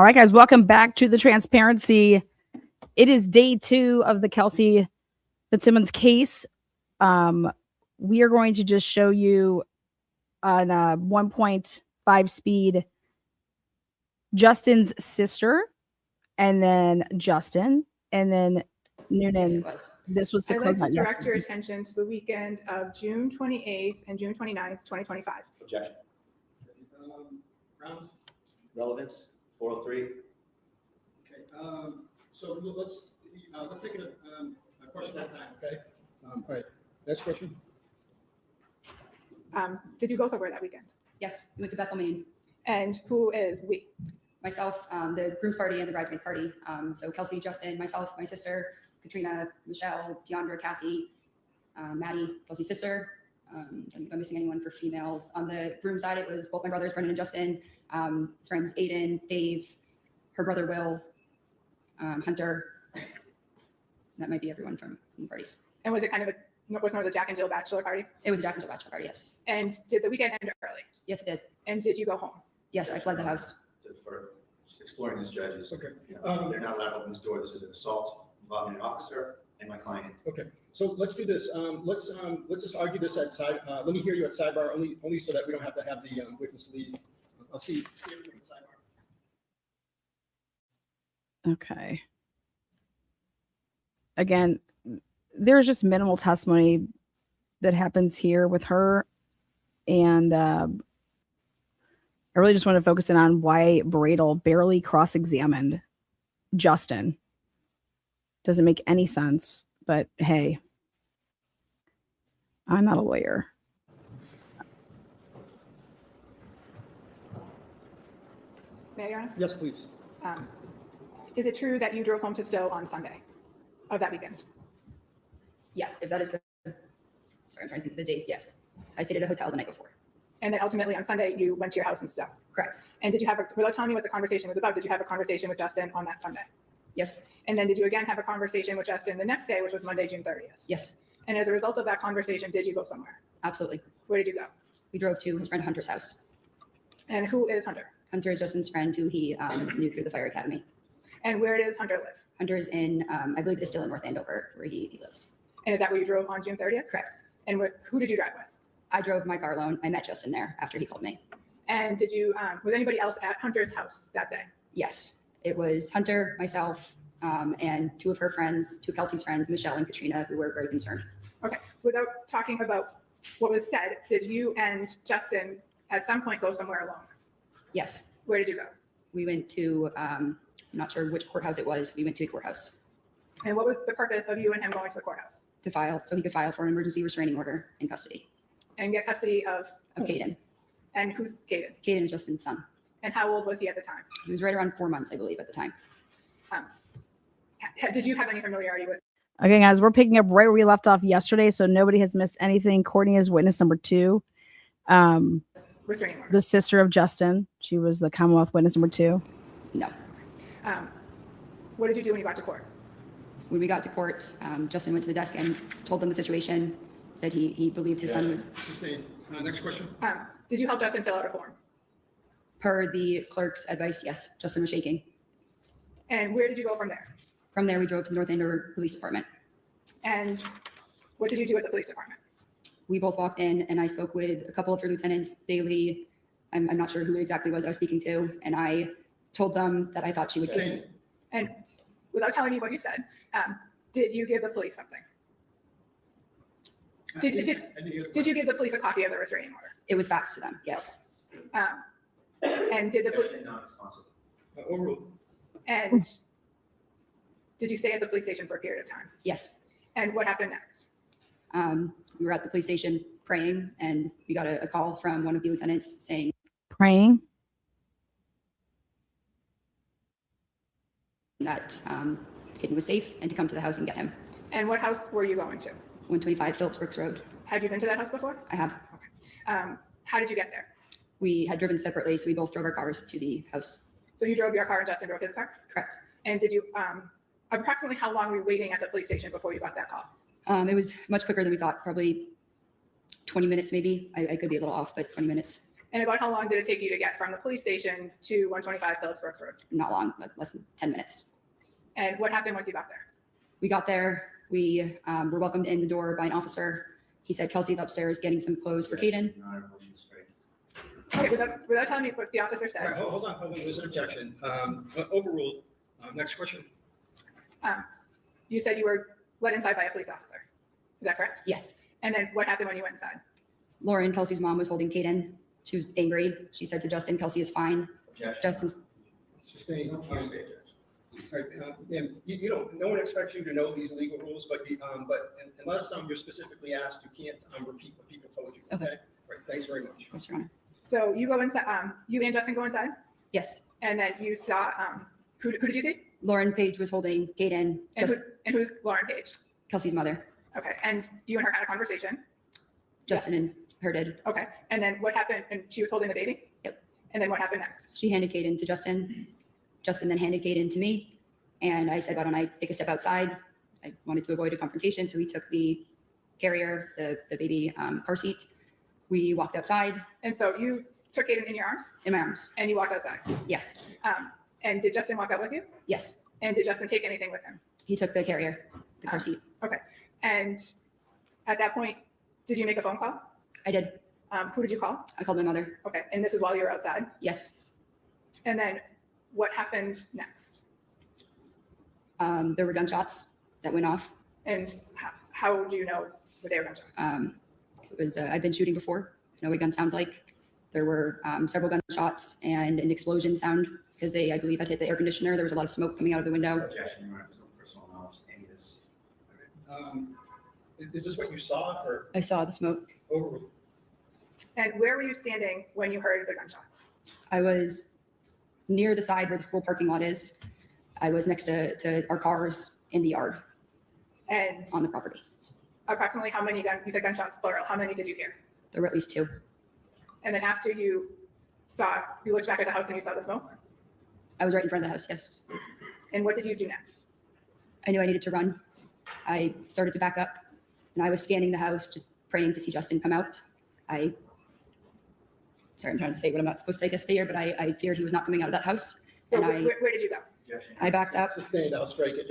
right, guys, welcome back to the transparency. It is day 2 of the Kelsey Fitzsimmons case. We are going to just show you on 1.5 speed Justin's sister, and then Justin, and then Nunan. Yes, this was to I'd close like out to direct your yesterday. attention to the weekend of June 28th and June 29th, 2025. Objection. Round. Relevance, 403. Okay. So let's take a question at a time. Okay. All right. Next question. Did you go somewhere that weekend? Yes, we went to Bethel, Maine. And who is we? Myself, the groom's party and the bridesmaid party. So Kelsey, Justin, myself, my sister, Katrina, Michelle, Deandra, Cassie, Maddie, Kelsey's sister. I don't think I'm missing anyone for females. On the groom side, it was both my brothers, Brendan and Justin, his friends Aiden, Dave, her brother Will, Hunter. That might be everyone from the parties. And was it kind of was more the Jack and Jill bachelor party? It was a Jack and Jill bachelor party, yes. And did the weekend end early? Yes, it did. And did you go home? Yes, I fled the house. For just exploring this, judges. Okay. They're not allowed to open this door. This is an assault involving an officer and my client. Okay. So let's do this. Let's just argue this at side. Let me hear you at sidebar only so that we don't have to have the witness leave. I'll see everything at sidebar. Okay. Again, there's just minimal testimony that happens here with her. And I really just want to focus in on why Bradel barely cross-examined Justin. Doesn't make any sense, but hey, I'm not a lawyer. May I, Your Honor? Yes, please. Is it true that you drove home to Stowe on Sunday of that weekend? Yes, if that is the, sorry, I'm trying to think of the days. Yes, I stayed at a hotel the night before. And then ultimately on Sunday, you went to your house in Stowe. Correct. And did you have without telling me what the conversation was about, did you have a conversation with Justin on that Sunday? Yes. And then did you again have a conversation with Justin the next day, which was Monday, June 30th? Yes, And as a result of that conversation, did you go somewhere? absolutely. Where did you go? We drove to his friend Hunter's house. And who is Hunter? Hunter is Justin's friend who he knew through the fire academy. And where does Hunter live? Hunter is in, I believe it is still in North Andover where he lives. And is that where you drove on June 30th? Correct. And who did you drive with? I drove my car alone. I met Justin there after he called me. And did you, was anybody else at Hunter's house that day? Yes, it was Hunter, myself, and two of her friends, two of Kelsey's friends, Michelle and Katrina, who were very concerned. Okay. Without talking about what was said, did you and Justin at some point go somewhere alone? Yes, Where did you go? we went to, I'm not sure which courthouse it was. We went to a courthouse And what was the purpose of you and him going to the courthouse? to file, so he could file for an emergency restraining order in custody And get custody of Caden. And who's Gaden? Caden is Justin's son. And how old was he at the time? He was right around 4 months, I believe, at the time. Did you have any familiarity with? Okay, guys, we're picking up right where we left off yesterday, so nobody has missed anything. Courtney is witness number 2. Restraining order. The sister of Justin. She was the Commonwealth witness number 2. No. What did you do when you got to court? When we got to court, Justin went to the desk and told them the situation, said he believed his son was, Sustained. Next question. Did you help Justin fill out a form? per the clerk's advice, yes, Justin was shaking. And where did you go from there? From there, we drove to the North Andover Police Department. And what did you do at the police department? We both walked in and I spoke with a couple of her lieutenants daily. I'm not sure who it exactly was I was speaking to. And I told them that I thought she would kill me. And without telling me what you said, did you give the police something? Did you give the police a copy of the restraining order? It was faxed to them, yes. And did the police, Objection, non-responsive. Overruled. and did you stay at the police station for a period of time? Yes. And what happened next? We were at the police station praying and we got a call from one of the lieutenants saying Praying. that Kitten was safe and to come to the house and get him. And what house were you going to? 125 Phillips Brooks Road. Had you been to that house before? I have. How did you get there? We had driven separately, so we both drove our cars to the house. So you drove your car and Justin drove his car? Correct. And did you, approximately how long were you waiting at the police station before you got that call? It was much quicker than we thought, probably 20 minutes maybe. I could be a little off, but 20 minutes. And about how long did it take you to get from the police station to 125 Phillips Brooks Road? Not long, like less than 10 minutes. And what happened once you got there? We got there. We were welcomed in the door by an officer. He said, Kelsey's upstairs getting some clothes for Caden. Okay, without telling me what the officer All said, right, hold on, there's an objection. Overruled. Next question. you said you were let inside by a police officer. Is that correct? Yes. And then what happened when you went inside? Lauren, Kelsey's mom, was holding Caden. She was angry. She said to Justin, Kelsey is fine. Justin's, Sustained. All right, and you don't, no one expects you to know these legal rules, but unless you're specifically asked, you can't repeat what people told you. Okay. Right, thanks very much. of course, Your Honor. So you go inside, you and Justin go inside, Yes. and then you saw, who did you see? Lauren Page was holding Caden, And, and who's Lauren Page? Kelsey's mother. Okay, and you and her had a conversation. Justin and her did. Okay, and then what happened? And she was holding the baby? Yep. And then what happened next? She handed Caden to Justin. Justin then handed Caden to me. And I said, why don't I take a step outside? I wanted to avoid a confrontation. So we took the carrier, the baby car seat. We walked outside And so you took Aiden in your arms in my arms. and you walked outside. Yes. And did Justin walk out with you? Yes. And did Justin take anything with him? He took the carrier, the car seat. And at that point, did you make a phone call? I did. Who did you call? I called my mother. Okay, and this is while you were outside. Yes. And then what happened next? There were gunshots that went off. And how do you know that they were gunshots? It was, I've been shooting before. I know what a gun sounds like. There were several gunshots and an explosion sound because they, I believe, had hit the air conditioner. There was a lot of smoke coming out of the window. Objection, Your Honor, there's no personal knowledge of any of this. Is this what you saw or I saw the smoke. overruled? And where were you standing when you heard the gunshots? I was near the side where the school parking lot is. I was next to our cars in the yard And on the property. approximately how many you said gunshots plural, how many did you hear? There were at least 2. And then after you looked back at the house and you saw the smoke? I was right in front of the house, yes. And what did you do next? I knew I needed to run. I started to back up and I was scanning the house, just praying to see Justin come out. Sorry, I'm trying to say what I'm not supposed to, I guess, say here, but I feared he was not coming out of that house. So And where did you go? Objection. I backed up. Sustained, I'll strike it.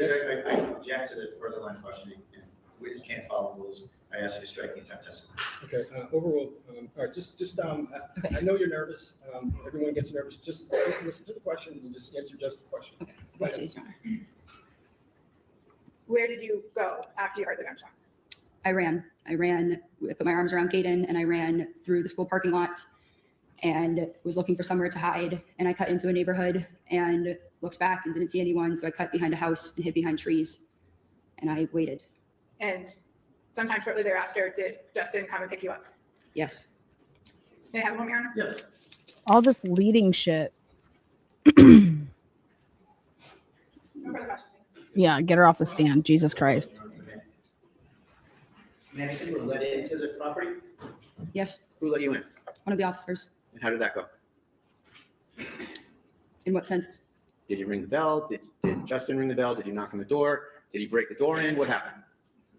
I object to the further line of questioning, and witness can't follow rules. I ask you to strike the entire testimony. Okay, overruled. All right, I know you're nervous. Everyone gets nervous. Just listen to the question and just answer just the question. Okay, apologies, Your Honor. Where did you go after you heard the gunshots? I ran, I put my arms around Caden and I ran through the school parking lot and was looking for somewhere to hide. And I cut into a neighborhood and looked back and didn't see anyone. So I cut behind a house and hid behind trees and I waited. And sometime shortly thereafter, did Justin come and pick you up? Yes. May I have a moment, Your Honor? Yes. All this leading shit. No further questions. Yeah, get her off the stand. Jesus Christ. Ma'am, you said you were let into the property? Yes. Who let you in? One of the officers. And how did that go? In what sense? Did you ring the bell? Did Justin ring the bell? Did you knock on the door? Did he break the door in? What happened?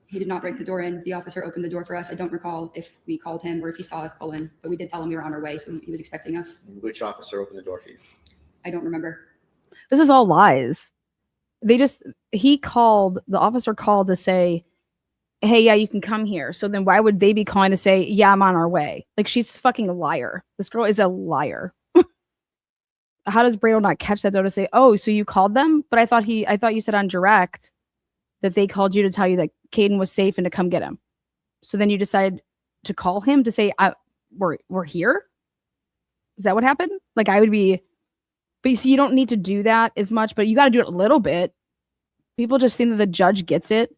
He did not break the door in. The officer opened the door for us. I don't recall if we called him or if he saw us pull in, but we did tell him we were on our way. So he was expecting us. And which officer opened the door for you? I don't remember. This is all lies. The officer called to say, hey, yeah, you can come here. So then why would they be calling to say, yeah, I'm on our way? Like, she's fucking a liar. This girl is a liar. How does Brado not catch that though to say, oh, so you called them? But I thought you said on direct that they called you to tell you that Caden was safe and to come get him. So then you decided to call him to say, we're here? Is that what happened? Like, I would be, but you see, you don't need to do that as much, but you got to do it a little bit. People just think that the judge gets it.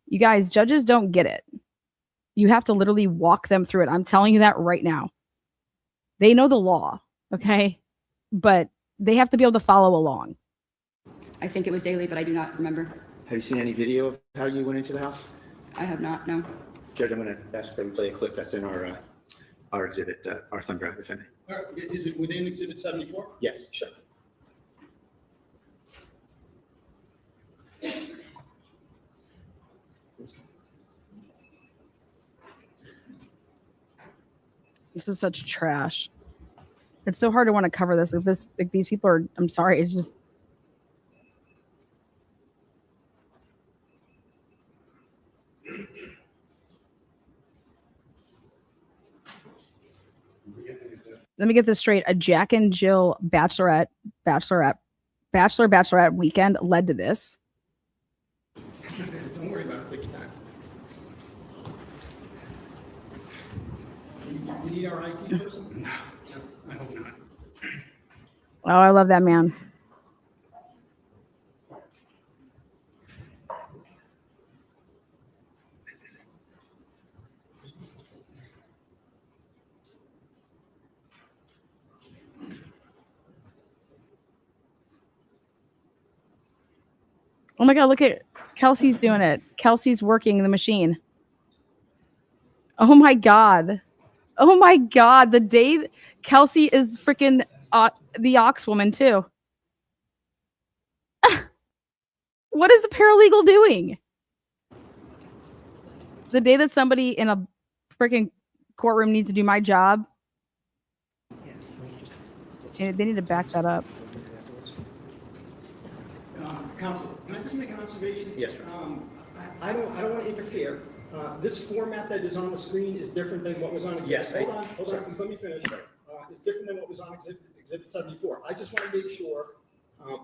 You guys, judges don't get it. You have to literally walk them through it. I'm telling you that right now. They know the law, okay? But they have to be able to follow along. I think it was daily, but I do not remember. Have you seen any video of how you went into the house? I have not, no. Judge, I'm going to ask that we play a clip that's in our exhibit, our thumb drive, if I may. All right, is it within Exhibit 74? Yes. Sure. This is such trash. It's so hard to want to cover this. Like these people are, I'm sorry, it's just. Let me get this straight. A Jack and Jill bachelorette weekend led to this. Don't worry about it, take your time. You need our IT person? No, I hope not. Oh, I love that man. Oh my God, look at Kelsey's doing it. Kelsey's working the machine. Oh my God. Oh my God. The day Kelsey is freaking the Ox woman too. What is the paralegal doing? The day that somebody in a freaking courtroom needs to do my job. They need to back that up. Counsel, can I just make an observation? Yes, sir. I don't want to interfere. This format that is on the screen is different than what was on exhibit. Yes, Hold on, please let me finish. It's different than what was on exhibit 74. I just want to make sure,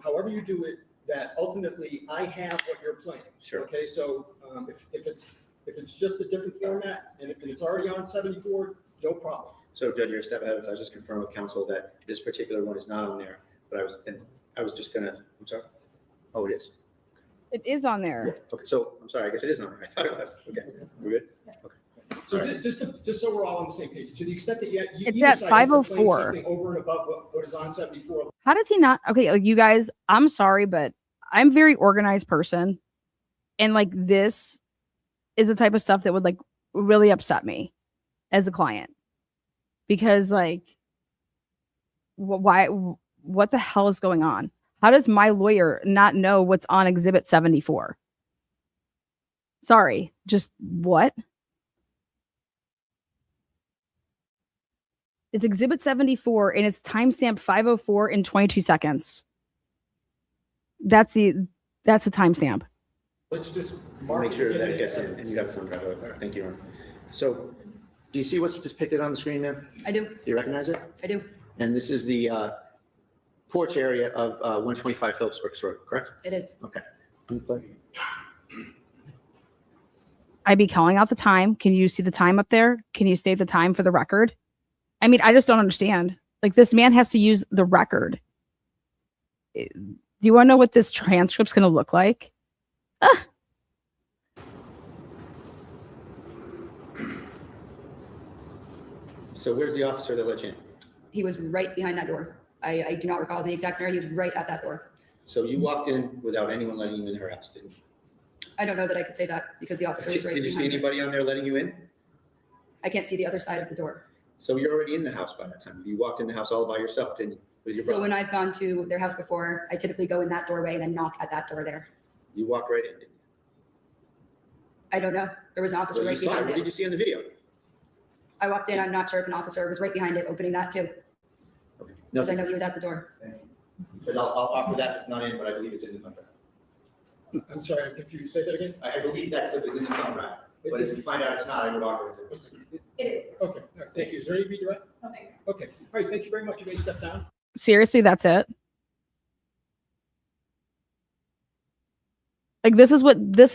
however you do it, that ultimately I have what you're playing. Sure. Okay, so if it's just a different format and it's already on 74, no problem. So Judge, you're a step ahead. I was just confirming with counsel that this particular one is not on there, but I was just gonna, I'm sorry. Oh, it is. It is on there. Okay, so I'm sorry, I guess it is on there. I thought it was. Okay, we're good? Okay. So All right. just so we're all on the same page, to the extent that you It's either at side ends up playing 5:04. something over and above what is on 74. How does he not? Okay, like you guys, I'm sorry, but I'm a very organized person. And like this is the type of stuff that would like really upset me as a client. Because like, why, what the hell is going on? How does my lawyer not know what's on exhibit 74? Sorry, just what? It's exhibit 74 and it's timestamp 5:04 and 22 seconds. That's the timestamp. Let's just Make sure that it gets in and you have fun drive. Thank you, Ron. So do you see what's depicted on the screen, ma'am? I do. Do you recognize it? I do. And this is the porch area of 125 Phillips Brooks Road, correct? It is. Okay. Can you play? I'd be calling out the time. Can you see the time up there? Can you state the time for the record? I mean, I just don't understand. Like this man has to use the record. Do you want to know what this transcript's going to look like? Ah. So where's the officer that let you in? He was right behind that door. I do not recall the exact scenario. He was right at that door. So you walked in without anyone letting you in her house, didn't you? I don't know that I could say that because the officer was right Did you see behind it. anybody on there letting you in? I can't see the other side of the door. So you're already in the house by that time. You walked in the house all by yourself, didn't you? With your So brother. when I've gone to their house before, I typically go in that doorway and then knock at that door there. You walked right in, didn't you? I don't know. There was an officer Well, right you saw it. behind What did it. you see on the video? I walked in. I'm not sure if an officer was right behind it opening that too. Okay. Because I No, know he was at the door. but I'll offer that. It's not in, but I believe it's in the front drive. I'm sorry, I'm confused. Say that again? I believe that clip is in the front drive. But if you find out it's not, I would offer it. It is. Okay, all right, thank you. Is there any redirect? Okay. Okay, all right, thank you very much. You may step down. Seriously, that's it. Like this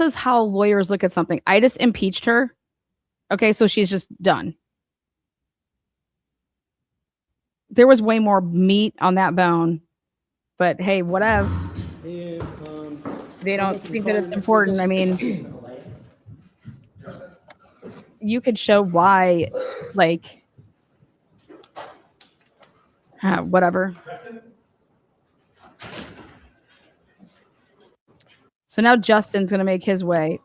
is how lawyers look at something. I just impeached her. Okay, so she's just done. There was way more meat on that bone. But hey, whatever. And, They don't think that it's important. I mean, you could show why, like, whatever. So now Justin's going to make his way.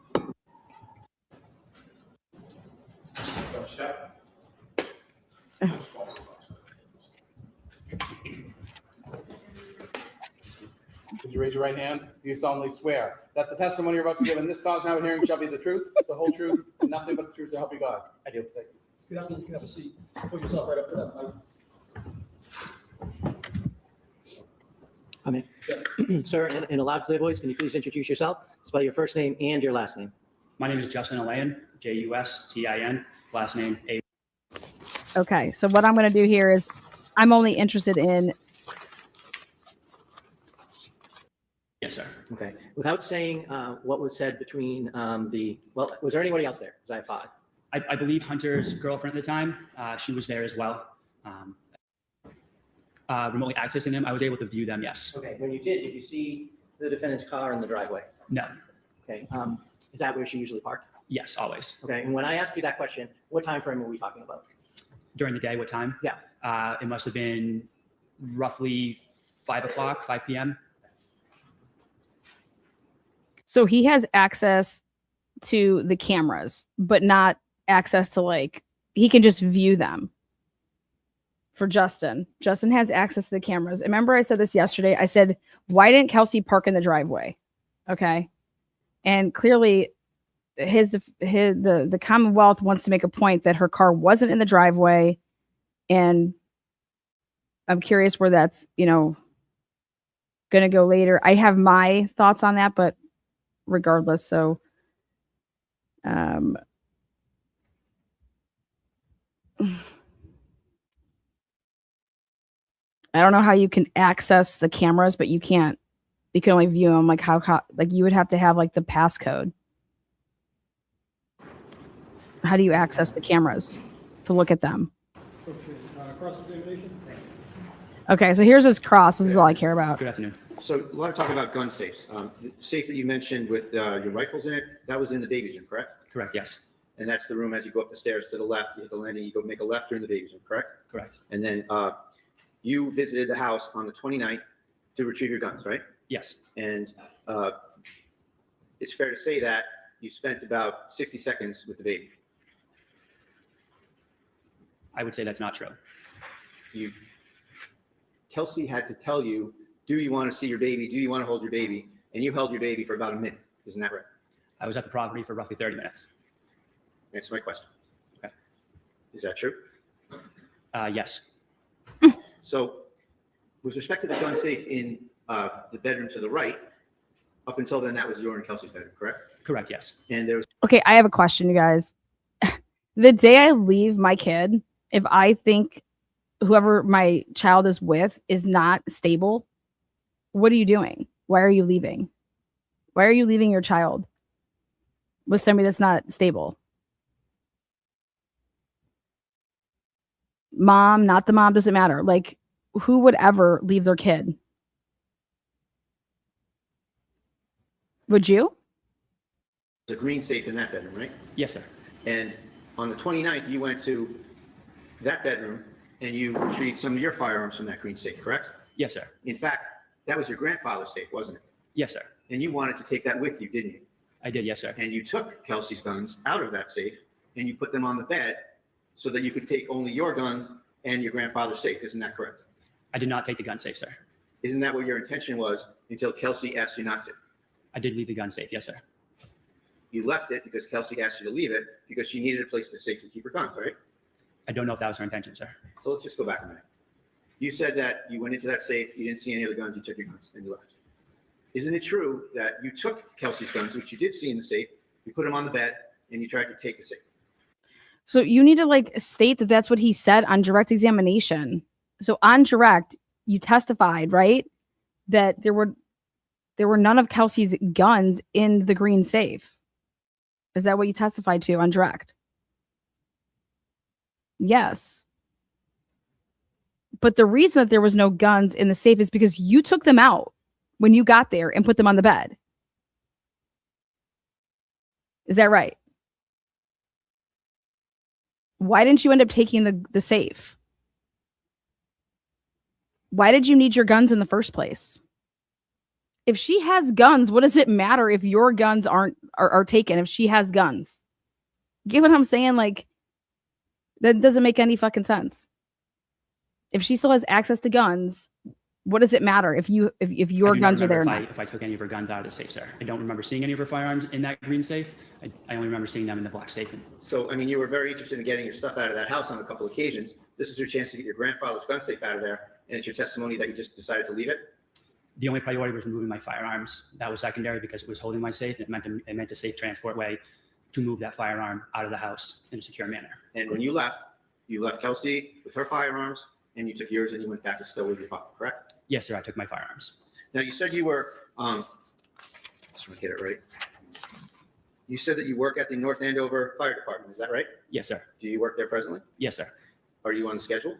Would you raise your right hand? Do you solemnly swear that the testimony you're about to give in this cause now hearing shall be the truth, the whole truth, and nothing but the truth, so help you God? I do. Thank you. good afternoon, you can have a seat. Put yourself right up to that mic. I'm in. Sir, in a loud, clear voice, can you please introduce yourself? Spell your first name and your last name. My name is Justin Alain, Justin, last name A. Okay, so what I'm going to do here is I'm only interested in. Yes, sir. Okay. Without saying what was said between well, was there anybody else there? Because I have 5. I believe Hunter's girlfriend at the time, she was there as well. Remotely accessing them, I was able to view them, yes. Okay. When you did you see the defendant's car in the driveway? No. Okay. Is that where she usually parked? Yes, always. Okay. And when I asked you that question, what time frame are we talking about? During the day, what time? Yeah. It must have been roughly 5 o'clock, 5 p.m. So he has access to the cameras, but not access to, like, he can just view them. For Justin has access to the cameras. Remember I said this yesterday. I said, why didn't Kelsey park in the driveway? Okay. And clearly the Commonwealth wants to make a point that her car wasn't in the driveway. And I'm curious where that's, going to go later. I have my thoughts on that, but regardless. So, I don't know how you can access the cameras, but you can only view them. Like how like you would have to have like the passcode. How do you access the cameras to look at them? Cross-examination? Okay, so here's his cross. This is all I care about. Good afternoon. So a lot of talk about gun safes. The safe that you mentioned with your rifles in it, that was in the baby's room, correct? Correct, yes. And that's the room as you go up the stairs to the left, you hit the landing, you go make a left during the baby's room, correct? Correct. And then you visited the house on the 29th to retrieve your guns, right? Yes. And it's fair to say that you spent about 60 seconds with the baby. I would say that's not true. Kelsey had to tell you, do you want to see your baby? Do you want to hold your baby? And you held your baby for about a minute. Isn't that right? I was at the property for roughly 30 minutes. Answer my question. Okay. Is that true? Yes. So with respect to the gun safe in the bedroom to the right, up until then, that was your and Kelsey's bedroom, correct? Correct, yes. And there was Okay, I have a question, you guys. The day I leave my kid, if I think whoever my child is with is not stable, what are you doing? Why are you leaving? Why are you leaving your child with somebody that's not stable? Mom, not the mom, doesn't matter. Like, who would ever leave their kid? Would you? a green safe in that bedroom, right? Yes, sir. And on the 29th, you went to that bedroom and you retrieved some of your firearms from that green safe, correct? Yes, sir. In fact, that was your grandfather's safe, wasn't it? Yes, sir. And you wanted to take that with you, didn't you? I did. Yes, sir. And you took Kelsey's guns out of that safe and you put them on the bed so that you could take only your guns and your grandfather's safe. Isn't that correct? I did not take the gun safe, sir. Isn't that what your intention was until Kelsey asked you not to? I did leave the gun safe. Yes, sir. You left it because Kelsey asked you to leave it because she needed a place to safely keep her guns, right? I don't know if that was her intention, sir. So let's just go back a minute. You said that you went into that safe, you didn't see any other guns, you took your guns and you left. Isn't it true that you took Kelsey's guns, which you did see in the safe, you put them on the bed and you tried to take the safe? So you need to like state that that's what he said on direct examination. So on direct, you testified, right? That there were none of Kelsey's guns in the green safe. Is that what you testified to on direct? Yes. But the reason that there was no guns in the safe is because you took them out when you got there and put them on the bed. Is that right? Why didn't you end up taking the safe? Why did you need your guns in the first place? If she has guns, what does it matter if your guns are taken if she has guns? Get what I'm saying? Like, that doesn't make any fucking sense. If she still has access to guns, what does it matter if your guns are there or not? If I took any of her guns out of the safe, sir. I don't remember seeing any of her firearms in that green safe. I only remember seeing them in the black safe. So, you were very interested in getting your stuff out of that house on a couple occasions. This was your chance to get your grandfather's gun safe out of there and it's your testimony that you just decided to leave it? The only priority was removing my firearms. That was secondary because it was holding my safe. It meant a safe transport way to move that firearm out of the house in a secure manner. And when you left Kelsey with her firearms, and you took yours and you went back to still with your father, correct? Yes, sir. I took my firearms. Now, you said you were, just want to get it right. You said that you work at the North Andover Fire Department, is that right? Yes, sir. Do you work there presently? Yes, sir. Are you on the schedule?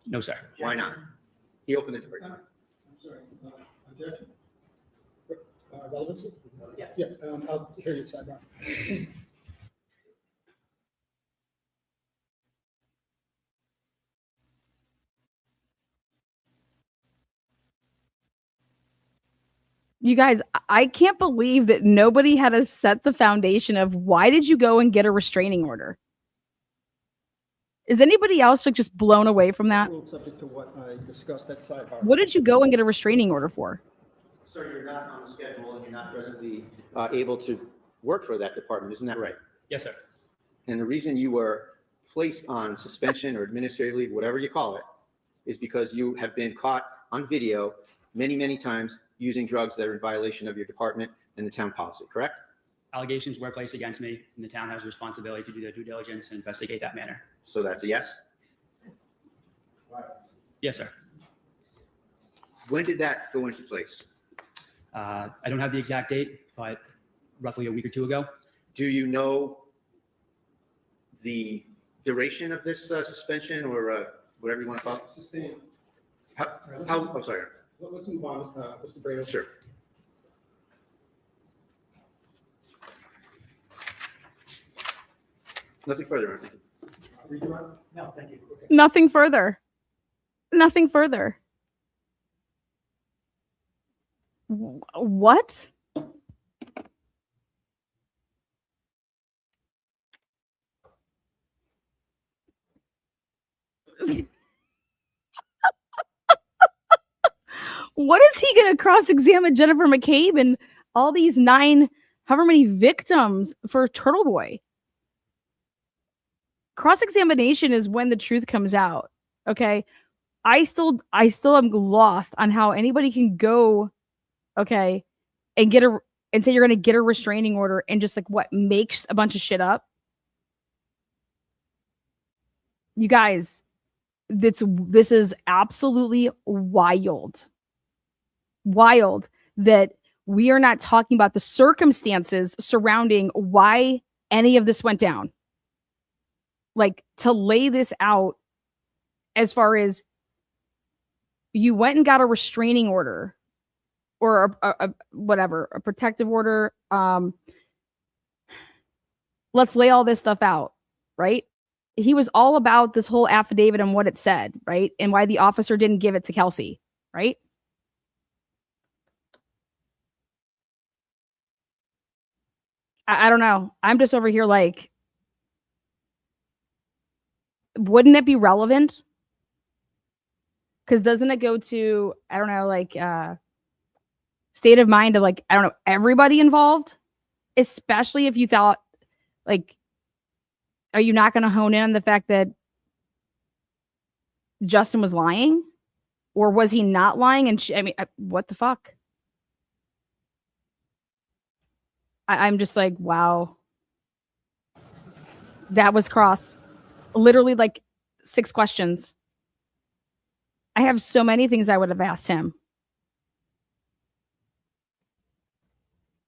No, sir. Why not? He opened the door. I'm sorry, objection. Relevancy? Yeah. Yeah, I'll hear you sidebar. You guys, I can't believe that nobody had to set the foundation of why did you go and get a restraining order? Is anybody else like just blown away from that? Subject to what I discussed at sidebar. What did you go and get a restraining order for? Sir, you're not on the schedule and you're not presently able to work for that department, isn't that right? Yes, sir. And the reason you were placed on suspension or administrative leave, whatever you call it, is because you have been caught on video many, many times using drugs that are in violation of your department and the town policy, correct? Allegations were placed against me, and the town has a responsibility to do their due diligence and investigate that matter. So that's a yes? Yes, sir. When did that go into place? I don't have the exact date, but roughly a week or two ago. Do you know the duration of this suspension or whatever you want to call it? Sustain. I'm sorry. Let's move on, Mr. Brado. Sure. Nothing further. Redirect? No, thank you. Nothing further. Nothing further. What? What is he going to cross-examine Jennifer McCabe and all these 9, however many victims for Turtle Boy? Cross-examination is when the truth comes out. Okay. I still am lost on how anybody can go, okay, and say you're going to get a restraining order and just like what makes a bunch of shit up. You guys, this is absolutely wild. Wild that we are not talking about the circumstances surrounding why any of this went down. Like to lay this out as far as you went and got a restraining order or a protective order. Let's lay all this stuff out, right? He was all about this whole affidavit and what it said, right? And why the officer didn't give it to Kelsey, right? I don't know. I'm just over here like, wouldn't it be relevant? Because doesn't it go to, I don't know, like state of mind of like, I don't know, everybody involved? Especially if you thought, like, are you not going to hone in on the fact that Justin was lying? Or was he not lying? And what the fuck? I'm just like, wow. That was cross. Literally like 6 questions. I have so many things I would have asked him.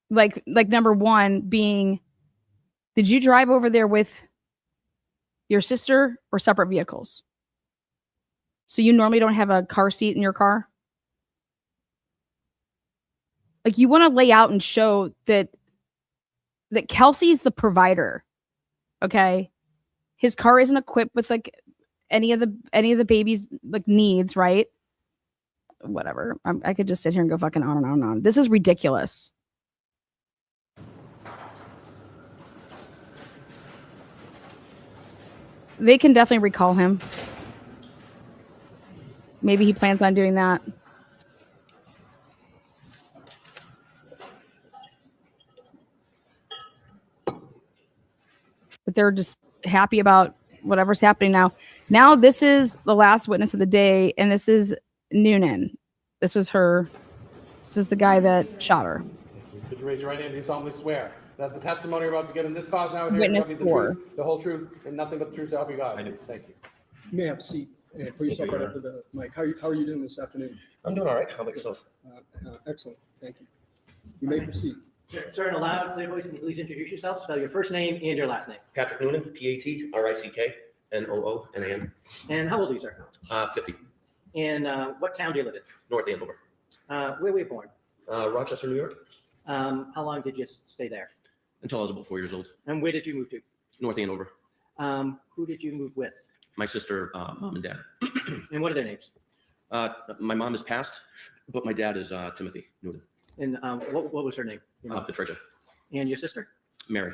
Like number 1 being, did you drive over there with your sister or separate vehicles? So you normally don't have a car seat in your car? Like you want to lay out and show that Kelsey's the provider. Okay? His car isn't equipped with like any of the baby's like needs, right? Whatever. I could just sit here and go fucking on and on and on. This is ridiculous. They can definitely recall him. Maybe he plans on doing that. But they're just happy about whatever's happening now. Now this is the last witness of the day, and this is Nunan. This was her. This is the guy that shot her. Could you raise your right hand? Do you solemnly swear that the testimony you're about to give in this cause now and hearing Witness shall be the for. truth, the whole truth, and nothing but the truth, so help you God? I do. Thank you. You may have a seat and put yourself right up to the mic. How are you doing this afternoon? I'm doing all right. How about yourself? Excellent, thank you. You may proceed. Sir, in a loud, clear voice, can you please introduce yourself? Spell your first name and your last name. Patrick Noonan, PatrickNoonan. And how old are you, sir? 50, And what town do you live in? North Andover. Where were you born? Rochester, New York, How long did you stay there? until I was about 4 years old. And where did you move to? North Andover. Who did you move with? My sister, mom and dad. And what are their names? My mom is passed, but my dad is Timothy Noonan. And what was her name? Your mom? Patricia. And your sister? Mary.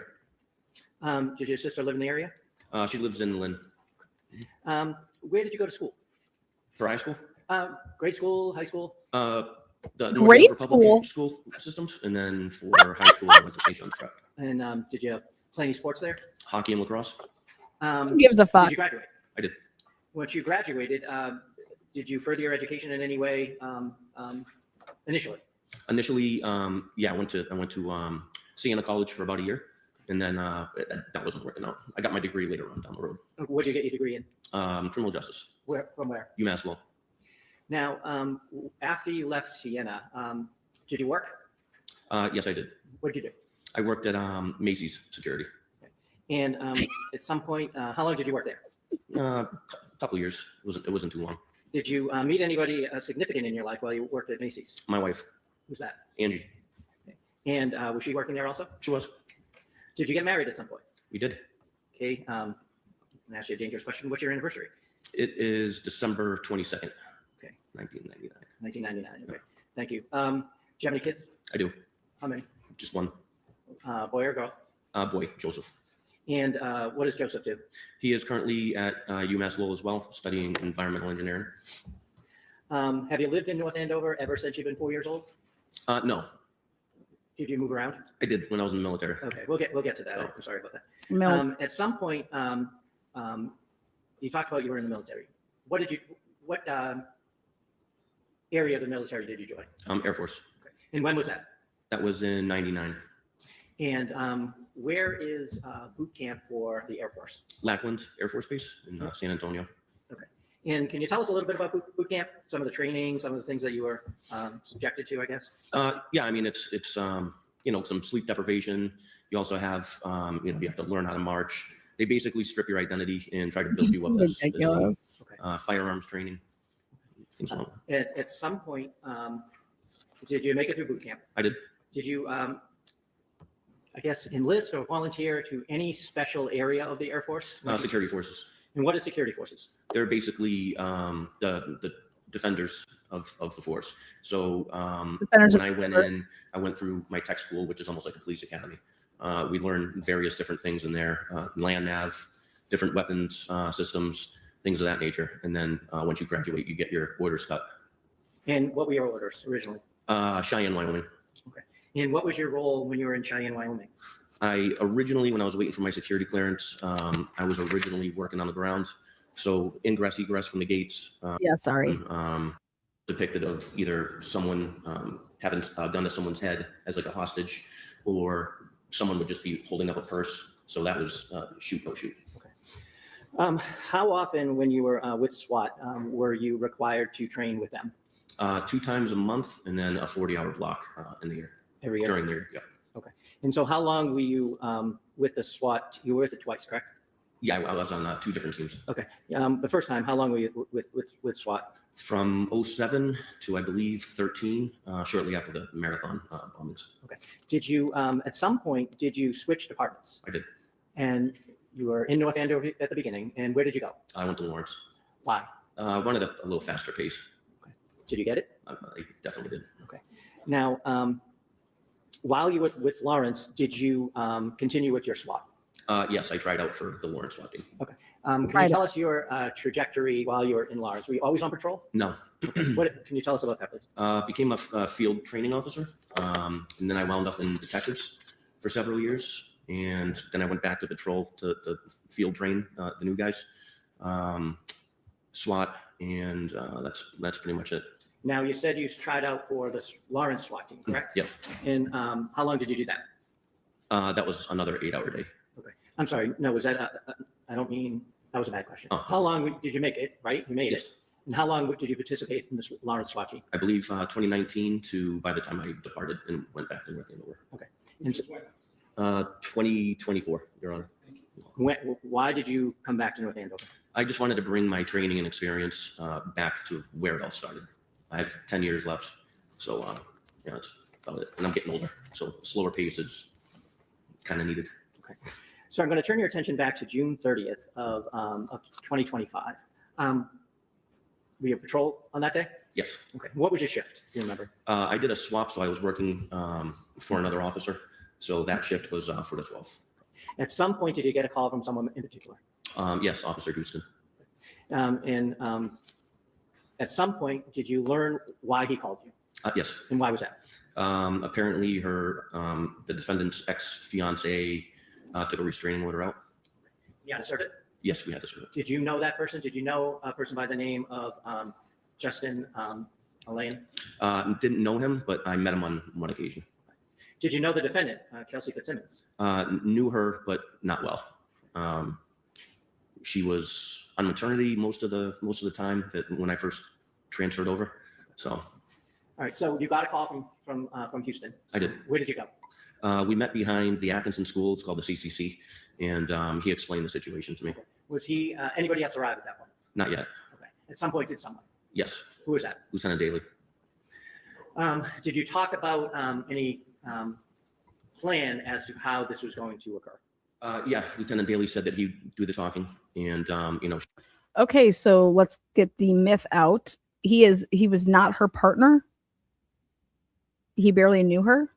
Did your sister live in the area? She lives in Lynn. Where did you go to school? For high school, Grade school, high school? the Grade North Andover Public School systems, and then for high school, I went to St. John's Prep. And did you play any sports there? Hockey and lacrosse. Who gives a Did fuck? you graduate? I did. Once you graduated, did you further your education in any way initially? Initially, yeah, I went to Siena College for about a year, and then that wasn't working out. I got my degree later on down the road. What did you get your degree in? Criminal justice, From where? UMass Law. Now, after you left Siena, did you work? Yes, I did. What did you do? I worked at Macy's Security. And at some point, how long did you work there? Couple of years. It wasn't too long. Did you meet anybody significant in your life while you worked at Macy's? My wife, Who's that? Angie, And was she working there also? she was. Did you get married at some point? We did. Okay. I'm gonna ask you a dangerous question. What's your anniversary? It is December 22nd, Okay. 1999. 1999. Okay. Thank you. Do you have any kids? I do. How many? Just one. Boy or girl? Boy, Joseph. And what does Joseph do? He is currently at UMass Lowell as well, studying environmental engineering. Have you lived in North Andover ever since you've been 4 years old? No, Did you move around? I did when I was in the military. Okay, we'll get to that. I'm sorry about that. Mil- At some point, you talked about you were in the military. What area of the military did you join? Air Force. And when was that? That was in 99. And where is boot camp for the Air Force? Lackland Air Force Base in San Antonio. And can you tell us a little bit about boot camp? Some of the training, some of the things that you were subjected to, I guess? Yeah, I mean, it's some sleep deprivation. You also have, you have to learn how to march. They basically strip your identity and try to build you up as a team. Ridiculous. Firearms training. Things like that. At some point, did you make it through boot camp? I did. Did you, I guess, enlist or volunteer to any special area of the Air Force? Security forces. And what is security forces? They're basically the defenders of the force. So Defenders when of I went the- in, I went through my tech school, which is almost like a police academy. We learned various different things in there, land nav, different weapons systems, things of that nature. And then once you graduate, you get your orders cut. And what were your orders originally? Cheyenne, Wyoming. And what was your role when you were in Cheyenne, Wyoming? I originally, when I was waiting for my security clearance, I was originally working on the ground. So ingress, egress from the gates, Yeah, sorry. depicted of either someone having a gun to someone's head as like a hostage, or someone would just be holding up a purse. So that was shoot, no shoot. How often, when you were with SWAT, were you required to train with them? 2 times a month, and then a 40-hour block in the year. Every year? During the year, yeah. And so how long were you with the SWAT? You were with it twice, correct? Yeah, I was on 2 different teams. Okay. The first time, how long were you with SWAT? From 07 to, I believe, 13, shortly after the marathon bombings. Did you, at some point, did you switch departments? I did. And you were in North Andover at the beginning, and where did you go? I went to Lawrence. Why? I wanted a little faster pace. Did you get it? I definitely did. Now, while you were with Lawrence, did you continue with your SWAT? Yes, I tried out for the Lawrence SWAT team. Can you tell us your trajectory while you were in Lawrence? Were you always on patrol? No. What can you tell us about that, please? Became a field training officer, and then I wound up in detectives for several years, and then I went back to patrol to field train the new guys. SWAT, and that's pretty much it. Now, you said you tried out for the Lawrence SWAT team, correct? Yeah. And how long did you do that? That was another 8-hour day. Okay. I'm sorry. No, was that, I don't mean, that was a bad question. Oh. How long did you make it, right? You made Yes. it. And how long did you participate in this Lawrence SWAT team? I believe 2019 to by the time I departed and went back to North Andover. And so 2024, Your Honor. why did you come back to North Andover? I just wanted to bring my training and experience back to where it all started. I have 10 years left, so yeah, that's about it. And I'm getting older, so slower pace is kind of needed. Okay. So I'm going to turn your attention back to June 30th of 2025. Were you a patrol on that day? Yes. Okay. What was your shift, if you remember? I did a swap, so I was working for another officer. So that shift was for the 12th. At some point, did you get a call from someone in particular? Yes, Officer Houston. At some point, did you learn why he called you? Yes. And why was that? Apparently, the defendant's ex-fiance took a restraining order out. You had to serve it? Yes, we had to serve it. Did you know that person? Did you know a person by the name of Justin Elaine? Didn't know him, but I met him on one occasion. Did you know the defendant, Kelsey Fitzsimmons? Knew her, but not well. She was on maternity most of the time that when I first transferred over. So. All right. So you got a call from Houston. I did. Where did you go? We met behind the Atkinson School. It's called the CCC, and he explained the situation to me. Was he anybody else arrived at that point? Not yet. Okay. At some point, did someone? Yes. Who was that? Lieutenant Daly. Did you talk about any plan as to how this was going to occur? Yeah, Lieutenant Daly said that he'd do the talking, and Okay, so let's get the myth out. He was not her partner. He barely knew her.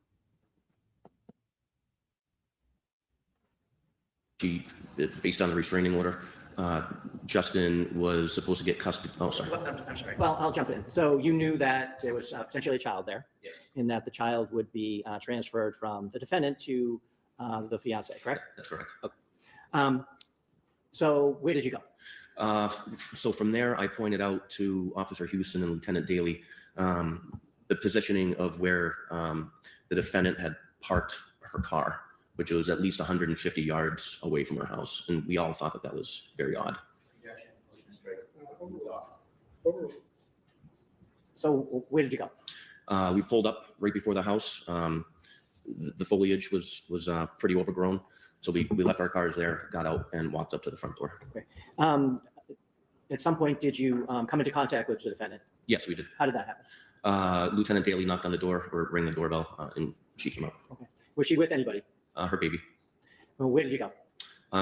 she, based on the restraining order, Justin was supposed to get custody. Oh, sorry. I'm sorry. Well, I'll jump in. So you knew that there was potentially a child there, Yes. and that the child would be transferred from the defendant to the fiance, correct? That's correct. So where did you go? So from there, I pointed out to Officer Houston and Lieutenant Daly the positioning of where the defendant had parked her car, which was at least 150 yards away from her house. And we all thought that that was very odd. So where did you go? We pulled up right before the house. The foliage was pretty overgrown. So we left our cars there, got out, and walked up to the front door. Okay. At some point, did you come into contact with the defendant? Yes, we did. How did that happen? Lieutenant Daly knocked on the door or rang the doorbell, and she came up. Okay. Was she with anybody? Her baby. Well, where did you go?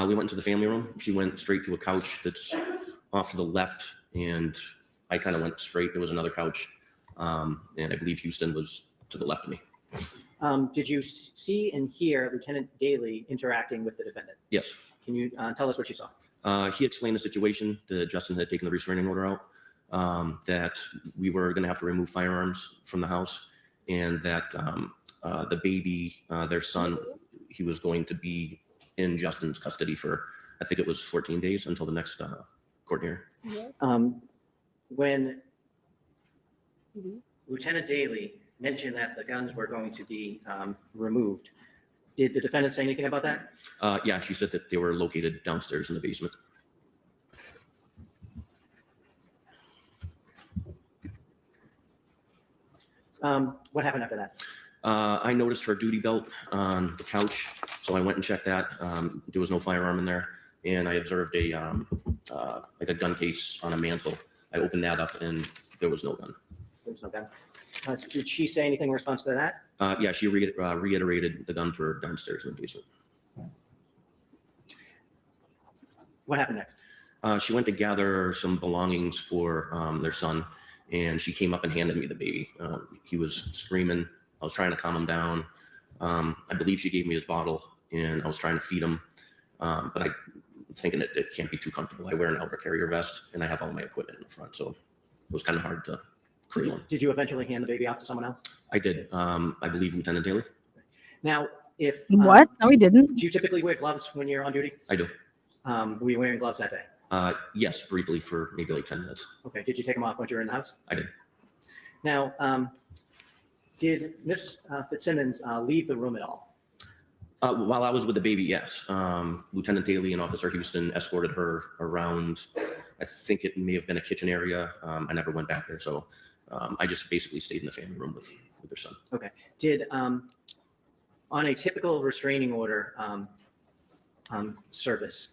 We went into the family room. She went straight to a couch that's off to the left, and I kind of went straight. There was another couch, and I believe Houston was to the left of me. Did you see and hear Lieutenant Daly interacting with the defendant? Yes. Can you tell us what you saw? He explained the situation that Justin had taken the restraining order out, that we were going to have to remove firearms from the house, and that the baby, their son, he was going to be in Justin's custody for, I think it was 14 days until the next court hearing. When Lieutenant Daly mentioned that the guns were going to be removed, did the defendant say anything about that? Yeah, she said that they were located downstairs in the basement. What happened after that? I noticed her duty belt on the couch, so I went and checked that. There was no firearm in there, and I observed like a gun case on a mantle. I opened that up, and there was no gun. There was no gun. Did she say anything in response to that? Yeah, she reiterated the guns were downstairs in the basement. What happened next? She went to gather some belongings for their son, and she came up and handed me the baby. He was screaming. I was trying to calm him down. I believe she gave me his bottle, and I was trying to feed him, but I'm thinking that it can't be too comfortable. I wear an Albert Carrier vest, and I have all my equipment in the front, so it was kind of hard to cruise on. Did you eventually hand the baby off to someone else? I did. I believe Lieutenant Daly. Now, if What? No, he didn't. do you typically wear gloves when you're on duty? I do. Were you wearing gloves that day? Yes, briefly for maybe like 10 minutes. Okay, did you take them off once you were in the house? I did. Now, did Miss Fitzsimmons leave the room at all? While I was with the baby, yes. Lieutenant Daly and Officer Houston escorted her around. I think it may have been a kitchen area. I never went back there, so I just basically stayed in the family room with their son. Okay. Did, on a typical restraining order service,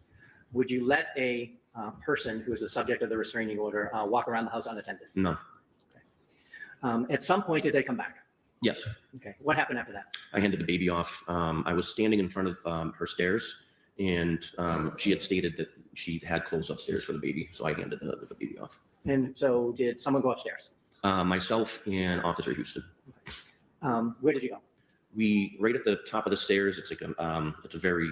would you let a person who is the subject of the restraining order walk around the house unattended? No. At some point, did they come back? Yes. Okay. What happened after that? I handed the baby off. I was standing in front of her stairs, and she had stated that she had clothes upstairs for the baby, so I handed the baby off. And so did someone go upstairs? Myself and Officer Houston. Where did you go? We, right at the top of the stairs, it's like it's a very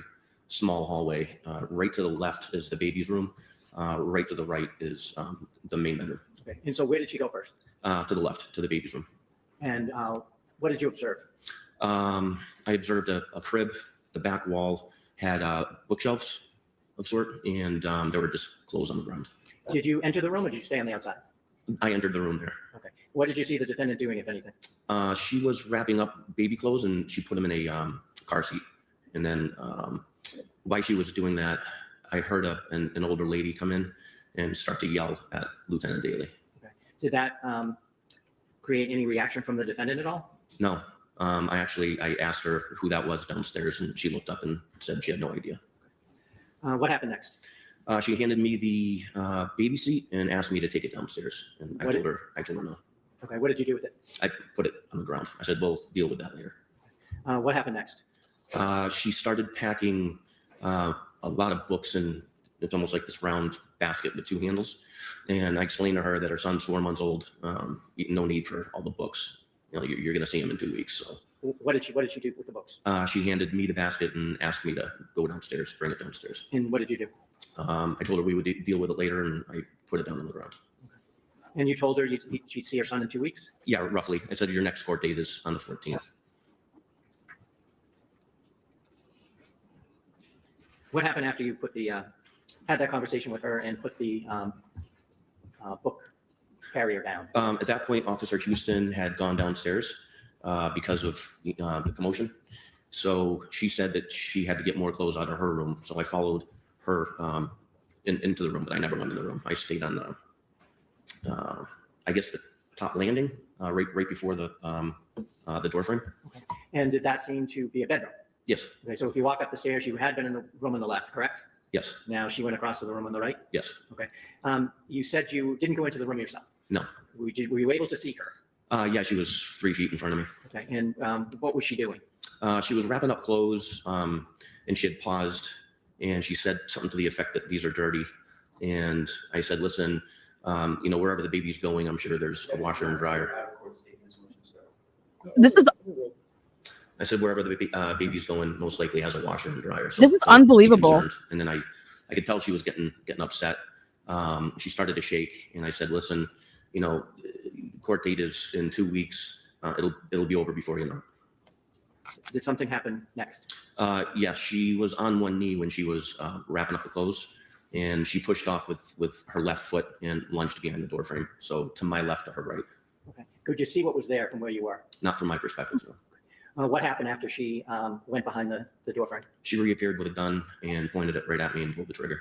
small hallway. Right to the left is the baby's room. Right to the right is the main bedroom. Okay. And so where did she go first? To the left, to the baby's room. And what did you observe? I observed a crib. The back wall had bookshelves of sort, and there were just clothes on the ground. Did you enter the room or did you stay on the outside? I entered the room there. Okay. What did you see the defendant doing, if anything? She was wrapping up baby clothes, and she put them in a car seat. And then while she was doing that, I heard an older lady come in and start to yell at Lieutenant Daly. Okay. Did that create any reaction from the defendant at all? No. I asked her who that was downstairs, and she looked up and said she had no idea. What happened next? She handed me the baby seat and asked me to take it downstairs. And I told her no. Okay. What did you do with it? I put it on the ground. I said, we'll deal with that later. What happened next? She started packing a lot of books, and it's almost like this round basket with two handles. And I explained to her that her son's 4 months old. No need for all the books. You know, you're going to see him in 2 weeks. So What did she do with the books? she handed me the basket and asked me to go downstairs, bring it downstairs. And what did you do? I told her we would deal with it later, and I put it down on the ground. And you told her she'd see her son in 2 weeks? Yeah, roughly. I said your next court date is on the 14th. What happened after you put the had that conversation with her and put the book carrier down? At that point, Officer Houston had gone downstairs because of the commotion. So she said that she had to get more clothes out of her room. So I followed her into the room, but I never went in the room. I stayed on the, I guess the top landing, right before the door frame. Okay. And did that seem to be a bedroom? Yes. Okay, so if you walk up the stairs, you had been in the room on the left, correct? Yes. Now she went across to the room on the right? Yes. Okay. You said you didn't go into the room yourself. No. Were you able to see her? Yeah, she was 3 feet in front of me. Okay. And what was she doing? She was wrapping up clothes, and she had paused, and she said something to the effect that these are dirty. And I said, listen, wherever the baby's going, I'm sure there's a washer and dryer. This is I said, wherever the baby's going, most likely has a washer and dryer. So This is I was unbelievable. concerned. And then I could tell she was getting upset. She started to shake, and I said, listen, court date is in 2 weeks. It'll be over before you know. Did something happen next? Yes, she was on one knee when she was wrapping up the clothes, and she pushed off with her left foot and lunged behind the door frame. So to my left, to her right. Okay. Could you see what was there from where you were? Not from my perspective, no. What happened after she went behind the door frame? She reappeared with a gun and pointed it right at me and pulled the trigger.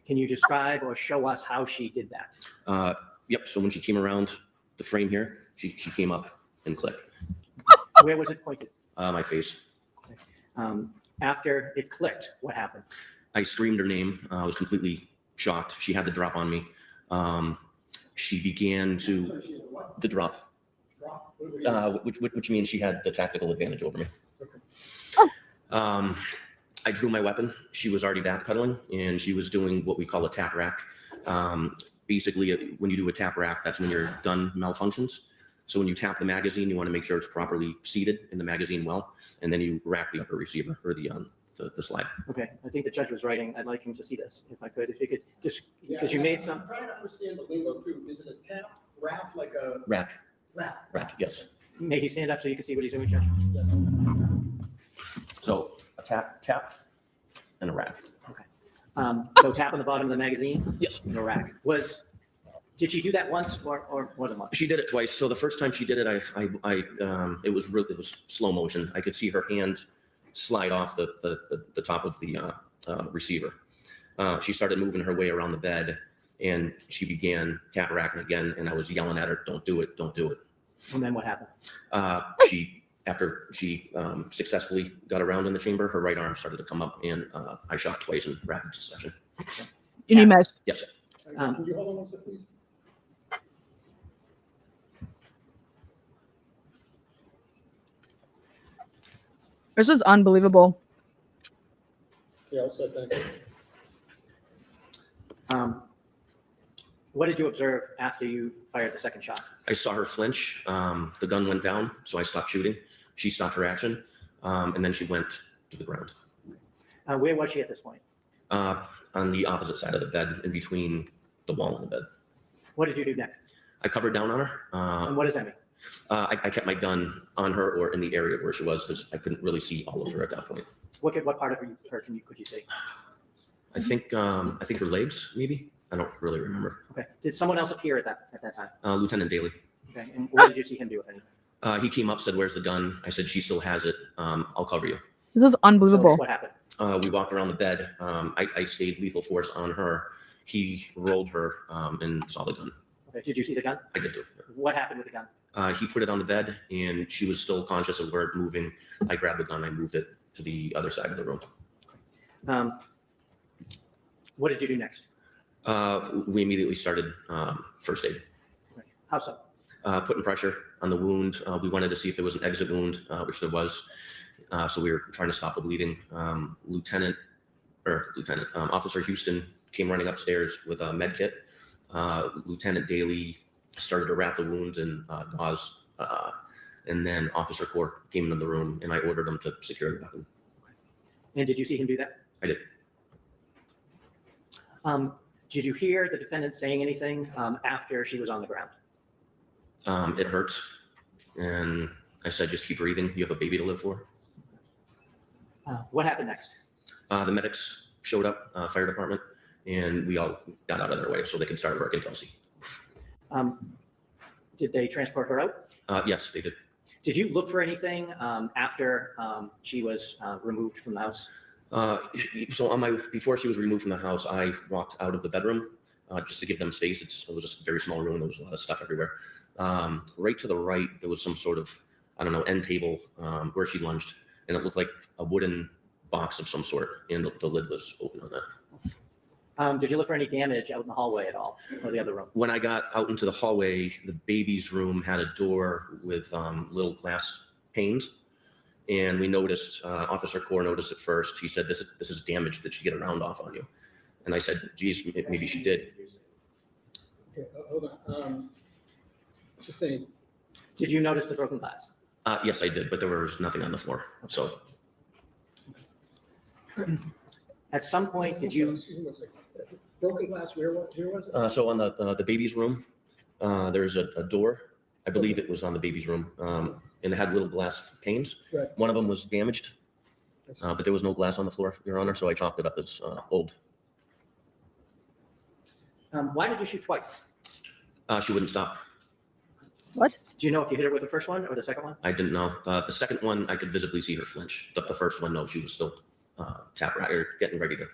Can you describe or show us how she did that? Yep. So when she came around the frame here, she came up and clicked. Where was it pointed? My face. After it clicked, what happened? I screamed her name. I was completely shocked. She had the drop on me. She began to drop. Which means she had the tactical advantage over me. I drew my weapon. She was already backpedaling, and she was doing what we call a tap rack. Basically, when you do a tap rack, that's when your gun malfunctions. So when you tap the magazine, you want to make sure it's properly seated in the magazine well, and then you rack the upper receiver or the slide. Okay, I think the judge was writing. I'd like him to see this, if I could. If you could just, because you made some. I'm trying to understand the lingo too. Is it a tap, wrap, like a Rack, wrap? yes. May he stand up so you can see what he's doing, Judge? So a tap, and a rack. So tap on the bottom of the magazine? Yes. In the rack. Did she do that once or more than once? She did it twice. So the first time she did it, it was slow motion. I could see her hand slide off the top of the receiver. She started moving her way around the bed, and she began tap racking again. And I was yelling at her, "Don't do it! Don't do it!" And then what happened? After she successfully got around in the chamber, her right arm started to come up, and I shot twice in rapid succession. You need mesh. Yes. Can you hold on one second, please? This is unbelievable. Yeah, I'll say thank you. What did you observe after you fired the second shot? I saw her flinch. The gun went down, so I stopped shooting. She stopped her action, and then she went to the ground. Where was she at this point? On the opposite side of the bed, in between the wall and the bed. What did you do next? I covered down on her. And what does that mean? I kept my gun on her or in the area where she was because I couldn't really see all of her at that point. What part of her could you see? I think her legs, maybe. I don't really remember. Okay. Did someone else appear at that time? Lieutenant Daly. Okay. And what did you see him do, if anything? He came up, said, "Where's the gun?" I said, "She still has it. I'll cover you." This is unbelievable. So what happened? We walked around the bed. I stayed lethal force on her. He rolled her and saw the gun. Okay. Did you see the gun? I did too. What happened with the gun? He put it on the bed, and she was still conscious of where it moving. I grabbed the gun. I moved it to the other side of the room. What did you do next? We immediately started first aid. Okay. How so? Putting pressure on the wound. We wanted to see if there was an exit wound, which there was. So we were trying to stop the bleeding. Officer Houston came running upstairs with a med kit. Lieutenant Daly started to wrap the wound in gauze. And then Officer Cork came into the room, and I ordered him to secure the weapon. And did you see him do that? I did. Did you hear the defendant saying anything after she was on the ground? It hurts. And I said, "Just keep breathing. You have a baby to live for." What happened next? The medics showed up, fire department, and we all got out of their way so they could start working Kelsey. Did they transport her out? Yes, they did. Did you look for anything after she was removed from the house? So before she was removed from the house, I walked out of the bedroom just to give them space. It was just a very small room. There was a lot of stuff everywhere. Right to the right, there was some sort of, end table where she lunged, and it looked like a wooden box of some sort, and the lid was open on that. Did you look for any damage out in the hallway at all, or the other room? When I got out into the hallway, the baby's room had a door with little glass panes. And we noticed, Officer Core noticed it first. He said, this is damage. Did she get a round off on you? And I said, geez, maybe she did. Okay, hold on. Did you notice the broken glass? Yes, I did, but there was nothing on the floor. So at some point, did you? Excuse me one second. Broken glass, where was it? so on the baby's room, there's a door. I believe it was on the baby's room. And it had little glass panes. Right. One of them was damaged, but there was no glass on the floor, Your Honor, so I chopped it up as old. Why did you shoot twice? She wouldn't stop. What? Do you know if you hit her with the first one or the second one? I didn't know. The second one, I could visibly see her flinch. The first one, no, she was still getting ready to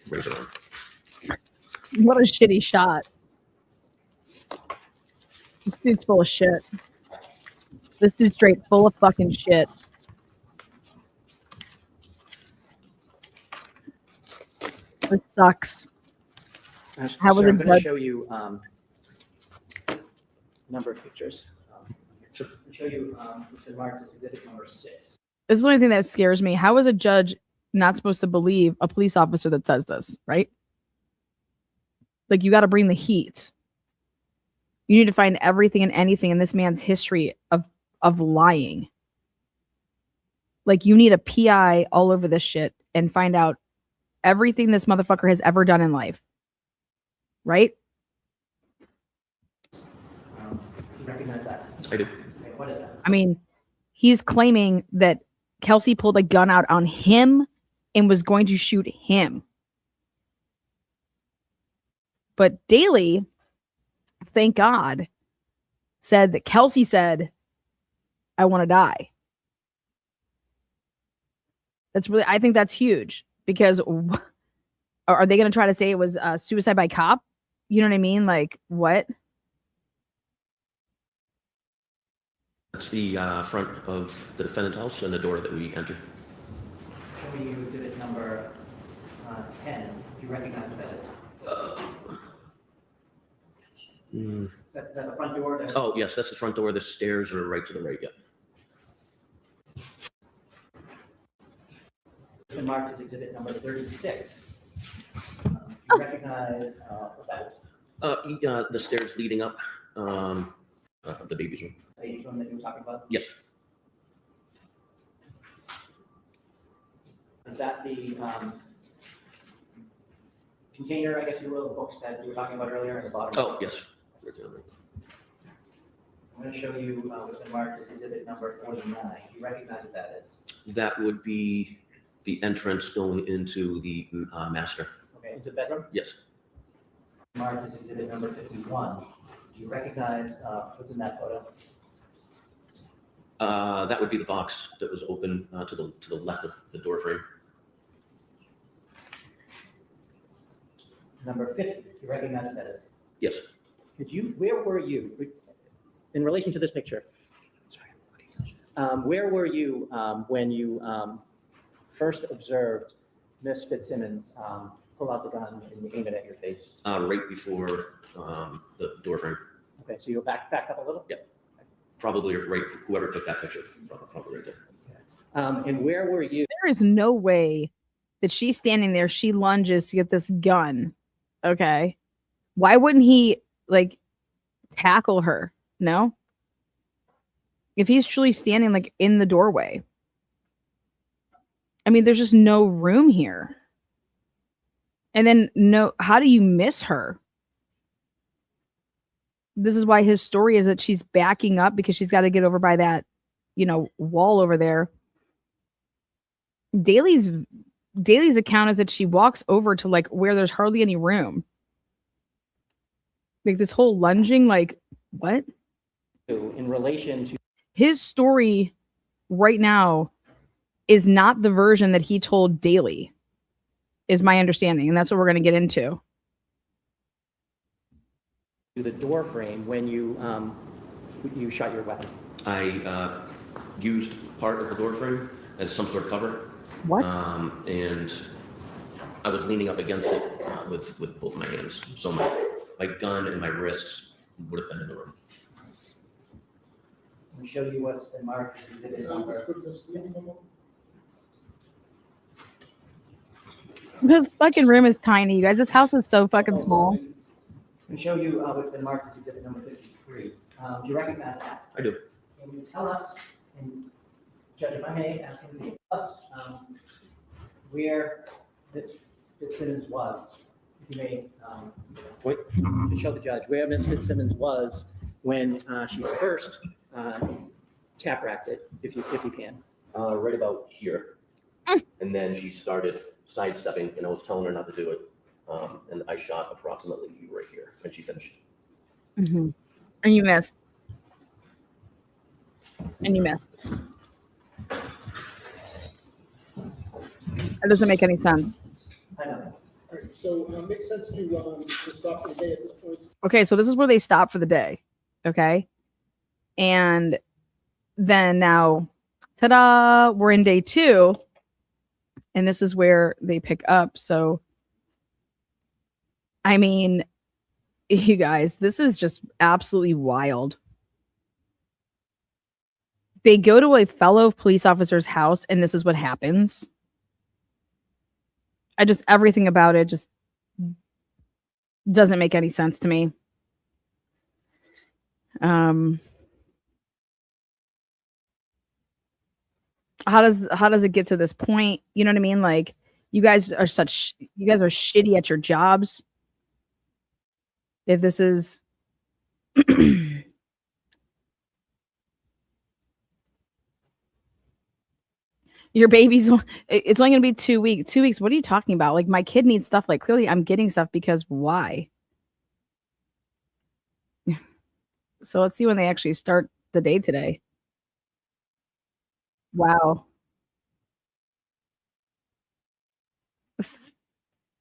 raise her arm. What a shitty shot. This dude's full of shit. This dude's straight full of fucking shit. It sucks. How was I'm it going to judged? show you a number of pictures. Sure. I'll show you which is marked as exhibit number 6. This is the only thing that scares me. How is a judge not supposed to believe a police officer that says this, right? Like, you got to bring the heat. You need to find everything and anything in this man's history of lying. Like, you need a PI all over this shit and find out everything this motherfucker has ever done in life. Right? You recognize that? I do. Okay, what is that? I mean, he's claiming that Kelsey pulled a gun out on him and was going to shoot him. But Daly, thank God, said that Kelsey said, I want to die. That's really, I think that's huge because are they going to try to say it was suicide by cop? You know what I mean? Like, what? That's the front of the defendant's house and the door that we entered. Show me exhibit number 10. Do you recognize what that is? That the front door? Oh, yes, that's the front door. The stairs are right to the right, yeah. It's been marked as exhibit number 36. Do you recognize what that is? The stairs leading up the baby's room. The baby's room that you were talking about? Yes. Is that the container, I guess you will, the books that you were talking about earlier at the bottom? Oh, yes. I'm going to show you what's been marked as exhibit number 49. Do you recognize what that is? That would be the entrance going into the master. Okay, into the bedroom? Yes. Marked as exhibit number 51. Do you recognize what's in that photo? That would be the box that was open to the left of the door frame. Number 50. Do you recognize what that is? Yes. Where were you in relation to this picture? Where were you when you first observed Miss Fitzsimmons pull out the gun and aim it at your face? Right before the door frame. Okay, so you'll back up a little? Yep. Probably right, whoever took that picture, probably right there. And where were you? There is no way that she's standing there. She lunges to get this gun. Okay. Why wouldn't he like tackle her? No. If he's truly standing like in the doorway. I mean, there's just no room here. And then how do you miss her? This is why his story is that she's backing up because she's got to get over by that, wall over there. Daly's account is that she walks over to like where there's hardly any room. Like this whole lunging, like what? In relation to His story right now is not the version that he told Daly, is my understanding. And that's what we're going to get into. the door frame when you shot your weapon? I used part of the door frame as some sort of cover. What? And I was leaning up against it with both my hands. So my gun and my wrists would have been in the room. Let me show you what's been marked as exhibit number. This fucking room is tiny, you guys. This house is so fucking small. Let me show you what's been marked as exhibit number 53. Do you recognize that? I do. Can you tell us, and Judge, if I may ask you to tell us where Ms. Fitzsimmons was, if you may, Point. to show the judge where Ms. Fitzsimmons was when she first tap-racked it, if you can. Right about here. And then she started sidestepping, and I was telling her not to do it. And I shot approximately right here, and she finished. Mm-hmm. And you missed. And you missed. That doesn't make any sense. I know. All right, so it makes sense to stop for the day at this point. Okay, so this is where they stop for the day. Okay. And then now, ta-da, we're in day 2. And this is where they pick up. So, I mean, you guys, this is just absolutely wild. They go to a fellow police officer's house, and this is what happens. Everything about it just doesn't make any sense to me. How does it get to this point? You know what I mean? Like, you guys are shitty at your jobs. If this is your baby's, it's only gonna be 2 weeks. 2 weeks. What are you talking about? Like, my kid needs stuff. Like, clearly I'm getting stuff because why? So let's see when they actually start the day today. Wow.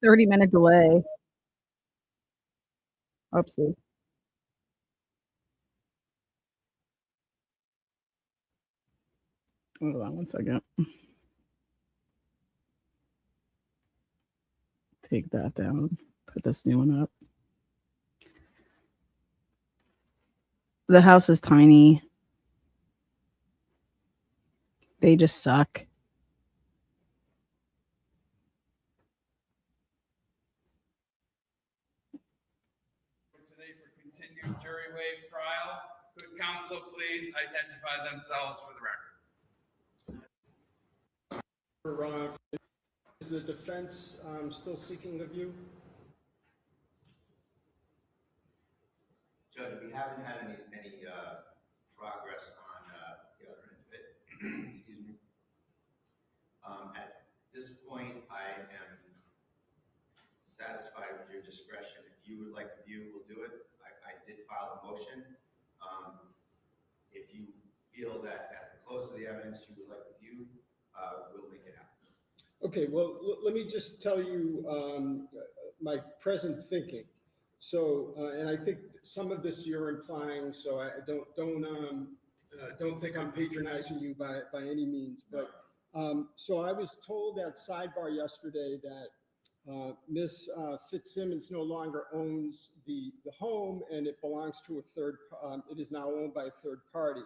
30-minute delay. Oopsie. Hold on one second. Take that down. Put this new one up. The house is tiny. They just suck. Today for continued jury waive trial. Could counsel please identify themselves for the record? Is the defense still seeking the view? Judge, we haven't had any progress on the other end of it. Excuse me. At this point, I am satisfied with your discretion. If you would like the view, we'll do it. I did file a motion. If you feel that at the close of the evidence you would like the view, we'll make it happen. Okay, well, let me just tell you my present thinking. So, and I think some of this you're implying, so I don't think I'm patronizing you by any means. But so I was told at sidebar yesterday that Miss Fitzsimmons no longer owns the home, and it belongs to a third. It is now owned by a third party.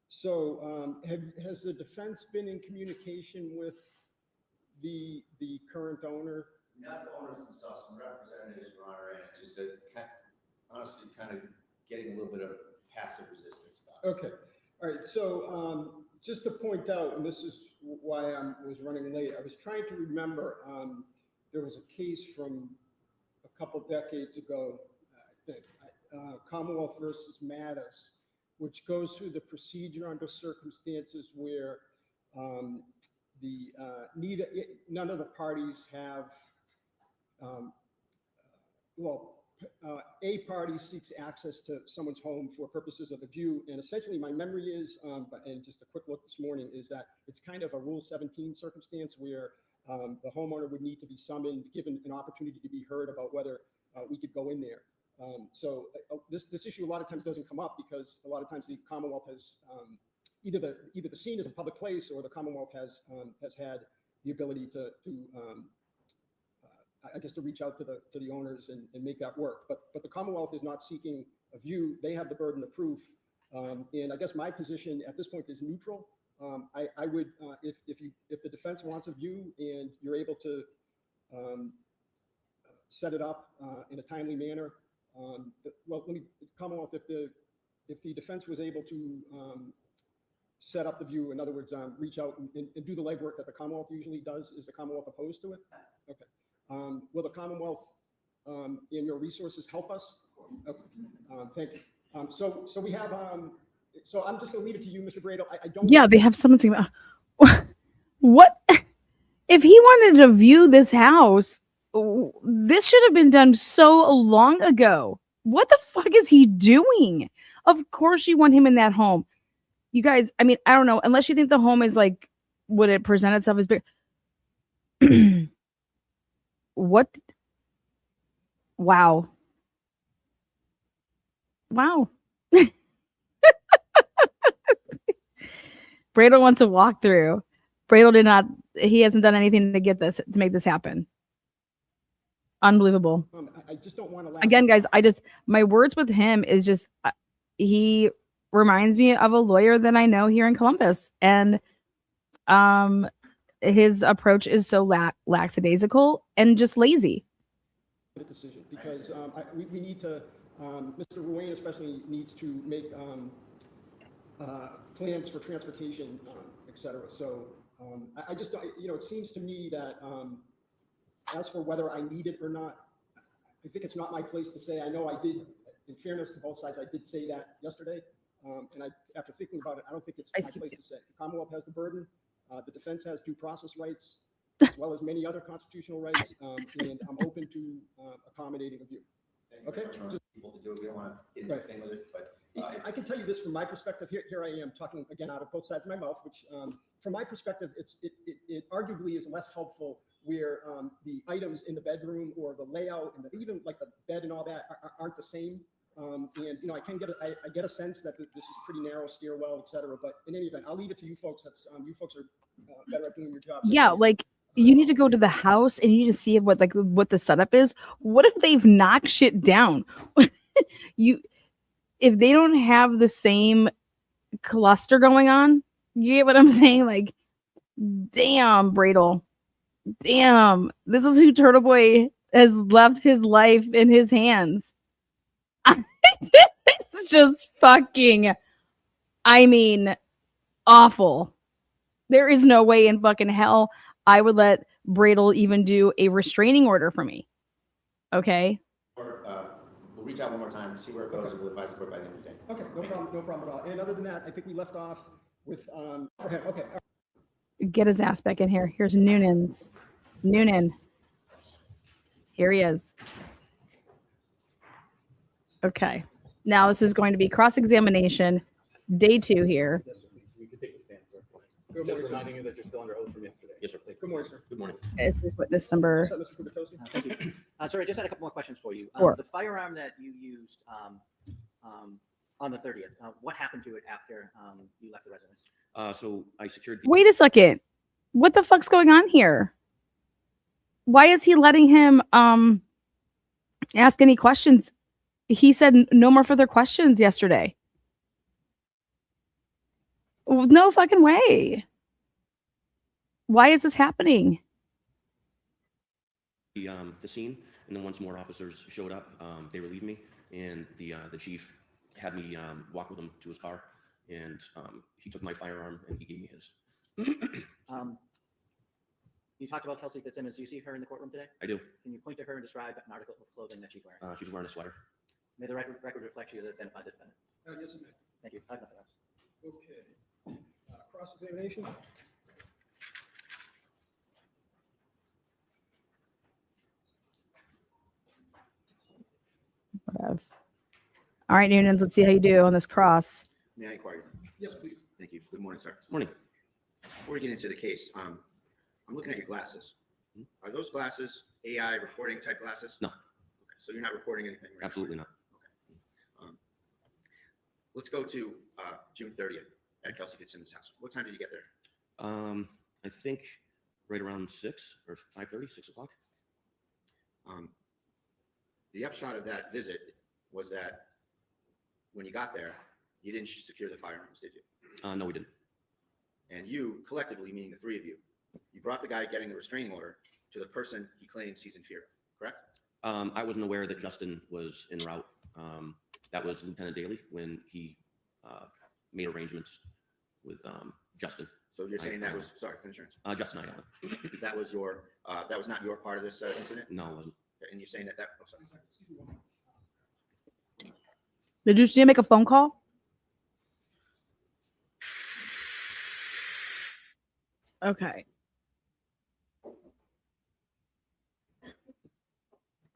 So, has the defense been in communication with the current owner? Not the owners themselves, some representatives, Your Honor, and it's just honestly kind of getting a little bit of passive resistance about it. Okay, all right. So just to point out, and this is why I was running late, I was trying to remember, there was a case from a couple decades ago, I think, Commonwealth versus Mattis, which goes through the procedure under circumstances where none of the parties have, a party seeks access to someone's home for purposes of a view. And essentially my memory is, and just a quick look this morning, is that it's kind of a Rule 17 circumstance where the homeowner would need to be summoned, given an opportunity to be heard about whether we could go in there. So this issue a lot of times doesn't come up because a lot of times the Commonwealth has either the scene is a public place or the Commonwealth has had the ability to I guess to reach out to the owners and make that work. But the Commonwealth is not seeking a view. They have the burden of proof. And I guess my position at this point is neutral. I would, if the defense wants a view and you're able to set it up in a timely manner, Commonwealth, if the defense was able to set up the view, in other words, reach out and do the legwork that the Commonwealth usually does, is the Commonwealth opposed to it? Okay. Will the Commonwealth and your resources help us? Okay. Thank you. So we have, so I'm just gonna leave it to you, Mr. Bradle. I don't. Yeah, they have someone saying, what? If he wanted to view this house, this should have been done so long ago. What the fuck is he doing? Of course you want him in that home. You guys, I mean, I don't know, unless you think the home is like, would it present itself as big? What? Wow. Wow. Bradle wants a walkthrough. Bradle did not, he hasn't done anything to make this happen. Unbelievable. I just don't want to. Again, guys, my words with him is just, he reminds me of a lawyer that I know here in Columbus. And his approach is so lackadaisical and just lazy. Decision, because we need to, Mr. Ruane especially needs to make plans for transportation, et cetera. So I just, it seems to me that as for whether I need it or not, I think it's not my place to say. I know I did, in fairness to both sides, I did say that yesterday. And after thinking about it, I don't think it's my place to say. The Commonwealth has the burden. The defense has due process rights, as well as many other constitutional rights, and I'm open to accommodating a view. Okay? Just people to do it. We don't want to do anything with it, but if can tell you this from my perspective. Here I am talking again out of both sides of my mouth, which from my perspective, it arguably is less helpful where the items in the bedroom or the layout and even like the bed and all that aren't the same. And I can get a sense that this is pretty narrow stairwell, et cetera. But in any event, I'll leave it to you folks. You folks are better at doing your job. Yeah, like you need to go to the house and you need to see what the setup is. What if they've knocked shit down? If they don't have the same cluster going on, you get what I'm saying? Like, damn, Bradle. Damn, this is who Turtle Boy has left his life in his hands. It's just fucking, I mean, awful. There is no way in fucking hell I would let Bradle even do a restraining order for me. Okay? Or we'll reach out one more time, see where it goes, and we'll advise the court by the end of the day. Okay, no problem at all. And other than that, I think we left off with for him. Okay. Get his ass back in here. Here's Nunan. Here he is. Okay. Now this is going to be cross-examination, day 2 here. You can take the stand, sir. Good Just morning, sir. reminding you that you're still under oath from yesterday. Yes, sir. Good morning, sir. Good morning. This is witness number. What's up, Mr. Fubitosi? Thank you. Sorry, I just had a couple more questions for you. Sure. The firearm that you used on the 30th, what happened to it after you left the residence? So I secured the. Wait a second. What the fuck's going on here? Why is he letting him ask any questions? He said no more further questions yesterday. No fucking way. Why is this happening? The scene, and then once more officers showed up, they relieved me, and the chief had me walk with him to his car, and he took my firearm and he gave me his. You talked about Kelsey Fitzsimmons. Do you see her in the courtroom today? I do. Can you point to her and describe an article of clothing that she's wearing? She's wearing a sweater. May the record reflect you to identify the defendant. Yes, ma'am. Thank you. I have nothing else. Okay. Cross-examination. Whatever. All right, Nunans, let's see how you do on this cross. May I inquire? Yes, please. Thank you. Good morning, sir. Morning. Before we get into the case, I'm looking at your glasses. Are those glasses AI reporting type glasses? No. Okay, so you're not reporting anything right now? Absolutely not. Let's go to June 30th at Kelsey Fitzsimmons' house. What time did you get there? I think right around 6 or 5:30, 6 o'clock. The upshot of that visit was that when you got there, you didn't secure the firearms, did you? No, we didn't. And you, collectively, meaning the three of you, you brought the guy getting the restraining order to the person he claims he's in fear of, correct? I wasn't aware that Justin was en route. That was Lieutenant Daly when he made arrangements with Justin. So you're saying that was, sorry, finish your answer. Justin, I know. That was that was not your part of this incident? No, it wasn't. And you're saying that, oh, sorry. Did you make a phone call? Okay.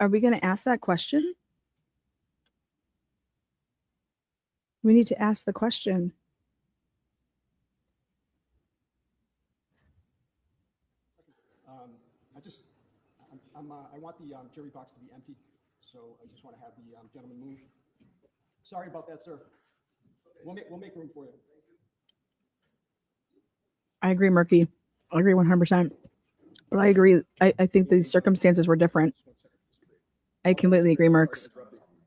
Are we going to ask that question? We need to ask the question. I want the jury box to be empty, so I just want to have the gentleman move. Sorry about that, sir. We'll make room for you. I agree, Murphy. I agree 100%. But I agree. I think the circumstances were different. I completely agree, Merks.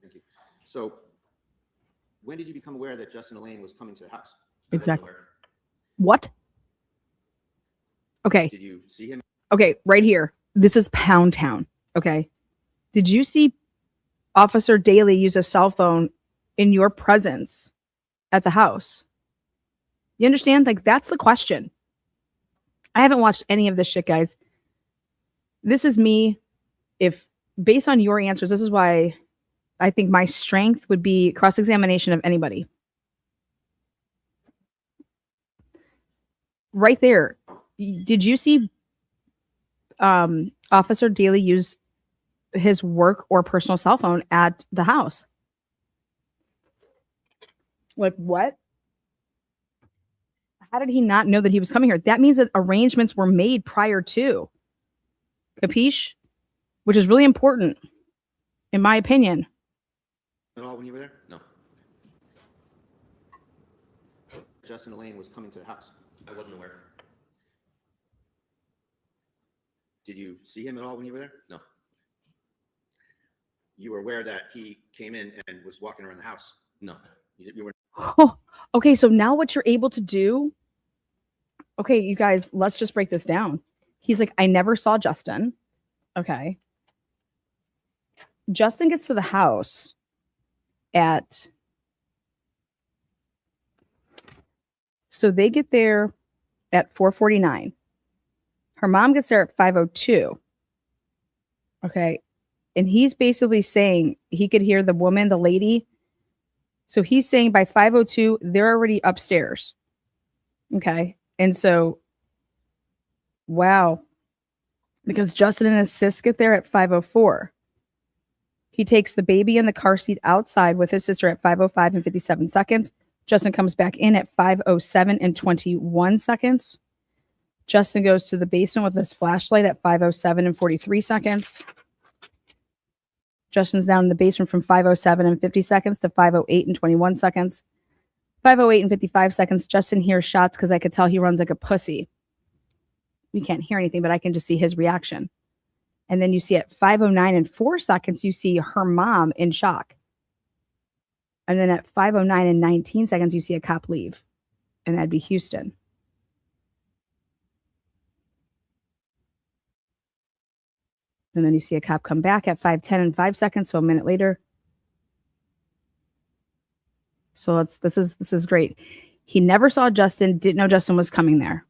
Thank you. So when did you become aware that Justin Elaine was coming to the house? Exactly. What? Okay. Did you see him? Okay, right here. This is Pound Town. Okay. Did you see Officer Daly use a cell phone in your presence at the house? You understand? Like, that's the question. I haven't watched any of this shit, guys. This is me. If based on your answers, this is why I think my strength would be cross-examination of anybody. Right there. Did you see Officer Daly use his work or personal cell phone at the house? Like, what? How did he not know that he was coming here? That means that arrangements were made prior to. Capiche? Which is really important, in my opinion. At all when you were there? No, Justin Elaine was coming to the house. I wasn't aware. Did you see him at all when you were there? No. You were aware that he came in and was walking around the house? No. You were. Oh, okay, so now what you're able to do. Okay, you guys, let's just break this down. He's like, I never saw Justin. Okay. Justin gets to the house at. So they get there at 4:49. Her mom gets there at 5:02. Okay. And he's basically saying he could hear the woman, the lady. So he's saying by 5:02, they're already upstairs. Okay. And so, wow. Because Justin and his sis get there at 5:04. He takes the baby in the car seat outside with his sister at 5:05 and 57 seconds. Justin comes back in at 5:07 and 21 seconds. Justin goes to the basement with his flashlight at 5:07 and 43 seconds. Justin's down in the basement from 5:07 and 50 seconds to 5:08 and 21 seconds. 5:08 and 55 seconds. Justin hears shots because I could tell he runs like a pussy. We can't hear anything, but I can just see his reaction. And then you see at 5:09 and 4 seconds, you see her mom in shock. And then at 5:09 and 19 seconds, you see a cop leave. And that'd be Houston. And then you see a cop come back at 5:10 and 5 seconds, so a minute later. So this is great. He never saw Justin, didn't know Justin was coming there.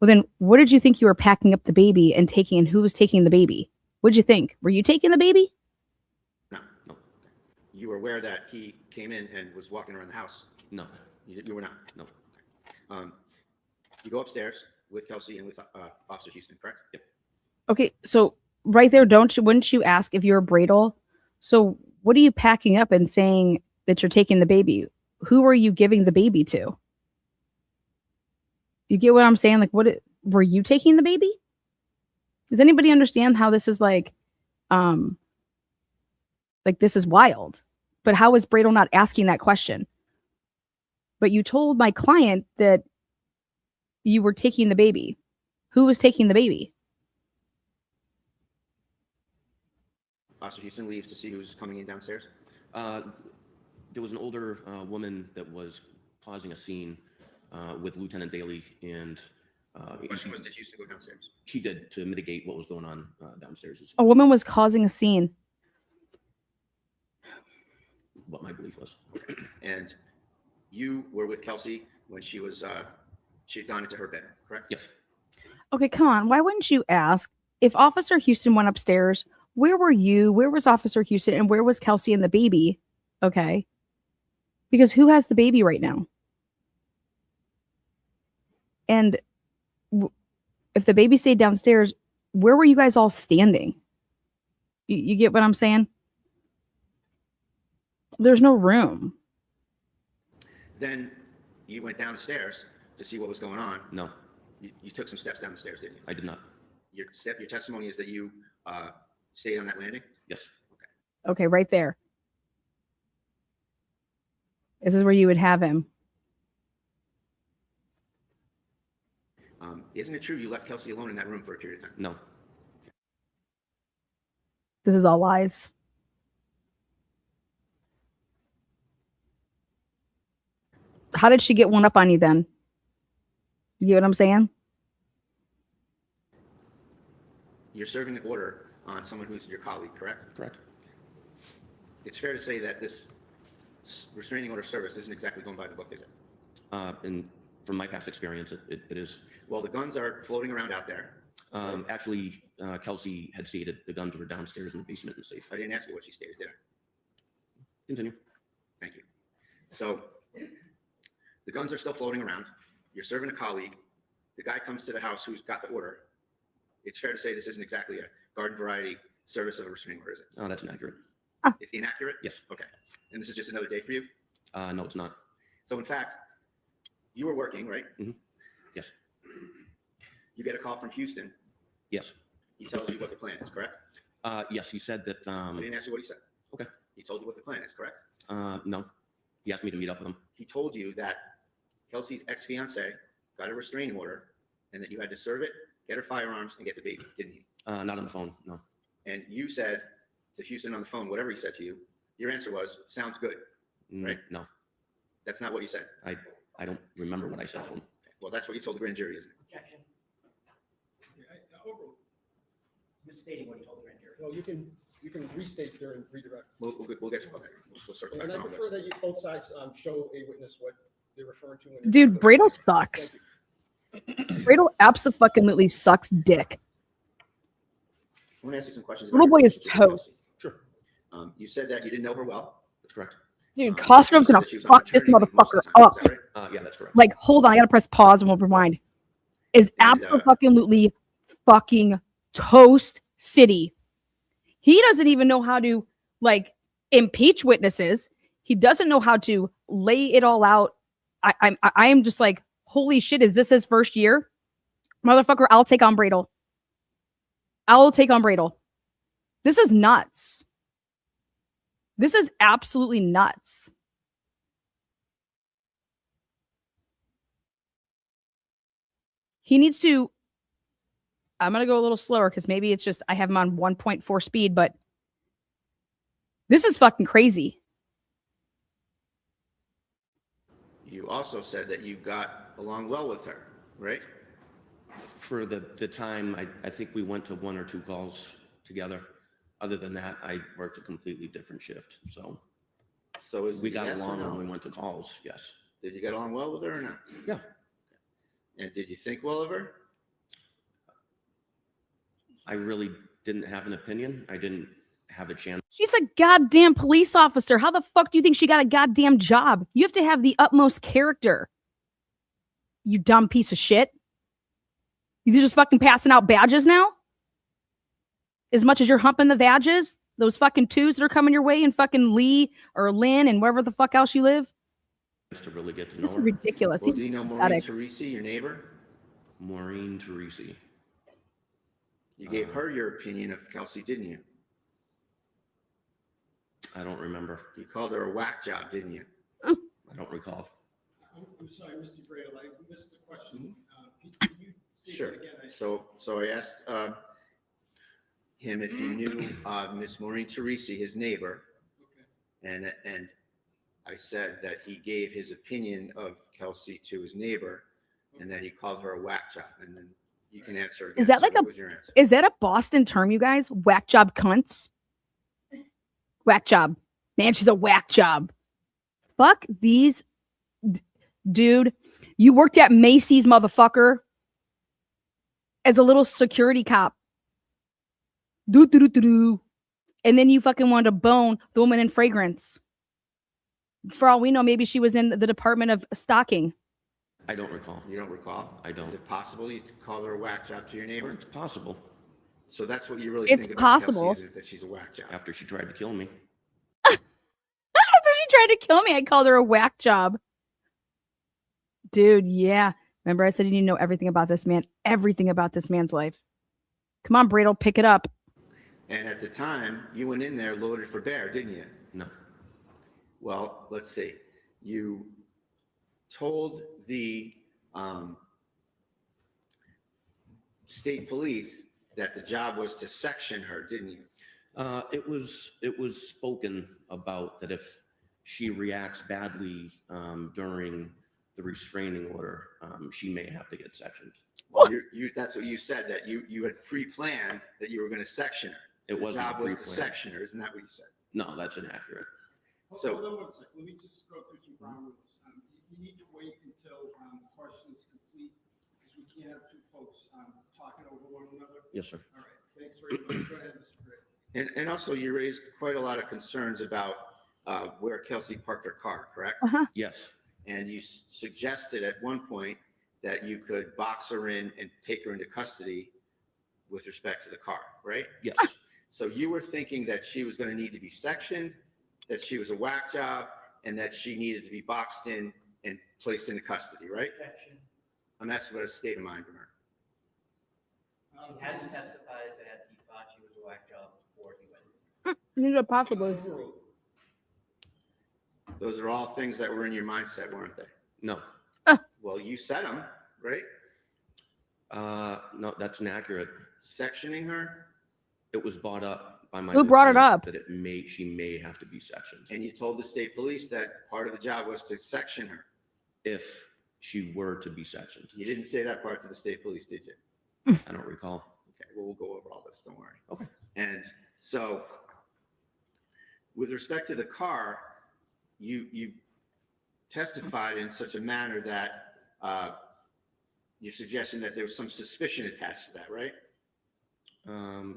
Well, then what did you think you were packing up the baby and taking, and who was taking the baby? What'd you think? Were you taking the baby? No. You were aware that he came in and was walking around the house? No. You were not? No. You go upstairs with Kelsey and with Officer Houston, correct? Yep. Okay, so right there, wouldn't you ask if you're a Bradle? So what are you packing up and saying that you're taking the baby? Who are you giving the baby to? You get what I'm saying? Like, were you taking the baby? Does anybody understand how this is like this is wild? But how is Bradle not asking that question? But you told my client that you were taking the baby. Who was taking the baby? Officer Houston leaves to see who's coming in downstairs? There was an older woman that was causing a scene with Lieutenant Daly, and The question was, did Houston go downstairs? he did to mitigate what was going on downstairs. Is A woman was causing a scene. what my belief was. And you were with Kelsey when she was she had gone into her bed, correct? Yes. Okay, come on. Why wouldn't you ask if Officer Houston went upstairs? Where were you? Where was Officer Houston? And where was Kelsey and the baby? Okay. Because who has the baby right now? And if the baby stayed downstairs, where were you guys all standing? You get what I'm saying? There's no room. Then you went downstairs to see what was going on. No, You took some steps down the stairs, didn't you? I did not. Your testimony is that you stayed on that landing? Yes. Okay, right there. This is where you would have him. Isn't it true you left Kelsey alone in that room for a period of time? No. This is all lies. How did she get one up on you then? You get what I'm saying? You're serving an order on someone who's your colleague, correct? Correct. It's fair to say that this restraining order service isn't exactly going by the book, is it? And from my past experience, it is. Well, the guns are floating around out there. Actually, Kelsey had stated the guns were downstairs in the basement in the safe. I didn't ask you what she stated, did I? Continue. Thank you. So the guns are still floating around. You're serving a colleague. The guy comes to the house who's got the order. It's fair to say this isn't exactly a garden variety service of a restraining order, is it? Oh, that's inaccurate. It's inaccurate? Yes. Okay. And this is just another day for you? No, it's not. So in fact, you were working, right? Yes. You get a call from Houston. Yes. He tells you what the plan is, correct? Yes, he said that, I didn't ask you what he said. Okay. He told you what the plan is, correct? no, he asked me to meet up with him. He told you that Kelsey's ex-fiance got a restraining order and that you had to serve it, get her firearms, and get the baby, didn't he? Not on the phone, no. And you said to Houston on the phone, whatever he said to you, your answer was, sounds good. Right. No, That's not what you said. I don't remember what I said to him. Well, that's what you told the grand jury, isn't it? Objection. Overruled. Misstating what he told the grand jury. Well, you can restate there and redirect. We'll get to that. We'll circle And back I on prefer this. that you, both sides show a witness what they're referring to. when Dude, they're- Bradle sucks. Bradle absolutely sucks dick. I want to ask you some questions. Little about your boy is relationship with toast. Kelsey. You said that you didn't know her well. That's correct. Dude, You Cosgrove's said gonna that she was on fuck this maternity leave most motherfucker of the time. up. Is that right? Yeah, that's correct. Like, hold on, I gotta press pause and we'll rewind. Is And, absolutely fucking toast city. He doesn't even know how to like impeach witnesses. He doesn't know how to lay it all out. I am just like, holy shit, is this his first year? Motherfucker, I'll take on Bradle. I'll take on Bradle. This is nuts. This is absolutely nuts. He needs to. I'm going to go a little slower because maybe it's just I have him on 1.4 speed, but this is fucking crazy. You also said that you got along well with her, right? For the time, I think we went to 1 or 2 calls together. Other than that, I worked a completely different shift. So So is we got yes or along no? when we went to calls. Yes. Did you get along well with her or not? Yeah. And did you think well of her? I really didn't have an opinion. I didn't have a chance. She's a goddamn police officer. How the fuck do you think she got a goddamn job? You have to have the utmost character. You dumb piece of shit. You're just fucking passing out badges now? As much as you're humping the badges, those fucking 2s that are coming your way in fucking Lee or Lynn and wherever the fuck else you live. To really get to know This is her. ridiculous. Well, He's do you know Maureen pathetic. Teresi, your neighbor? Maureen Teresi. You gave her your opinion of Kelsey, didn't you? I don't remember. You called her a whack job, didn't you? I don't recall. I'm sorry, Mr. Bradle, I missed the question. Can you state Sure. it again? So I asked him if he knew Miss Maureen Teresi, his neighbor, Okay. and I said that he gave his opinion of Kelsey to his neighbor, and that he called her a whack job. And then you can answer again. Is that So like what a- was your answer? Is that a Boston term, you guys? Whack job cunts? Whack job. Man, she's a whack job. Fuck these. Dude, you worked at Macy's, motherfucker, as a little security cop. Do. And then you fucking wanted to bone the woman in fragrance. For all we know, maybe she was in the Department of Stocking. I don't recall. You don't recall? I don't. Is it possible you called her a whack job to your neighbor? It's possible. So that's what you really It's think about possible. Kelsey, is that she's a whack job. After she tried to kill me. After she tried to kill me, I called her a whack job. Dude, yeah. Remember I said you need to know everything about this man, everything about this man's life. Come on, Bradle, pick it up. And at the time, you went in there loaded for bear, didn't you? No. Well, let's see. You told the state police that the job was to section her, didn't you? It was spoken about that if she reacts badly during the restraining order, she may have to get sectioned. Well, that's what you said, that you had pre-planned that you were going to section her. It The wasn't job was to pre-planned. section her, isn't that what you said? No, that's inaccurate. So- Hold on 1 second, let me just go through some ground rules. You need to wait until the question is complete, because we can't have 2 folks talking over one another. Yes, sir. All right, thanks very much. Go ahead, Mr. Bradle. And also you raised quite a lot of concerns about where Kelsey parked her car, correct? Yes. And you suggested at one point that you could box her in and take her into custody with respect to the car, right? Yes. So you were thinking that she was going to need to be sectioned, that she was a whack job, and that she needed to be boxed in and placed into custody, right? I'm asking about a state of mind from her. He has testified that he thought she was a whack job before he went. Possibly. Overruled. Those are all things that were in your mindset, weren't they? No, Well, you said them, right? no, that's inaccurate. Sectioning her, It was brought up by my. Who brought it lieutenant up? That she may have to be sectioned and you told the state police that part of the job was to section her. if she were to be sectioned. You didn't say that part to the state police, did you? I don't recall. Okay, well, we'll go over all this, don't worry. Okay. And so, with respect to the car, you testified in such a manner that you're suggesting that there was some suspicion attached to that, right? Can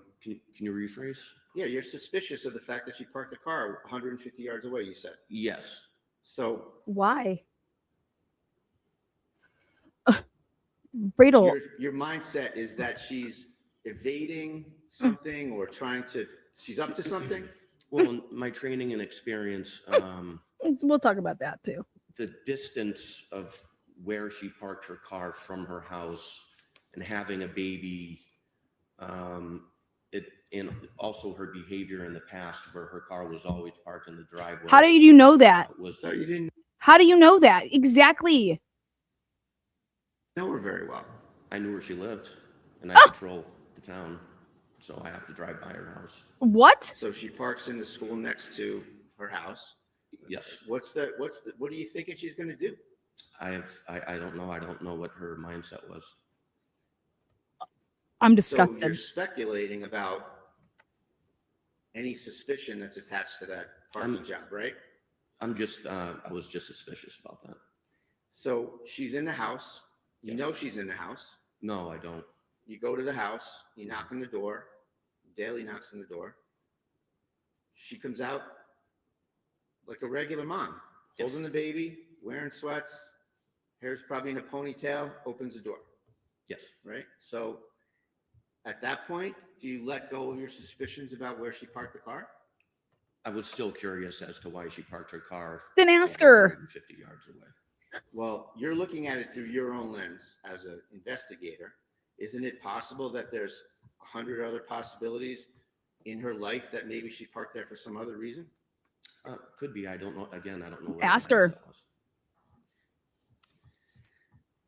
you rephrase? Yeah, you're suspicious of the fact that she parked the car 150 yards away, you said. Yes. So Why? Bradel. your mindset is that she's evading something or she's up to something? Well, in my training and experience, We'll talk about that too. the distance of where she parked her car from her house and having a baby, and also her behavior in the past where her car was always parked in the driveway. How do you know that? Was So you didn't How do you know that? Exactly. know her very well. I knew where she lived, and I patrol the town, so I have to drive by her house. What? So she parks in the school next to her house. Yes, What are you thinking she's going to do? I don't know. I don't know what her mindset was. I'm So disgusted. you're speculating about any suspicion that's attached to that parking job, right? I was just suspicious about that. So she's in the house. You Yes. know she's in the house. No, I don't. You go to the house. You knock on the door. Daly knocks on the door. She comes out like a regular mom, Yes. holding the baby, wearing sweats, hair's probably in a ponytail, opens the door, Yes. right? So at that point, do you let go of your suspicions about where she parked the car? I was still curious as to why she parked her car. Then ask her. 150 yards away. Well, you're looking at it through your own lens as an investigator. Isn't it possible that there's 100 other possibilities in her life that maybe she parked there for some other reason? Could be. I don't know. Again, I don't know. what Ask her her. mindset was.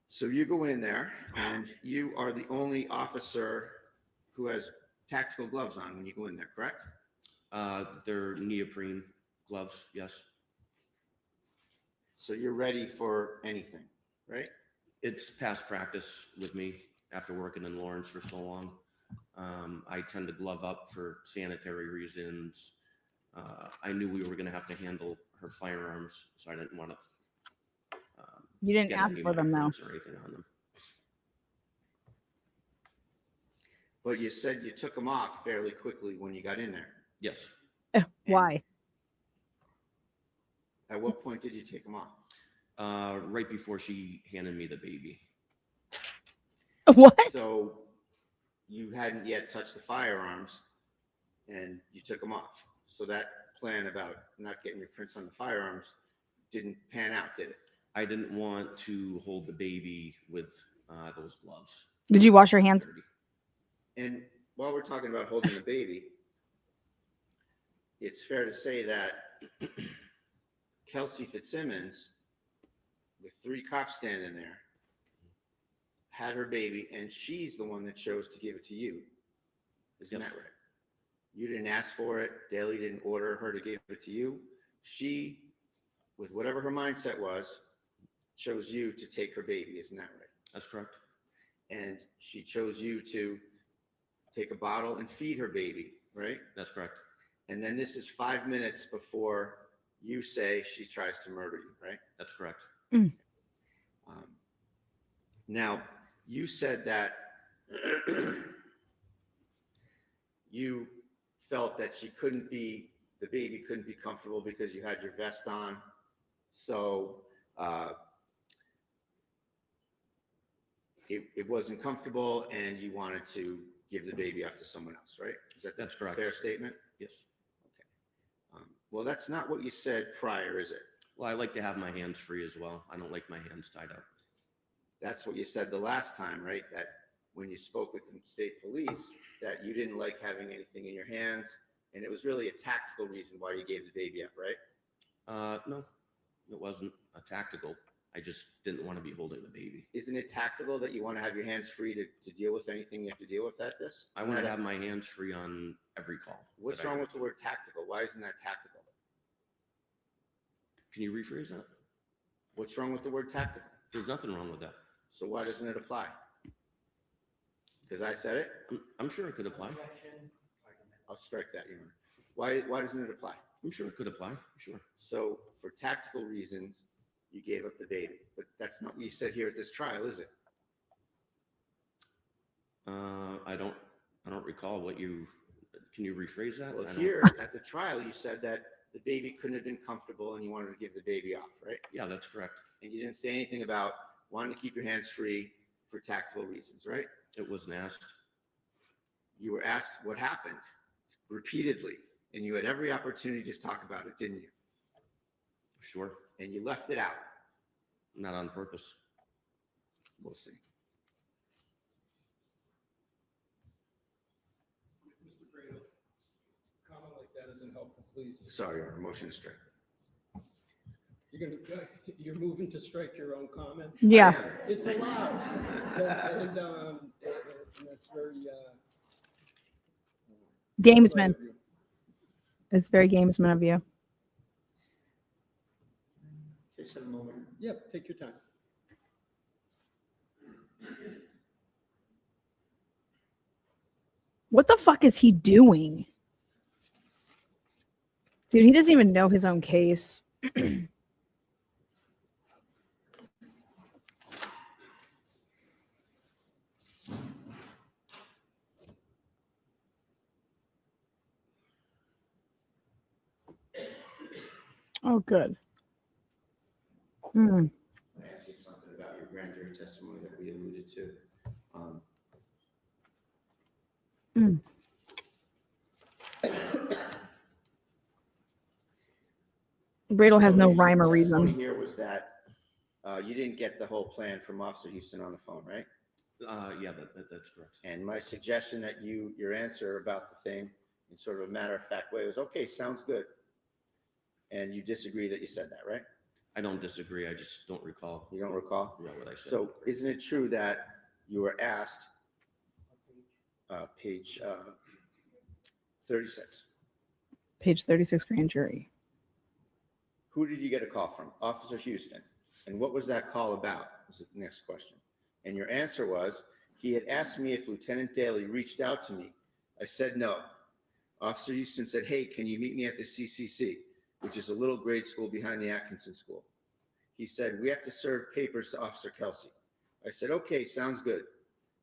So you go in there and you are the only officer who has tactical gloves on when you go in there, correct? They're neoprene gloves. Yes. So you're ready for anything, right? It's past practice with me after working in Lawrence for so long. I tend to glove up for sanitary reasons. I knew we were going to have to handle her firearms, so I didn't want to. You didn't get ask any for them though. fingerprints or anything on them. But you said you took them off fairly quickly when you got in there. Yes. Why? At what point did you take them off? Right before she handed me the baby. What? So you hadn't yet touched the firearms and you took them off. So that plan about not getting your prints on the firearms didn't pan out, did it? I didn't want to hold the baby with those gloves. Did you wash your hands? Dirty. And while we're talking about holding the baby, it's fair to say that Kelsey Fitzsimmons, with 3 cops standing there, had her baby, and she's the one that chose to give it to you. Isn't Yes. that right? You didn't ask for it. Daly didn't order her to give it to you. She, with whatever her mindset was, chose you to take her baby. Isn't that right? That's correct. And she chose you to take a bottle and feed her baby, right? That's correct. And then this is 5 minutes before you say she tries to murder you, right? That's correct. Now, you said that you felt that the baby couldn't be comfortable because you had your vest on. So it wasn't comfortable and you wanted to give the baby off to someone else, right? That's a correct. fair statement? Yes. Well, that's not what you said prior, is it? Well, I like to have my hands free as well. I don't like my hands tied up. That's what you said the last time, right? That when you spoke with the state police, that you didn't like having anything in your hands, and it was really a tactical reason why you gave the baby up, right? No, it wasn't a tactical. I just didn't want to be holding the baby. Isn't it tactical that you want to have your hands free to deal with anything you have to deal with at this? I want to have my hands free on every call. What's that I wrong have. with the word tactical? Why isn't that tactical? Can you rephrase that? What's wrong with the word tactical? There's nothing wrong with that. So why doesn't it apply? Because I said it? I'm sure it could apply. I'll strike that, Your Honor. Why doesn't it apply? I'm sure it could apply. Sure. So for tactical reasons, you gave up the baby, but that's not what you said here at this trial, is it? I don't recall what you. Can you rephrase that? Well, I don't- here at the trial, you said that the baby couldn't have been comfortable and you wanted to give the baby off, right? Yeah, that's correct. And you didn't say anything about wanting to keep your hands free for tactical reasons, right? It wasn't asked. You were asked what happened repeatedly, and you had every opportunity to talk about it, didn't you? Sure. And you left it out. Not on purpose. We'll see. Mr. Brado, comment like that isn't helpful, please. Sorry, Your Honor, motion to strike. You're moving to strike your own comment? Yeah. It's allowed. And that's very, Gamesman. It's very gamesman of you. Just a moment. Yep, take your time. What the fuck is he doing? Dude, he doesn't even know his own case. Oh, good. Hmm. I asked you something about your grand jury testimony that we alluded to. Bradel has no Your rhyme or testimony reason. here was that you didn't get the whole plan from Officer Houston on the phone, right? Yeah, that's correct. And my suggestion that your answer about the thing in sort of a matter-of-fact way was, okay, sounds good. And you disagree that you said that, right? I don't disagree. I just don't recall. You don't recall? Yeah, what I said. So isn't it true that you were asked, page 36, Page 36, grand jury. who did you get a call from? Officer Houston. And what was that call about? Was the next question. And your answer was, he had asked me if Lieutenant Daly reached out to me. I said no. Officer Houston said, hey, can you meet me at the CCC, which is a little grade school behind the Atkinson School. He said, we have to serve papers to Officer Kelsey. I said, okay, sounds good.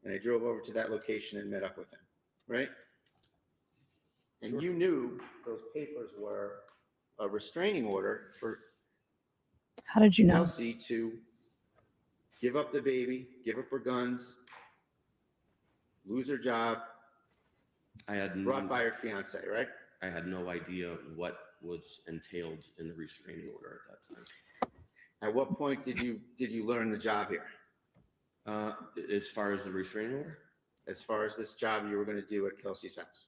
And I drove over to that location and met up with him, right? And Sure. you knew those papers were a restraining order for How did you know? Kelsey to give up the baby, give up her guns, lose her job, I had brought by her fiance, right? I had no idea what was entailed in the restraining order at that time. At what point did you learn the job here? As far as the restraining order, As far as this job you were going to do at Kelsey's house?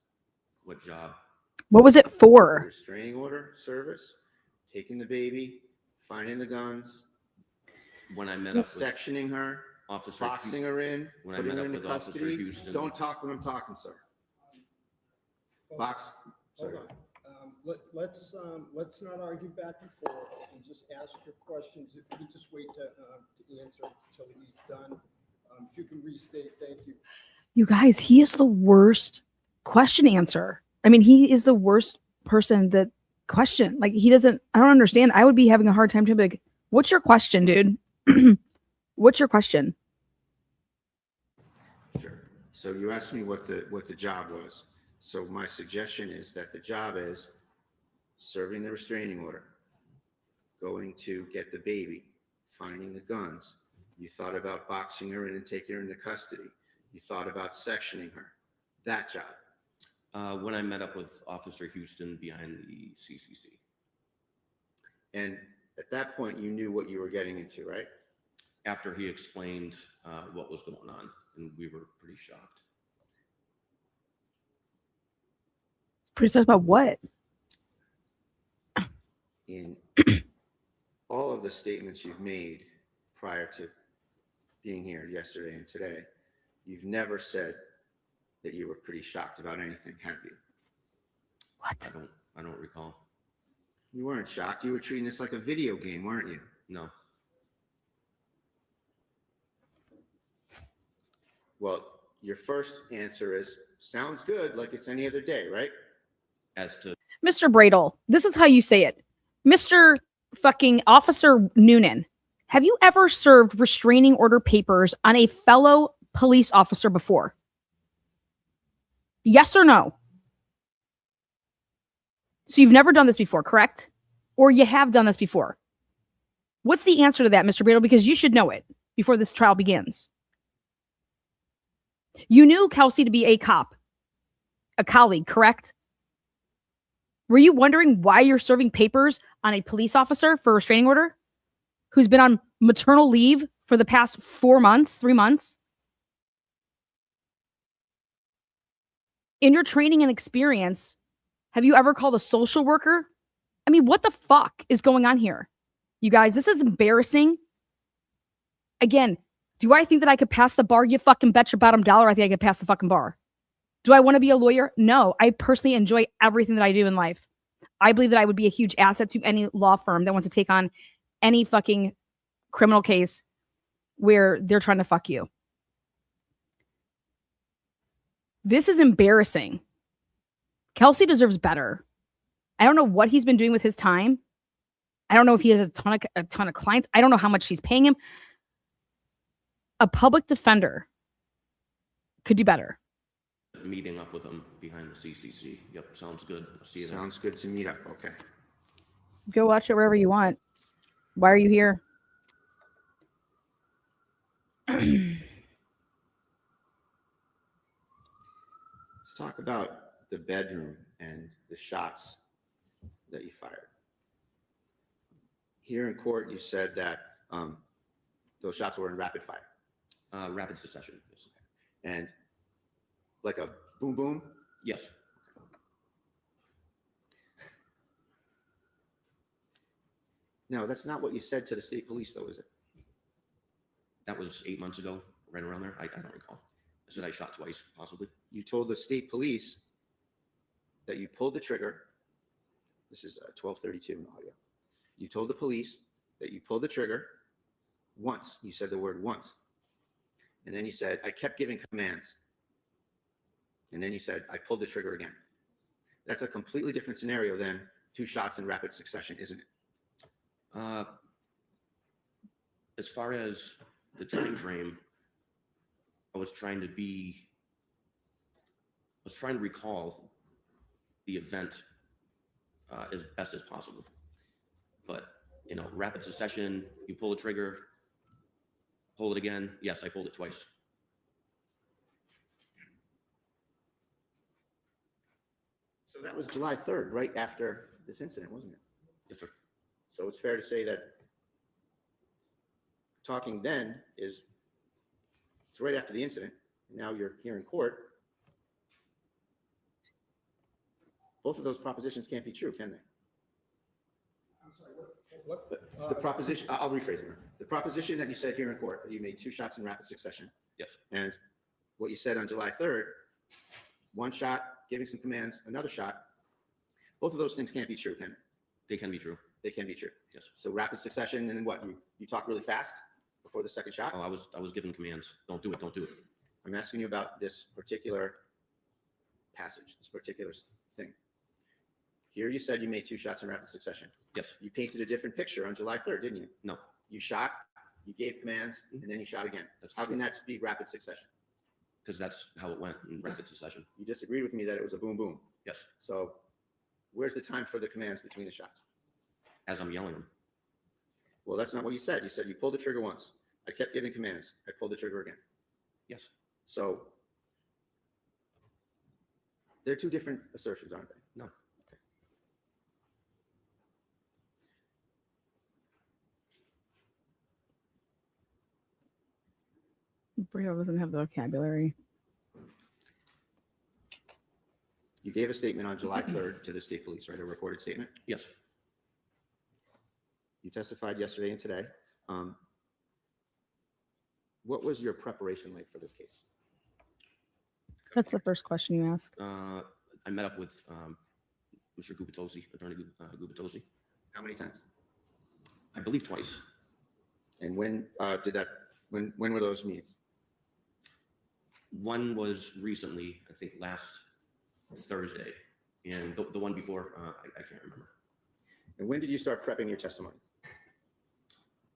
what job? What was it for? Restraining order service, taking the baby, finding the guns, When I met up with sectioning her, Officer boxing her in, when I putting met her up into with Officer custody. Houston. Don't talk when I'm talking, sir. Box. Hold Sorry. on. Let's not argue back and forth and just ask your questions. If you just wait to answer until he's done. If you can restate, thank you. You guys, he is the worst question answer. I mean, he is the worst person that question. Like, he doesn't, I don't understand. I would be having a hard time to be like, what's your question, dude? What's your question? Sure. So you asked me what the job was. So my suggestion is that the job is serving the restraining order, going to get the baby, finding the guns. You thought about boxing her in and taking her into custody. You thought about sectioning her. That job. When I met up with Officer Houston behind the CCC. And at that point, you knew what you were getting into, right? After he explained what was going on, and we were pretty shocked. Pretty sad about what? In all of the statements you've made prior to being here yesterday and today, you've never said that you were pretty shocked about anything, have you? What? I don't recall. You weren't shocked. You were treating this like a video game, weren't you? No. Well, your first answer is, sounds good, like it's any other day, right? As to Mr. Bradel, this is how you say it. Mr. fucking Officer Nunan, have you ever served restraining order papers on a fellow police officer before? Yes or no? So you've never done this before, correct? Or you have done this before? What's the answer to that, Mr. Bradel? Because you should know it before this trial begins. You knew Kelsey to be a cop, a colleague, correct? Were you wondering why you're serving papers on a police officer for a restraining order who's been on maternal leave for the past 4 months, 3 months? In your training and experience, have you ever called a social worker? I mean, what the fuck is going on here? You guys, this is embarrassing. Again, do I think that I could pass the bar? You fucking bet your bottom dollar I think I could pass the fucking bar. Do I want to be a lawyer? No. I personally enjoy everything that I do in life. I believe that I would be a huge asset to any law firm that wants to take on any fucking criminal case where they're trying to fuck you. This is embarrassing. Kelsey deserves better. I don't know what he's been doing with his time. I don't know if he has a ton of clients. I don't know how much she's paying him. A public defender could do better. meeting up with him behind the CCC. Yep, sounds good. I'll see you there. Sounds good to meet up. Okay. Go watch it wherever you want. Why are you here? Let's talk about the bedroom and the shots that you fired. Here in court, you said that those shots were in rapid fire. Rapid succession. Yes. And like a boom, boom? Yes. No, that's not what you said to the state police, though, is it? That was 8 months ago, right around there. I don't recall. I said I shot twice, possibly. You told the state police that you pulled the trigger. This is 1232 in the audio. You told the police that you pulled the trigger once. You said the word once. And then you said, I kept giving commands. And then you said, I pulled the trigger again. That's a completely different scenario than 2 shots in rapid succession, isn't it? As far as the time frame, I was trying to recall the event as best as possible. But, you know, rapid succession, you pull the trigger, pull it again. Yes, I pulled it twice. So that was July 3rd, right after this incident, wasn't it? Yes, sir. So it's fair to say that talking then it's right after the incident. And now you're here in court. Both of those propositions can't be true, can they? I'm sorry, what? The proposition, I'll rephrase it. The proposition that you said here in court, that you made 2 shots in rapid succession. Yes. And what you said on July 3rd, 1 shot, giving some commands, another shot. Both of those things can't be true, can they? They can be true. They can be true. Yes. So rapid succession, and then what? You talk really fast before the second shot? Oh, I was giving commands. Don't do it. Don't do it. I'm asking you about this particular passage, this particular thing. Here you said you made 2 shots in rapid succession. Yes. You painted a different picture on July 3rd, didn't you? No. You shot, you gave commands, and then you shot again. How can that be rapid succession? Because that's how it went in rapid succession. You disagreed with me that it was a boom, boom. Yes. So where's the time for the commands between the shots? As I'm yelling them. Well, that's not what you said. You said you pulled the trigger once. I kept giving commands. I pulled the trigger again. Yes. So they're 2 different assertions, aren't they? No. Okay. Brio doesn't have the vocabulary. You gave a statement on July 3rd to the state police, right? A recorded statement. Yes. You testified yesterday and today. What was your preparation like for this case? That's the first question you ask. I met up with Mr. Gubitosi, Attorney Gubitosi, How many times? I believe twice. And when when were those meetings? One was recently, I think last Thursday, and the one before, I can't remember. And when did you start prepping your testimony?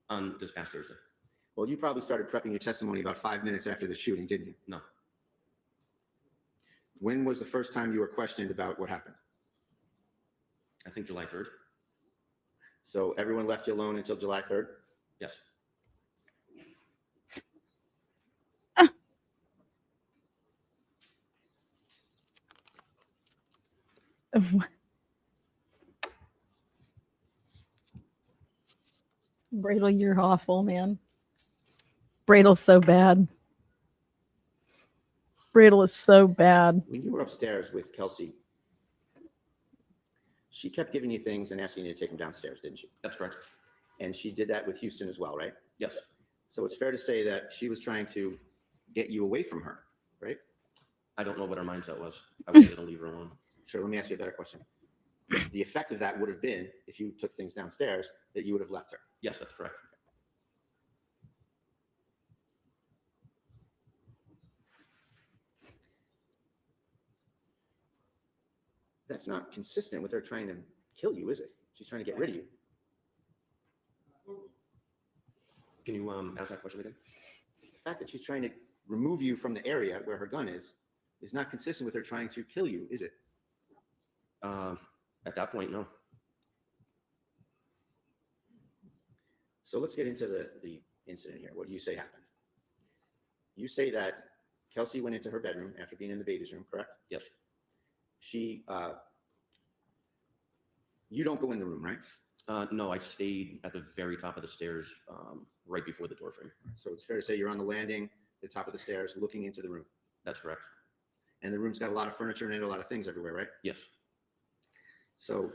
On this past Thursday. Well, you probably started prepping your testimony about 5 minutes after the shooting, didn't you? No. When was the first time you were questioned about what happened? I think July 3rd. So everyone left you alone until July 3rd? Yes. Bradle, you're awful, man. Bradle's so bad. Bradle is so bad. When you were upstairs with Kelsey, she kept giving you things and asking you to take them downstairs, didn't she? That's correct. And she did that with Houston as well, right? Yes. So it's fair to say that she was trying to get you away from her, right? I don't know what her mindset was. I was going to leave her alone. Sure, let me ask you a better question. The effect of that would have been, if you took things downstairs, that you would have left her. Yes, that's correct. That's not consistent with her trying to kill you, is it? She's trying to get rid of you. Can you ask that question again? The fact that she's trying to remove you from the area where her gun is not consistent with her trying to kill you, is it? At that point, no. So let's get into the incident here. What do you say happened? You say that Kelsey went into her bedroom after being in the baby's room, correct? Yes. She, you don't go in the room, right? No, I stayed at the very top of the stairs, right before the door frame. So it's fair to say you're on the landing, the top of the stairs, looking into the room. That's correct. And the room's got a lot of furniture in it, a lot of things everywhere, right? Yes. So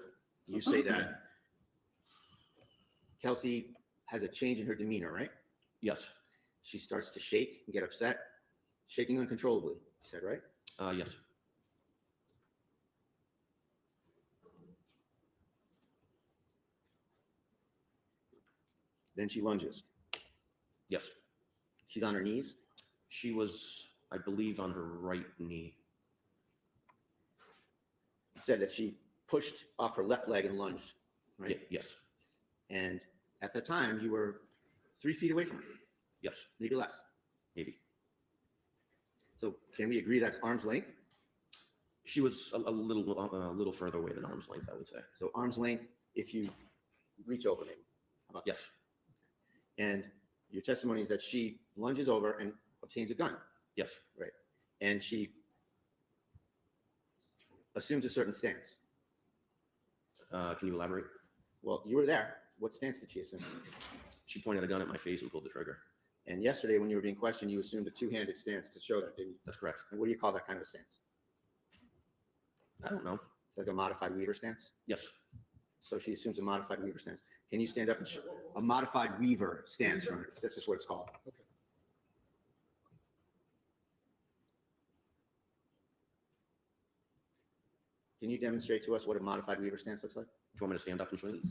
you say that Kelsey has a change in her demeanor, right? Yes. She starts to shake and get upset, shaking uncontrollably, you said, right? Yes. Then she lunges. Yes. She's on her knees. She was, I believe, on her right knee. You said that she pushed off her left leg and lunged, right? Yes. And at the time, you were 3 feet away from her, Yes. maybe less. Maybe. So can we agree that's arm's length? She was a little further away than arm's length, I would say. So arm's length if you reach over maybe. How about Yes. that? And your testimony is that she lunges over and obtains a gun. Yes. Right. And she assumes a certain stance. Can you elaborate? Well, you were there. What stance did she assume? She pointed a gun at my face and pulled the trigger. And yesterday when you were being questioned, you assumed a two-handed stance to show that, didn't you? That's correct. And what do you call that kind of a stance? I don't know. It's like a modified Weaver stance? Yes. So she assumes a modified Weaver stance. Can you stand up and show a modified Weaver stance? That's just what it's called. Okay. Can you demonstrate to us what a modified Weaver stance looks like? Do you want me to stand up and show you?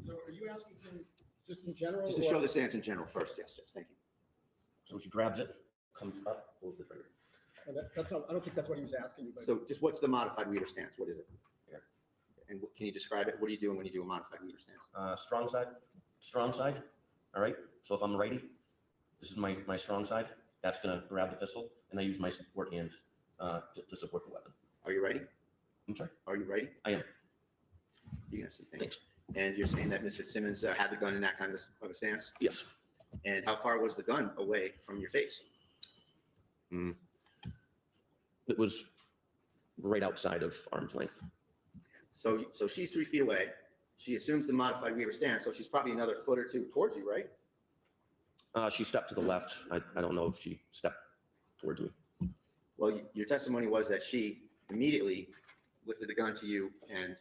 So are you asking him just in general? Just to or- show the stance in general first. Yes, Judge. Thank you. So she grabs it, comes up, pulls the trigger. That's not, I don't think that's what he was asking you, but. So just what's the modified Weaver stance? What is it? And can you describe it? What are you doing when you do a modified Weaver stance? Strong side. All right. So if I'm righty, this is my strong side. That's going to grab the pistol, and I use my support hand to support the weapon. Are you ready? I'm sorry. Are you ready? I am. You're gonna see things. Thanks. And you're saying that Ms. Fitzsimmons had the gun in that kind of a stance? Yes. And how far was the gun away from your face? It was right outside of arm's length. So she's 3 feet away. She assumes the modified Weaver stance, so she's probably another foot or two towards you, right? She stepped to the left. I don't know if she stepped towards me. Well, your testimony was that she immediately lifted the gun to you and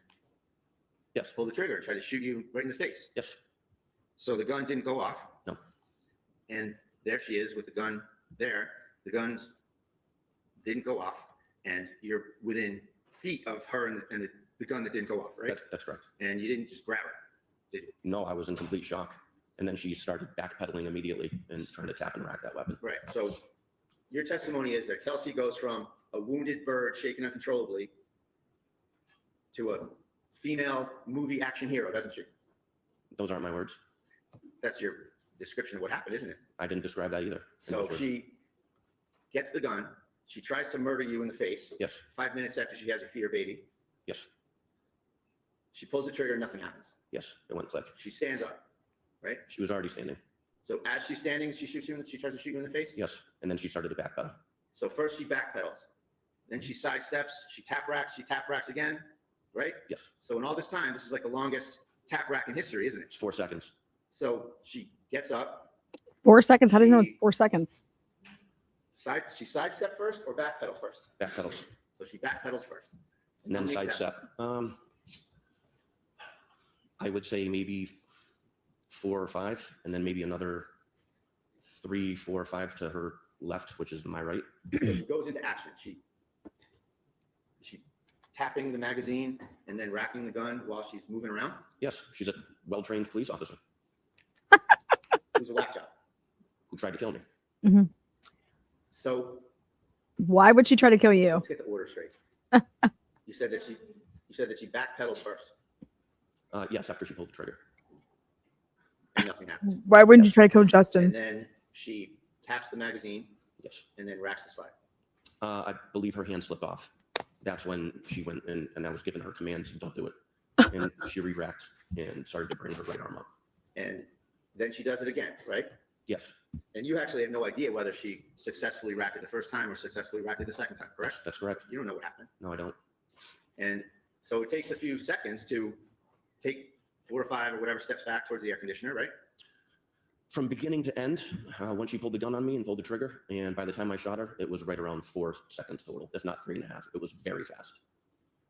Yes. pulled the trigger and tried to shoot you right in the face. Yes. So the gun didn't go off. No. And there she is with the gun there. The guns didn't go off, and you're within feet of her and the gun that didn't go off, right? That's correct. And you didn't just grab her, did you? No, I was in complete shock. And then she started backpedaling immediately and trying to tap and rack that weapon. Right. So your testimony is that Kelsey goes from a wounded bird shaking uncontrollably to a female movie action hero, doesn't she? Those aren't my words. That's your description of what happened, isn't it? I didn't describe that either. in So those words. she gets the gun. She tries to murder you in the face. Yes. 5 minutes after she has her feet her baby. Yes. She pulls the trigger, nothing happens. Yes. It went click. She stands up, right? She was already standing. So as she's standing, she shoots you. She tries to shoot you in the face. Yes. And then she started to backpedal. So first she backpedals, then she sidesteps. She tap racks again, right? Yes. So in all this time, this is like the longest tap rack in history, isn't it? It's 4 seconds. So she gets up. 4 seconds. How do you know it's 4 seconds? She sidestep first or backpedal first? Backpedals. So she backpedals first. And then How many sidestep. I would say maybe 4 or 5, and then maybe another 3, 4, or 5 to her left, which is my right. She goes into action. She tapping the magazine and then racking the gun while she's moving around. Yes, she's a well-trained police officer Who's a whack job. who tried to kill me. So Why would she try to kill you? let's get the order straight. You said that she backpedals first Yes, after she pulled the trigger. and nothing happens. Why wouldn't you try to kill And Justin? then she taps the magazine Yes. and then racks the slide. I believe her hand slipped off. That's when she went and I was giving her commands, don't do it. And she re-racked and started to bring her right arm up. And then she does it again, right? Yes, And you actually have no idea whether she successfully racked it the first time or successfully racked it the second time, correct? that's correct. You don't know what happened. No, I don't. And so it takes a few seconds to take 4 or 5 or whatever steps back towards the air conditioner, right? From beginning to end, once she pulled the gun on me and pulled the trigger, and by the time I shot her, it was right around 4 seconds total, if not 3.5. It was very fast.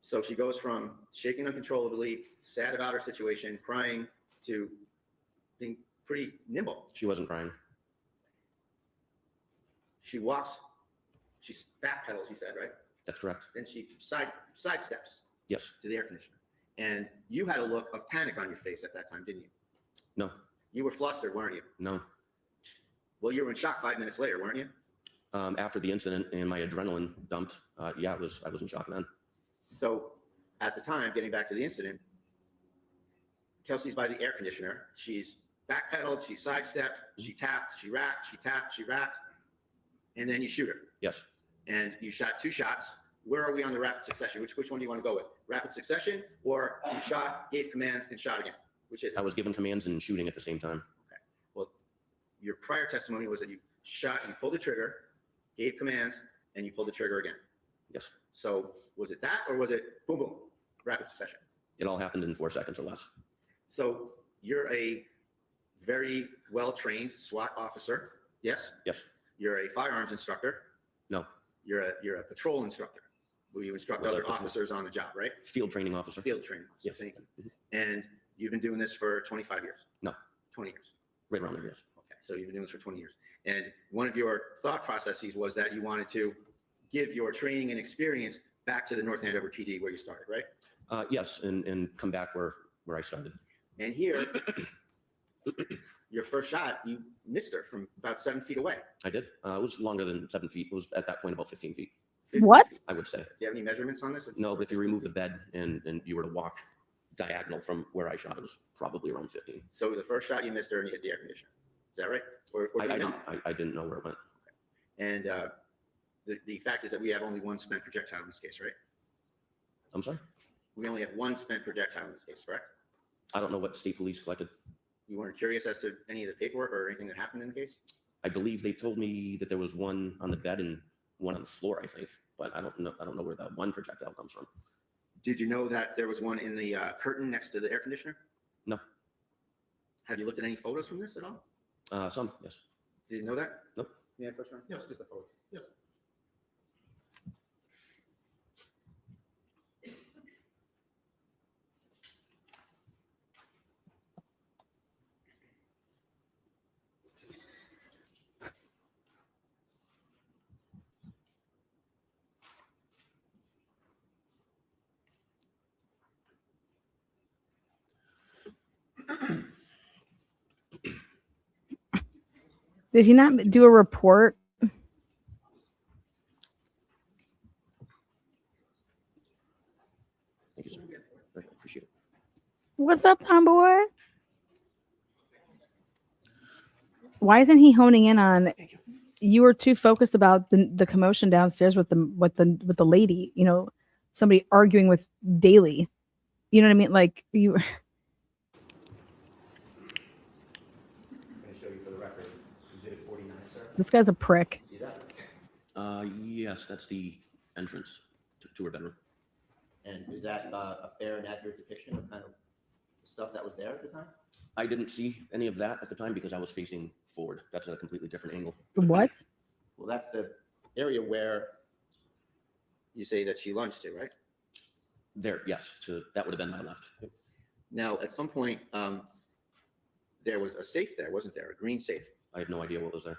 So she goes from shaking uncontrollably, sad about her situation, crying, to being pretty nimble. She wasn't crying. She walks, she backpedals, you said, right? That's correct. Then she sidesteps Yes. to the air conditioner. And you had a look of panic on your face at that time, didn't you? No. You were flustered, weren't you? No. Well, you were in shock 5 minutes later, weren't you? After the incident and my adrenaline dumped, yeah, I was in shock then. So at the time, getting back to the incident, Kelsey's by the air conditioner. She's backpedaled, she sidestepped, she tapped, she racked, she tapped, she racked, and then you shoot her. Yes. And you shot 2 shots. Where are we on the rapid succession? Which one do you want to go with? Rapid succession, or you shot, gave commands, and shot again? Which is it? I was given commands and shooting at the same time. Well, your prior testimony was that you shot, you pulled the trigger, gave commands, and you pulled the trigger again. Yes. So was it that, or was it boom, boom, rapid succession? It all happened in 4 seconds or less. So you're a very well-trained SWAT officer, yes? Yes. You're a firearms instructor. No. You're a patrol instructor, where you instruct Was I other patrol? officers on the job, right? Field training officer. Field training. officer, Yes. thank you. And you've been doing this for 25 years? No. 20 years. Right around there, yes. Okay, so you've been doing this for 20 years. And one of your thought processes was that you wanted to give your training and experience back to the North Andover PD where you started, right? Yes, and come back where I started. And here, your first shot, you missed her from about 7 feet away. I did. It was longer than 7 feet. It was at that point about 15 feet, 15 What? feet. I would say. Do you have any measurements on this? No, but if you remove the bed and you were to walk diagonal from where I shot, it was probably around 15. So the first shot you missed her and you hit the air conditioner. Is that right? Or I do you know? didn't know where it went. And the fact is that we have only one spent projectile in this case, right? I'm sorry? We only have one spent projectile in this case, correct? I don't know what state police collected. You weren't curious as to any of the paperwork or anything that happened in the case? I believe they told me that there was one on the bed and one on the floor, I think, but I don't know where that one projectile comes from. Did you know that there was one in the curtain next to the air conditioner? No. Have you looked at any photos from this at all? Some, yes. You didn't know that? Nope. Yeah, first round? Yes. Just the photo. Yes. Did he not do a report? Thank you, sir. I appreciate it. What's up, tomboy? Why isn't he honing in on? Thank you. You were too focused about the commotion downstairs with the lady. You know, somebody arguing with Daly. You know what I mean? Like you. I'm going to show you for the record. Exhibit 49, sir. This guy's a prick. See that? Yes, that's the entrance to her bedroom. And is that a fair and accurate depiction of kind of the stuff that was there at the time? I didn't see any of that at the time because I was facing forward. That's a completely different angle. What? Well, that's the area where you say that she lunged to, right? There, yes, that would have been my left. Now, at some point, there was a safe there, wasn't there? A green safe. I have no idea what was there.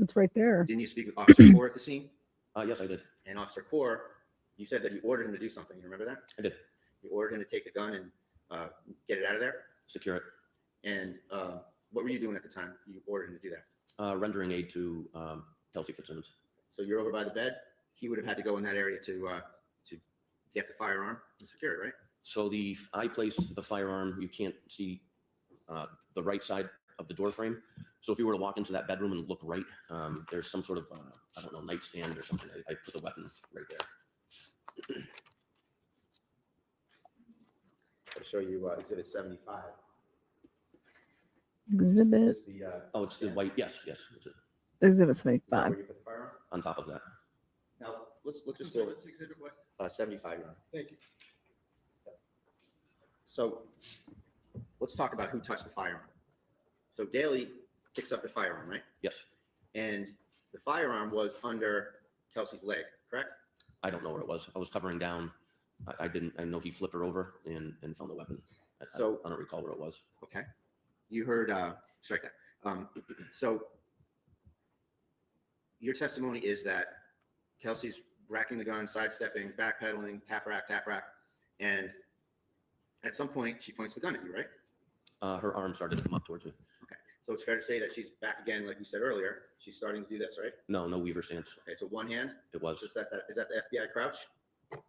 It's right there. Didn't you speak with Officer Core at the scene? Yes, I did. And Officer Core, you said that you ordered him to do something. You remember that? I did. You ordered him to take the gun and get it out of there. Secure it. And what were you doing at the time you ordered him to do that? Rendering aid to Kelsey Fitzsimmons. So you're over by the bed. He would have had to go in that area to get the firearm and secure it, right? So I placed the firearm. You can't see the right side of the door frame. So if you were to walk into that bedroom and look right, there's some sort of I don't know, nightstand or something. I put the weapon right there. I'll show you Exhibit 75. Exhibit. This is the, Oh, it's the white. Yes, yes. It's Exhibit is that where 75. you put the firearm? on top of that. Now, let's just go with Exhibit what? 75. Your Honor. Thank you. So let's talk about who touched the firearm. So Daly picks up the firearm, right? Yes. And the firearm was under Kelsey's leg, correct? I don't know where it was. I was covering down. I didn't. I know he flipped her over and found the weapon. So- I don't recall where it was. Okay. You heard, strike that. So your testimony is that Kelsey's racking the gun, sidestepping, backpedaling, tap rack, and at some point she points the gun at you, right? Her arm started to come up towards me. Okay. So it's fair to say that she's back again, like you said earlier. She's starting to do this, right? No Weaver stance. Okay. So one hand. It was Is that the FBI crouch? What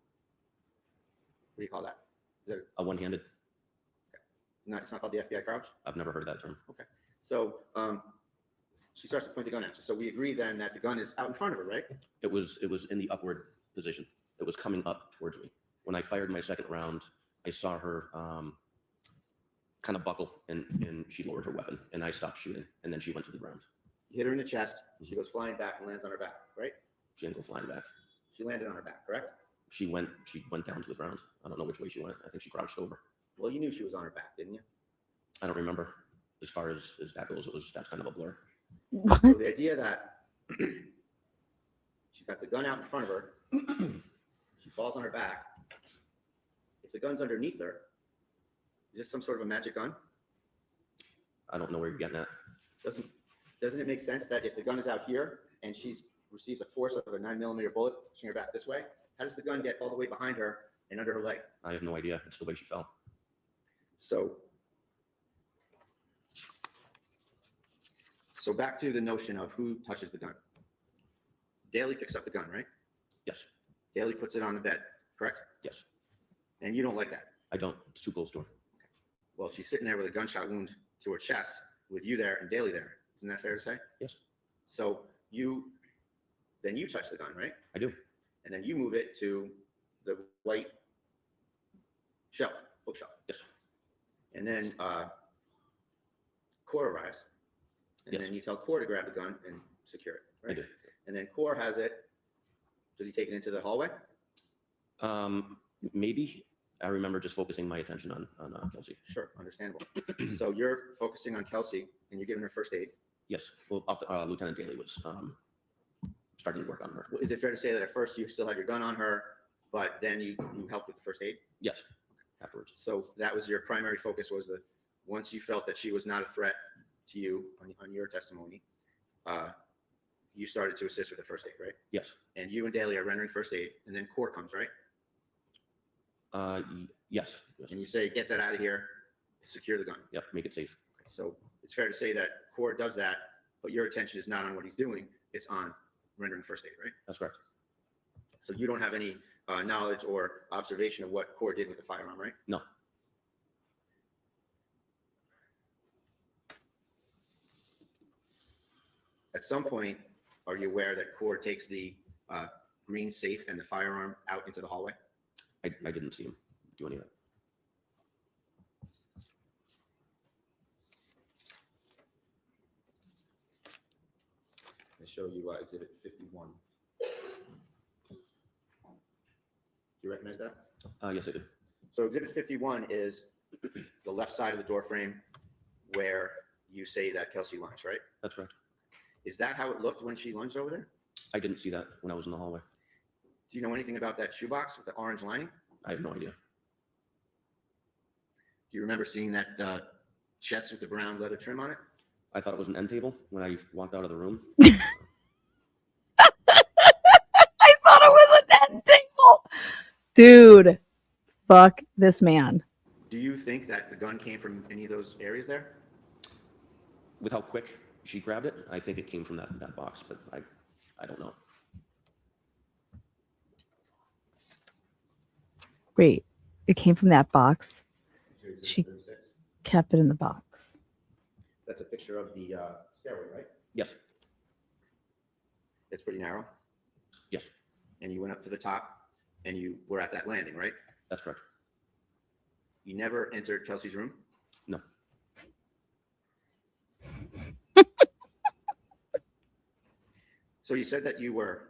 do you call that? Is it, a one-handed. it's not called the FBI crouch? I've never heard that term. Okay. So she starts to point the gun at you. So we agree then that the gun is out in front of her, right? It was in the upward position. It was coming up towards me. When I fired my second round, I saw her kind of buckle and she lowered her weapon and I stopped shooting and then she went to the ground. You hit her in the chest. She goes flying back and lands on her back, right? She didn't go flying back. She landed on her back, correct? She went down to the ground. I don't know which way she went. I think she crouched over. Well, you knew she was on her back, didn't you? I don't remember. As far as that goes, that's kind of a blur. What? So the idea that she's got the gun out in front of her, she falls on her back. If the gun's underneath her, is this some sort of a magic gun? I don't know where you're getting at. Doesn't it make sense that if the gun is out here and she receives a force of a 9mm bullet pushing her back this way, how does the gun get all the way behind her and under her leg? I have no idea. It's the way she fell. So back to the notion of who touches the gun. Daly picks up the gun, right? Yes. Daly puts it on the bed, correct? Yes. And you don't like that. I don't. It's too close to her. Well, she's sitting there with a gunshot wound to her chest with you there and Daly there. Isn't that fair to say? Yes. So you touch the gun, right? I do. And then you move it to the white shelf, bookshelf. Yes. And then Core arrives. And Yes. then you tell Core to grab the gun and secure it, I right? do. And then Core has it. Does he take it into the hallway? Maybe. I remember just focusing my attention on Kelsey. Sure, understandable. So you're focusing on Kelsey and you're giving her first aid. Yes. Well, Lieutenant Daly was starting to work on her. Is it fair to say that at first you still had your gun on her, but then you helped with the first aid? Yes. Afterwards. So that was your primary focus, was that once you felt that she was not a threat to you on your testimony, you started to assist with the first aid, right? Yes. And you and Daly are rendering first aid, and then Court comes, right? Yes. And you say, get that out of here, secure the gun. Yep. Make it safe. So it's fair to say that Court does that, but your attention is not on what he's doing, it's on rendering first aid, right? That's correct. So you don't have any knowledge or observation of what Court did with the firearm, right? No. At some point, are you aware that Court takes the green safe and the firearm out into the hallway? I didn't see him do any of that. I show you Exhibit 51. Do you recognize that? Yes, I did. So Exhibit 51 is the left side of the door frame where you say that Kelsey lunged, right? That's correct. Is that how it looked when she lunged over there? I didn't see that when I was in the hallway. Do you know anything about that shoebox with the orange lining? I have no idea. Do you remember seeing that chest with the brown leather trim on it? I thought it was an end table when I walked out of the room. I thought it was an end table. Dude, fuck this man. Do you think that the gun came from any of those areas there? With how quick she grabbed it, I think it came from that box, but I don't know. Wait, it came from that box. She kept it in the box. That's a picture of the stairway, right? Yes. It's pretty narrow. Yes. And you went up to the top and you were at that landing, right? That's correct. You never entered Kelsey's room? No. So you said that you were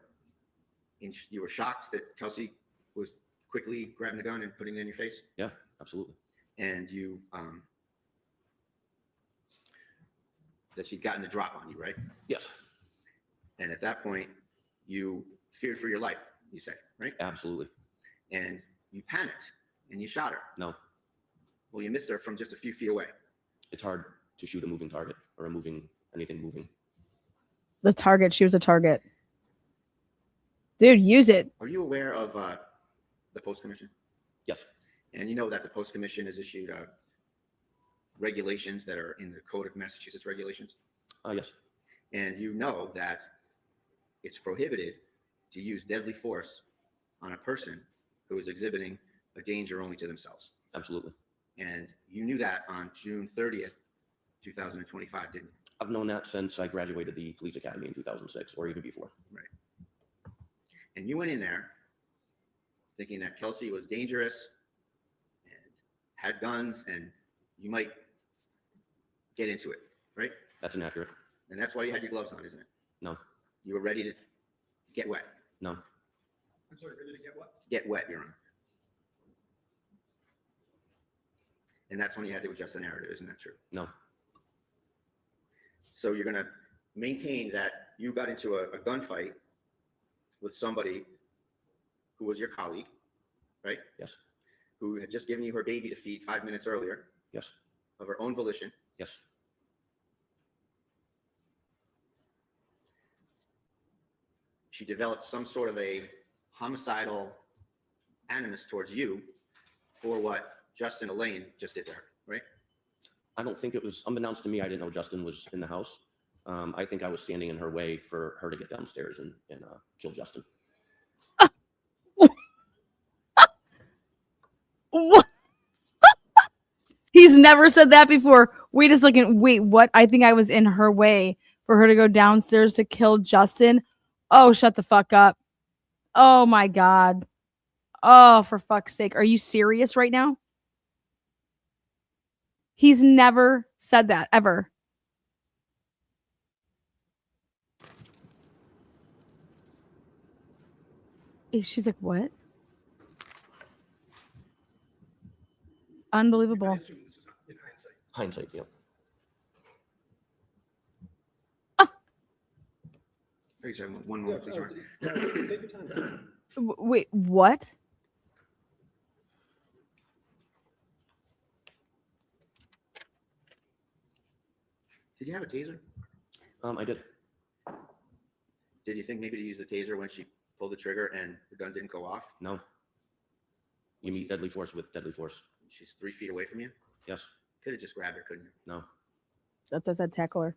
shocked that Kelsey was quickly grabbing the gun and putting it in your face? Yeah, absolutely. And you that she'd gotten the drop on you, right? Yes. And at that point, you feared for your life, you say, right? Absolutely. And you panicked and you shot her. No. Well, you missed her from just a few feet away. It's hard to shoot a moving target or anything moving. The target. She was a target. Dude, use it. Are you aware of the Post Commission? Yes. And you know that the Post Commission has issued regulations that are in the Code of Massachusetts Regulations? Yes. And you know that it's prohibited to use deadly force on a person who is exhibiting a danger only to themselves. Absolutely. And you knew that on June 30th, 2025, didn't you? I've known that since I graduated the police academy in 2006 or even before. Right. And you went in there thinking that Kelsey was dangerous and had guns and you might get into it, right? That's inaccurate. And that's why you had your gloves on, isn't it? No. You were ready to get wet. No. I'm sorry, ready to get what? Get wet, Your Honor. And that's when you had to adjust the narrative, isn't that true? No. So you're going to maintain that you got into a gunfight with somebody who was your colleague, right? Yes. Who had just given you her baby to feed 5 minutes earlier. Yes. Of her own volition. Yes. She developed some sort of a homicidal animus towards you for what Justin Elaine just did to her, right? I don't think it was, unbeknownst to me, I didn't know Justin was in the house. I think I was standing in her way for her to get downstairs and kill Justin. What? He's never said that before. Wait a second. Wait, what? I think I was in her way for her to go downstairs to kill Justin. Oh, shut the fuck up. Oh my God. Oh, for fuck's sake. Are you serious right now? He's never said that, ever. She's like, what? Unbelievable. I assume this is in hindsight. Hindsight, yeah. Please, one Yeah, moment, please, Your Honor. take your time. guys. Wait, what? Did you have a taser? I did. Did you think maybe to use the taser when she pulled the trigger and the gun didn't go off? No. You meet deadly force with deadly force. She's 3 feet away from you? Yes. Could have just grabbed her, couldn't you? No. That does that tackle her.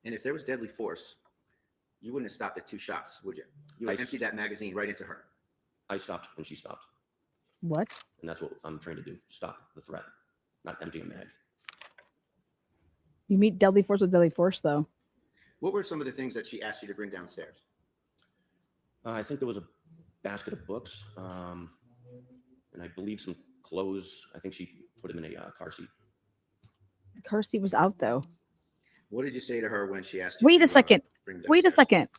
And if there was deadly force, you wouldn't have stopped at 2 shots, would you? You would I empty that magazine right into her. I stopped and she stopped. What? And that's what I'm trying to do. Stop the threat, not empty a mag. You meet deadly force with deadly force, though. What were some of the things that she asked you to bring downstairs? I think there was a basket of books, and I believe some clothes. I think she put him in a car seat. The car seat was out, though. What did you say to her when she asked you? Wait to, a second. bring Wait a downstairs? second.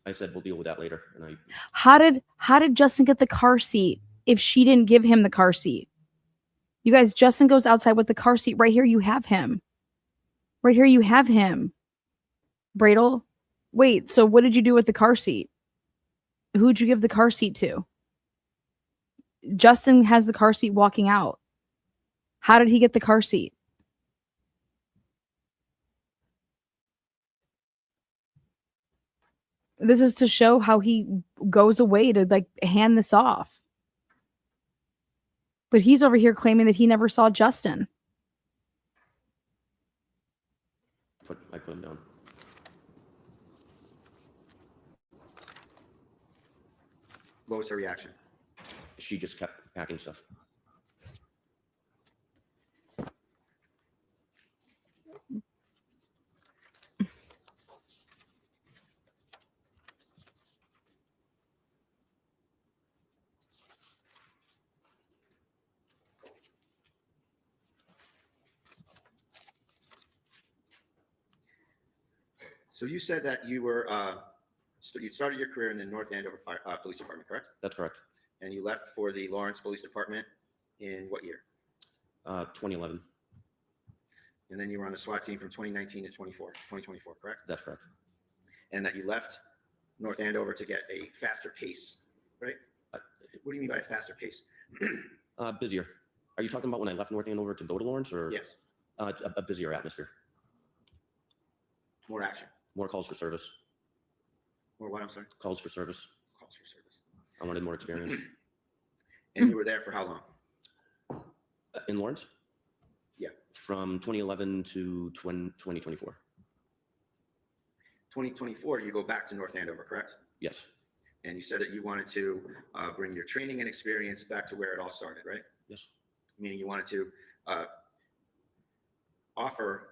I said, we'll deal with that later. And How did Justin get the car seat if she didn't give him the car seat? You guys, Justin goes outside with the car seat. Right here, you have him. Right here, you have him. Bradel. Wait, so what did you do with the car seat? Who'd you give the car seat to? Justin has the car seat walking out. How did he get the car seat? This is to show how he goes away to like hand this off. But he's over here claiming that he never saw Justin. I put him down. What was her reaction? She just kept packing stuff. So you said that you were, you started your career in the North Andover Police Department, correct? That's correct. And you left for the Lawrence Police Department in what year? 2011. And then you were on the SWAT team from 2019 to 2024, correct? That's correct. And that you left North Andover to get a faster pace, right? What do you mean by a faster pace? Busier. Are you talking about when I left North Andover to go to Lawrence, or Yes, a busier atmosphere? more action. More calls for service. More what, I'm sorry? Calls for service. Calls for service. I wanted more experience. And you were there for how long? In Lawrence? Yeah. From 2011 to 2024. 2024, you go back to North Andover, correct? Yes. And you said that you wanted to bring your training and experience back to where it all started, right? Yes. Meaning you wanted to offer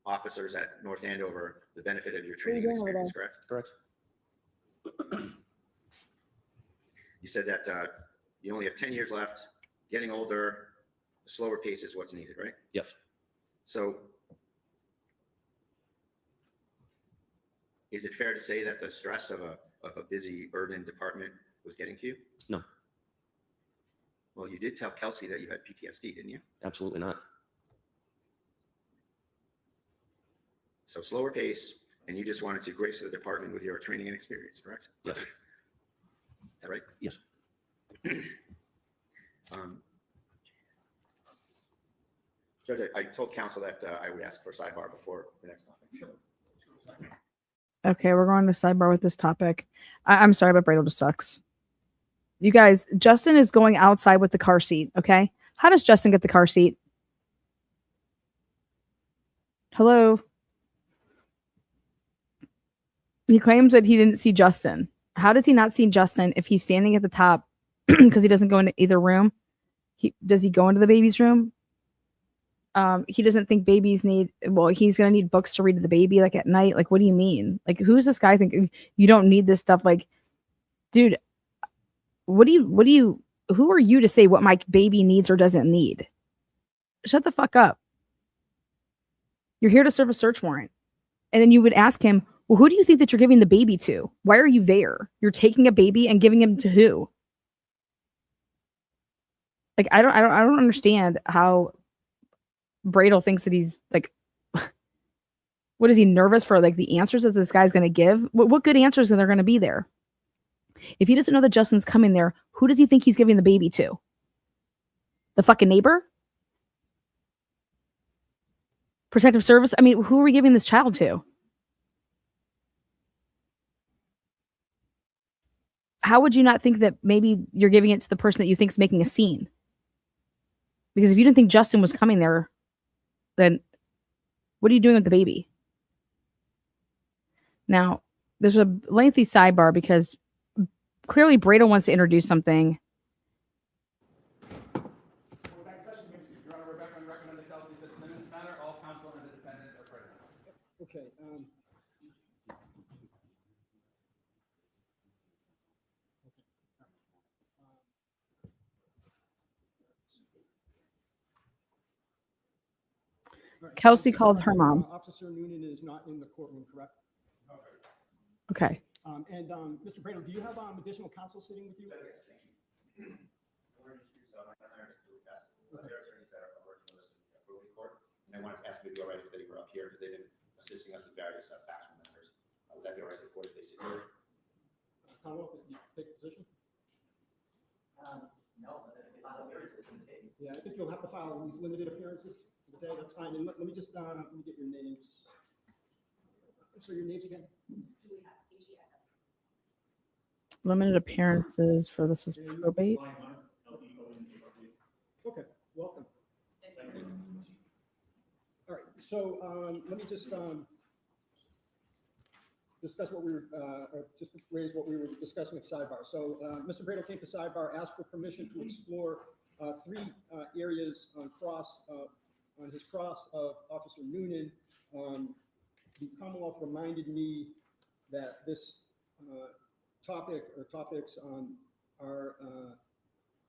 officers at North Andover the benefit of your training and experience, correct? Correct. You said that you only have 10 years left, getting older, a slower pace is what's needed, right? Yes. So is it fair to say that the stress of a busy urban department was getting to you? No. Well, you did tell Kelsey that you had PTSD, didn't you? Absolutely not. So slower pace, and you just wanted to grace the department with your training and experience, correct? Yes. Is that right? Yes. Judge, I told counsel that I would ask for a sidebar before the next topic. Okay, we're going to sidebar with this topic. I'm sorry, but Bradel just sucks. You guys, Justin is going outside with the car seat, okay? How does Justin get the car seat? Hello? He claims that he didn't see Justin. How does he not see Justin if he's standing at the top because he doesn't go into either room? Does he go into the baby's room? He doesn't think babies need, well, he's going to need books to read to the baby like at night. Like, what do you mean? Like, who's this guy thinking you don't need this stuff? Like, dude, who are you to say what my baby needs or doesn't need? Shut the fuck up. You're here to serve a search warrant. And then you would ask him, well, who do you think that you're giving the baby to? Why are you there? You're taking a baby and giving him to who? Like, I don't understand how Bradel thinks that he's like, what is he nervous for? Like the answers that this guy's going to give? What good answers are there going to be there? If he doesn't know that Justin's coming there, who does he think he's giving the baby to? The fucking neighbor? Protective service? I mean, who are we giving this child to? How would you not think that maybe you're giving it to the person that you think is making a scene? Because if you didn't think Justin was coming there, then what are you doing with the baby? Now, there's a lengthy sidebar because clearly Bradel wants to introduce something. Next session, Your Honor, Rebecca, and recommend the Kelsey Fitzsimmons matter. All counsel and the defendant are present. Okay. All right. Kelsey called her mom. Officer Nunan is not in the courtroom, correct? Okay. And Mr. Bradel, do you have additional counsel sitting with you? And I wanted to ask if it'd be all right if they were up here because they've been assisting us with various factual matters. Would that be all right with the court if they sit here? Commonwealth, you take a position? No, but if I don't hear it, it's in the case. Yeah, I think you'll have to file these limited appearances for the day. That's fine. And let me just, let me get your names. So your names again? Limited appearances for this is probate. Okay, welcome. All right, so let me just discuss what we were, or just raise what we were discussing at sidebar. So Mr. Bradel came to sidebar, asked for permission to explore three areas on his cross of Officer Nunan. The Commonwealth reminded me that this topic or topics are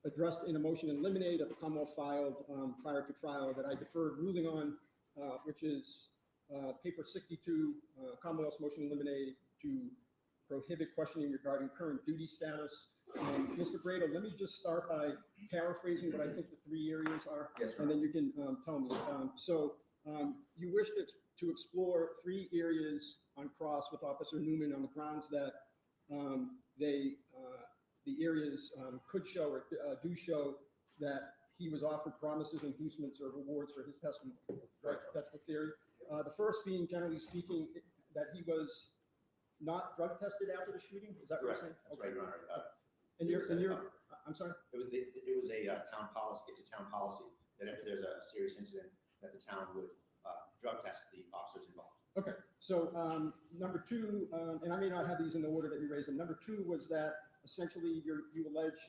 addressed in a motion in limine that the Commonwealth filed prior to trial that I deferred ruling on, which is paper 62, Commonwealth's motion in limine to prohibit questioning regarding current duty status. Mr. Bradel, let me just start by paraphrasing what I think the three areas are, Yes, sir. and then you can tell me. You wish to explore three areas on cross with Officer Nunan on the grounds that the areas could show or do show that he was offered promises, inducements, or rewards for his testimony. Right? That's the theory. The first being, generally speaking, that he was not drug tested after the shooting. Is that Correct. what you're saying? That's right, Your Honor. I'm sorry. It was a town policy. It's a town policy that if there's a serious incident, that the town would drug test the officers involved. Okay, so number two, and I may not have these in the order that you raised them. Number two was that essentially you allege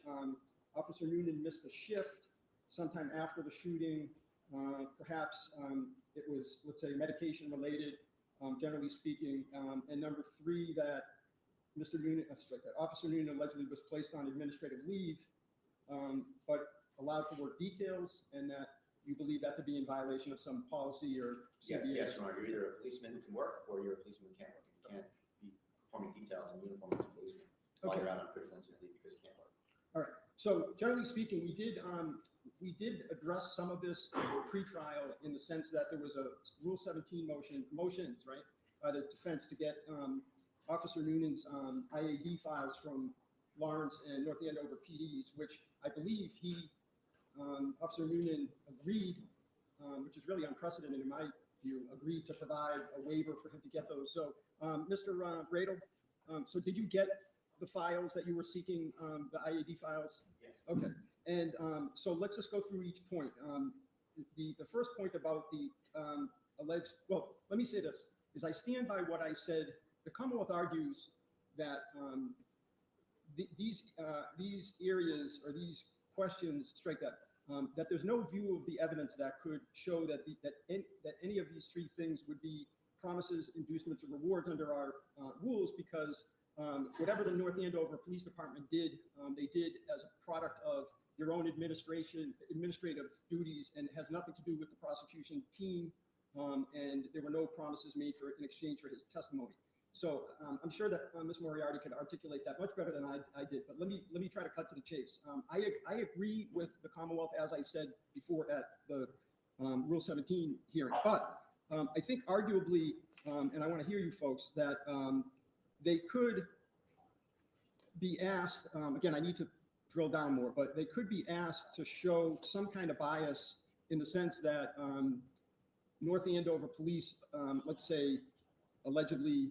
Officer Nunan missed a shift sometime after the shooting. Perhaps it was, let's say, medication related, generally speaking. And number three, that Mr. Nunan, Officer Nunan allegedly was placed on administrative leave, but allowed to work details, and that you believe that to be in violation of some policy or Yeah, CBA. yes, Your Honor. You're either a policeman who can work or you're a policeman who can't work. You can't be performing details in uniform as a policeman while Okay. you're out on critical incident leave because you can't work. All right. So generally speaking, we did address some of this pre-trial in the sense that there was a Rule 17 motions, right, by the defense to get Officer Nunan's IAD files from Lawrence and North Andover PDs, which I believe Officer Nunan agreed, which is really unprecedented in my view, agreed to provide a waiver for him to get those. So, Mr. Bradel, so did you get the files that you were seeking, the IAD files? Yes. Okay. And so let's just go through each point. The first point about the alleged, well, let me say this, is I stand by what I said. The Commonwealth argues that these areas or these questions, strike that, that there's no view of the evidence that could show that any of these three things would be promises, inducements, or rewards under our rules, because whatever the North Andover Police Department did, they did as a product of their own administrative duties, and has nothing to do with the prosecution team. And there were no promises made in exchange for his testimony. So I'm sure that Ms. Moriarty could articulate that much better than I did. But let me try to cut to the chase. I agree with the Commonwealth, as I said before, that the Rule 17 hearing. But I think arguably, and I want to hear you folks, that they could be asked, again, I need to drill down more, but they could be asked to show some kind of bias in the sense that North Andover police, let's say, allegedly,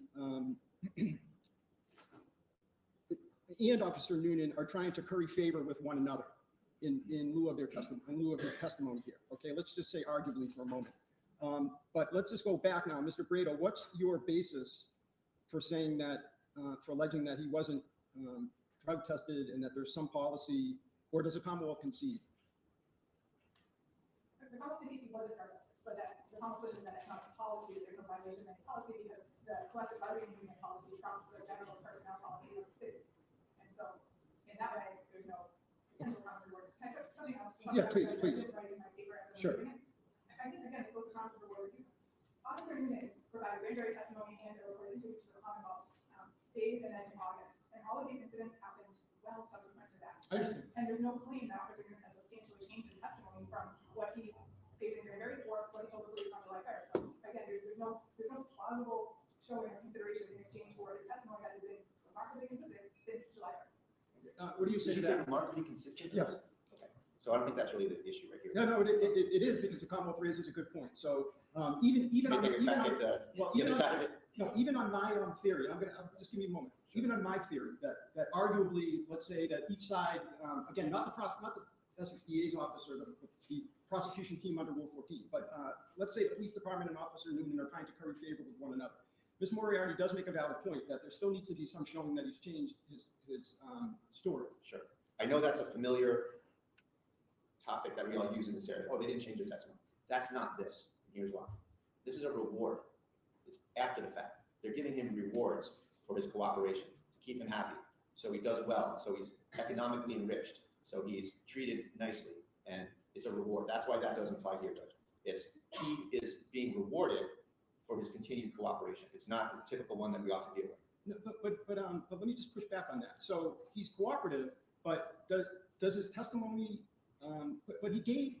and Officer Nunan are trying to curry favor with one another in lieu of their testimony, in lieu of his testimony here. Okay, let's just say arguably for a moment. But let's just go back now, Mr. Brado. What's your basis for saying that, for alleging that he wasn't drug tested and that there's some policy, or does the Commonwealth concede? The Commonwealth concedes he wasn't drug tested, but that the Commonwealth position that it's not a policy, there's no violation of any policy because the collective bargaining agreement policy trumps the general personnel policy of the city. And so, in that way, there's no potential conflict of words. Can I put something else? Yeah, please, please. Sure. I think, again, it's both conflict of words. Officer Nunan provided grand jury testimony and a recorded interview to the Commonwealth days and then in August. And all of these incidents happened well subsequent to that. I understand. And there's no claim that Officer Nunan has substantially changed his testimony from what he stated in grand jury or what he told the police on July 3rd. So again, there's no plausible showing or consideration in exchange for his testimony that has been remarkably consistent since July 3rd. What do you say Did you to say that? remarkably consistent? Yes. Okay. So I don't think that's really the issue right here. No, it is, because the Commonwealth raises a good point. So even on, Maybe even back on, at the well, other even side on, of it. no, even on my theory, I'll just give me a moment. Even on my theory, that arguably, let's say that each side, again, not the SDA's officer, the prosecution team under Rule 14, but let's say the police department and Officer Nunan are trying to curry favor with one another. Ms. Moriarty does make a valid point that there still needs to be some showing that he's changed his story. Sure. I know that's a familiar topic that we all use in this area. Oh, they didn't change their testimony. That's not this. Here's why. This is a reward. It's after the fact. They're giving him rewards for his cooperation to keep him happy. So he does well. So he's economically enriched. So he's treated nicely. And it's a reward. That's why that doesn't apply here, Judge. He is being rewarded for his continued cooperation. It's not the typical one that we often deal with. No, but let me just push back on that. So he's cooperative, but does his testimony? But he gave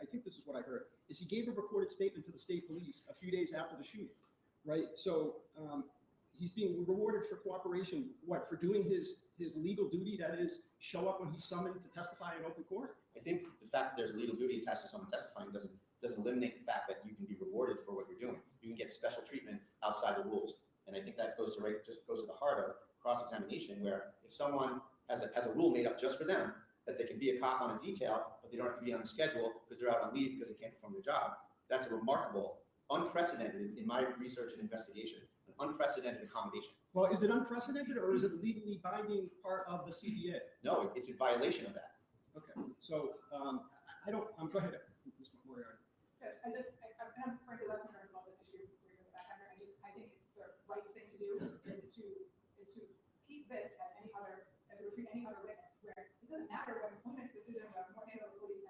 I think this is what I heard, is he gave a recorded statement to the state police a few days after the shooting, right? So he's being rewarded for cooperation, for doing his legal duty, that is, show up when he's summoned to testify in open court? I think the fact that there's a legal duty attached to someone testifying doesn't eliminate the fact that you can be rewarded for what you're doing. You can get special treatment outside the rules. And I think that goes to the heart of cross-examination, where if someone has a rule made up just for them, that they can be a cop on a detail, but they don't have to be on the schedule because they're out on leave because they can't perform their job. That's a remarkable, unprecedented, in my research and investigation, an unprecedented accommodation. Well, is it unprecedented, or is it a legally binding part of the CBA? No, it's in violation of that. Okay, so I don't, go ahead, Ms. Moriarty. I'm frankly less concerned about this issue. I think it's the right thing to do is to keep this as any other, as we treat any other witness, where it doesn't matter what employment decisions of more handle the police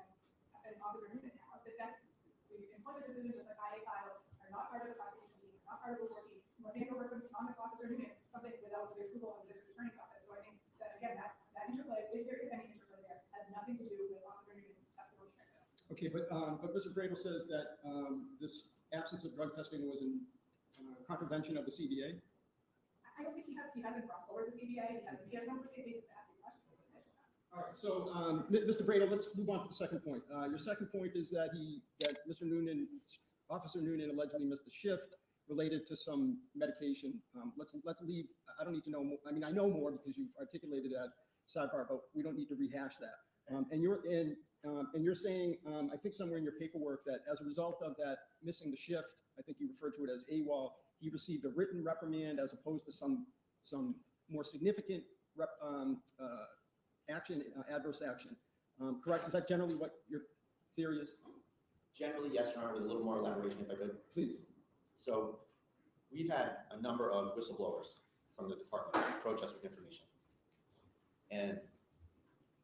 and Officer Nunan now, that the employment decisions of the IA files are not part of the prosecution team, not part of the 14. More handle work with honest Officer Nunan, something without the approval of the district attorney's office. So I think that, again, that interplay, if there is any interplay there, has nothing to do with Officer Nunan's testimony. Okay, but Mr. Bradel says that this absence of drug testing was in contravention of the CBA. I don't think he hasn't brought forward the CBA. He has no basis to ask the question. All right, so Mr. Bradel, let's move on to the second point. Your second point is that Mr. Nunan, Officer Nunan, allegedly missed a shift related to some medication. Let's leave. I don't need to know more. I mean, I know more because you've articulated that sidebar, but we don't need to rehash that. And you're saying, I think somewhere in your paperwork, that as a result of that missing the shift, I think you referred to it as AWOL, he received a written reprimand as opposed to some more significant action, adverse action. Correct? Is that generally what your theory is? Generally, yes, Your Honor, with a little more elaboration, if I could. Please. So we've had a number of whistleblowers from the department approach us with information. And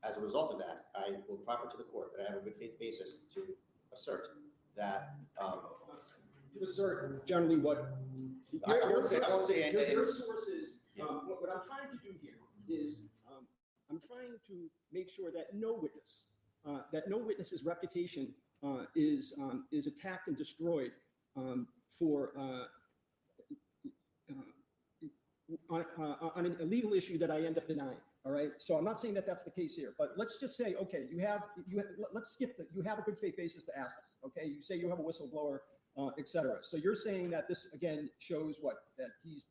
as a result of that, I will proffer to the court that I have a good faith basis to assert that. You assert generally what? I won't say anything. Your sources, Yeah. what I'm trying to do here is I'm trying to make sure that no witness's reputation is attacked and destroyed for on an illegal issue that I end up denying. All right. So I'm not saying that that's the case here, but let's just say, okay, let's skip that. You have a good faith basis to ask this. Okay. You say you have a whistleblower, et cetera. So you're saying that this again shows what, that he's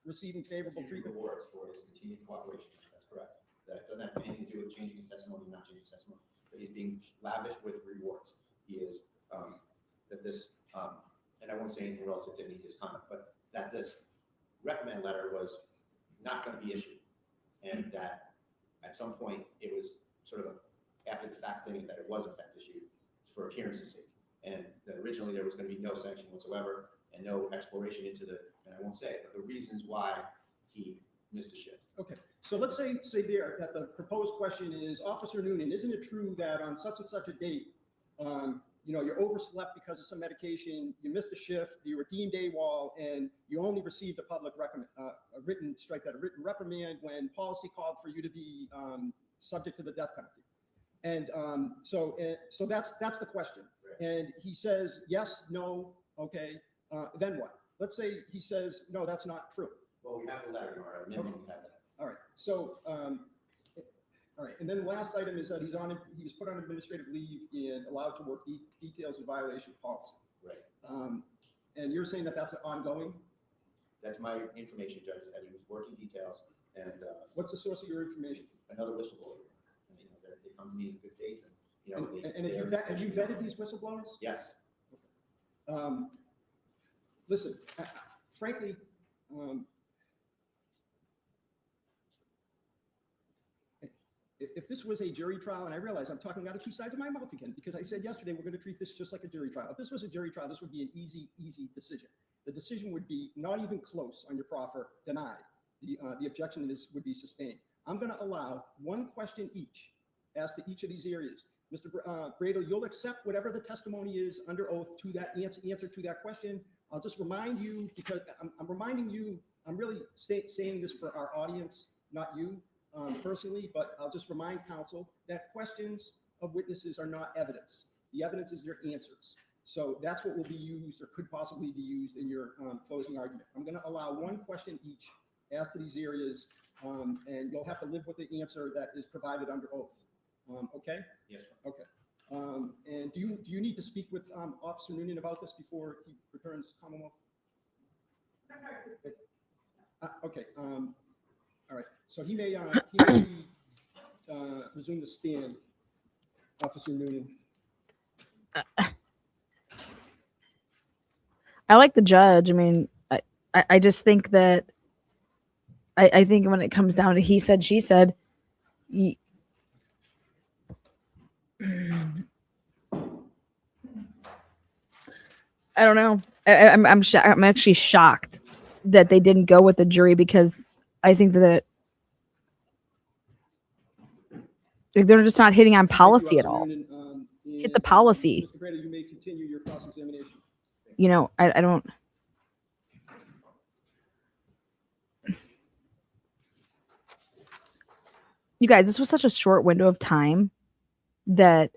receiving favorable treatment. Rewards for his continued cooperation. That's correct. That doesn't have anything to do with changing his testimony, not changing his testimony. But he's being lavish with rewards. He is, that this, and I won't say anything relative to any of his conduct, but that this recommend letter was not going to be issued. And that at some point it was sort of after the fact thing that it was in fact issued for appearance's sake. And that originally there was going to be no sanction whatsoever and no exploration into the, and I won't say it, but the reasons why he missed a shift. Okay, so let's say there that the proposed question is, Officer Nunan, isn't it true that on such and such a date, you know, you overslept because of some medication, you missed a shift, you were deemed AWOL, and you only received a public a written reprimand when policy called for you to be subject to the death penalty. And so that's the question. Right. And he says yes, no, okay. Then what? Let's say he says no, that's not true. Well, we have the letter, Your Honor. Minimum, we have that. All right. So, all right. And then the last item is that he was put on administrative leave and allowed to work details in violation of policy. Right. And you're saying that that's ongoing? That's my information, Judge, is that he was working details and What's the source of your information? another whistleblower. And, you know, they come to me in good faith and, you know, And have you vetted these whistleblowers? Yes. Listen, frankly, if this was a jury trial, and I realize I'm talking out of two sides of my mouth again, because I said yesterday we're going to treat this just like a jury trial. If this was a jury trial, this would be an easy decision. The decision would be not even close on your proffer, denied. The objection would be sustained. I'm going to allow one question each, asked to each of these areas. Mr. Bradel, you'll accept whatever the testimony is under oath to that answer to that question. I'll just remind you, because I'm reminding you, I'm really saying this for our audience, not you personally, but I'll just remind counsel that questions of witnesses are not evidence. The evidence is their answers. So that's what will be used or could possibly be used in your closing argument. I'm going to allow one question each asked to these areas, and you'll have to live with the answer that is provided under oath. Okay? Yes, sir. Okay. And do you need to speak with Officer Nunan about this before he returns to Commonwealth? Okay. All right. So he may resume the stand, Officer Nunan. I like the judge. I mean, I just think that I think when it comes down to he said, she said, I don't know. I'm actually shocked that they didn't go with the jury, because I think that they're just not hitting on policy at all. Hit the policy. Mr. Brady, you may continue your cross-examination. You know, I don't. You guys, this was such a short window of time that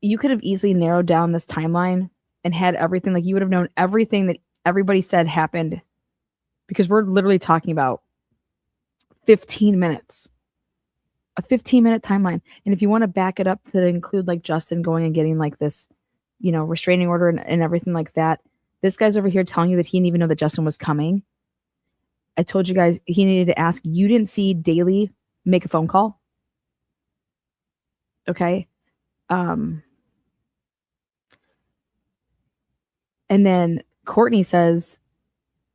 you could have easily narrowed down this timeline and had everything. Like, you would have known everything that everybody said happened, because we're literally talking about 15 minutes, a 15-minute timeline. And if you want to back it up to include like Justin going and getting like this, you know, restraining order and everything like that, this guy's over here telling you that he didn't even know that Justin was coming. I told you guys he needed to ask. You didn't see Daly make a phone call. Okay. And then Courtney says,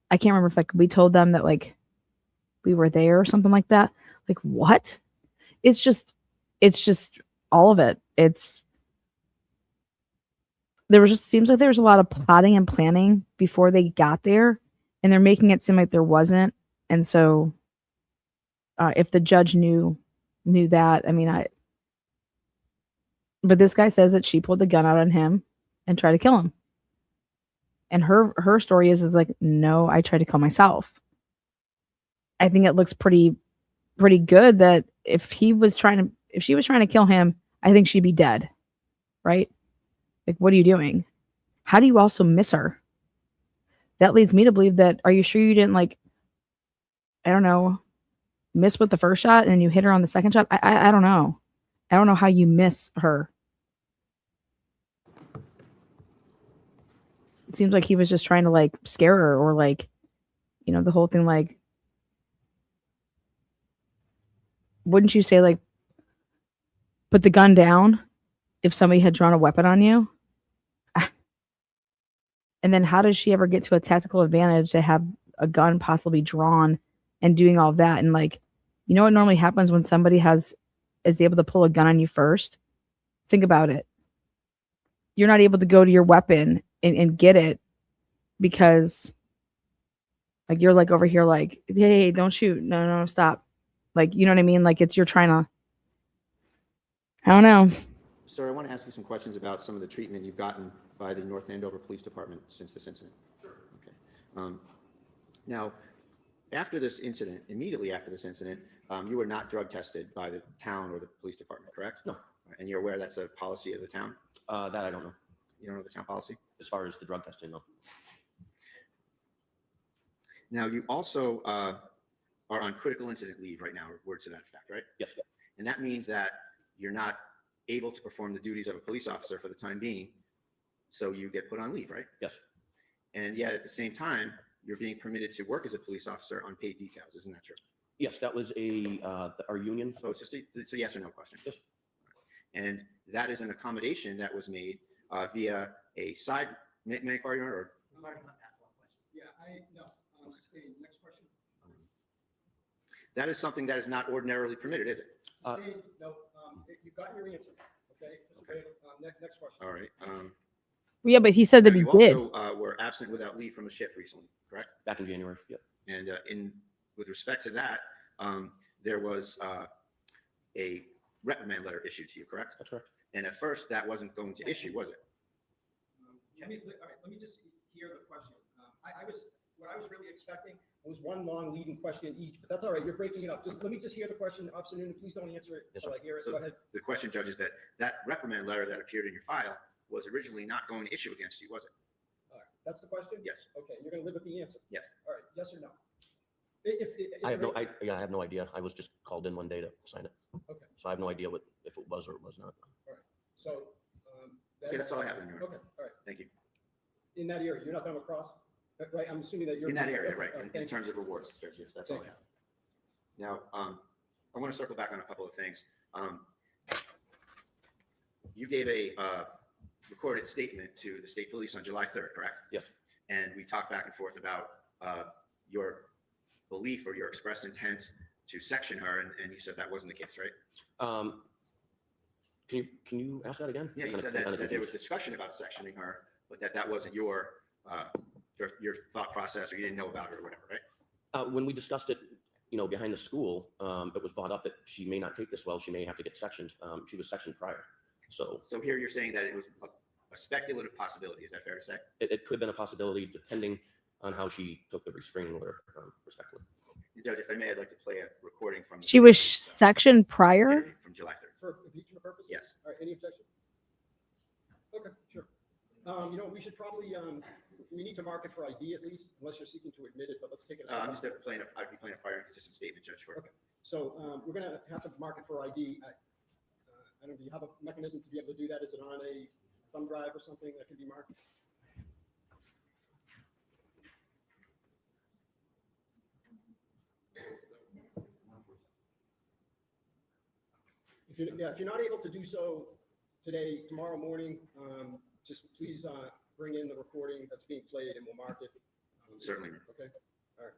I can't remember if like we told them that like we were there or something like that. Like, what? It's just all of it. Seems like there was a lot of plotting and planning before they got there, and they're making it seem like there wasn't. And so if the judge knew that, I mean, but this guy says that she pulled the gun out on him and tried to kill him. And her story is like, no, I tried to kill myself. I think it looks pretty good that if she was trying to kill him, I think she'd be dead. Right? Like, what are you doing? How do you also miss her? That leads me to believe that, are you sure you didn't, like, I don't know, miss with the first shot and you hit her on the second shot? I don't know. I don't know how you miss her. It seems like he was just trying to, like, scare her, or, like, you know, the whole thing, like, wouldn't you say, like, put the gun down if somebody had drawn a weapon on you? And then how does she ever get to a tactical advantage to have a gun possibly drawn and doing all of that? And, like, you know what normally happens when somebody is able to pull a gun on you first? Think about it. You're not able to go to your weapon and get it because, like, you're, like, over here like, hey, don't shoot. No, stop. Like, you know what I mean? Like, you're trying to, I don't know. Sir, I want to ask you some questions about some of the treatment you've gotten by the North Andover Police Department since this incident. Sure. Okay. Now, after this incident, immediately after this incident, you were not drug tested by the town or the police department, correct? No. And you're aware that's a policy of the town? That I don't know. You don't know the town policy? As far as the drug testing, no. Now, you also are on critical incident leave right now, or word to that effect, right? Yes. And that means that you're not able to perform the duties of a police officer for the time being, so you get put on leave, right? Yes. And yet, at the same time, you're being permitted to work as a police officer on paid decals. Isn't that true? Yes, that was our union. So it's just it's a yes or no question. Yes. And that is an accommodation that was made via a side. May I borrow your or? Yeah, no. Next question. That is something that is not ordinarily permitted, is it? No, you've gotten your answer. Okay. Okay. Next question. All right. Yeah, but he said that he you did. also were absent without leave from a shift recently, correct? Back in January. Yep. And with respect to that, there was a reprimand letter issued to you, correct? That's correct. And at first, that wasn't going to issue, was it? All right, let me just hear the question. What I was really expecting was one long leading question each, but that's all right. You're breaking it up. Let me just hear the question. Officer Nunan, please don't answer it Yes, until I hear it. So Go ahead. the question, Judge, is that reprimand letter that appeared in your file was originally not going to issue against you, was it? All right, that's the question? Yes. Okay, you're going to live with the answer? Yes. All right, yes or no? I have no idea. I was just called in one day to sign it. Okay. So I have no idea if it was or it was not. All right, so. Okay, that's all I have in your. Okay, all right. Thank you. In that area, you're not done with cross, right? I'm assuming that you're. In that area, right, Okay, in thank you. terms of rewards, Judge, yes, that's all I have. Now, I want to circle back on a couple of things. You gave a recorded statement to the state police on July 3rd, correct? Yes. And we talked back and forth about your belief or your expressed intent to section her, and you said that wasn't the case, right? Can you ask that again? Yeah, you said that there was discussion about sectioning her, but that wasn't your thought process, or you didn't know about it or whatever, right? When we discussed it, behind the school, it was brought up that she may not take this well. She may have to get sectioned. She was sectioned prior. So here you're saying that it was a speculative possibility. Is that fair to say? it could have been a possibility depending on how she took the restraining order, respectfully. Judge, if I may, I'd like to play a recording from. She was sectioned prior? From July 3rd. For impeachment purposes? Yes. All right, any objection? Okay, sure. We should probably, we need to mark it for ID at least, unless you're seeking to admit it, but let's take it. I'm just I'd be playing a prior and consistent statement, Judge, for. Okay. So we're going to have to mark it for ID. I don't know, do you have a mechanism to be able to do that? Is it on a thumb drive or something that can be marked? If you're not able to do so today, tomorrow morning, just please bring in the recording that's being played and we'll mark it. Certainly. Okay. All right.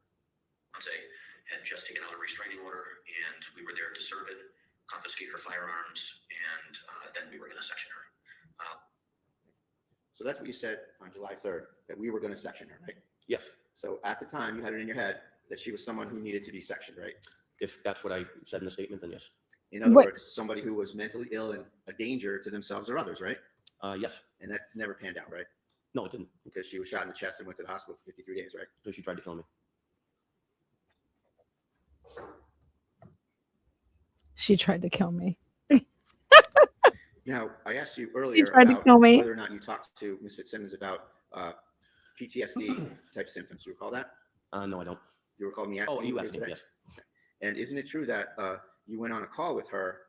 Had just taken out a restraining order, and we were there to serve it, confiscate her firearms, and then we were going to section her. So that's what you said on July 3rd, that we were going to section her, right? Yes. So at the time, you had it in your head that she was someone who needed to be sectioned, right? If that's what I said in the statement, then yes. In other What- words, somebody who was mentally ill and a danger to themselves or others, right? Yes. And that never panned out, right? No, it didn't. Because she was shot in the chest and went to the hospital for 53 days, right? So she tried to kill me. She tried to kill me. Now, I asked you She earlier tried to about kill me. whether or not you talked to Ms. Fitzsimmons about PTSD type symptoms. You recall that? No, I don't. You recall me asking Oh, you earlier asked me, today? yes. And isn't it true that you went on a call with her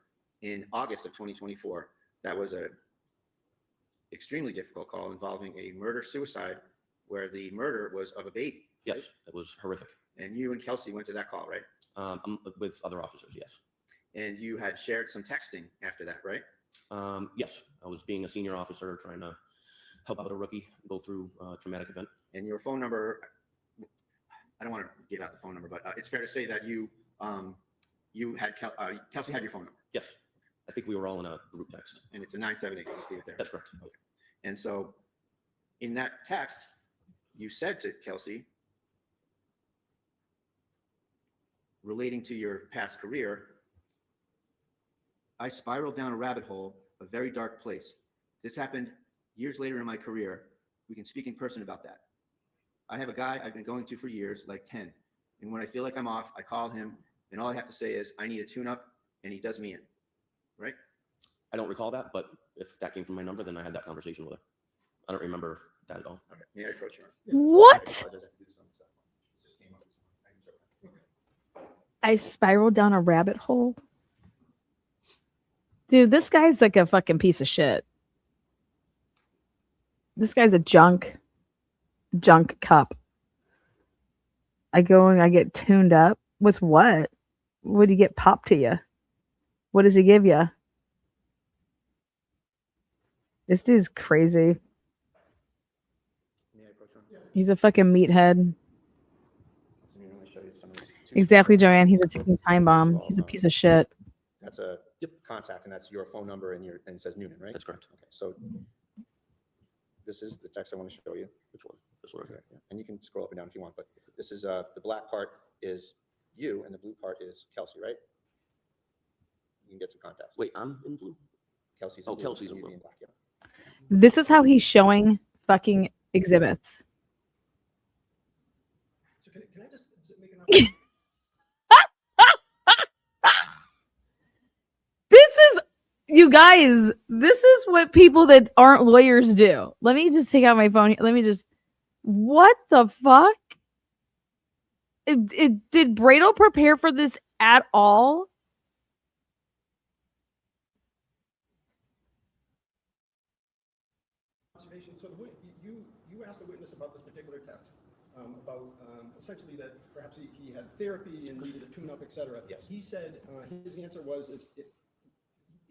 in August of 2024? That was a extremely difficult call involving a murder-suicide where the murder was of a baby. Yes, right? it was horrific. And you and Kelsey went to that call, right? With other officers, yes. And you had shared some texting after that, right? Yes, I was being a senior officer trying to help out a rookie go through a traumatic event. And your phone number, I don't want to give out the phone number, but it's fair to say that you had Kelsey had your phone number, Yes, I think we were all in a group text. and it's a 978. Just leave it there. That's correct. Okay. And so, in that text, you said to Kelsey, relating to your past career, I spiraled down a rabbit hole, a very dark place. This happened years later in my career. We can speak in person about that. I have a guy I've been going to for years, like 10. And when I feel like I'm off, I call him, and all I have to say is, I need a tune-up, and he does me in. Right? I don't recall that, but if that came from my number, then I had that conversation with her. I don't remember that at all. Okay. May I approach you? What? I spiraled down a rabbit hole. Dude, this guy's like a fucking piece of shit. This guy's a junk cup. I go and I get tuned up with what? What do you get popped to you? What does he give you? This dude's crazy. May I approach you? He's a fucking meathead. Let me show you some of these two- Exactly, Joanne. He's a ticking time bomb. He's a piece of shit. That's a contact, and that's your phone number, and it says Nunan, right? That's correct. Okay, so this is the text I want to show you. Which one? This one? Okay, yeah. And you can scroll up and down if you want, but this is the black part is you, and the blue part is Kelsey, right? You can get some context. Wait, I'm in blue? Kelsey's. Oh, blue, Kelsey's and in you'd be blue. black, yeah. This is how he's showing fucking exhibits. So can I just make an You guys, this is what people that aren't lawyers do. Let me just take out my phone. What the fuck? Did Bradle prepare for this at all? observation? So you asked the witness about this particular text, about essentially that perhaps he had therapy and needed a tune-up, et cetera. Yes. He said his answer was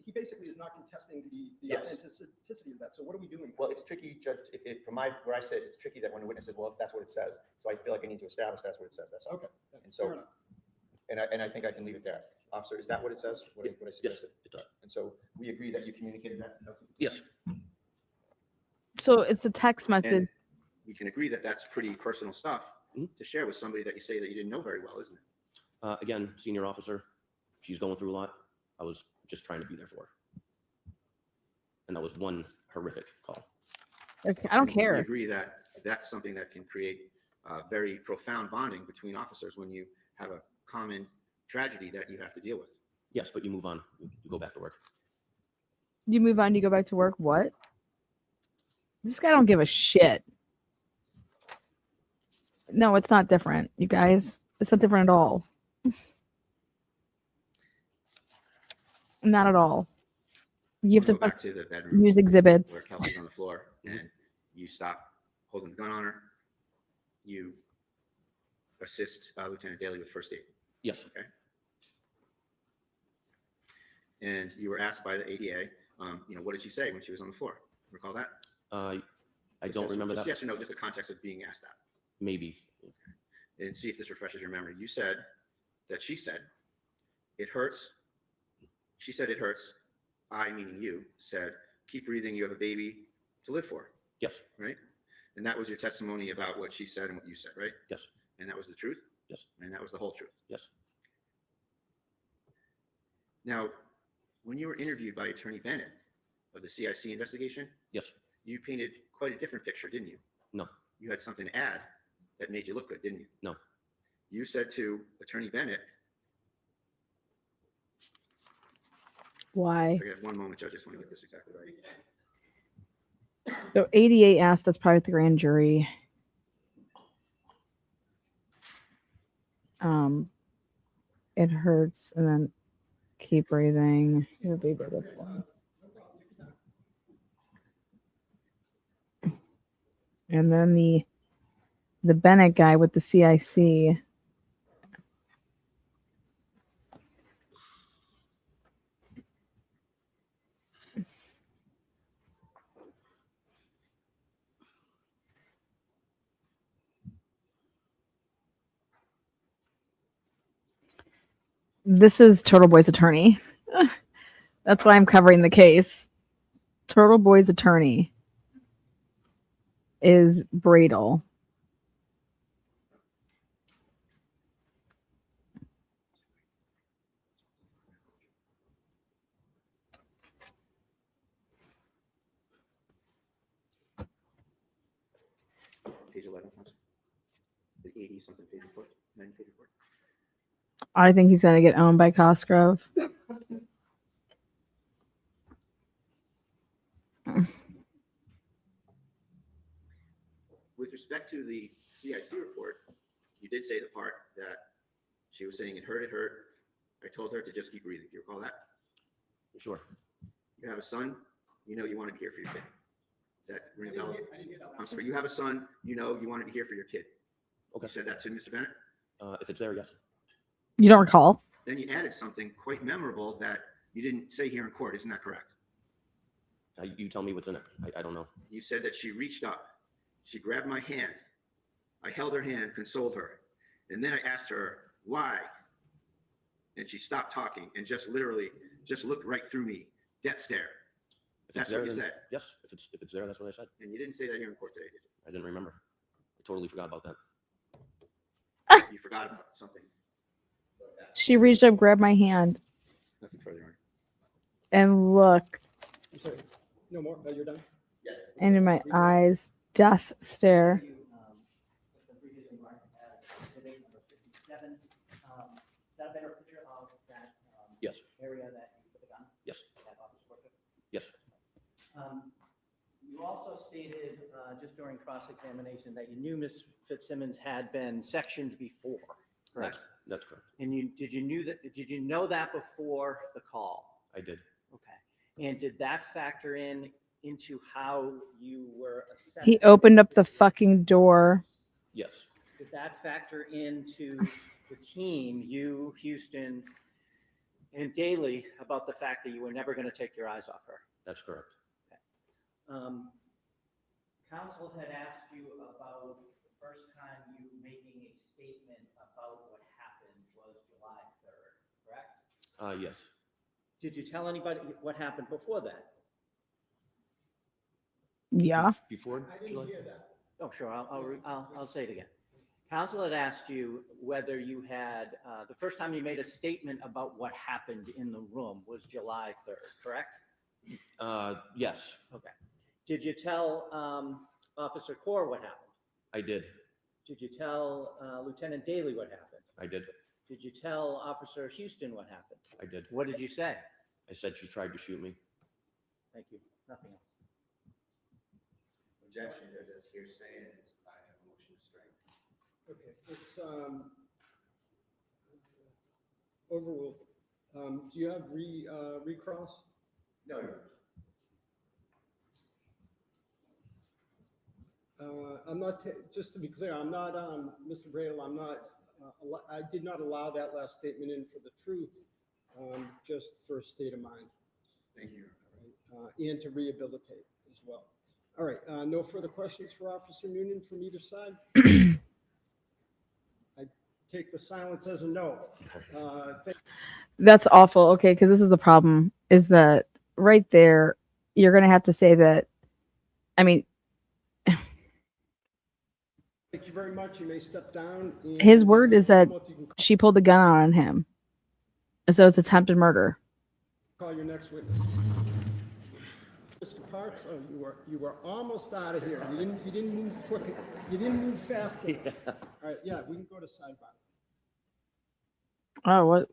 he basically is not contesting the Yes. authenticity of that. So what are we doing? Well, it's tricky, Judge, from where I sit, it's tricky that when a witness says, well, if that's what it says, so I feel like I need to establish that's what it says, that's all. Okay. And so, Fair enough. and I think I can leave it there. Officer, is that what it says? What I Yes, suggested? it does. And so we agree that you communicated that? to Kelsey? Yes. So it's the text message. And we can agree that that's pretty personal stuff Mhm. to share with somebody that you say that you didn't know very well, isn't it? Again, senior officer, she's going through a lot. I was just trying to be there for her. And that was one horrific call. Okay, I don't We care. agree that that's something that can create very profound bonding between officers when you have a common tragedy that you have to deal with. Yes, but you move on. You go back to work. You move on, you go back to work. What? This guy don't give a shit. No, it's not different, you guys. It's not different at all. Not at all. You have Go to back to the bedroom use where exhibits. Kelsey's on the floor and you stop holding the gun on her. You assist Lieutenant Daly with first aid. Yes. Okay. And you were asked by the ADA, what did she say when she was on the floor? Recall that? I Just don't yes- remember just that. Yes or no, just the context of being asked that. Maybe. And see if this refreshes your memory. You said that she said, it hurts. She said it hurts. I, meaning you, said, keep breathing. You have a baby to live for, Yes. right? And that was your testimony about what she said and what you said, right? Yes. And that was the truth? Yes. And that was the whole truth. Yes. Now, when you were interviewed by Attorney Bennett of the CIC investigation, Yes. you painted quite a different picture, didn't you? No. You had something to add that made you look good, didn't you? No. You said to Attorney Bennett, Why? I got one moment, Judge, I just want to get this exactly right. So 88 asked, that's probably the grand jury. It hurts, and then keep breathing. It'll be better. And then the Bennett guy with the CIC. This is Turtle Boy's attorney. That's why I'm covering the case. Turtle Boy's attorney is Bradle. Page 11, the 80-something page report, 90-page report. I think he's going to get owned by Cosgrove. With respect to the CIC report, you did say the part that she was saying it hurt. I told her to just keep breathing. Do you recall that? Sure. You have a son, you know you want to be here for your kid. That ring a bell? I didn't hear that. I'm sorry, you have a son, you know you want to be here for your kid. Okay. You said that to Mr. Bennett? If it's there, yes. You don't recall? Then you added something quite memorable that you didn't say here in court. Isn't that correct? You tell me what's in it. I don't know. You said that she reached up, she grabbed my hand, I held her hand, consoled her, and then I asked her, why? And she stopped talking and just literally just looked right through me, death stare. If That's it's there, what you then said. yes. If it's there, that's what I said. And you didn't say that here in court today, did I didn't remember. I totally forgot about that. you? You forgot about something. She reached up, grabbed my hand, Nothing further on. and looked I'm sorry. No more? You're done? Yes. into my eyes, death stare. Is that a better picture of that Yes. area that you put the gun? Yes. That office portrait? Yes. You also stated just during cross-examination that you knew Ms. Fitzsimmons had been sectioned before, correct? That's correct. And did you know that before the call? I did. Okay. And did that factor into how you were assessed? He opened up the fucking door. Yes. Did that factor into the team, you, Houston, and Daly, about the fact that you were never going to take your eyes off her? That's correct. Counsel had asked you about the first time you making a statement about what happened was July 3rd, correct? Yes. Did you tell anybody what happened before that? Yeah. Before I didn't July? hear that. Oh, sure, I'll say it again. Counsel had asked you whether you had, the first time you made a statement about what happened in the room was July 3rd, correct? Yes, Okay. Did you tell Officer Core what happened? I did. Did you tell Lieutenant Daly what happened? I did. Did you tell Officer Houston what happened? I did. What did you say? I said she tried to shoot me. Thank you. Nothing else. Objection, that's hearsay, and I have a motion to strike. Okay, it's overruled. Do you have recross? No, I'm not, just to be clear, I'm not, Mr. Bradle, I'm not, I did not allow that last statement in for the truth, just for a state of mind. thank you. And to rehabilitate as well. All right, no further questions for Officer Nunan from either side? I take the silence as a no. That's awful. Okay, because this is the problem, is that right there, you're going to have to say that, I mean, Thank you very much. You may step down. And, his word is that you can she pulled the gun out on him. So it's attempted murder. call your next witness. Mr. Parks, oh, you were almost out of here. You didn't move quick. You didn't move fast enough. All right, yeah, we can go to sidebar. Oh,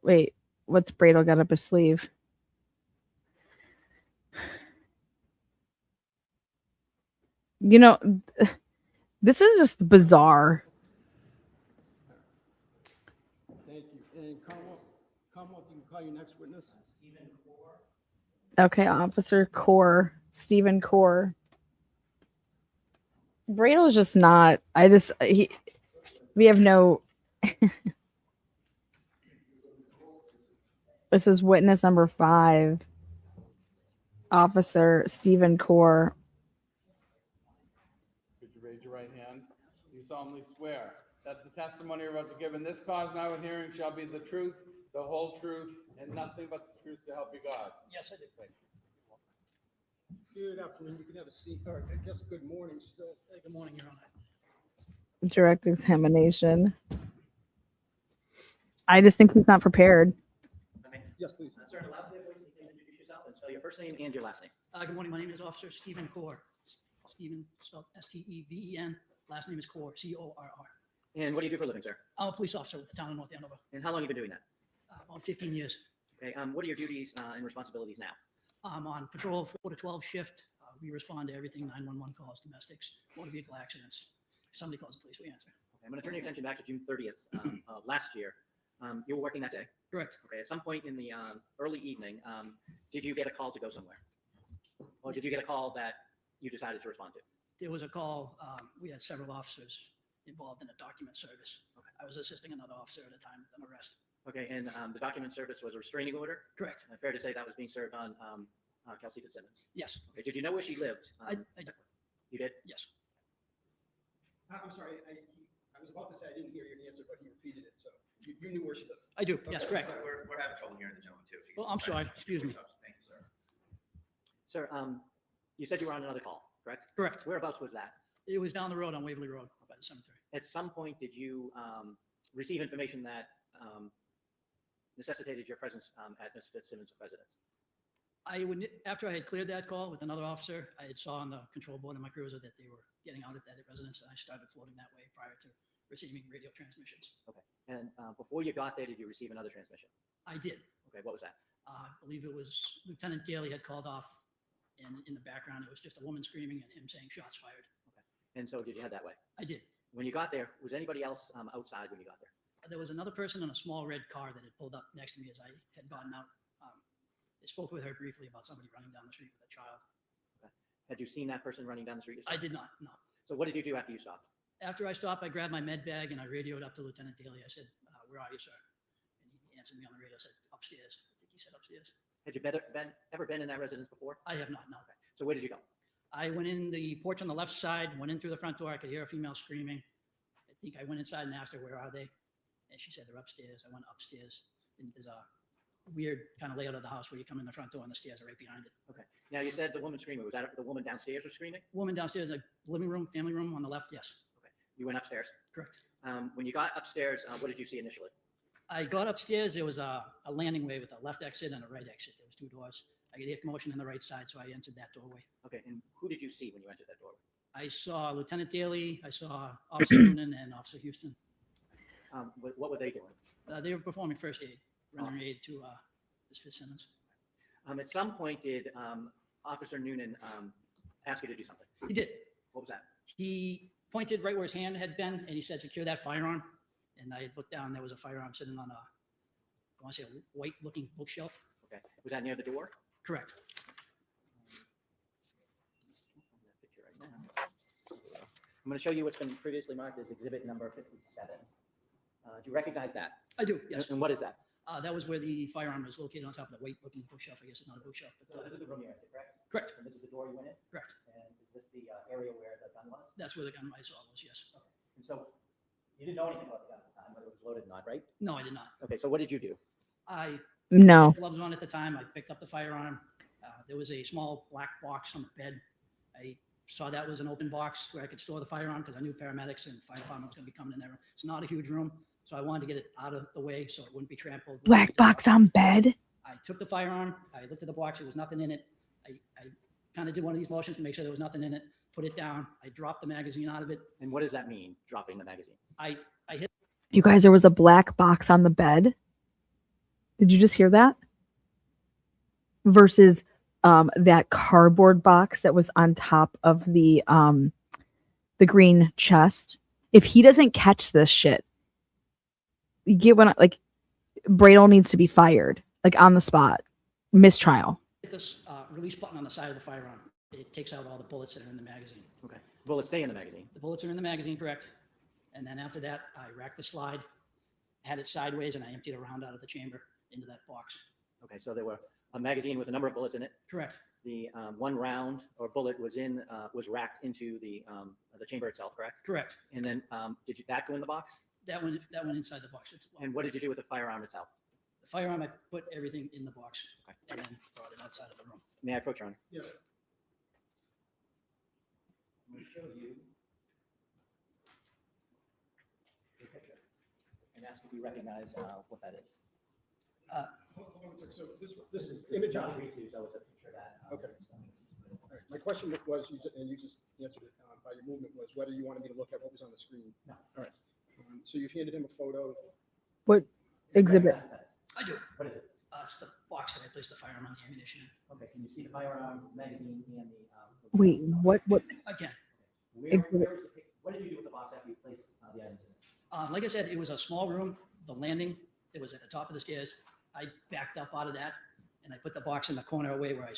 what's Bradle got up his sleeve? You know, this is just bizarre. Thank you. And Commonwealth, you can call your next witness. Okay, Officer Core, Stephen Core. Bradle is just not. We have no. This is witness number 5. Officer Stephen Core. Could you raise your right hand? Do you solemnly swear that the testimony you're about to give in this cause now in hearing shall be the truth, the whole truth, and nothing but the truth to help you God? Yes, I did. Good afternoon. You can have a seat. Or I guess good morning still. Hey, good morning, Your Honor. Direct examination. I just think he's not prepared. Yes, please. Sir, allow the witness to introduce yourself and spell your first name and your last name. Good morning. My name is Officer Stephen Core. Stephen spelled Steven. Last name is Core, Corr. And what do you do for a living, sir? I'm a police officer with the town of North Andover. And how long have you been doing that? About 15 years. Okay. What are your duties and responsibilities now? I'm on patrol 4 to 12 shift. We respond to everything 911 calls, domestics, motor vehicle accidents. If somebody calls the police, we answer. Okay, I'm going to turn your attention back to June 30th of last year. You were working that day. Correct. Okay. At some point in the early evening, did you get a call to go somewhere? Or did you get a call that you decided to respond to? There was a call. We had several officers involved in a document service. Okay. I was assisting another officer at a time with an arrest. Okay. And the document service was a restraining order? Correct. Fair to say that was being served on Kelsey Fitzsimmons. Yes. Okay. Did you know where she lived? I did. You did? Yes. I'm sorry. I was about to say I didn't hear your answer, but he repeated it. So you knew where she lived. I do. Yes, correct. We're having trouble hearing the gentleman too. If you Well, could- I'm sorry. Excuse me. Thank you, sir. Sir, you said you were on another call, correct? Correct. Whereabouts was that? It was down the road on Waverly Road by the cemetery. At some point, did you receive information that necessitated your presence at Ms. Fitzsimmons' residence? After I had cleared that call with another officer, I had saw on the control board of my cruiser that they were getting out at that residence, and I started floating that way prior to receiving radio transmissions. Okay. And before you got there, did you receive another transmission? I did. Okay. What was that? I believe it was Lieutenant Daly had called off, and in the background, it was just a woman screaming and him saying shots fired. And so did you head that way? I did. When you got there, was anybody else outside when you got there? There was another person in a small red car that had pulled up next to me as I had gotten out. I spoke with her briefly about somebody running down the street with a child. Okay. Had you seen that person running down the street? I did not, no. So what did you do after you stopped? After I stopped, I grabbed my med bag and I radioed up to Lieutenant Daly. I said, where are you, sir? And he answered me on the radio, said, upstairs. I think he said upstairs. Had you ever been in that residence before? I have not, no. Okay. So where did you go? I went in the porch on the left side, went in through the front door. I could hear a female screaming. I think I went inside and asked her, where are they? And she said, they're upstairs. I went upstairs. And there's a weird kind of layout of the house where you come in the front door and the stairs are right behind it. Okay. Now you said the woman screaming. Was that the woman downstairs was screaming? Woman downstairs, a living room, family room on the left, yes. Okay. You went upstairs. Correct. When you got upstairs, what did you see initially? I got upstairs. There was a landing way with a left exit and a right exit. There was 2 doors. I could hear commotion on the right side, so I entered that doorway. Okay. And who did you see when you entered that doorway? I saw Lieutenant Daly. I saw Officer Nunan and Officer Houston. What were they doing? They were performing first aid, rendering aid to Ms. Fitzsimmons. At some point, did Officer Nunan ask you to do something? He did. What was that? He pointed right where his hand had been, and he said, secure that firearm. And I looked down, there was a firearm sitting on I want to say a white-looking bookshelf. Okay. Was that near the door? Correct. Picture right now. I'm going to show you what's been previously marked as exhibit number 57. Do you recognize that? I do, yes. And what is that? That was where the firearm was located on top of the white-looking bookshelf. I guess it's not a bookshelf, So but this is the room you entered, correct? correct, And this is the door you went in? correct. And is this the area where the gun was? That's where the gun I saw was, yes. And so you didn't know anything about the gun at the time, whether it was loaded or not, right? No, I did not. Okay, so what did you do? I No. had gloves on at the time. I picked up the firearm. There was a small black box on the bed. I saw that was an open box where I could store the firearm because I knew paramedics and fire department was going to be coming in there. It's not a huge room, so I wanted to get it out of the way so it wouldn't be trampled. Black box on bed. I took the firearm. I looked at the box. There was nothing in it. I kind of did one of these motions to make sure there was nothing in it. Put it down. I dropped the magazine out of it. And what does that mean, dropping the magazine? I hit. You guys, there was a black box on the bed. Did you just hear that? Versus that cardboard box that was on top of the green chest. If he doesn't catch this shit, you get when like Bradel needs to be fired, like on the spot, mistrial. This release button on the side of the firearm, it takes out all the bullets that are in the magazine. Okay. Bullets stay in the magazine. The bullets are in the magazine, correct? And then after that, I racked the slide, had it sideways, and I emptied a round out of the chamber into that box. Okay, so there were a magazine with a number of bullets in it. Correct. The one round or bullet was racked into the chamber itself, correct? Correct. And then did that go in the box? That went inside the box. And what did you do with the firearm itself? The firearm, I put everything in the box and then brought it outside of the room. May I approach, Your Honor? Yeah. I'm going to show you a picture and ask if you recognize what that is. Hold on a second. So this is image not on. agreed to, so it's a picture that. Okay. All right. My question was, and you just answered it by your movement, was whether you wanted me to look at what was on the screen. No. All right. So you've handed him a photo. What exhibit? I do. What is it? It's the box that I placed the firearm on the ammunition in. Okay, can you see the firearm, magazine, and the? Wait, what? Again, What did you do with the box after you placed the items in it? like I said, it was a small room. The landing, it was at the top of the stairs. I backed up out of that and I put the box in the corner away where I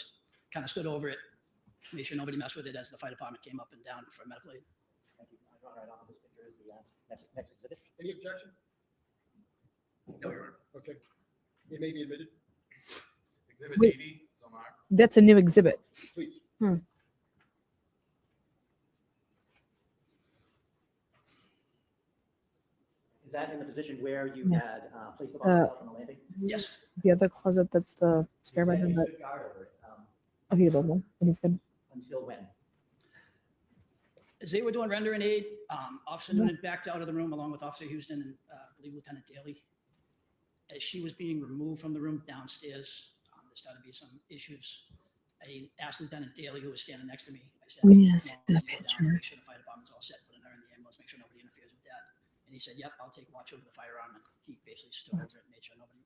kind of stood over it, made sure nobody messed with it as the fire department came up and down for medical aid. Thank you. I draw right off of this picture is the next exhibit. Any objection? No, Your Honor. Okay. It may be admitted. Exhibit Wait. DD, so marked. That's a new exhibit. Please. Is that in the position where you Yeah. had placed the box itself on the landing? Yes. The other closet, that's the spare You said bedroom. you But stood guard over it, okay, the one, and he's good. until when? As they were doing rendering aid, Officer Noonan backed out of the room along with Officer Houston and I believe Lieutenant Daly. As she was being removed from the room downstairs, there started to be some issues. I asked Lieutenant Daly, who was standing next to me, I said, We need to see "Mom, that you go down and picture. make sure the fire department's all set, putting her in the ambulance, make sure nobody interferes with that." And he said, "Yep, I'll take watch over the firearm." And he basically stood over it and made sure nobody,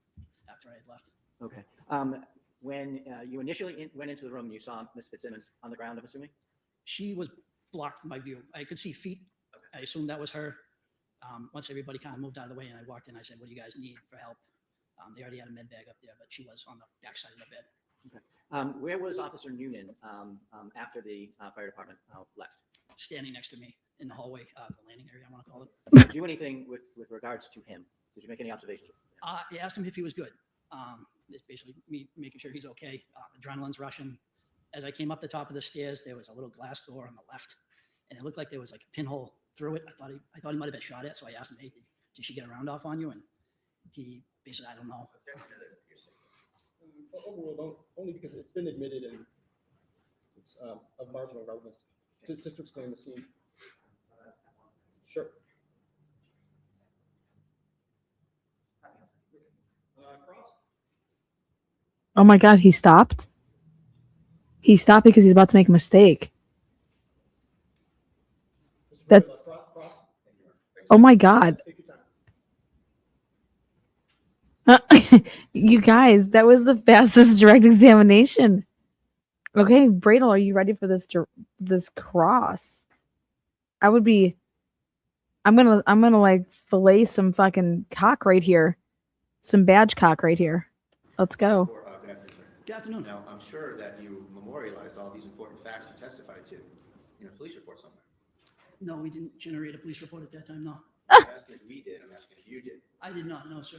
after I had left. Okay. When you initially went into the room, you saw Ms. Fitzsimmons on the ground, I'm assuming? She was blocked from my view. I could see feet. I assumed that was her. Once everybody kind of moved out of the way and I walked in, I said, "What do you guys need for help?" They already had a med bag up there, but she was on the back side of the bed, Where was Officer Noonan after the fire department left? standing next to me in the hallway, the landing area, I want to call it. Did you do anything with regards to him? Did you make any observations? I asked him if he was good. It's basically me making sure he's okay. Adrenaline's rushing. As I came up the top of the stairs, there was a little glass door on the left, and it looked like there was like a pinhole through it. I thought he might have been shot at, so I asked him, "Hey, did she get a round off on you?" And he basically, "I don't know." Overall, only because it's been admitted and it's of marginal relevance. Just to explain the scene. Sure. Cross? Oh my God, he stopped. He stopped because he's about to make a mistake. That- Cross? Oh my God. Take your time. You guys, that was the fastest direct examination. Okay, Bradel, are you ready for this cross? I'm gonna like fillet some fucking cock right here, some badge cock right here. Let's go. Good afternoon, sir. Good afternoon. Now, I'm sure that you memorialized all these important facts you testified to in a police report somewhere. No, we didn't generate a police report at that time, no. I'm asking if we did, I'm asking if you did. I did not know, sir.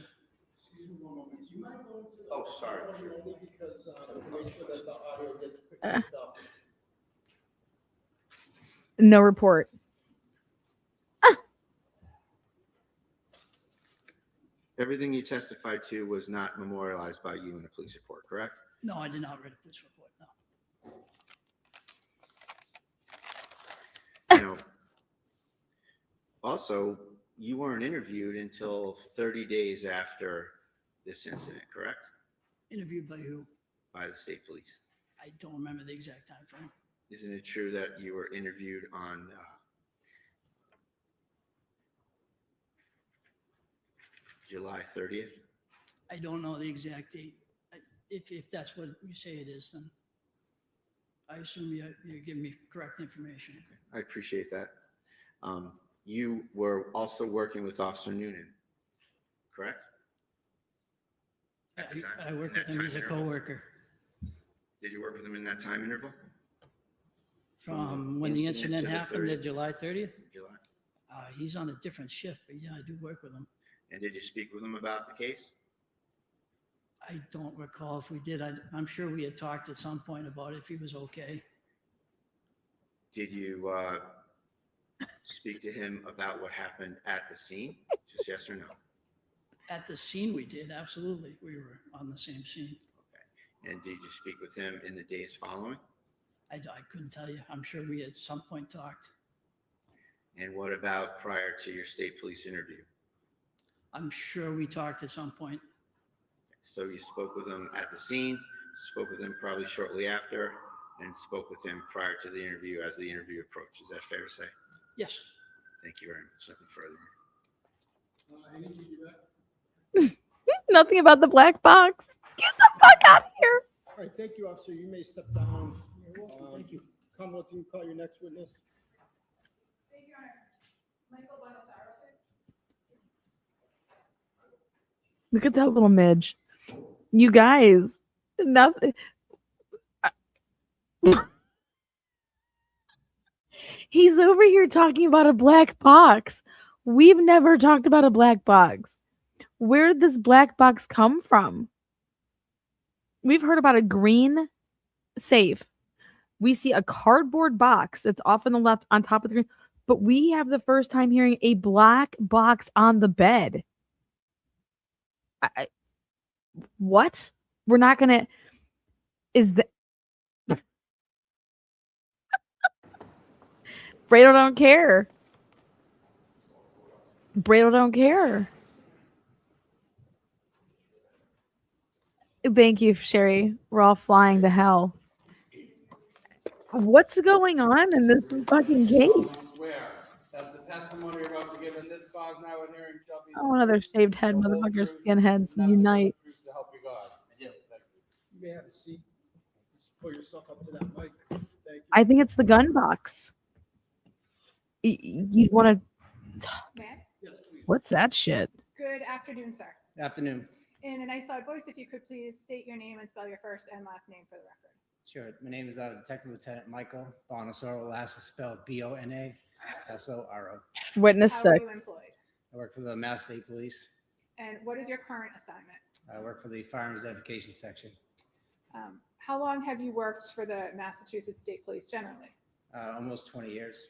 Excuse me one moment. You might go into the. Oh, sorry. Only because, to make sure that the audio gets picked up. No report. Everything you testified to was not memorialized by you in a police report, correct? No, I did not write a police report, no. Now, also, you weren't interviewed until 30 days after this incident, correct? Interviewed by who? By the state police. I don't remember the exact time frame. Isn't it true that you were interviewed on July 30th? I don't know the exact date. If that's what you say it is, then I assume you're giving me correct information. I appreciate that. You were also working with Officer Nunan, correct? At the time- I work in with that him time as a interval? coworker. Did you work with him in that time interval? From when the incident to the happened 30th to July 30th, of July? he's on a different shift, but yeah, I do work with him. And did you speak with him about the case? I don't recall if we did. I'm sure we had talked at some point about if he was okay. Did you speak to him about what happened at the scene? Just yes or no? At the scene we did, absolutely. We were on the same scene. Okay. And did you speak with him in the days following? I couldn't tell you. I'm sure we at some point talked. And what about prior to your state police interview? I'm sure we talked at some point. So you spoke with him at the scene, spoke with him probably shortly after, and spoke with him prior to the interview as the interview approached. Is that fair to say? Yes. Thank you very much. Nothing further. Nothing about the black box. Get the fuck out of here. All right, thank you, officer. You may step down. Thank you. Come with you, call your next witness. Thank you, Your Honor. Michael Bonosauro. Look at that little midge. You guys, nothing. He's over here talking about a black box. We've never talked about a black box. Where did this black box come from? We've heard about a green safe. We see a cardboard box that's off on the left on top of the green, but we have the first time hearing a black box on the bed. What? We're not gonna. Is the Brado don't care. Brado don't care. Thank you, Sherry. We're all flying to hell. What's going on in this fucking case? Swear that the testimony you're about to give in this cause now and hearing shall be. Oh, another shaved head, the whole motherfucker, truth, skinheads nothing but the unite. truth to help you God. I do. Thank you. You may have a seat. Just pull yourself up to that mic. Thank you. I think it's the gun box. You'd want to. May I? What's that shit? Good afternoon, sir. Afternoon. In a nice loud voice, if you could please state your name and spell your first and last name for the record. Sure. My name is Detective Lieutenant Michael Bonosauro. Last is spelled Bonasoro. Witness How are you 6. employed? I work for the Mass State Police. And what is your current assignment? I work for the Firearms Identification Section. How long have you worked for the Massachusetts State Police generally? Almost 20 years.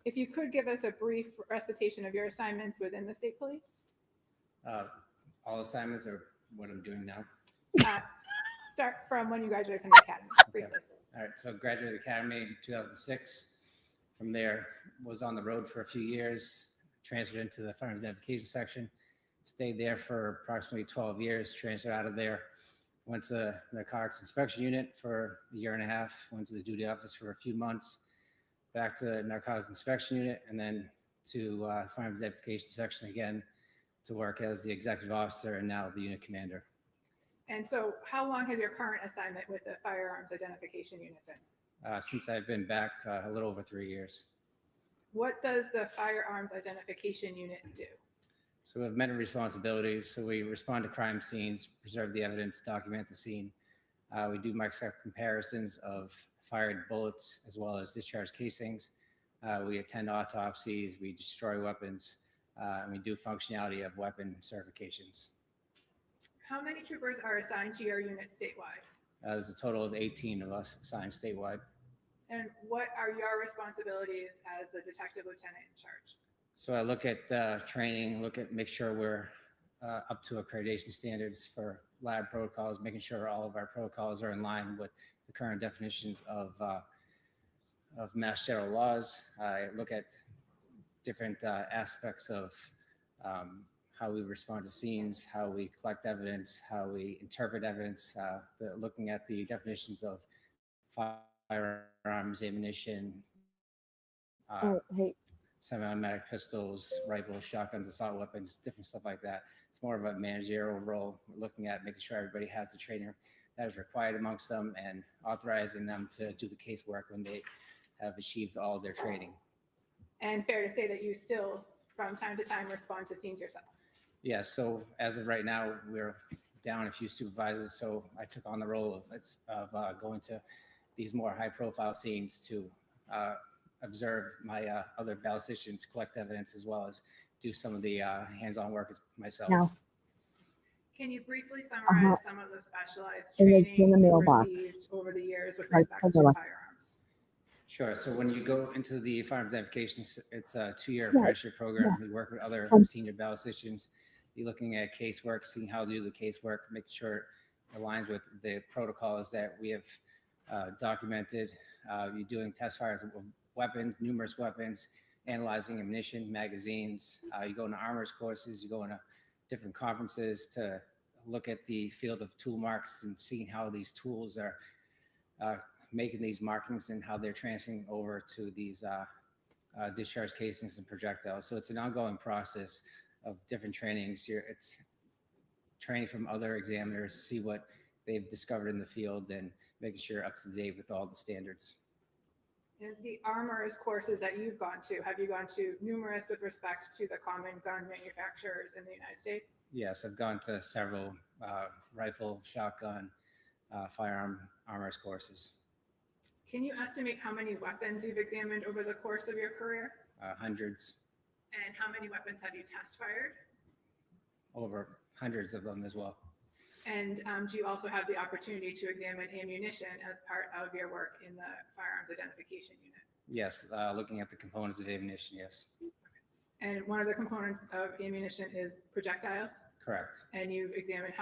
If you could give us a brief recitation of your assignments within the state police. All assignments are what I'm doing now. Start from when you graduated from the academy, briefly. All right. So I graduated the academy in 2006. From there, was on the road for a few years, transferred into the Firearms Identification Section, stayed there for approximately 12 years, transferred out of there, went to the Narcotics Inspection Unit for a year and a half, went to the duty office for a few months, back to the Narcotics Inspection Unit, and then to Firearms Identification Section again to work as the executive officer and now the unit commander. And so how long has your current assignment with the Firearms Identification Unit been? Since I've been back a little over 3 years. What does the Firearms Identification Unit do? So we have many responsibilities. So we respond to crime scenes, preserve the evidence, document the scene. We do microscopic comparisons of fired bullets as well as discharged casings. We attend autopsies, we destroy weapons, and we do functionality of weapon certifications. How many troopers are assigned to your unit statewide? There's a total of 18 of us assigned statewide. And what are your responsibilities as the detective lieutenant in charge? So I look at training, make sure we're up to accreditation standards for lab protocols, making sure all of our protocols are in line with the current definitions of Mass General laws. I look at different aspects of how we respond to scenes, how we collect evidence, how we interpret evidence, looking at the definitions of firearms, ammunition, Hey. semi-automatic pistols, rifles, shotguns, assault weapons, different stuff like that. It's more of a managerial role. We're looking at making sure everybody has the training that is required amongst them and authorizing them to do the casework when they have achieved all their training. And fair to say that you still, from time to time, respond to scenes yourself? Yeah, so as of right now, we're down a few supervisors, so I took on the role of going to these more high-profile scenes to observe my other ballisticians, collect evidence, as well as do some of the hands-on work myself. Now. Can you briefly summarize some of the specialized In the training mailbox. you've received over the years with Right, respect to hold on. firearms? Sure. So when you go into the firearms identification, it's a 2-year Yeah, apprenticeship program. yeah. We work with other Um, senior ballisticians. You're looking at casework, seeing how to do the casework, making sure it aligns with the protocols that we have documented. You're doing test fires of weapons, numerous weapons, analyzing ammunition, magazines. You go into armors courses, you go into different conferences to look at the field of tool marks and seeing how these tools are making these markings and how they're transferring over to these discharge casings and projectiles. So it's an ongoing process of different trainings. It's training from other examiners, see what they've discovered in the field and making sure you're up to date with all the standards. And the armors courses that you've gone to, have you gone to numerous with respect to the common gun manufacturers in the United States? Yes, I've gone to several rifle, shotgun, firearm armors courses. Can you estimate how many weapons you've examined over the course of your career? Hundreds, And how many weapons have you test fired? over hundreds of them as well. And do you also have the opportunity to examine ammunition as part of your work in the firearms identification unit? Yes, looking at the components of ammunition, yes. And one of the components of ammunition is projectiles. Correct. And you've examined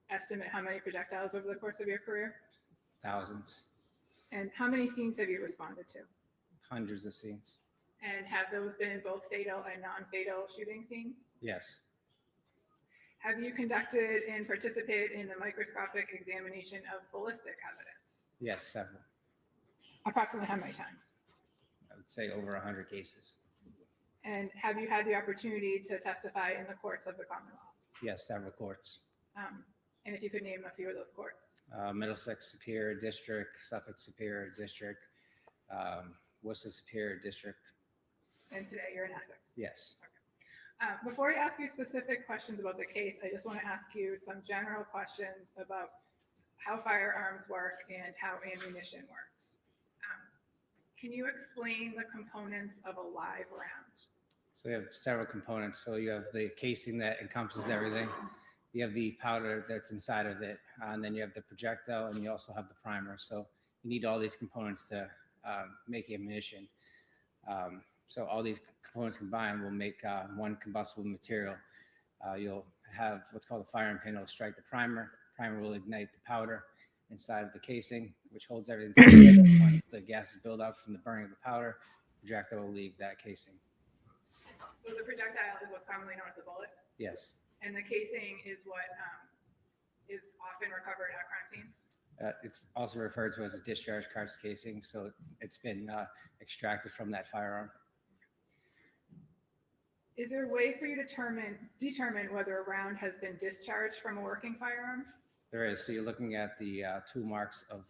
estimate how many projectiles over the course of your career? Thousands, And how many scenes have you responded to? hundreds of scenes. And have those been both fatal and non-fatal shooting scenes? Yes, Have you conducted and participated in the microscopic examination of ballistic evidence? yes, several. Approximately how many times? I would say over 100 cases. And have you had the opportunity to testify in the courts of the Commonwealth? Yes, several courts. And if you could name a few of those courts. Middlesex Superior District, Suffolk Superior District, Worcester Superior District. And today you're in Essex. Yes. Before I ask you specific questions about the case, I just want to ask you some general questions about how firearms work and how ammunition works. Can you explain the components of a live round? So you have several components. So you have the casing that encompasses everything. You have the powder that's inside of it, and then you have the projectile, and you also have the primer. So you need all these components to make ammunition. So all these components combined will make one combustible material. You'll have what's called a firing pin. It'll strike the primer. Primer will ignite the powder inside of the casing, which holds everything together. Once the gases build up from the burning of the powder, the projectile will leave that casing. So the projectile is what's commonly known as the bullet, Yes. and the casing is what is often recovered at crime scenes. It's also referred to as a discharge cartridge casing, so it's been extracted from that firearm. Is there a way for you to determine whether a round has been discharged from a working firearm? There is. So you're looking at the tool marks of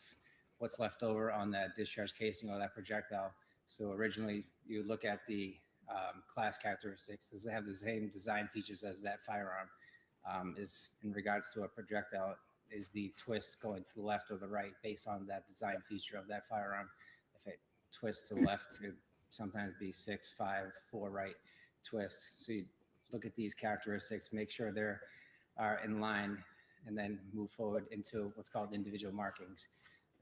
what's left over on that discharge casing or that projectile. So originally, you look at the class characteristics. Does it have the same design features as that firearm? Is in regards to a projectile, is the twist going to the left or the right based on that design feature of that firearm? If it twists to the left, it would sometimes be 6, 5, 4 right twists. So you look at these characteristics, make sure they're in line, and then move forward into what's called individual markings.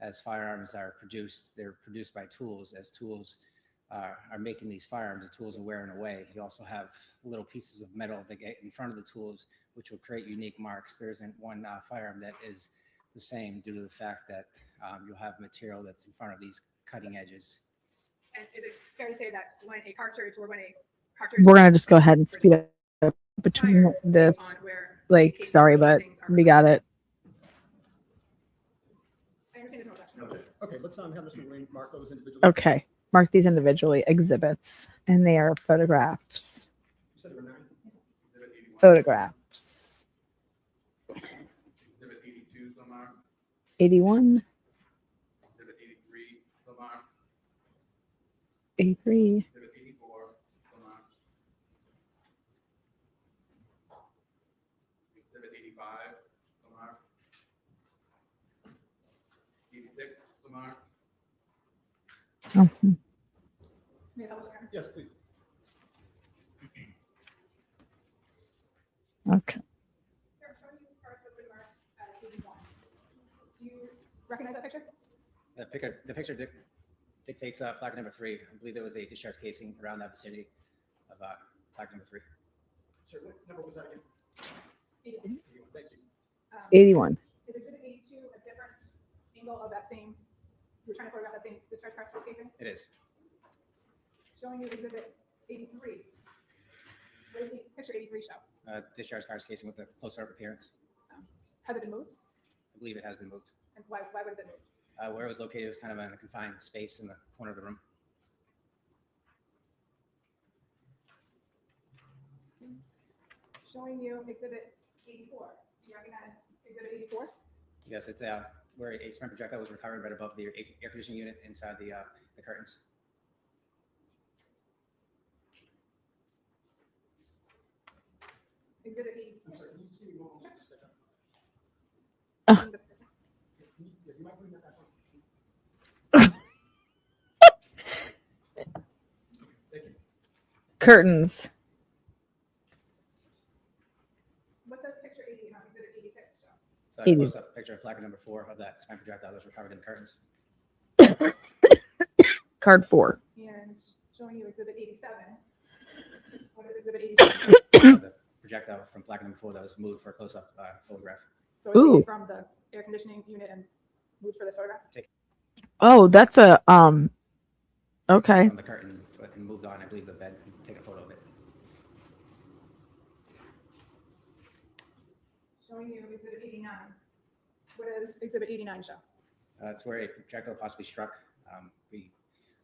As firearms are produced, they're produced by tools. As tools are making these firearms, the tools are wearing away. You also have little pieces of metal that get in front of the tools, which will create unique marks. There isn't one firearm that is the same due to the fact that you'll have material that's in front of these cutting edges. And is it fair to say that when a cartridge We're gonna just go ahead and speed up between this. Like, sorry, but we got it. I understand there's no objection. Okay, let's have Mr. Wayne mark those individually. Okay, mark these individually exhibits, and they are photographs. You said there were 9? Photographs. Exhibit 82, so marked. 81, Exhibit 83, so marked. 83, Exhibit 84, so marked. Exhibit 85, so marked. 86, so marked. mhm. May I double check? Yes, please. Okay. Sir, showing you cards that have been marked as 81. Do you recognize that picture? The picture dictates plaque number 3. I believe there was a discharge casing around that vicinity of plaque number 3. Sir, what number was that again? 81. 81, thank you. 81. Is exhibit 82 a different angle of that same, you were trying to photograph that same discharge cartridge casing? It is. Showing you exhibit 83. What does the picture 83 show? Discharge cartridge casing with a closer-up appearance. Has it been moved? I believe it has been moved. And why would it have been moved? Where it was located was kind of in a confined space in the corner of the room. Showing you exhibit 84. Do you recognize exhibit 84? Yes, it's where a spent projectile was recovered right above the air conditioning unit inside the curtains. Exhibit 86. I'm sorry, can you just give me one moment? Just a second. Ah. Yeah, you might bring that back on. Thank you. Curtains. What does picture 80 on exhibit 86 show? So a 80. close-up picture of plaque number 4 of that spent projectile that was recovered in the curtains. Card 4. And showing you exhibit 87. What is exhibit 87? The projectile from plaque number 4 that was moved for a close-up photograph. So it's Ooh. taken from the air conditioning unit and moved for this photograph? Oh, that's a okay. From the curtain and moved on, I believe, the bed and take a photo of it. Showing you exhibit 89. What does exhibit 89 show? It's where a projectile possibly struck. We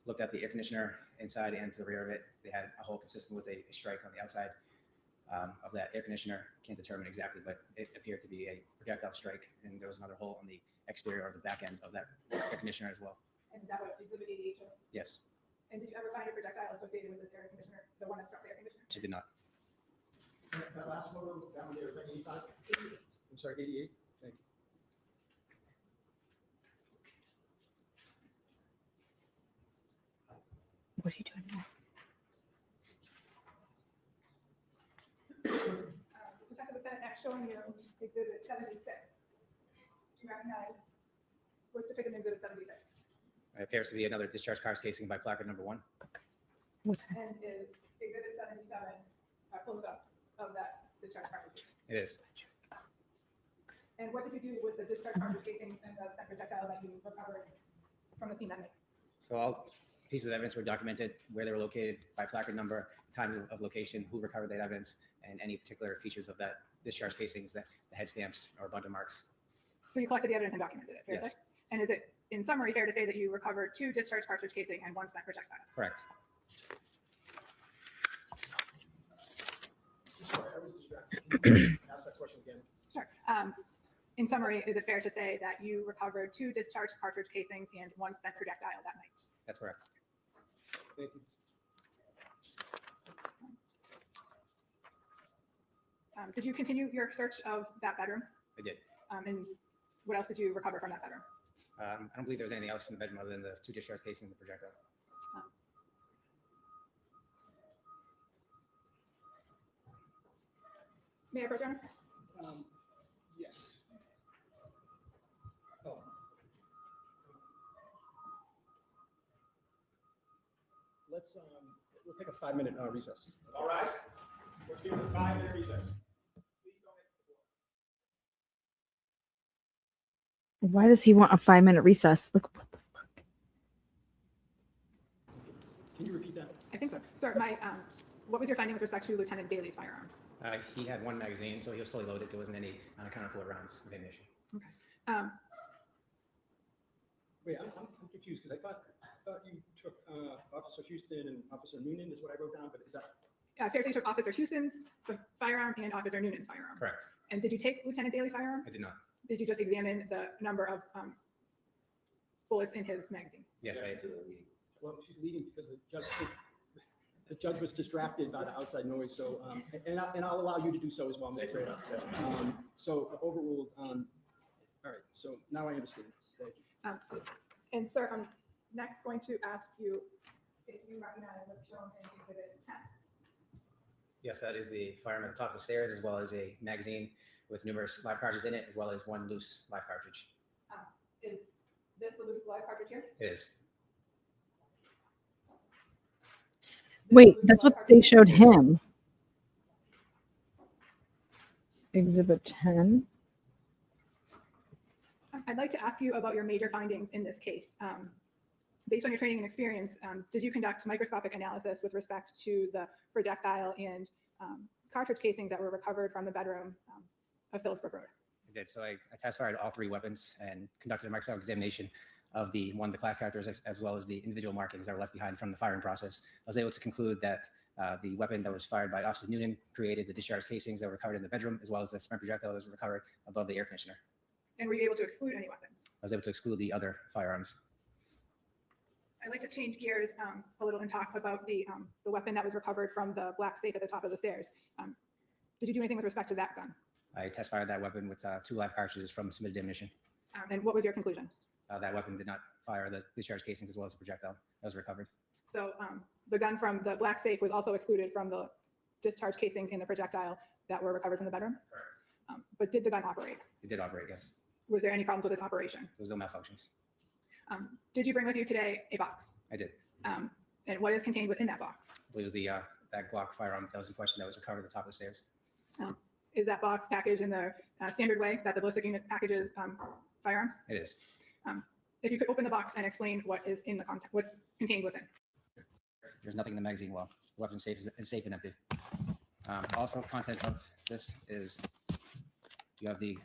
looked at the air conditioner inside and to the rear of it. They had a hole consistent with a strike on the outside of that air conditioner. Can't determine exactly, but it appeared to be a projectile strike. And there was another hole on the exterior or the back end of that air conditioner as well. And is that what exhibit 88 shows? Yes, And did you ever find a projectile associated with this air conditioner, the one that struck the air conditioner? it did not. That last photo down there, is that 85? 88. I'm sorry, 88? Thank you. What are you doing now? Detective Lieutenant X showing you exhibit 76. Do you recognize what's depicted in exhibit 76? It appears to be another discharge cartridge casing by placard number 1. And is exhibit 77 a close-up of that discharge cartridge? It is. And what did you do with the discharge cartridge casings and the spent projectile that you recovered from the scene that night? So all pieces of evidence were documented, where they were located by placard number, time of location, who recovered that evidence, and any particular features of that discharge casings, that the head stamps or bundle marks. So you collected the evidence and documented it, fair to Yes. say? And is it, in summary, fair to say that you recovered 2 discharge cartridge casing and 1 spent projectile? Correct. Sorry, I was distracted. Can you ask that question again? Sure. In summary, is it fair to say that you recovered 2 discharge cartridge casings and 1 spent projectile that night? That's correct. Thank you. Did you continue your search of that bedroom? I did. And what else did you recover from that bedroom? I don't believe there was anything else from the bedroom other than the 2 discharge casings and the projectile. May I approach, Your Honor? Yes. Oh. Let's, we'll take a 5-minute recess. All right. Let's give it a 5-minute recess. Why does he want a 5-minute recess? Look. Can you repeat that? I think so. Sir, what was your finding with respect to Lieutenant Daly's firearm? He had 1 magazine, so he was fully loaded. There wasn't any unaccounted for rounds of ammunition. Okay. Wait, I'm confused because I thought thought you took Officer Houston and Officer Noonan is what I wrote down, but is that? Fair say took Officer Houston's firearm and Officer Noonan's firearm. Correct. And did you take Lieutenant Daly's firearm? I did not. Did you just examine the number of bullets in his magazine? Yes, I. Well, she's leading because the judge was distracted by the outside noise. So, and I'll allow you to do so as well, Mr. Prater. So overruled. All right. So now I understand. Thank you. And sir, I'm next going to ask you if you recognize what's shown in Exhibit 10. Yes, that is the firearm at the top of the stairs, as well as a magazine with numerous live cartridges in it, as well as one loose live cartridge. Is this the loose live cartridge here? It is. Wait, that's what they showed him. Exhibit 10. I'd like to ask you about your major findings in this case. Based on your training and experience, did you conduct microscopic analysis with respect to the projectile and cartridge casings that were recovered from the bedroom of Phillipsburg Road? I did. So I test fired all three weapons and conducted a microscopic examination of the class characters as well as the individual markings that were left behind from the firing process. I was able to conclude that the weapon that was fired by Officer Noonan created the discharge casings that were recovered in the bedroom, as well as the cement projectile that was recovered above the air conditioner. And were you able to exclude any weapons? I was able to exclude the other firearms. I'd like to change gears a little and talk about the weapon that was recovered from the black safe at the top of the stairs. Did you do anything with respect to that gun? I test fired that weapon with 2 live cartridges from submitted ammunition. And what was your conclusion? That weapon did not fire the discharge casings as well as the projectile that was recovered. So the gun from the black safe was also excluded from the discharge casings in the projectile that were recovered from the bedroom? Correct. But did the gun operate? It did operate, yes. Was there any problems with its operation? There was no malfunctions. Did you bring with you today a box? I did. And what is contained within that box? I believe it was the that Glock firearm that was in question that was recovered at the top of the stairs. Is that box packaged in the standard way that the ballistic unit packages firearms? It is. If you could open the box and explain what is in the content, what's contained within. There's nothing in the magazine wall. The weapon safe is safe and empty. Also, contents of this is you have the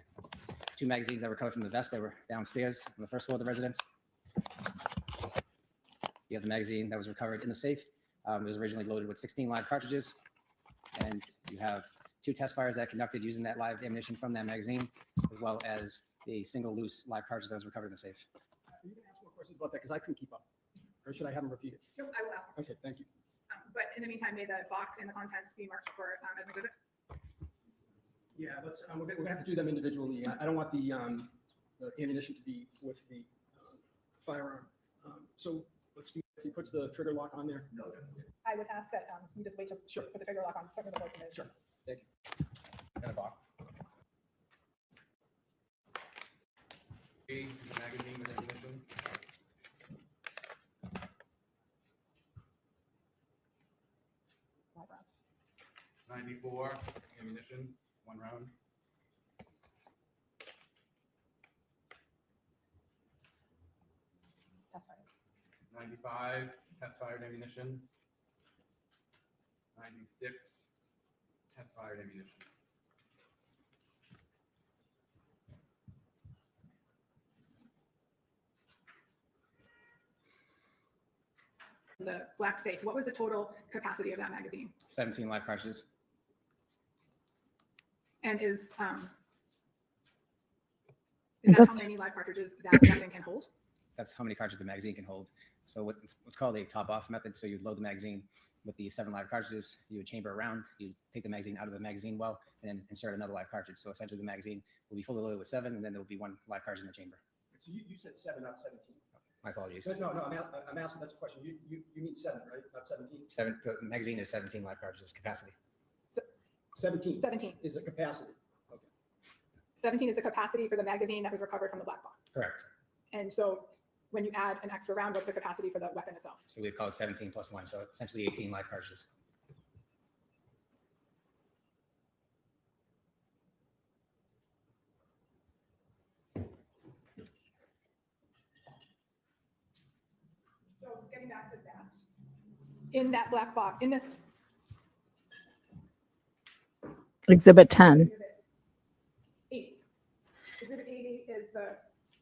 2 magazines that were recovered from the vest that were downstairs on the first floor of the residence. You have the magazine that was recovered in the safe. It was originally loaded with 16 live cartridges. And you have 2 test fires that conducted using that live ammunition from that magazine, as well as the single loose live cartridge that was recovered in the safe. Are you going to ask more questions about that? Because I couldn't keep up. Or should I have them repeated? Nope, I will ask. Okay, thank you. But in the meantime, may the box and the contents be marked for as an exhibit? Yeah, let's, we're gonna have to do them individually. I don't want the ammunition to be with the firearm. So let's see if he puts the trigger lock on there. No. I would ask that you just wait to Sure. put the trigger lock on. Something the vote today. Sure. Thank you. And a box. Magazine with ammunition. Live round. 94 ammunition, 1 round. That's fine. 95 test fired ammunition. 96 test fired ammunition. The black safe, what was the total capacity of that magazine? 17 live cartridges. And is that That's- how many live cartridges that weapon can hold? That's how many cartridges the magazine can hold. So what's called a top-off method. So you load the magazine with the 7 live cartridges. You would chamber around. You take the magazine out of the magazine well, and then insert another live cartridge. So essentially, the magazine will be fully loaded with 7, and then there will be 1 live cartridge in the chamber. So you said 7, not 17. My apologies. No, I'm asking, that's a question. You mean 7, right? Not 17? The magazine is 17 live cartridges capacity. 17 17. is the capacity. Okay. 17 is the capacity for the magazine that was recovered from the black box. Correct. And so when you add an extra round, what's the capacity for the weapon itself? So we'd call it 17 plus 1. So essentially 18 live cartridges. So getting back to that, in that black box, in this Exhibit 10. Exhibit 80. Exhibit 80 is the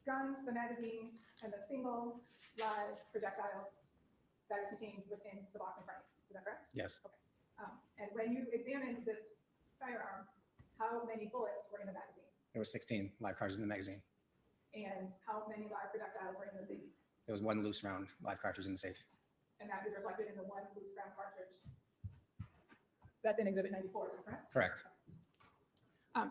gun found the magazine and the single live projectile that is contained within the box in front of you. Is that correct? Yes. And when you examined this firearm, how many bullets were in the magazine? There were 16 live cartridges in the magazine. And how many live projectiles were in the safe? There was one loose round live cartridge in the safe. And that is reflected in the one loose round cartridge. That's in Exhibit 94, is that correct? Correct.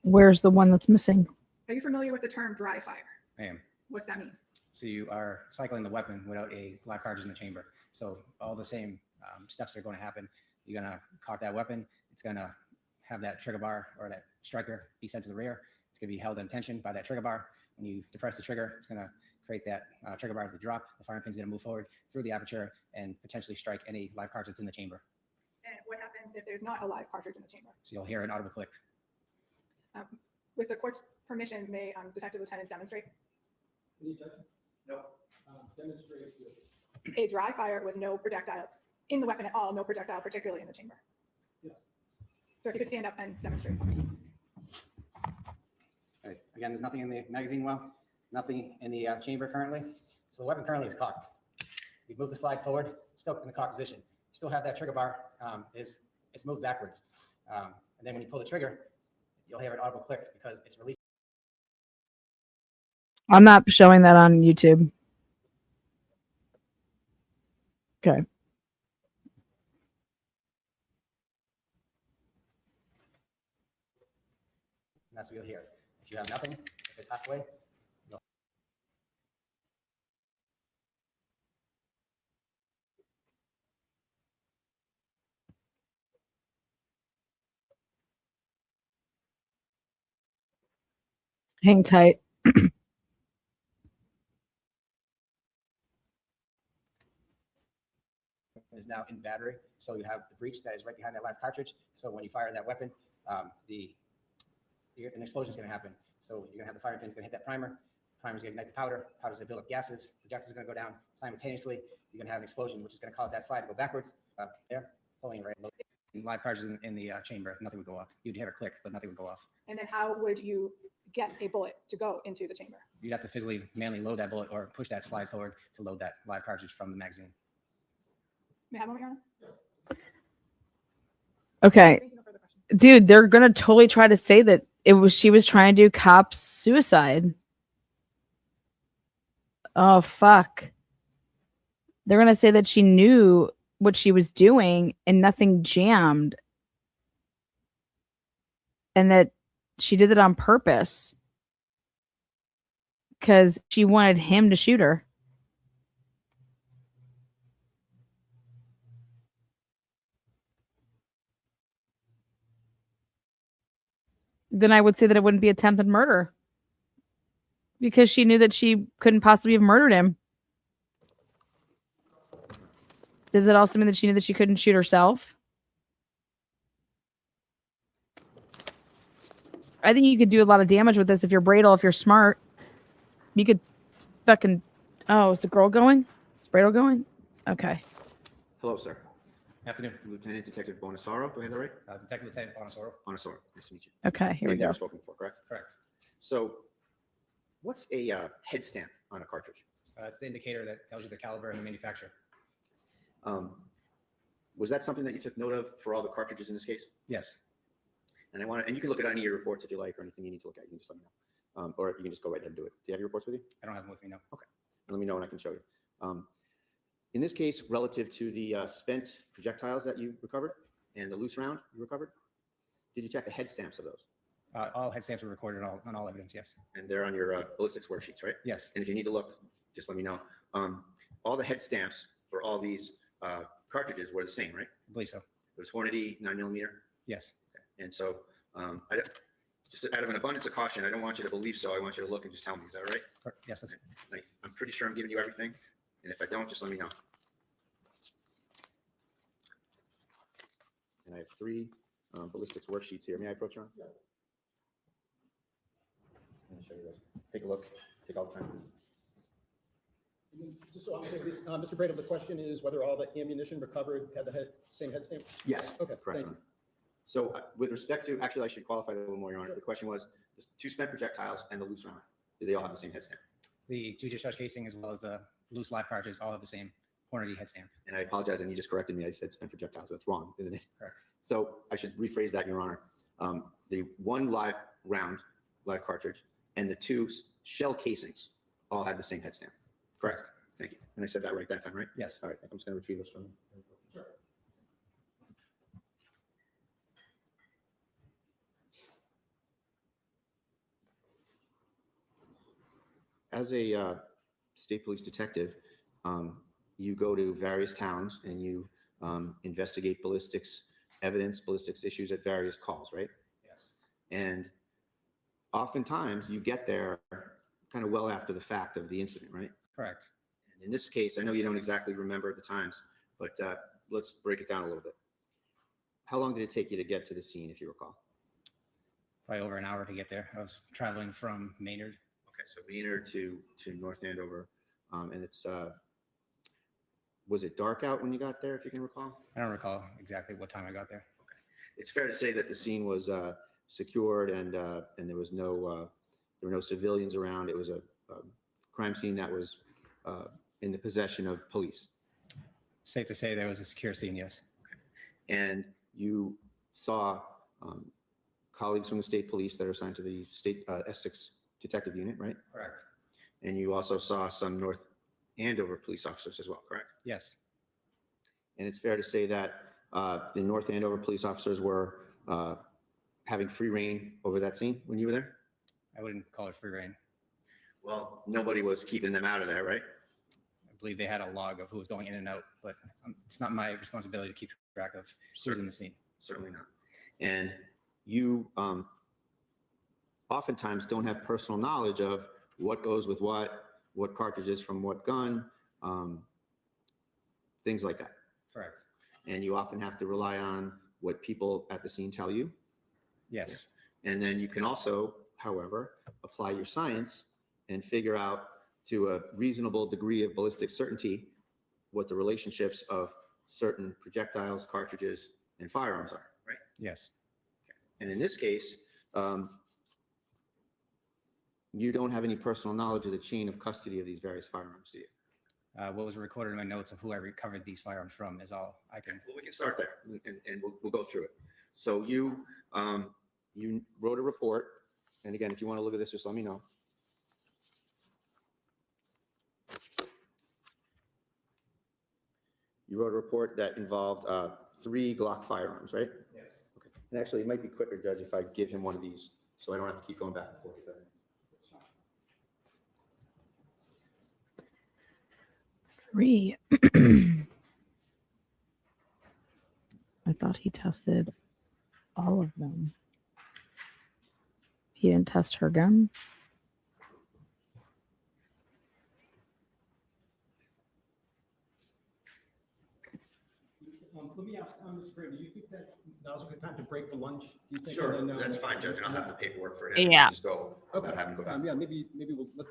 Where's the one that's missing? Are you familiar with the term dry fire? I am. What's that mean? So you are cycling the weapon without a live cartridge in the chamber. So all the same steps are going to happen. You're going to cock that weapon. It's going to have that trigger bar or that striker be sent to the rear. It's going to be held in tension by that trigger bar. When you depress the trigger, it's going to create that trigger bar to drop. The firing pin is going to move forward through the aperture and potentially strike any live cartridge in the chamber. And what happens if there's not a live cartridge in the chamber? So you'll hear an audible click. With the court's permission, may Detective Lieutenant demonstrate? No. Demonstrate. A dry fire with no projectile in the weapon at all, no projectile particularly in the chamber. Yes. So if you could stand up and demonstrate. Okay. Again, there's nothing in the magazine well, nothing in the chamber currently. So the weapon currently is cocked. We move the slide forward, still in the cocked position. You still have that trigger bar, it's moved backwards. And then when you pull the trigger, you'll hear an audible click because it's released. I'm not showing that on YouTube. Okay. And that's what you'll hear. If you have nothing, if it's halfway, you'll Hang tight. is now in battery. So you have the breech that is right behind that live cartridge. So when you fire that weapon, an explosion is going to happen. So you're going to have the firing pin is going to hit that primer. Primer's going to ignite the powder. Powder's going to build up gases. Projectors are going to go down simultaneously. You're going to have an explosion, which is going to cause that slide to go backwards. There, pulling right. Live cartridges in the chamber, nothing would go off. You'd hear a click, but nothing would go off. And then how would you get a bullet to go into the chamber? You'd have to physically manually load that bullet or push that slide forward to load that live cartridge from the magazine. May I have a moment, Your Honor? Okay. Thank you, no further questions. Dude, they're gonna totally try to say that she was trying to do cop suicide. Oh fuck. They're gonna say that she knew what she was doing and nothing jammed. And that she did it on purpose. Because she wanted him to shoot her. Then I would say that it wouldn't be attempted murder. Because she knew that she couldn't possibly have murdered him. Does it also mean that she knew that she couldn't shoot herself? I think you could do a lot of damage with this if you're Bradel, if you're smart. You could fucking... Oh, is the girl going? Is Bradel going? Okay. Hello, sir. Afternoon. Lieutenant Detective Bonosauro, do I have that right? Detective Lieutenant Bonosauro. Bonosauro, nice to meet you. Okay, here we You've never go. spoken before, correct? Correct. So what's a head stamp on a cartridge? It's the indicator that tells you the caliber and the manufacturer. Was that something that you took note of for all the cartridges in this case? Yes. And you can look at any of your reports if you like, or anything you need to look at, you can just let me know. Or you can just go right ahead and do it. Do you have your reports with you? I don't have them with me now. Okay. Let me know and I can show you. In this case, relative to the spent projectiles that you recovered and the loose round you recovered, did you check the head stamps of those? All head stamps were recorded on all evidence, yes. And they're on your ballistics worksheets, right? Yes. And if you need to look, just let me know. All the head stamps for all these cartridges were the same, right? I believe so. It was Hornady 9mm. Yes. Okay. And so, just out of an abundance of caution, I don't want you to believe so. I want you to look and just tell me. Is that all right? Yes, that's it. I'm pretty sure I'm giving you everything. And if I don't, just let me know. And I have 3 ballistics worksheets here. May I approach, Ron? Yeah. Let me show you those. Take a look. Take all the time. Just so I'm clear, Mr. Bradel, the question is whether all the ammunition recovered had the same head stamp? Yes. Okay, Correct. thank you. So with respect to, actually, I should qualify that a little more, Your Honor. The question was the 2 spent projectiles and the loose round. Do they all have the same head stamp? The 2 discharge casing as well as the loose live cartridges all have the same quantity head stamp. And I apologize, and you just corrected me. I said spent projectiles. That's wrong, isn't it? Correct. So I should rephrase that, Your Honor. The 1 live round, live cartridge, and the 2 shell casings all had the same head stamp. Correct. Thank you. And I said that right that time, right? Yes. All right. I'm just going to retrieve this from you. As a state police detective, you go to various towns and you investigate ballistics evidence, ballistics issues at various calls, right? Yes. And oftentimes you get there kind of well after the fact of the incident, right? Correct. And in this case, I know you don't exactly remember the times, but let's break it down a little bit. How long did it take you to get to the scene, if you recall? Probably over an hour to get there. I was traveling from Maynard. Okay, so Maynard to North Andover, and it's was it dark out when you got there, if you can recall? I don't recall exactly what time I got there. It's fair to say that the scene was secured and there was no there were no civilians around. It was a crime scene that was in the possession of police. Safe to say there was a secure scene, yes. And you saw colleagues from the state police that are assigned to the state Essex detective unit, right? Correct. And you also saw some North Andover police officers as well, correct? Yes. And it's fair to say that the North Andover police officers were having free reign over that scene when you were there? I wouldn't call it free reign. Well, nobody was keeping them out of there, right? I believe they had a log of who was going in and out, but it's not my responsibility to keep track of who's in the scene. Certainly not. And you oftentimes don't have personal knowledge of what goes with what cartridges from what gun, things like that. Correct. And you often have to rely on what people at the scene tell you. Yes. And then you can also, however, apply your science and figure out to a reasonable degree of ballistic certainty what the relationships of certain projectiles, cartridges, and firearms are, right? Yes. And in this case, you don't have any personal knowledge of the chain of custody of these various firearms, do you? What was recorded in my notes of who I recovered these firearms from is all I can. Well, we can start there, and we'll go through it. So you wrote a report, and again, if you want to look at this, just let me know. You wrote a report that involved 3 Glock firearms, right? Yes. Okay. And actually, it might be quicker, Judge, if I give him one of these, so I don't have to keep going back and forth. Three. I thought he tested all of them. He didn't test her gun. Let me ask, Mr. Brady, do you think that now's a good time to break for lunch? Do you think? Sure, And then, that's fine, Judge. I don't have the paperwork for him. Yeah. Just go, Okay. have him go back. Yeah, maybe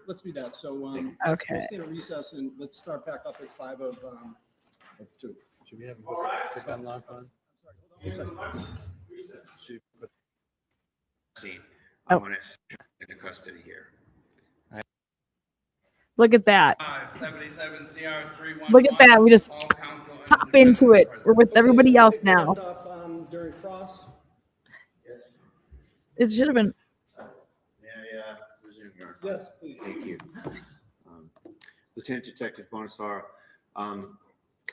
let's do that. So, Okay. We'll stand at recess and let's start back up at 5 of 2. Should we have the gun lock on? I'm sorry, hold on 1 second. Scene. Oh. I want to into custody here. Look at that. 577 CR311. Look at that. We just All counsel and pop defense into it. present. We're with everybody else now. Left off, during cross. It should have been. May I resume your? Yes, please. Thank you. Lieutenant Detective Bonosauro,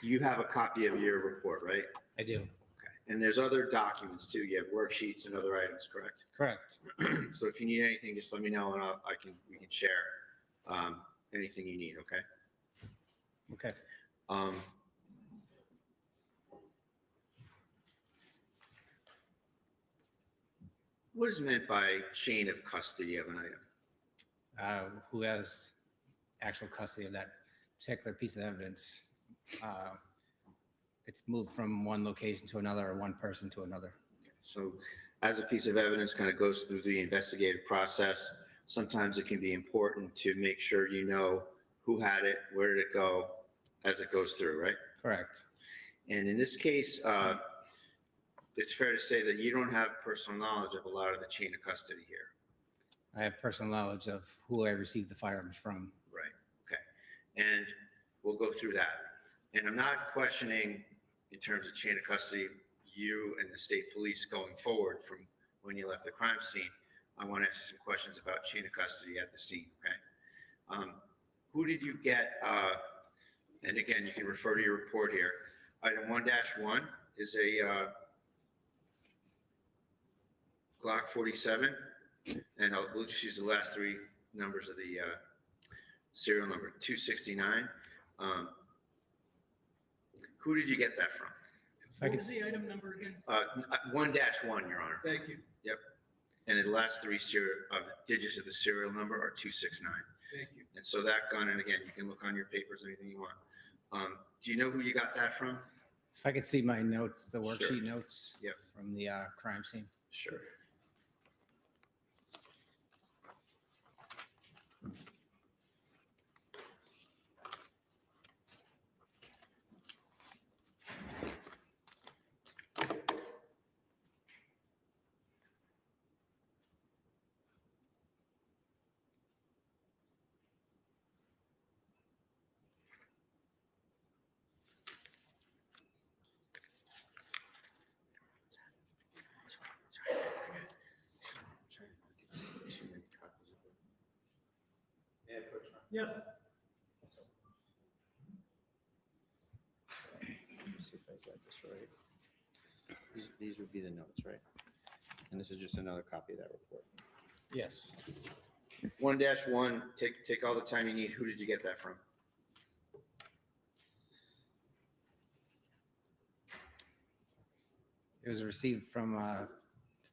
you have a copy of your report, right? I do. Okay. And there's other documents too. You have worksheets and other items, correct? Correct. So if you need anything, just let me know and we can share anything you need, okay? Okay. What is meant by chain of custody of an item? Who has actual custody of that particular piece of evidence? It's moved from one location to another or one person to another. So as a piece of evidence kind of goes through the investigative process, sometimes it can be important to make sure you know who had it, where did it go, as it goes through, right? Correct. And in this case, it's fair to say that you don't have personal knowledge of a lot of the chain of custody here. I have personal knowledge of who I received the firearms from. Right, okay. And we'll go through that. And I'm not questioning, in terms of chain of custody, you and the state police going forward from when you left the crime scene. I want to ask you some questions about chain of custody at the scene, okay? Who did you get, and again, you can refer to your report here. Item 1-1 is a Glock 47, and we'll just use the last three numbers of the serial number, 269. Who did you get that from? What was the item number again? 1-1, Your Honor. Thank you. Yep. And the last three digits of the serial number are 269. Thank you. And so that gun, and again, you can look on your papers, anything you want. Do you know who you got that from? If I could see my notes, the Sure. worksheet notes Yep. from the crime scene. Sure. Yeah. See if I got this right. These would be the notes, right? And this is just another copy of that report. Yes. 1-1, take all the time you need. Who did you get that from? It was received from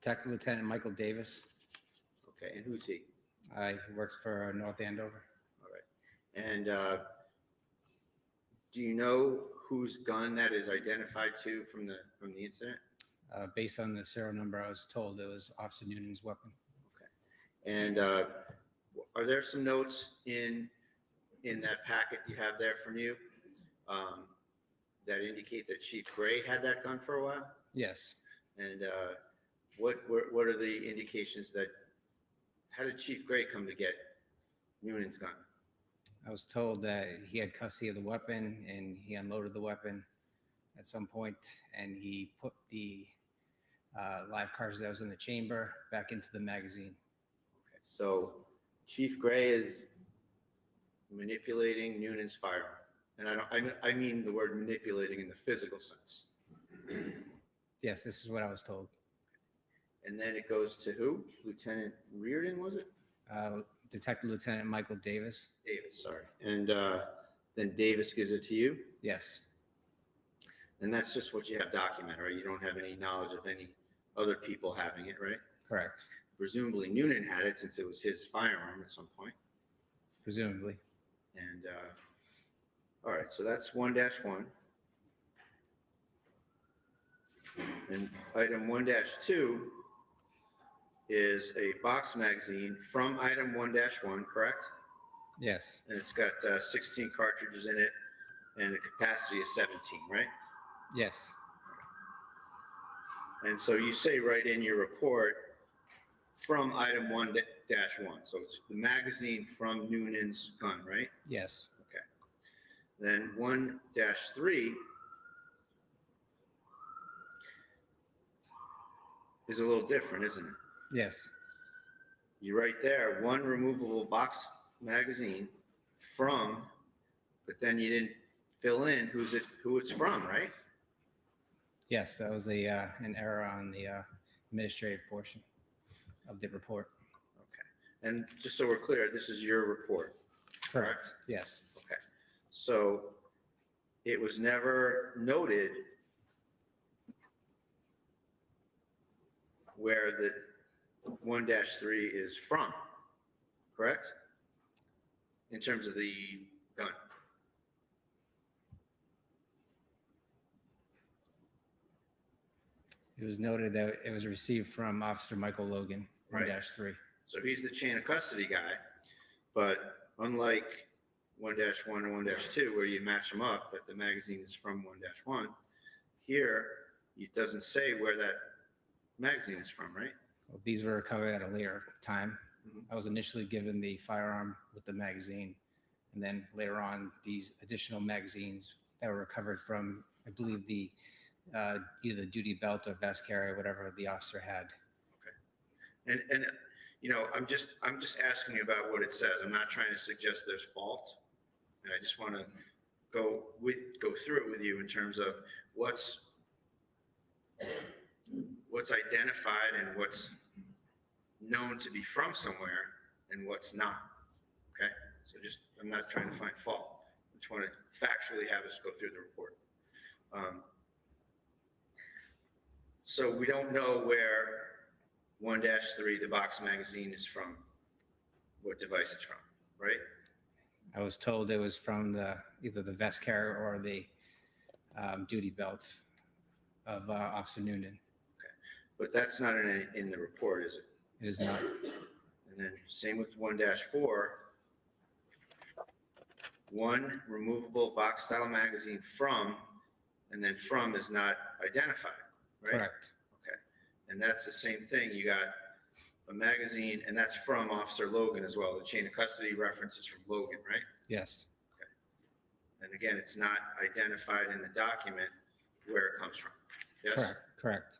Detective Lieutenant Michael Davis. Okay, and who's he? He works for North Andover. All right. And do you know whose gun that is identified to from the incident? Based on the serial number, I was told it was Officer Nunan's weapon. And are there some notes in that packet you have there from you that indicate that Chief Gray had that gun for a while? Yes. And what are the indications that, how did Chief Gray come to get Nunan's gun? I was told that he had custody of the weapon and he unloaded the weapon at some point and he put the live cartridge that was in the chamber back into the magazine. Okay, so Chief Gray is manipulating Nunan's firearm. And I mean the word manipulating in the physical sense. Yes, this is what I was told. And then it goes to who? Lieutenant Reardon, was it? Detective Lieutenant Michael Davis. Davis, sorry. And then Davis gives it to you? Yes. And that's just what you have documented, right? You don't have any knowledge of any other people having it, right? Correct. Presumably Nunan had it since it was his firearm at some point. Presumably. And all right, so that's 1-1. And item 1-2 is a box magazine from item 1-1, correct? Yes. And it's got 16 cartridges in it, and the capacity is 17, right? Yes. And so you say right in your report, from item 1-1, so it's the magazine from Nunan's gun, right? Yes. Okay. Then 1-3 is a little different, isn't it? Yes. You write there, one removable box magazine from, but then you didn't fill in who it's from, right? Yes, that was an error on the administrative portion of the report. Okay. And just so we're clear, this is your report, correct? Yes. Okay. So it was never noted where the 1-3 is from, correct? In terms of the gun. It was noted that it was received from Officer Michael Logan, Right. 1-3. So he's the chain of custody guy, but unlike 1-1 and 1-2, where you match them up, that the magazine is from 1-1, here, it doesn't say where that magazine is from, right? Well, these were recovered at a later time. Mhm. I was initially given the firearm with the magazine, and then later on, these additional magazines that were recovered from, I believe, the either the duty belt or vest carrier, whatever the officer had. And you know, I'm just asking you about what it says. I'm not trying to suggest there's fault. And I just want to go through it with you in terms of what's identified and what's known to be from somewhere and what's not. Okay? So I'm not trying to find fault. I just want to factually have us go through the report. So we don't know where 1-3, the box magazine, is from, what device it's from, right? I was told it was from either the vest carrier or the duty belt of Officer Nunan. But that's not in the report, is it? It is not. And then same with 1-4, one removable box style magazine from, and then from is not identified, right? Correct. Okay. And that's the same thing. You got a magazine, and that's from Officer Logan as well. The chain of custody references from Logan, right? Yes. And again, it's not identified in the document where it comes from. Yes? Correct. Correct.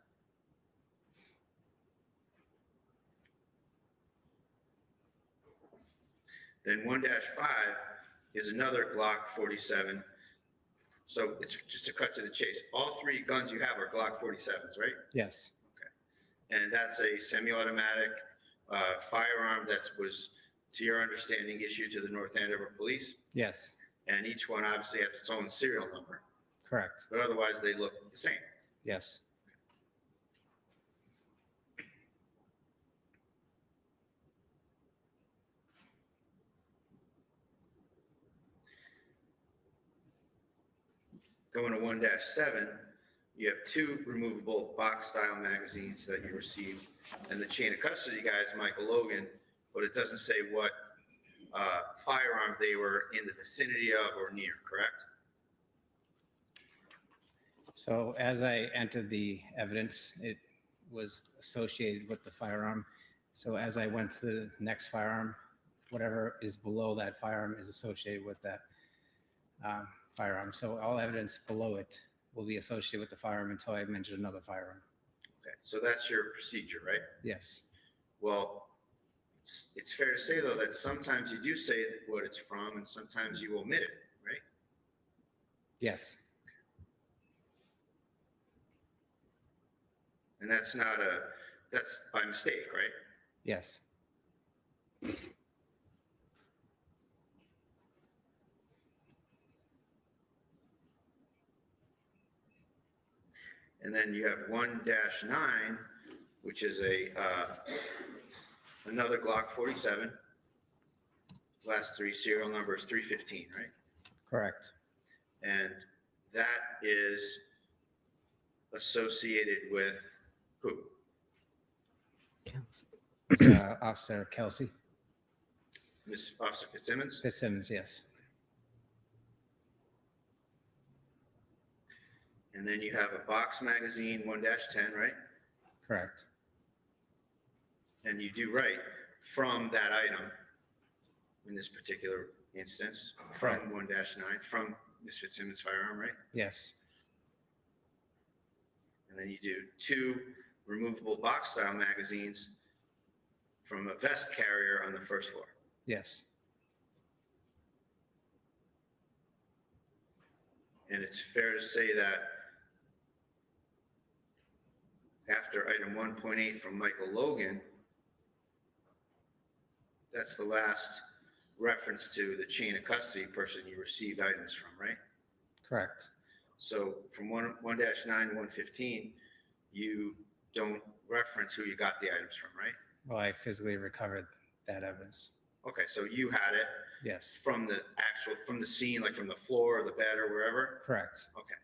Then 1-5 is another Glock 47. So it's just to cut to the chase. All three guns you have are Glock 47s, right? Yes. And that's a semi-automatic firearm that was, to your understanding, issued to the North Andover Police. Yes. And each one obviously has its own serial number, Correct. but otherwise they look the same. Yes. Going to 1-7, you have two removable box-style magazines that you received, and the chain of custody guy is Michael Logan, but it doesn't say what firearm they were in the vicinity of or near, correct? So as I entered the evidence, it was associated with the firearm. So as I went to the next firearm, whatever is below that firearm is associated with that firearm. So all evidence below it will be associated with the firearm until I mention another firearm. Okay, so that's your procedure, right? Yes. Well, it's fair to say, though, that sometimes you do say what it's from and sometimes you omit it, right? Yes. And that's by mistake, right? Yes. And then you have 1-9, which is another Glock 47. Last three serial number is 315, right? Correct. And that is associated with who? It's, Officer Kelsey Miss Officer Fitzsimmons? Fitzsimmons, yes. And then you have a box magazine, 1-10, right? Correct. And you do write from that item in this particular instance, from Correct. 1-9, from Miss Fitzsimmons' firearm, right? Yes. And then you do two removable box style magazines from a vest carrier on the first floor. Yes. And it's fair to say that after item 1.8 from Michael Logan, that's the last reference to the chain of custody person you received items from, right? Correct. So from 1-9 to 115, you don't reference who you got the items from, right? Well, I physically recovered that evidence. Okay, so you had it Yes. from the scene, like from the floor or the bed or wherever? Correct. Okay.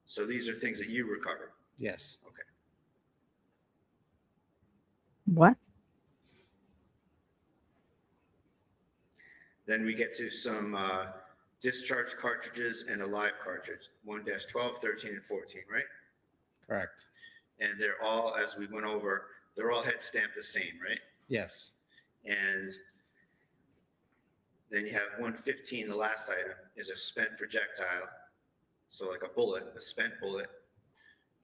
So these are things that you recovered. Yes. Okay. What? Then we get to some discharge cartridges and a live cartridge, 1-12, 13, and 14, right? Correct. And they're all, as we went over, they're all head stamped the same, right? Yes. And then you have 115, the last item, is a spent projectile. So like a bullet, a spent bullet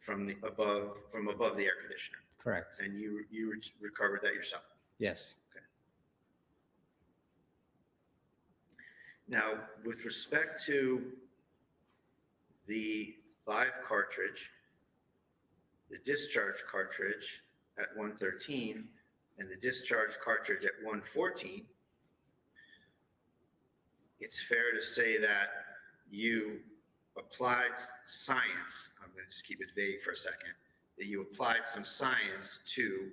from above the air conditioner. Correct. And you recovered that yourself. Yes. Now, with respect to the live cartridge, the discharge cartridge at 113, and the discharge cartridge at 114, it's fair to say that you applied science. I'm going to just keep it vague for a second. That you applied some science to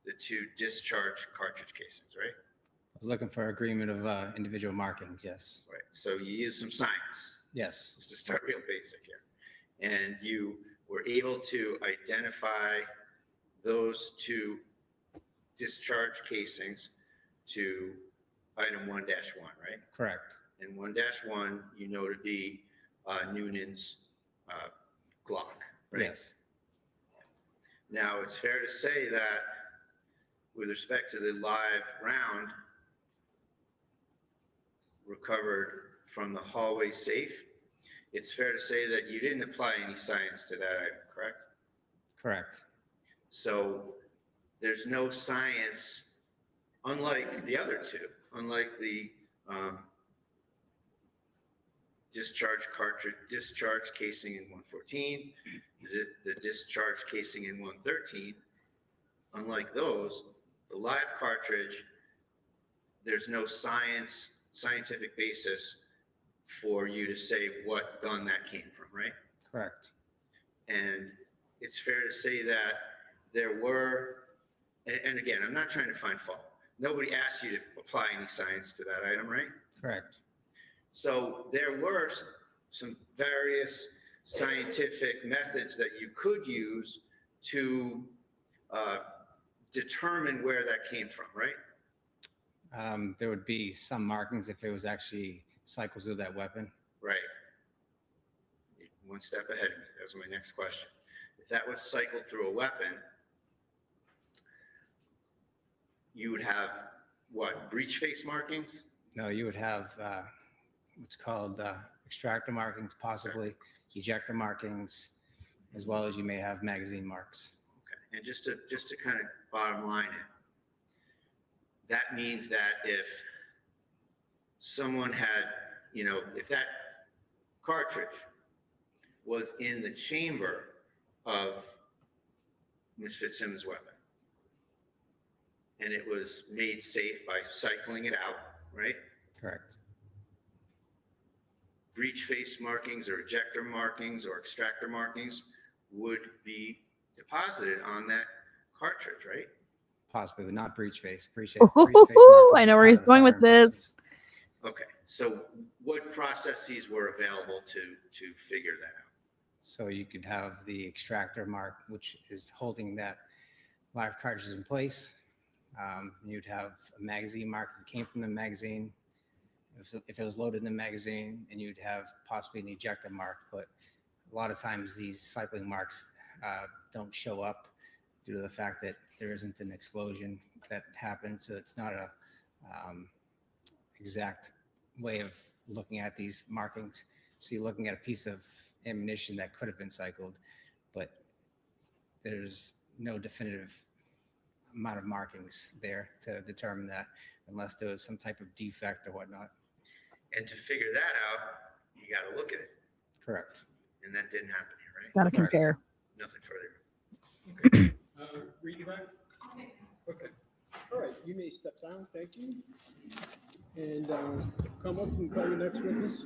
the two discharge cartridge casings, right? I was looking for agreement of individual markings, yes. Right. So you used some science. Yes. Just to start real basic here. And you were able to identify those two discharge casings to item 1-1, right? Correct. And 1-1, you know to be Nunan's Glock, right? Yes. Now, it's fair to say that with respect to the live round recovered from the hallway safe, it's fair to say that you didn't apply any science to that item, correct? Correct. So there's no science, unlike the other two, unlike the discharge casing in 114, the discharge casing in 113. Unlike those, the live cartridge, there's no scientific basis for you to say what gun that came from, right? Correct. And it's fair to say that there were, and again, I'm not trying to find fault. Nobody asked you to apply any science to that item, right? Correct. So there were some various scientific methods that you could use to determine where that came from, right? There would be some markings if it was actually cycles with that weapon. Right. One step ahead of me. That's my next question. If that was cycled through a weapon, you would have what? Breech face markings? No, you would have what's called extractor markings, possibly ejector markings, as well as you may have magazine marks. Okay. And just to kind of bottom line it, that means that if someone had, if that cartridge was in the chamber of Ms. Fitzsimmons' weapon, and it was made safe by cycling it out, right? Correct. Breech face markings or ejector markings or extractor markings would be deposited on that cartridge, right? Possibly, but not breech face. I know where he's going with this. Okay, so what processes were available to figure that out? So you could have the extractor mark, which is holding that live cartridge in place. You'd have a magazine mark that came from the magazine, if it was loaded in the magazine, and you'd have possibly an ejector mark. But a lot of times these cycling marks don't show up due to the fact that there isn't an explosion that happened. So it's not a exact way of looking at these markings. So you're looking at a piece of ammunition that could have been cycled, but there's no definitive amount of markings there to determine that, unless there was some type of defect or whatnot. And to figure that out, you got to look at it. Correct. And that didn't happen here, right? Gotta compare. Nothing further. Read you back? Okay. All right, you may step down. Thank you. And come up and call your next witness.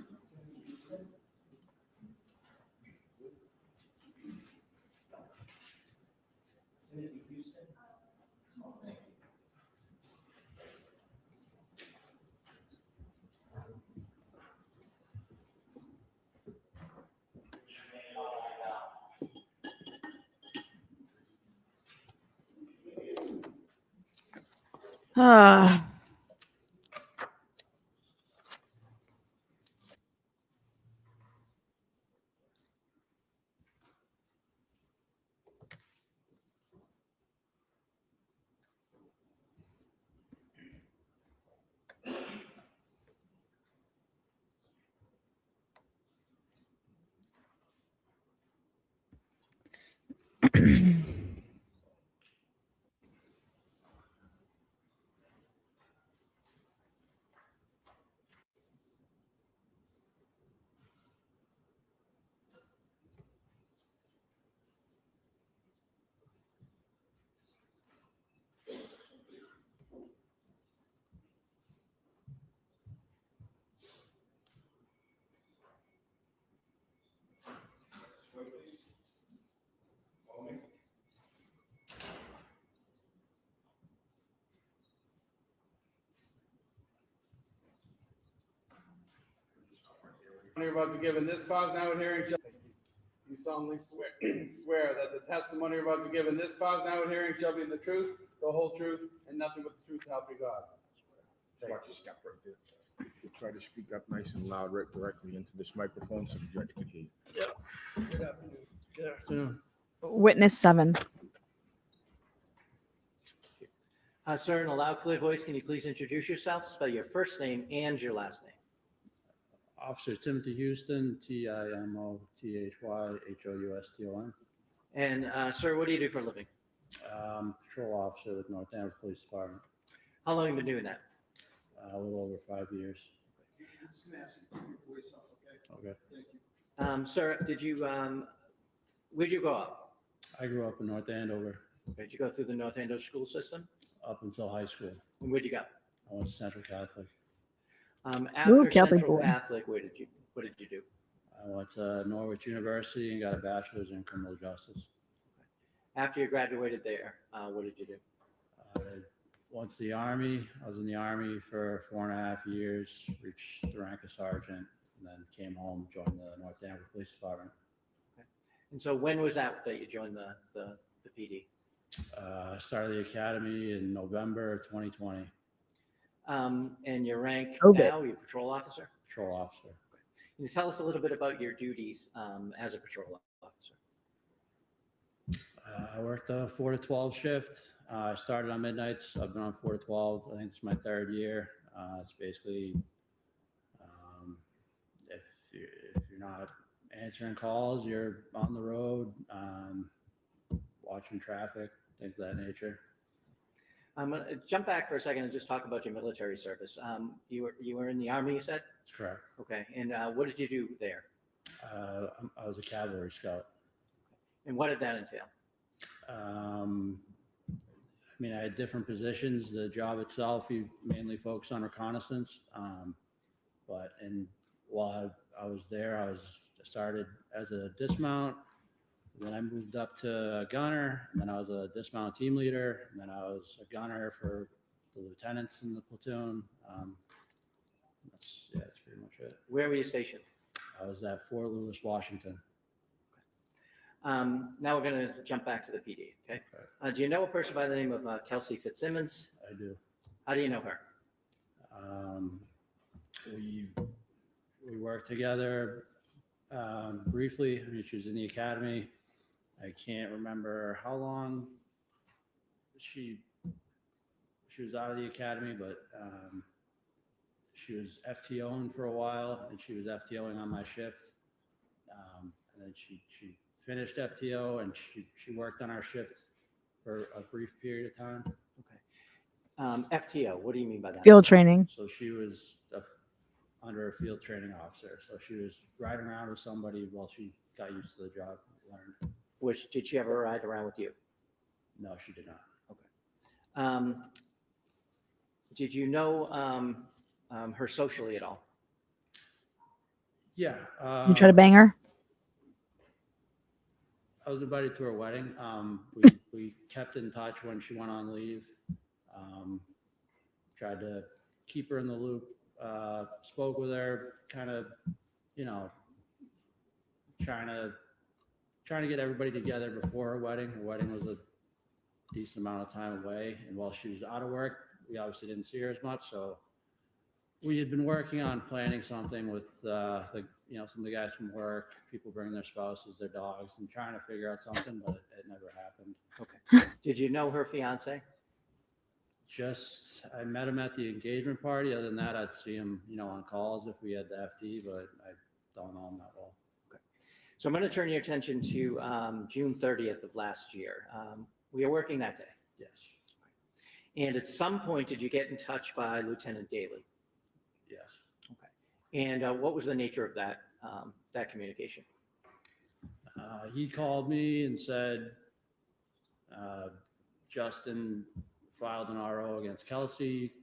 You're about to give in this cause now hearing shall you solemnly swear that the testimony you're about to give in this cause now hearing shall be the truth, the whole truth, and nothing but the truth, so help you God. Watch your step right there. Try to speak up nice and loud, right directly into this microphone so the judge can hear you. Good afternoon. Good afternoon. Witness 7. Sir, in a loud, clear voice, can you please introduce yourself, spell your first name and your last name? Officer Timothy Houston, TIMOTHYHOUSTON. And sir, what do you do for a living? Patrol officer with North Andover Police Department. How long have you been doing that? A little over 5 years. Okay. Sir, where'd you grow up? I grew up in North Andover. Did you go through the North Andover school system? Up until high school. And where'd you go? I went to Central Catholic. After Catholic Central boy. Catholic, what did you do? I went to Norwich University and got a bachelor's in criminal justice. After you graduated there, what did you do? I went to the Army. I was in the Army for 4.5 years, reached the rank of sergeant, and then came home, joined the North Andover Police Department. And so when was that you joined the PD? I started the academy in November of 2020. And your rank Okay. now, you're patrol officer? Patrol officer. Can you tell us a little bit about your duties as a patrol officer? I worked a 4 to 12 shift. I started on midnights. I've been on 4 to 12. I think it's my 3rd year. It's basically if you're not answering calls, you're on the road, watching traffic, things of that nature. I'm going to jump back for a second and just talk about your military service. You were in the Army, you said? That's correct. Okay. And what did you do there? I was a cavalry scout. And what did that entail? I mean, I had different positions. The job itself, you mainly focus on reconnaissance. While I was there, I started as a dismount. Then I moved up to a gunner, and then I was a dismount team leader, and then I was a gunner for the lieutenants in the platoon. That's pretty much it. Where were you stationed? I was at Fort Lewis, Washington. Now we're going to jump back to the PD, okay? Do you know a person by the name of Kelsey Fitzsimmons? I do. How do you know her? We worked together briefly. I mean, she was in the academy. I can't remember how long she was out of the academy, but she was FTOing for a while, and she was FTOing on my shift. And then she finished FTO, and she worked on our shift for a brief period of time. Okay. FTO, what do you mean by that? Field training. So she was under a field training officer. So she was riding around with somebody while she got used to the job, learned. Did she ever ride around with you? No, she did not. Okay. Did you know her socially at all? Yeah. You try to bang her? I was invited to her wedding. We kept in touch when she went on leave. Tried to keep her in the loop. Spoke with her, kind of, trying to get everybody together before her wedding. Her wedding was a decent amount of time away, and while she was out of work, we obviously didn't see her as much. So we had been working on planning something with some of the guys from work, people bringing their spouses, their dogs, and trying to figure out something, but it never happened. Okay. Did you know her fiance? I met him at the engagement party. Other than that, I'd see him, on calls if we had the FD, but I don't know him that well. Okay. So I'm going to turn your attention to June 30th of last year. We were working that day. Yes. And at some point, did you get in touch by Lieutenant Daly? Yes. Okay. And what was the nature of that communication? He called me and said, Justin filed an RO against Kelsey.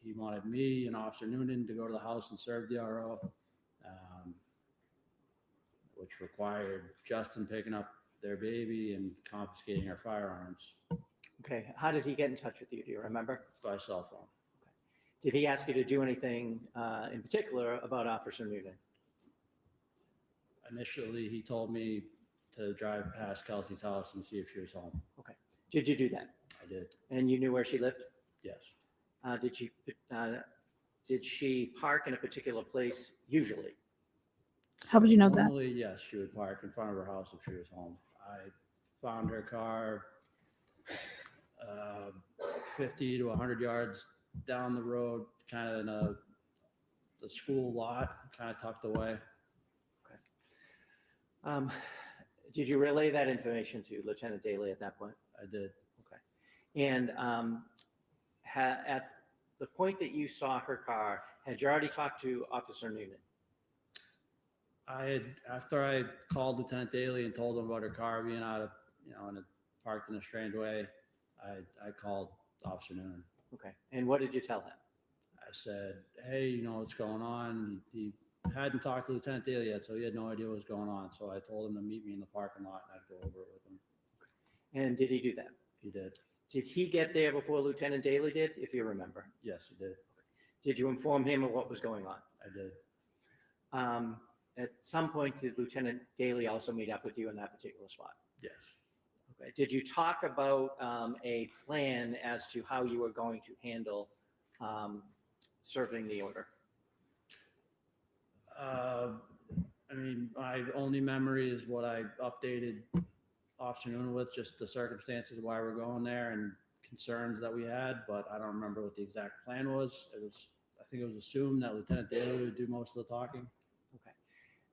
He wanted me and Officer Nunan to go to the house and serve the RO, which required Justin picking up their baby and confiscating our firearms. Okay. How did he get in touch with you? Do you remember? By cell phone. Okay. Did he ask you to do anything in particular about Officer Nunan? Initially, he told me to drive past Kelsey's house and see if she was home. Okay. Did you do that? I did. And you knew where she lived? Yes. Did she park in a particular place usually? How would you know that? Normally, yes, she would park in front of her house if she was home. I found her car 50 to 100 yards down the road, kind of in the school lot, kind of tucked away. Did you relay that information to Lieutenant Daly at that point? I did. Okay. And at the point that you saw her car, had you already talked to Officer Nunan? After I called Lieutenant Daly and told him about her car being out of, parked in a strange way, I called Officer Nunan. Okay. And what did you tell him? I said, hey, you know what's going on? He hadn't talked to Lieutenant Daly yet, so he had no idea what was going on. So I told him to meet me in the parking lot and I'd go over it with him. And did he do that? He did. Did he get there before Lieutenant Daly did, if you remember? Yes, he did. Did you inform him of what was going on? I did. At some point, did Lieutenant Daly also meet up with you in that particular spot? Yes. Okay. Did you talk about a plan as to how you were going to handle serving the order? My only memory is what I updated Officer Nunan with, just the circumstances why we're going there and concerns that we had, but I don't remember what the exact plan was. I think it was assumed that Lieutenant Daly would do most of the talking. Okay.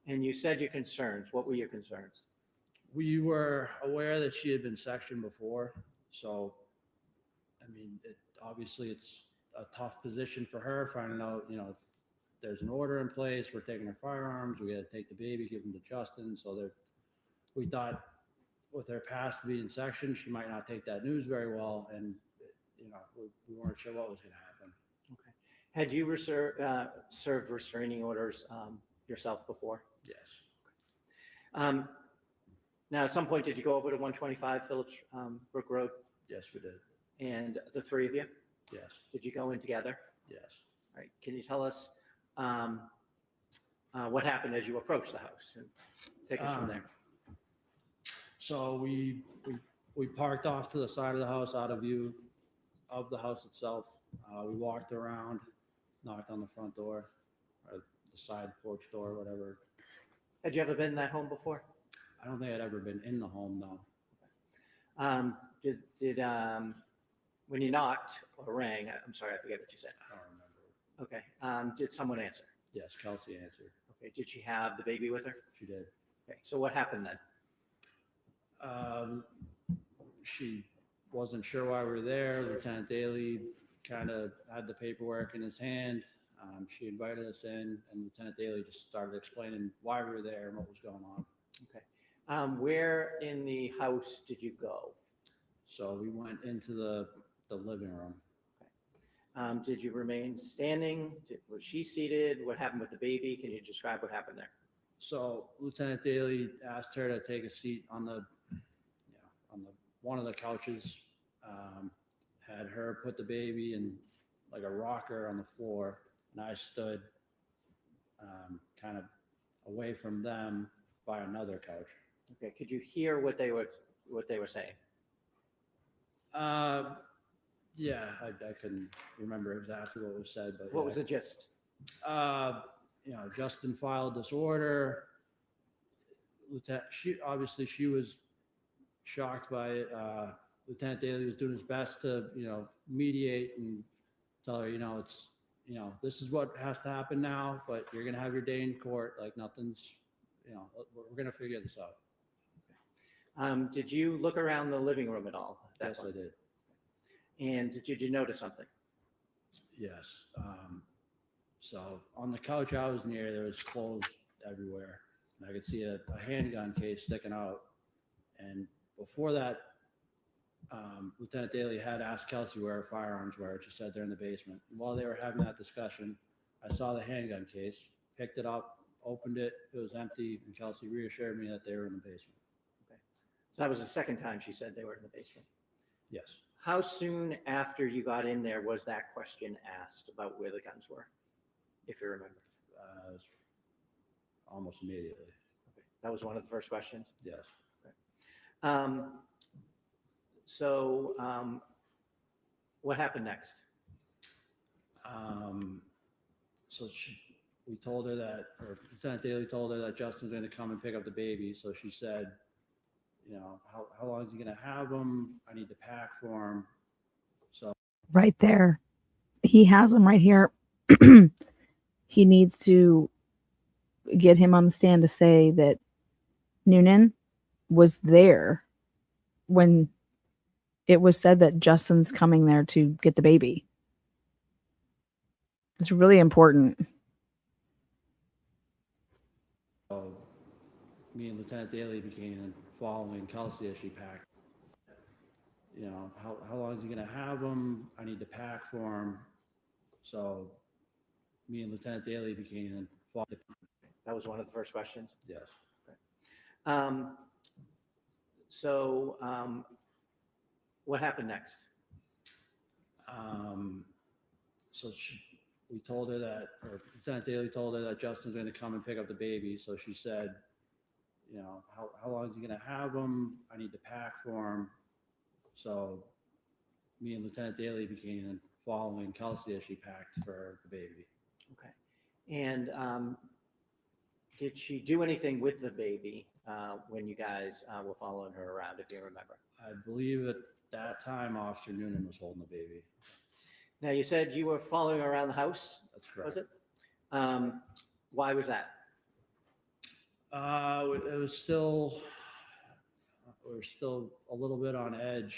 And you said your concerns. What were your concerns? We were aware that she had been sectioned before, so obviously it's a tough position for her, finding out, there's an order in place, we're taking her firearms, we got to take the baby, give them to Justin. So we thought with her past being sectioned, she might not take that news very well, and we weren't sure what was going to happen. Okay. Had you served restraining orders yourself before? Yes. Now, at some point, did you go over to 125 Phillips Brook Road? Yes, we did. And the three of you? Yes. Did you go in together? Yes. All right. Can you tell us what happened as you approached the house? And take us from there. So we parked off to the side of the house, out of view of the house itself. We walked around, knocked on the front door, or the side porch door, whatever. Had you ever been in that home before? I don't think I'd ever been in the home, no. Did when you knocked or rang, I'm sorry, I forget what you said. I don't remember. Okay. Did someone answer? Yes, Kelsey answered. Okay. Did she have the baby with her? She did. Okay. So what happened then? She wasn't sure why we were there. Lieutenant Daly kind of had the paperwork in his hand. She invited us in, and Lieutenant Daly just started explaining why we were there and what was going on. Okay. Where in the house did you go? So we went into the living room. Okay. Did you remain standing? Was she seated? What happened with the baby? Can you describe what happened there? So Lieutenant Daly asked her to take a seat on one of the couches. Had her put the baby in like a rocker on the floor, and I stood kind of away from them by another couch. Okay. Could you hear what they were saying? Yeah, I couldn't remember exactly what was said, but What was the gist? Justin filed this order. She was shocked by it. Lieutenant Daly was doing his best to, mediate and tell her, this is what has to happen now, but you're going to have your day in court. Like nothing's, we're going to figure this out. Did you look around the living room at all? Yes, I did. And did you notice something? Yes. So on the couch I was near, there was clothes everywhere. And I could see a handgun case sticking out. And before that, Lieutenant Daly had asked Kelsey where her firearms were. She said they're in the basement. And while they were having that discussion, I saw the handgun case, picked it up, opened it. It was empty, and Kelsey reassured me that they were in the basement. Okay. So that was the second time she said they were in the basement. Yes. How soon after you got in there was that question asked about where the guns were, if you remember? Almost immediately. Okay. That was one of the first questions? Yes. Okay. What happened next? We told her that, or Lieutenant Daly told her that Justin's going to come and pick up the baby. So she said, you know, how long is he going to have him? I need to pack for him. So Right there. He has him right here. He needs to get him on the stand to say that Nunan was there when it was said that Justin's coming there to get the baby. It's really important. me and Lieutenant Daly began following Kelsey as she packed. You know, how long is he going to have him? I need to pack for him. So me and Lieutenant Daly began following. That was one of the first questions? Yes. Okay. What happened next? We told her that, or Lieutenant Daly told her that Justin's going to come and pick up the baby. So she said, you know, how long is he going to have him? I need to pack for him. So me and Lieutenant Daly began following Kelsey as she packed for the baby. Okay. And did she do anything with the baby when you guys were following her around, if you remember? I believe at that time, Officer Nunan was holding the baby. Now, you said you were following her around the house? That's correct. Was it? Why was that? It was still, we were still a little bit on edge.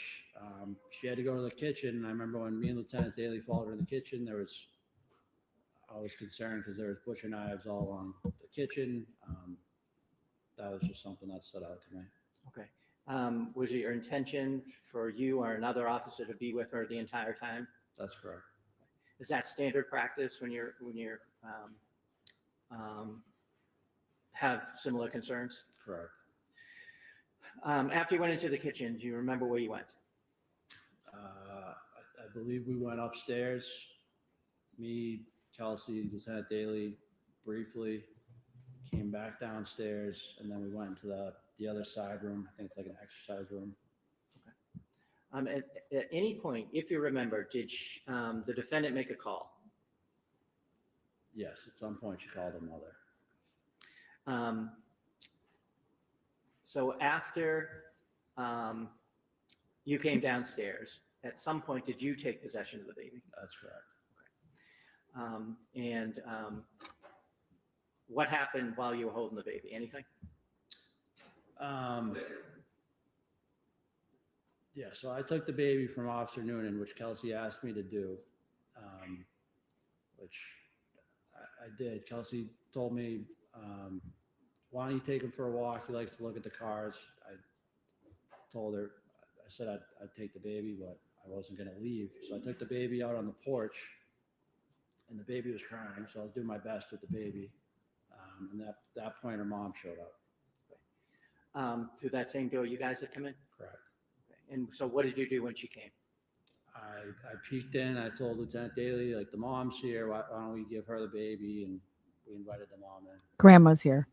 She had to go to the kitchen. I remember when me and Lieutenant Daly followed her in the kitchen, I was concerned because there was butcher knives all on the kitchen. That was just something that stood out to me. Okay. Was it your intention for you or another officer to be with her the entire time? That's correct. Is that standard practice when you're have similar concerns? Correct. After you went into the kitchen, do you remember where you went? I believe we went upstairs. Me, Kelsey, Lieutenant Daly, briefly came back downstairs, and then we went into the other side room. I think it's like an exercise room. At any point, if you remember, did the defendant make a call? Yes, at some point she called her mother. So after you came downstairs, at some point, did you take possession of the baby? That's correct. Okay. What happened while you were holding the baby? Anything? Yeah, so I took the baby from Officer Nunan, which Kelsey asked me to do, which I did. Kelsey told me, why don't you take him for a walk? He likes to look at the cars. I told her, I said I'd take the baby, but I wasn't going to leave. So I took the baby out on the porch, and the baby was crying, so I was doing my best with the baby. And at that point, her mom showed up. Through that same door you guys had come in? Correct. Okay. And so what did you do when she came? I peeked in. I told Lieutenant Daly, like, the mom's here. Why don't we give her the baby? And we invited the mom in. Grandma's here.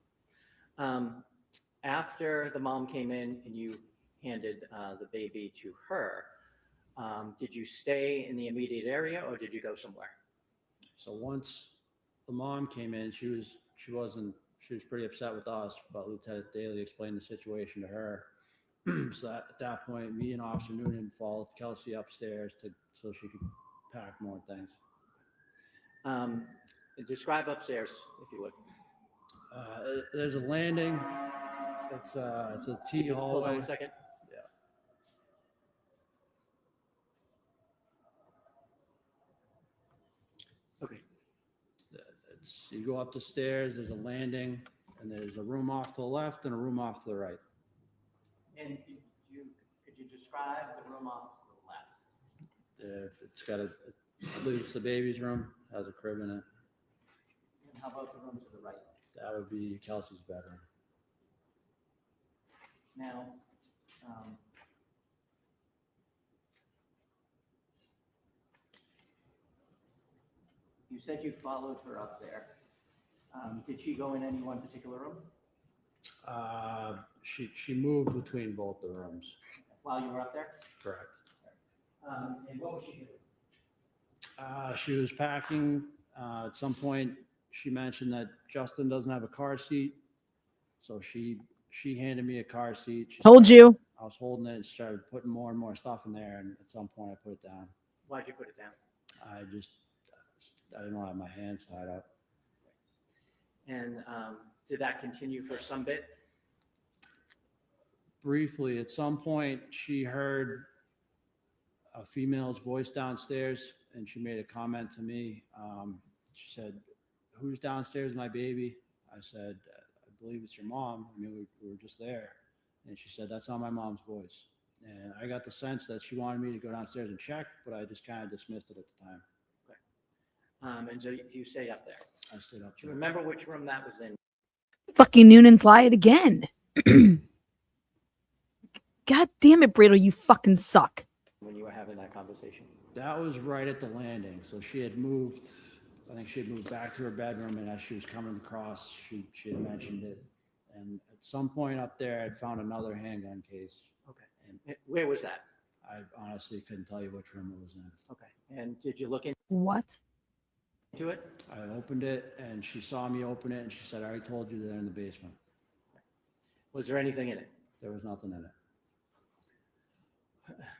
After the mom came in and you handed the baby to her, did you stay in the immediate area or did you go somewhere? So once the mom came in, she was pretty upset with us, but Lieutenant Daly explained the situation to her. So at that point, me and Officer Nunan followed Kelsey upstairs so she could pack more things. Describe upstairs, if you would. There's a landing. It's a T hallway. Hold on a second. Yeah. Okay. You go up the stairs, there's a landing, and there's a room off to the left and a room off to the right. And could you describe the room off to the left? It's got I believe it's the baby's room, has a crib in it. And how about the room to the right? That would be Kelsey's bedroom. Now, You said you followed her up there. Did she go in any one particular room She moved between both the rooms. while you were up there? Correct. And what was she doing? She was packing. At some point, she mentioned that Justin doesn't have a car seat. So she handed me a car seat. Told you. I was holding it and started putting more and more stuff in there. And at some point, I put it down. Why'd you put it down? I didn't want to have my hands tied up. And did that continue for some bit? Briefly, at some point, she heard a female's voice downstairs, and she made a comment to me. She said, "Who's downstairs, my baby?" I said, "I believe it's your mom. I mean, we were just there." And she said, "That's not my mom's voice." And I got the sense that she wanted me to go downstairs and check, but I just kind of dismissed it at the time. And so you stayed up there. I stayed up Do you there. remember which room that was in? Fucking Nunan's lied again. God damn it, Bradle, you fucking suck. When you were having that conversation? That was right at the landing. So she had moved, I think she had moved back to her bedroom, and as she was coming across, she had mentioned it. And at some point up there, I'd found another handgun case. Okay. And where was that? I honestly couldn't tell you which room it was in. Okay. And did you look into What? it? I opened it, and she saw me open it, and she said, "I already told you they're in the basement." Was there anything in it? There was nothing in it.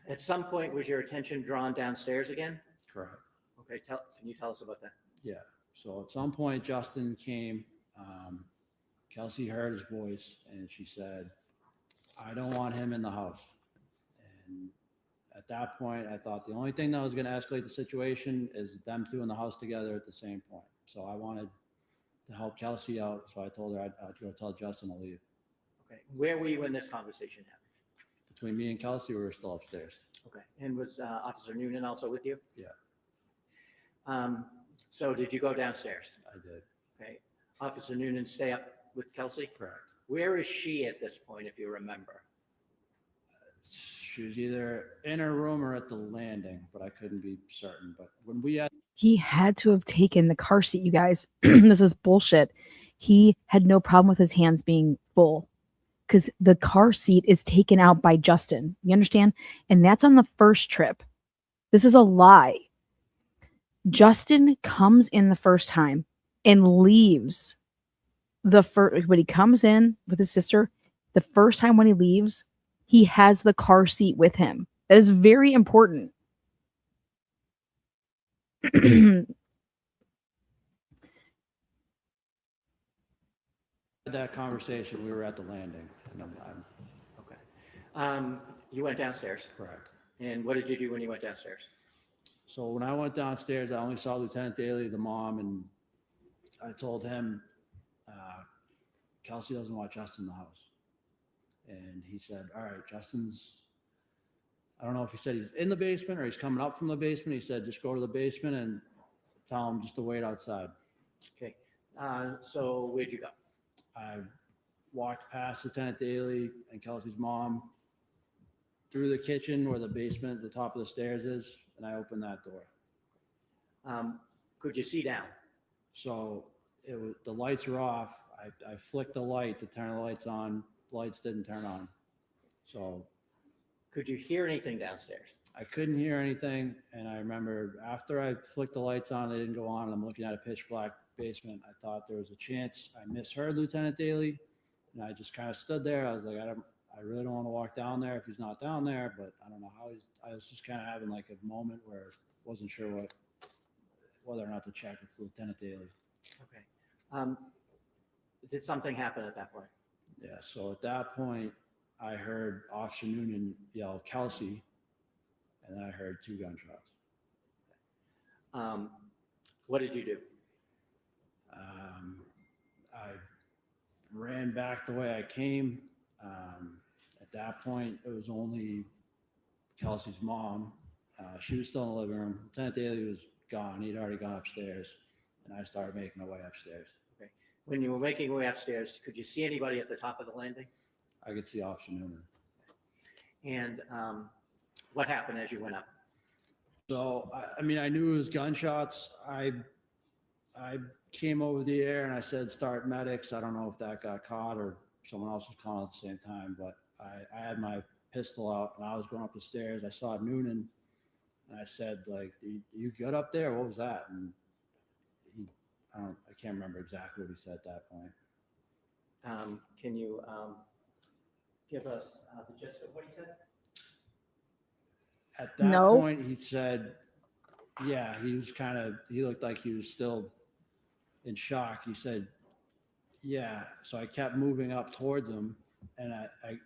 At some point, was your attention drawn downstairs again? Correct. Okay. Can you tell us about that? Yeah. So at some point, Justin came. Kelsey heard his voice, and she said, "I don't want him in the house." And at that point, I thought the only thing that was going to escalate the situation is them two in the house together at the same point. So I wanted to help Kelsey out. So I told her I'd go tell Justin to leave. Okay. Where were you when this conversation happened? Between me and Kelsey, we were still upstairs. Okay. And was Officer Nunan also with you? Yeah. So did you go downstairs? I did. Okay. Officer Nunan stay up with Kelsey? Correct. Where is she at this point, if you remember? She was either in her room or at the landing, but I couldn't be certain. But when we had He had to have taken the car seat, you guys. This was bullshit. He had no problem with his hands being full because the car seat is taken out by Justin. You understand? And that's on the first trip. This is a lie. Justin comes in the first time and leaves the first, when he comes in with his sister, the first time when he leaves, he has the car seat with him. That is very important. that conversation, we were at the landing. And Okay. You went downstairs. Correct. And what did you do when you went downstairs? So when I went downstairs, I only saw Lieutenant Daly, the mom, and I told him, Kelsey doesn't want Justin in the house. And he said, all right, Justin's, I don't know if he said he's in the basement or he's coming up from the basement. He said, just go to the basement and tell him just to wait outside. Okay. So where'd you go? I walked past Lieutenant Daly and Kelsey's mom through the kitchen where the basement, the top of the stairs is, and I opened that door. Could you see down? So it was, the lights were off. I flicked the light to turn the lights on. The lights didn't turn on. So could you hear anything downstairs? I couldn't hear anything. And I remember after I flicked the lights on, they didn't go on. I'm looking at a pitch black basement. I thought there was a chance I misheard Lieutenant Daly. And I just kind of stood there. I was like, I really don't want to walk down there if he's not down there, but I don't know how he's, I was just kind of having like a moment where I wasn't sure whether or not to check with Lieutenant Daly. Okay. Did something happen at that point? Yeah. So at that point, I heard Officer Nunan yell, Kelsey, and then I heard 2 gunshots. What did you do? I ran back the way I came. At that point, it was only Kelsey's mom. She was still in the living room. Lieutenant Daly was gone. He'd already gone upstairs, and I started making my way upstairs. Okay. When you were making your way upstairs, could you see anybody at the top of the landing? I could see Officer Nunan. And what happened as you went up? So, I mean, I knew it was gunshots. I I came over the air and I said, start medics. I don't know if that got caught or someone else was calling at the same time, but I had my pistol out and I was going up the stairs. I saw Noonan and I said, like, you good up there? What was that? And I can't remember exactly what he said at that point. Can you give us the gist of what he said? At that point, he said, yeah, he looked like he was still in shock. He said, yeah. So I kept moving up towards him. And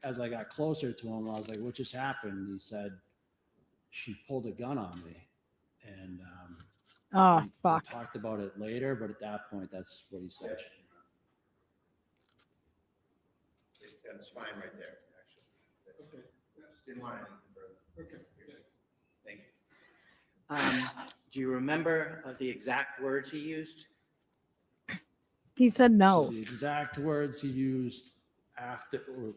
as I got closer to him, I was like, what just happened? He said, she pulled a gun on me. And we talked about it later, but at that point, that's what he said. That's fine right there, actually. Okay. Just didn't want anything further. Okay. Thank you. Do you remember the exact words he used? He said no. So the exact words he used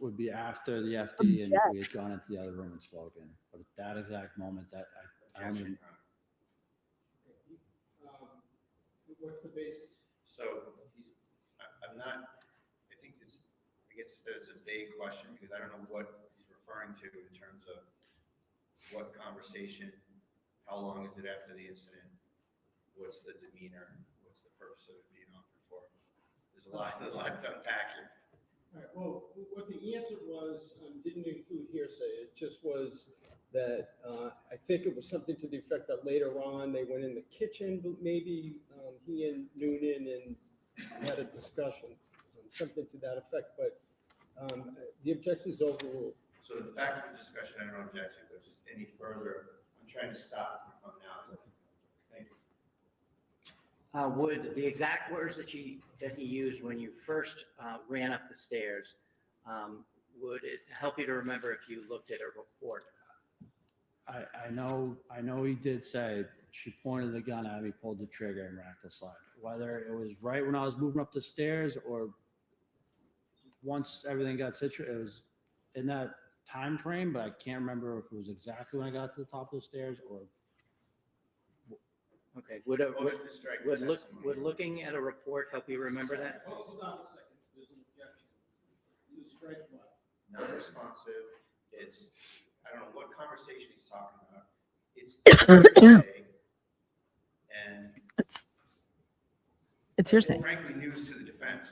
would be after the FD and we had gone into the other room and spoken. But at that exact moment, I don't even. What's the basis? So I'm not, I guess it's a vague question because I don't know what he's referring to in terms of what conversation, how long is it after the incident, what's the demeanor, what's the purpose of it being offered for. There's a lot to unpack here. All right, well, what the answer was didn't include hearsay. It just was that I think it was something to the effect that later on they went in the kitchen, maybe he and Noonan and had a discussion, something to that effect. But the objection is overruled. So the fact of the discussion, I don't object to, but just any further, I'm trying to stop it from coming out. Okay. Thank you. Would the exact words that he used when you first ran up the stairs, would it help you to remember if you looked at a report? I know he did say she pointed the gun at me, pulled the trigger, and racked the slide. Whether it was right when I was moving up the stairs or once everything got situated, it was in that time frame, but I can't remember if it was exactly when I got to the top of the stairs or. Okay. Would looking at a report help you remember that? Hold on a second. There's an objection. You strike what? Non-responsive. It's, I don't know what conversation he's talking about. It's and it's hearsay. Frankly, news to the defense.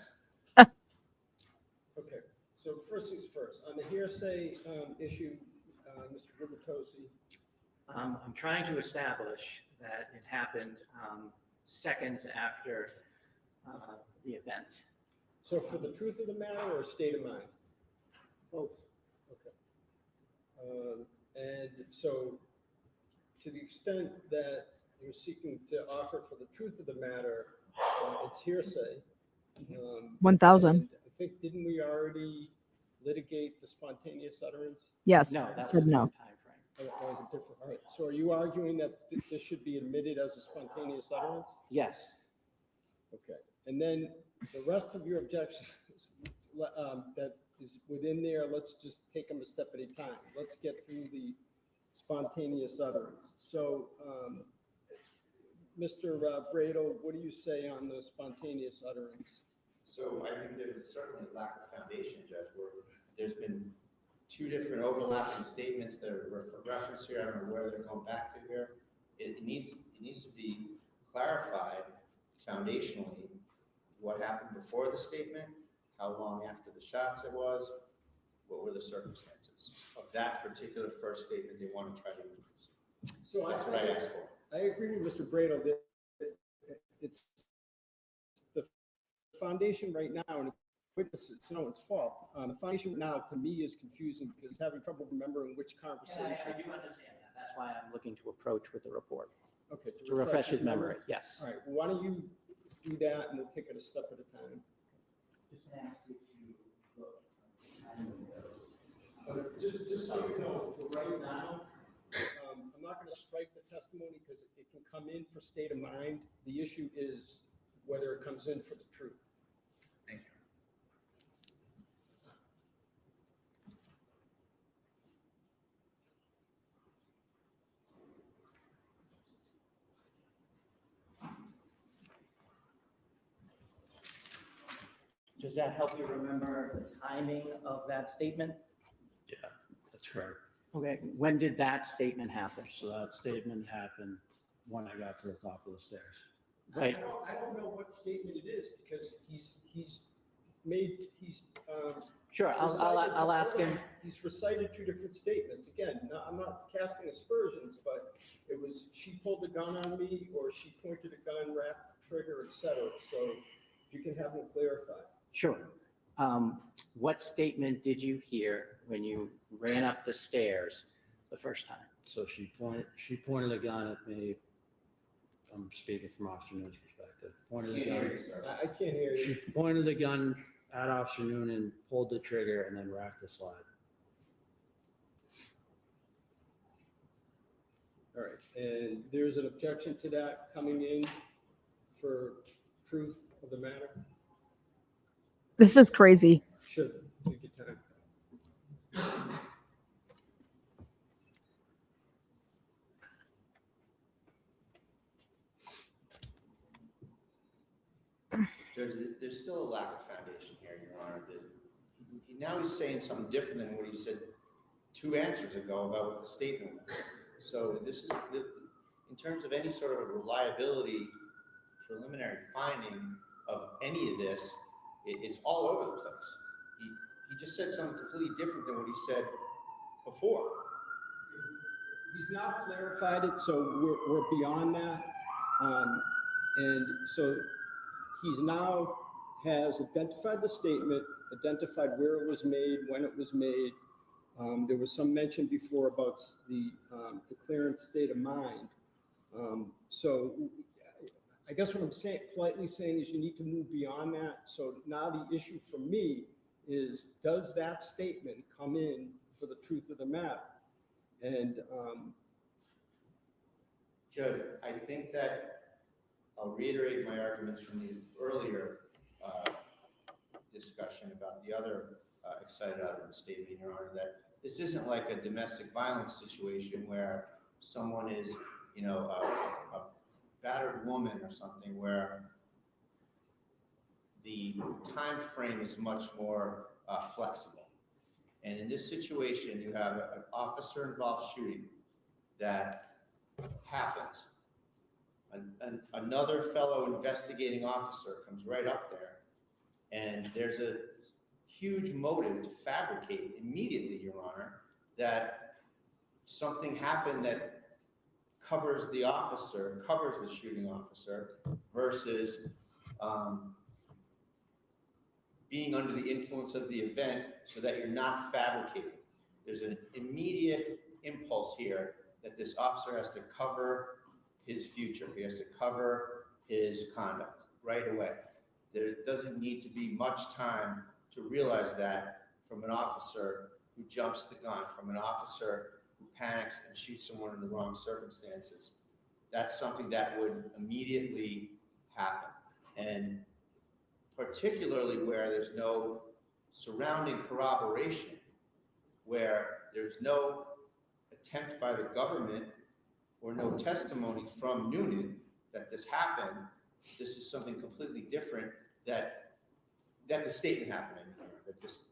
Okay, so first things first. On the hearsay issue, Mr. Gubitosi. I'm trying to establish that it happened seconds after the event. So for the truth of the matter or state of mind? Both. Okay. And so to the extent that you're seeking to offer for the truth of the matter, it's hearsay. 1,000. I think, didn't we already litigate the spontaneous utterance? Yes. No, that said was no. time frame. Oh, that was a different, all right. So are you arguing that this should be admitted as a spontaneous utterance? Yes. Okay. And then the rest of your objections that is within there, let's just take them a step at a time. Let's get through the spontaneous utterance. So, Mr. Bradel, what do you say on the spontaneous utterance? So I think there's certainly a lack of foundation, Judge, where there's been two different overlapping statements that are referenced here. I don't know where they're going back to here. It needs to be clarified foundationally what happened before the statement, how long after the shots it was, what were the circumstances of that particular first statement they want to try to use. So that's what I asked for. I agree with Mr. Bradel that it's the foundation right now, and witnesses, it's fault. The foundation now to me is confusing because having trouble remembering which conversation. I do understand that. That's why I'm looking to approach with the report. Okay. To refresh his memory. Yes. All right. Well, why don't you do that and we'll take it a step at a time. Just so you know, for right now, I'm not going to strike the testimony because it can come in for state of mind. The issue is whether it comes in for the truth. Thank you. Does that help you remember the timing of that statement? Yeah, that's correct. Okay, when did that statement happen? So that statement happened when I got to the top of the stairs. Right. I don't know what statement it is because he's Sure, I'll ask him. He's recited two different statements. Again, I'm not casting aspersions, but it was, she pulled a gun on me, or she pointed a gun, wrapped trigger, etc. So if you can have them clarify. Sure. What statement did you hear when you ran up the stairs the first time? So she pointed a gun at me. I'm speaking from Officer Noonan's perspective. Pointed a gun. I can't hear you. She pointed the gun at Officer Noonan, pulled the trigger, and then racked the slide. All right, and there's an objection to that coming in for truth of the matter? This is crazy. Sure, take your time. There's still a lack of foundation here, Your Honor. Now he's saying something different than what he said 2 answers ago about what the statement was. So this is, in terms of any sort of reliability preliminary finding of any of this, it's all over the place. He just said something completely different than what he said before. He's not clarified it, so we're beyond that. And so he's now has identified the statement, identified where it was made, when it was made. There was some mention before about the declarant state of mind. So I guess what I'm saying, politely saying, is you need to move beyond that. So now the issue for me is, does that statement come in for the truth of the matter? And Judge, I think that I'll reiterate my arguments from the earlier discussion about the other excited utterance statement, Your Honor, that this isn't like a domestic violence situation where someone is, you know, a battered woman or something, where the time frame is much more flexible. And in this situation, you have an officer-involved shooting that happens. Another fellow investigating officer comes right up there, and there's a huge motive to fabricate immediately, Your Honor, that something happened that covers the officer, covers the shooting officer, versus being under the influence of the event so that you're not fabricating. There's an immediate impulse here that this officer has to cover his future. He has to cover his conduct right away. There doesn't need to be much time to realize that from an officer who jumps the gun, from an officer who panics and shoots someone in the wrong circumstances. That's something that would immediately happen. And particularly where there's no surrounding corroboration, where there's no attempt by the government or no testimony from Noonan that this happened. This is something completely different, that the statement happened,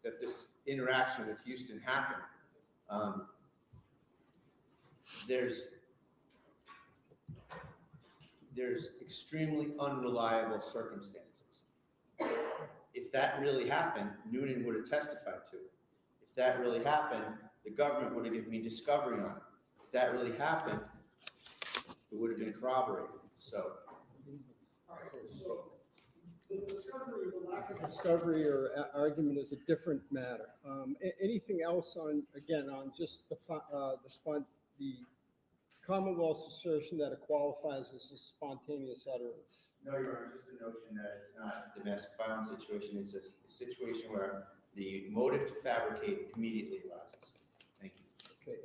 that this interaction with Houston happened. There's extremely unreliable circumstances. If that really happened, Noonan would have testified to it. If that really happened, the government would have given me discovery on it. If that really happened, it would have been corroborated. So, all right, so the discovery, the lack of discovery or argument is a different matter. Anything else on, again, on just the Commonwealth's assertion that it qualifies as a spontaneous utterance? no, Your Honor, just the notion that it's not a domestic violence situation. It's a situation where the motive to fabricate immediately arises. Thank you. Okay,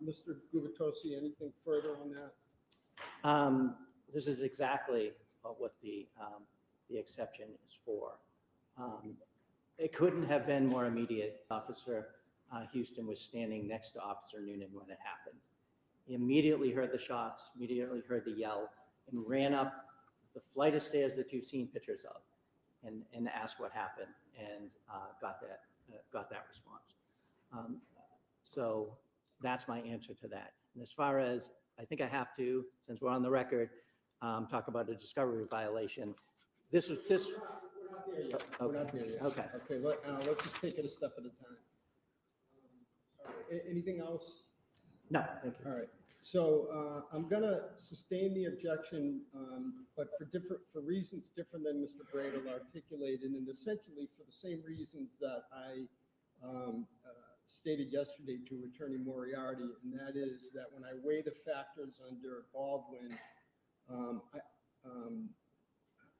Mr. Gubitosi, anything further on that? This is exactly what the exception is for. It couldn't have been more immediate. Officer Houston was standing next to Officer Noonan when it happened. He immediately heard the shots, immediately heard the yell, and ran up the flight of stairs that you've seen pictures of. and asked what happened and got that response. So that's my answer to that. And as far as, I think I have to, since we're on the record, talk about a discovery violation. This was this. We're not there yet. We're not there yet. Okay. Okay, let's just take it a step at a time. All right, anything else? No, thank you. All right, so I'm gonna sustain the objection, but for reasons different than Mr. Bradel articulated, and essentially for the same reasons that I stated yesterday to Attorney Moriarty, and that is that when I weigh the factors under Baldwin,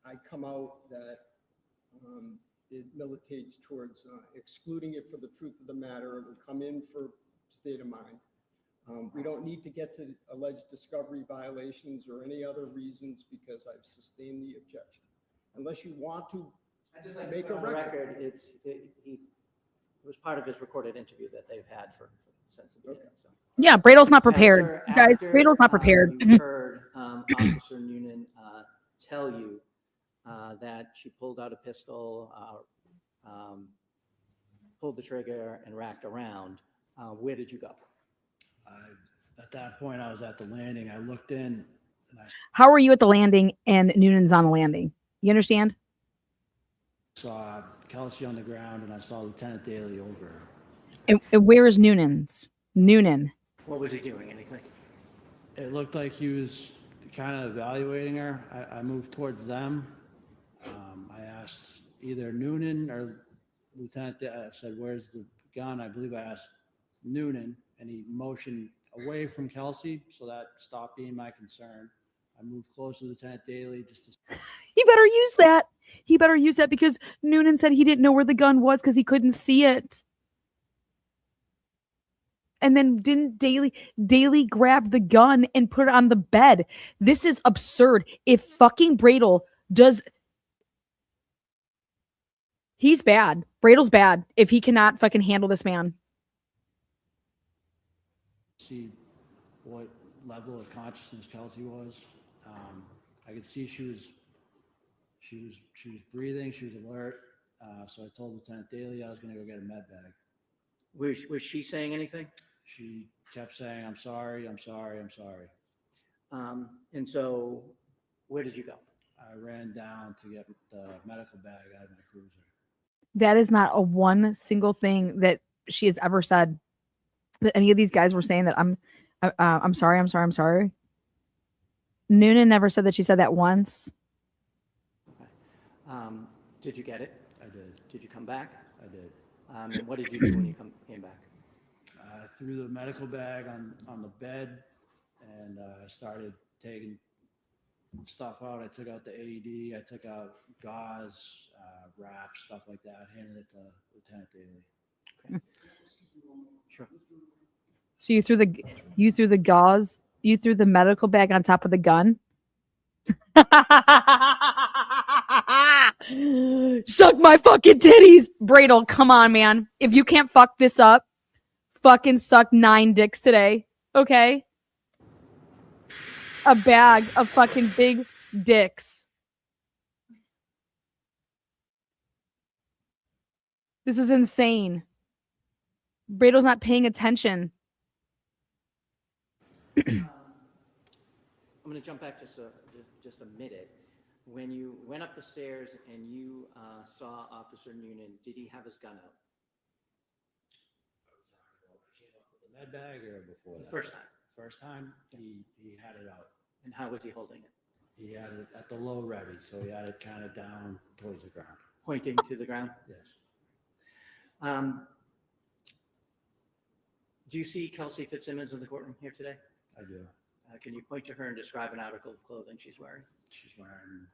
I come out that it militates towards excluding it for the truth of the matter. It will come in for state of mind. We don't need to get to alleged discovery violations or any other reasons because I've sustained the objection. Unless you want to make a record. It was part of his recorded interview that they've had since the beginning. So. Yeah, Bradle's not prepared. Guys, Bradle's not prepared. You heard Officer Nunan tell you that she pulled out a pistol, pulled the trigger, and racked around. Where did you go? At that point, I was at the landing. I looked in. And How are you at the landing and Nunan's on the landing? You understand? saw Kelsey on the ground, and I saw Lieutenant Daly over. And where is Nunan? What was he doing? Anything? It looked like he was kind of evaluating her. I moved towards them. I asked either Nunan or Lieutenant Daly. I said, "Where's the gun?" I believe I asked Nunan, and he motioned away from Kelsey, so that stopped being my concern. I moved close to Lieutenant Daly just to. He better use that. He better use that because Nunan said he didn't know where the gun was because he couldn't see it. And then didn't Daly grab the gun and put it on the bed. This is absurd. If fucking Bradle does, he's bad. Bradle's bad if he cannot fucking handle this man. See what level of consciousness Kelsey was. I could see she was breathing. She was alert. So I told Lieutenant Daly I was going to go get a med bag. Was she saying anything? She kept saying, "I'm sorry, I'm sorry, I'm sorry." And so, where did you go? I ran down to get the medical bag out of my cruiser. That is not a one single thing that she has ever said that any of these guys were saying that I'm sorry, I'm sorry, I'm sorry. Nunan never said that she said that once. Okay. Did you get it? I did. Did you come back? I did. And what did you do when you came back? I threw the medical bag on the bed, and I started taking stuff out. I took out the AED. I took out gauze, wraps, stuff like that. Handed it to Lieutenant Daly. Okay. Sure. So you threw the gauze, you threw the medical bag on top of the gun. Suck my fucking titties, Bradle. Come on, man. If you can't fuck this up, fucking suck 9 dicks today, okay? A bag of fucking big dicks. This is insane. Bradle's not paying attention. I'm going to jump back just a minute. When you went up the stairs and you saw Officer Nunan, did he have his gun out? The med bag or before that? First time. First time, he had it out. And how was he holding it? He had it at the low ready, so he had it kind of down towards the ground. Pointing to the ground? Yes. Do you see Kelsey Fitzsimmons in the courtroom here today? I do. Can you point to her and describe an article of clothing she's wearing? She's wearing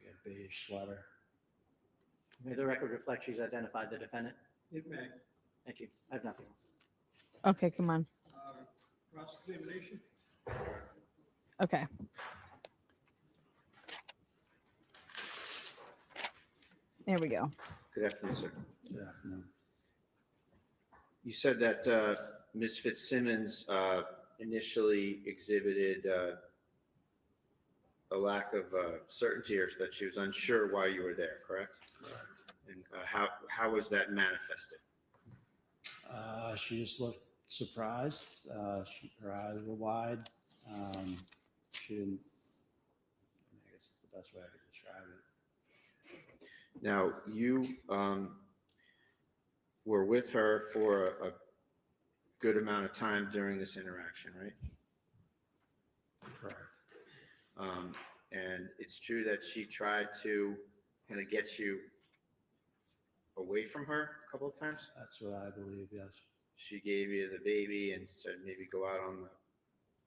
like a beige sweater. May the record reflect she's identified the defendant? It may. Thank you. I have nothing else. Okay, come on. Cross-examination? Okay. There we go. Good afternoon, sir. Yeah. No. You said that Ms. Fitzsimmons initially exhibited a lack of certainty or that she was unsure why you were there, correct? how was that manifested? She just looked surprised. Her eyes were wide. She didn't, I guess it's the best way I could describe it. Now, you were with her for a good amount of time during this interaction, right? Correct. And it's true that she tried to kind of get you away from her a couple of times? That's what I believe, yes. She gave you the baby and said maybe go out on the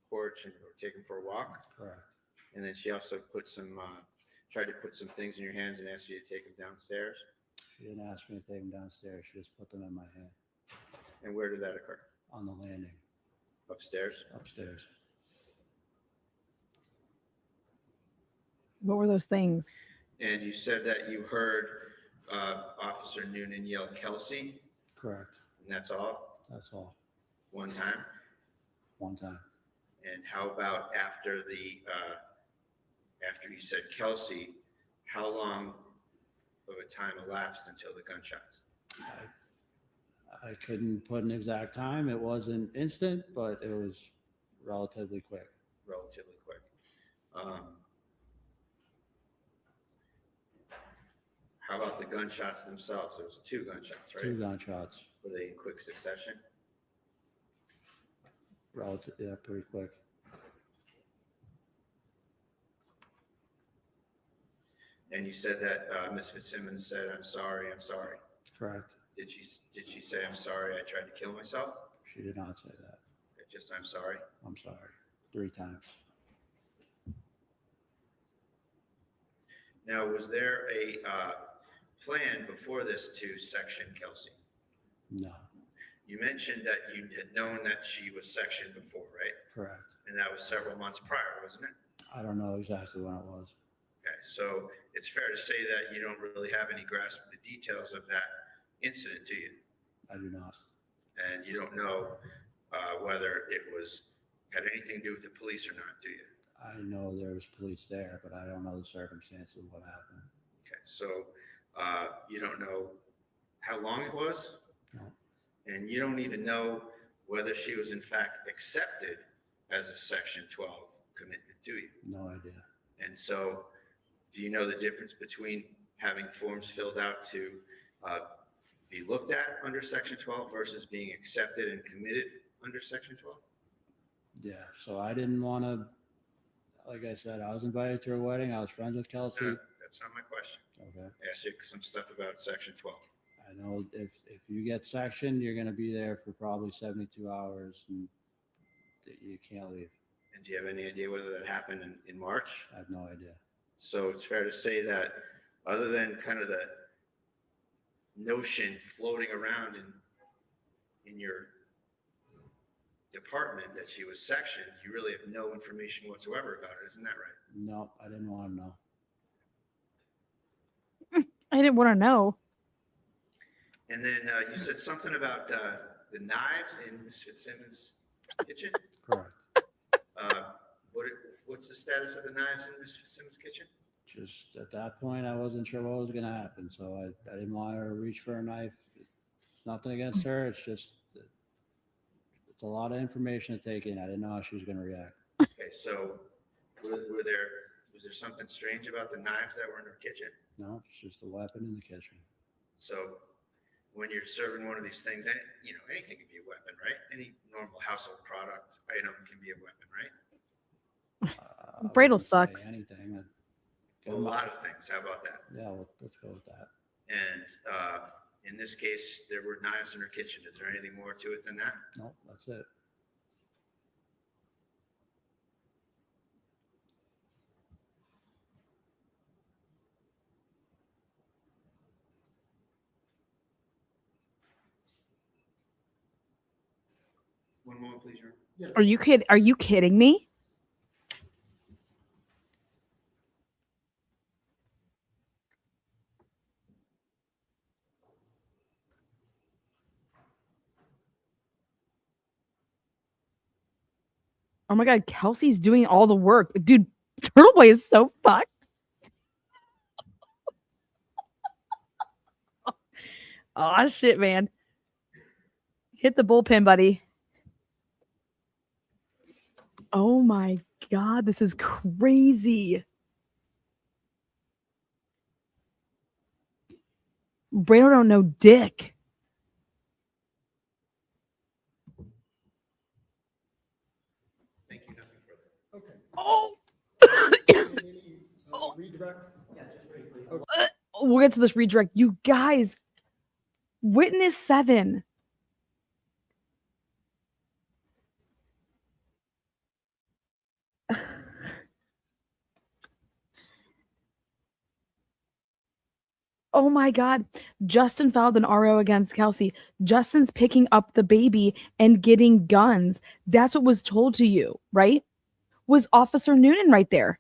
porch and or take him for a walk. Correct. And then she also put some, tried to put some things in your hands and asked you to take them downstairs. She didn't ask me to take them downstairs. She just put them in my hand And where did that occur? on the landing Upstairs? upstairs. What were those things? And you said that you heard Officer Noonan yell Kelsey, Correct. and that's all? That's all. One time? One time. And how about after after he said Kelsey, how long of a time elapsed until the gunshots? I couldn't put an exact time. It wasn't instant, but it was relatively quick. Relatively quick. How about the gunshots themselves? There was 2 gunshots, right? 2 gunshots. Were they in quick succession? Relative, yeah, pretty quick. And you said that Ms. Fitzsimmons said, I'm sorry, I'm sorry. Correct. Did she say, I'm sorry, I tried to kill myself? She did not say that. Just, I'm sorry. I'm sorry. 3 times. Now, was there a plan before this to section Kelsey? No. You mentioned that you had known that she was sectioned before, right? Correct. And that was several months prior, wasn't it? I don't know exactly when it was. Okay, so it's fair to say that you don't really have any grasp of the details of that incident, do you? I do not. And you don't know whether it had anything to do with the police or not, do you? I know there was police there, but I don't know the circumstances of what happened. Okay, so you don't know how long it was? No. And you don't even know whether she was in fact accepted as a Section 12 commitment, do you? No idea. And so do you know the difference between having forms filled out to be looked at under Section 12 versus being accepted and committed under Section 12? Yeah, so I didn't want to, like I said, I was invited to her wedding. I was friends with Kelsey. That's not my question. Okay. I asked you some stuff about Section 12. I know if you get sectioned, you're going to be there for probably 72 hours and you can't leave. And do you have any idea whether that happened in March? I have no idea. So it's fair to say that other than kind of the notion floating around in your department that she was sectioned, you really have no information whatsoever about it. Isn't that right? No, I didn't want to know. I didn't want to know. And then you said something about the knives in Ms. Fitzsimmons' kitchen. Correct. What's the status of the knives in Ms. Fitzsimmons' kitchen? Just at that point, I wasn't sure what was going to happen. So I didn't want her to reach for a knife. It's nothing against her. It's just, it's a lot of information to take in. I didn't know how she was going to react. Okay, so was there something strange about the knives that were in her kitchen? No, it's just a weapon in the kitchen. So when you're serving one of these things, anything can be a weapon, right? Any normal household product item can be a weapon, right? Bradle sucks. Anything. Well, a lot of things. How about that? Yeah, well, let's go with that. And in this case, there were knives in her kitchen. Is there anything more to it than that? No, that's it. One moment, please, Your Honor. Are you kidding me? Oh my God, Kelsey's doing all the work. Dude, Turtle Boy is so fucked. Oh shit, man. Hit the bullpen, buddy. Oh my God, this is crazy. Brado don't know dick. Thank you. Nothing further. Okay. Oh. Redirect? We'll get to this redirect. You guys, witness 7. Oh my God. Justin filed an RO against Kelsey. Justin's picking up the baby and getting guns. That's what was told to you, right? Was Officer Nunan right there?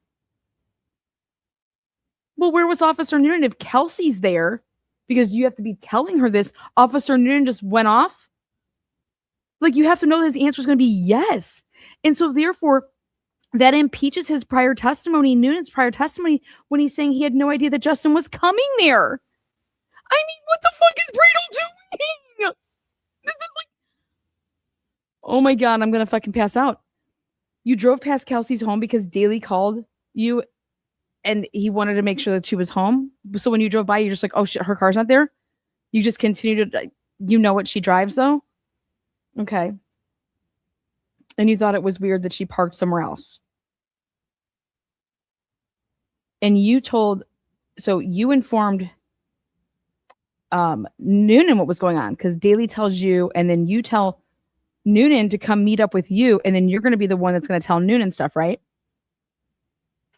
Well, where was Officer Nunan if Kelsey's there? Because you have to be telling her this. Officer Nunan just went off. Like, you have to know that his answer is going to be yes. And so therefore, that impeaches his prior testimony, Nunan's prior testimony, when he's saying he had no idea that Justin was coming there. I mean, what the fuck is Bradle doing? This is like, oh my God, I'm going to fucking pass out. You drove past Kelsey's home because Daly called you and he wanted to make sure that she was home. So when you drove by, you're just like, oh shit, her car's not there. You just continue to, you know what she drives though? Okay. And you thought it was weird that she parked somewhere else. And you told, so you informed Nunan what was going on because Daly tells you, and then you tell Nunan to come meet up with you, and then you're going to be the one that's going to tell Nunan stuff, right?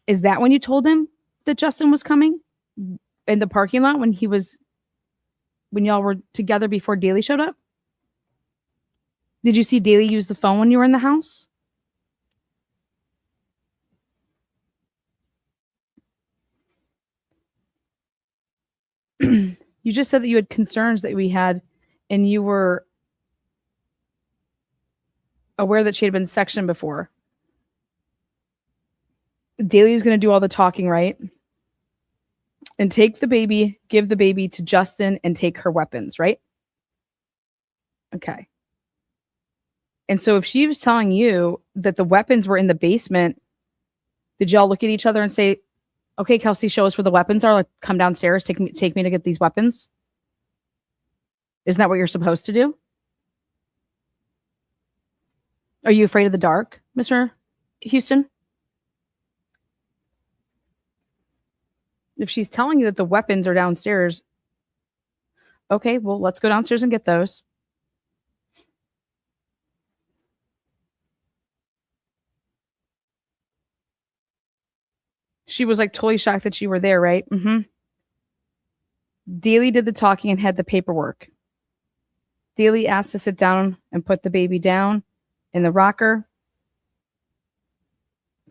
Is that when you told him that Justin was coming in the parking lot when y'all were together before Daly showed up? Did you see Daly use the phone when you were in the house? You just said that you had concerns that we had, and you were aware that she had been sectioned before. Daly is going to do all the talking, right? And take the baby, give the baby to Justin, and take her weapons, right? Okay. And so if she was telling you that the weapons were in the basement, did y'all look at each other and say, okay, Kelsey, show us where the weapons are. Like, come downstairs, take me to get these weapons. Isn't that what you're supposed to do? Are you afraid of the dark, Mr. Houston? If she's telling you that the weapons are downstairs, okay, well, let's go downstairs and get those. She was like totally shocked that you were there, right? Mm-hmm. Daly did the talking and had the paperwork. Daly asked to sit down and put the baby down in the rocker.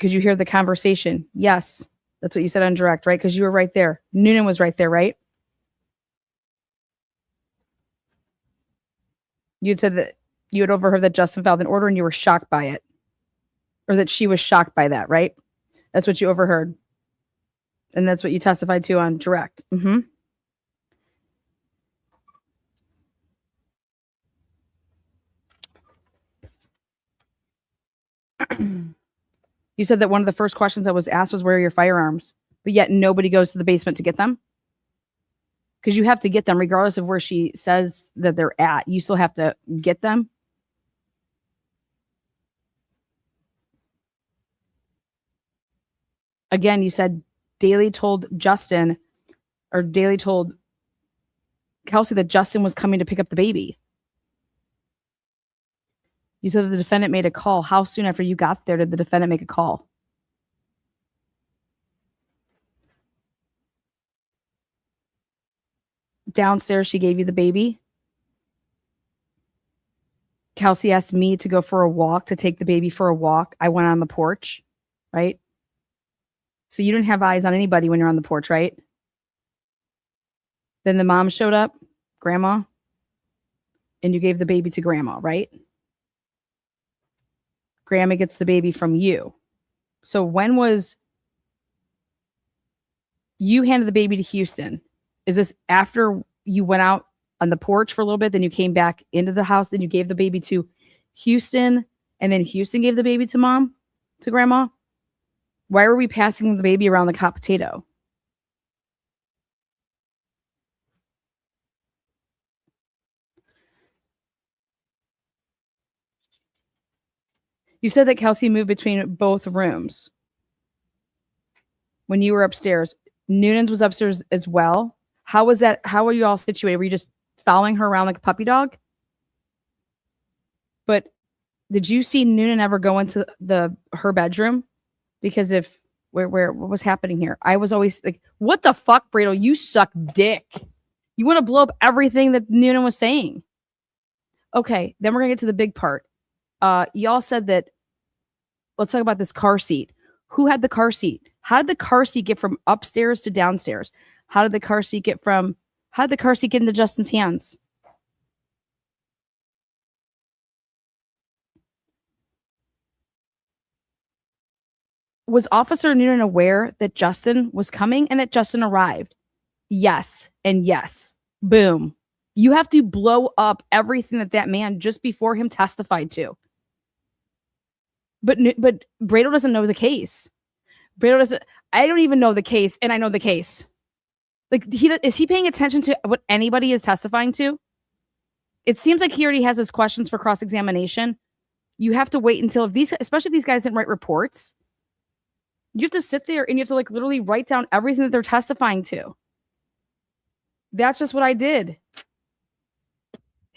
Could you hear the conversation? Yes. That's what you said on direct, right? Because you were right there. Nunan was right there, right? You had said that you had overheard that Justin filed an order and you were shocked by it. Or that she was shocked by that, right? That's what you overheard. And that's what you testified to on direct. Mm-hmm. You said that one of the first questions that was asked was, where are your firearms? But yet nobody goes to the basement to get them? Because you have to get them regardless of where she says that they're at. You still have to get them. Again, you said Daly told Justin, or Daly told Kelsey that Justin was coming to pick up the baby. You said that the defendant made a call. How soon after you got there did the defendant make a call? Downstairs, she gave you the baby. Kelsey asked me to go for a walk, to take the baby for a walk. I went on the porch, right? So you didn't have eyes on anybody when you're on the porch, right? Then the mom showed up, grandma, and you gave the baby to grandma, right? Grandma gets the baby from you. So when was you handed the baby to Houston? Is this after you went out on the porch for a little bit. Then you came back into the house. Then you gave the baby to Houston. And then Houston gave the baby to grandma. Why were we passing the baby around like hot potato? You said that Kelsey moved between both rooms when you were upstairs. Nunan's was upstairs as well. How was that? How were you all situated? Were you just following her around like a puppy dog? But did you see Nunan ever go into her bedroom? Because if what was happening here? I was always like, what the fuck, Bradel? You suck dick. You want to blow up everything that Nunan was saying. Okay, then we're gonna get to the big part. Y'all said that, let's talk about this car seat. Who had the car seat? How did the car seat get from upstairs to downstairs? How did the car seat get into Justin's hands? Was Officer Nunan aware that Justin was coming and that Justin arrived? Yes, and yes. Boom. You have to blow up everything that man just before him testified to. But Bradel doesn't know the case. Bradel doesn't. I don't even know the case, and I know the case. Like, is he paying attention to what anybody is testifying to? It seems like he already has his questions for cross-examination. You have to wait until especially if these guys didn't write reports. You have to sit there and you have to like literally write down everything that they're testifying to. That's just what I did.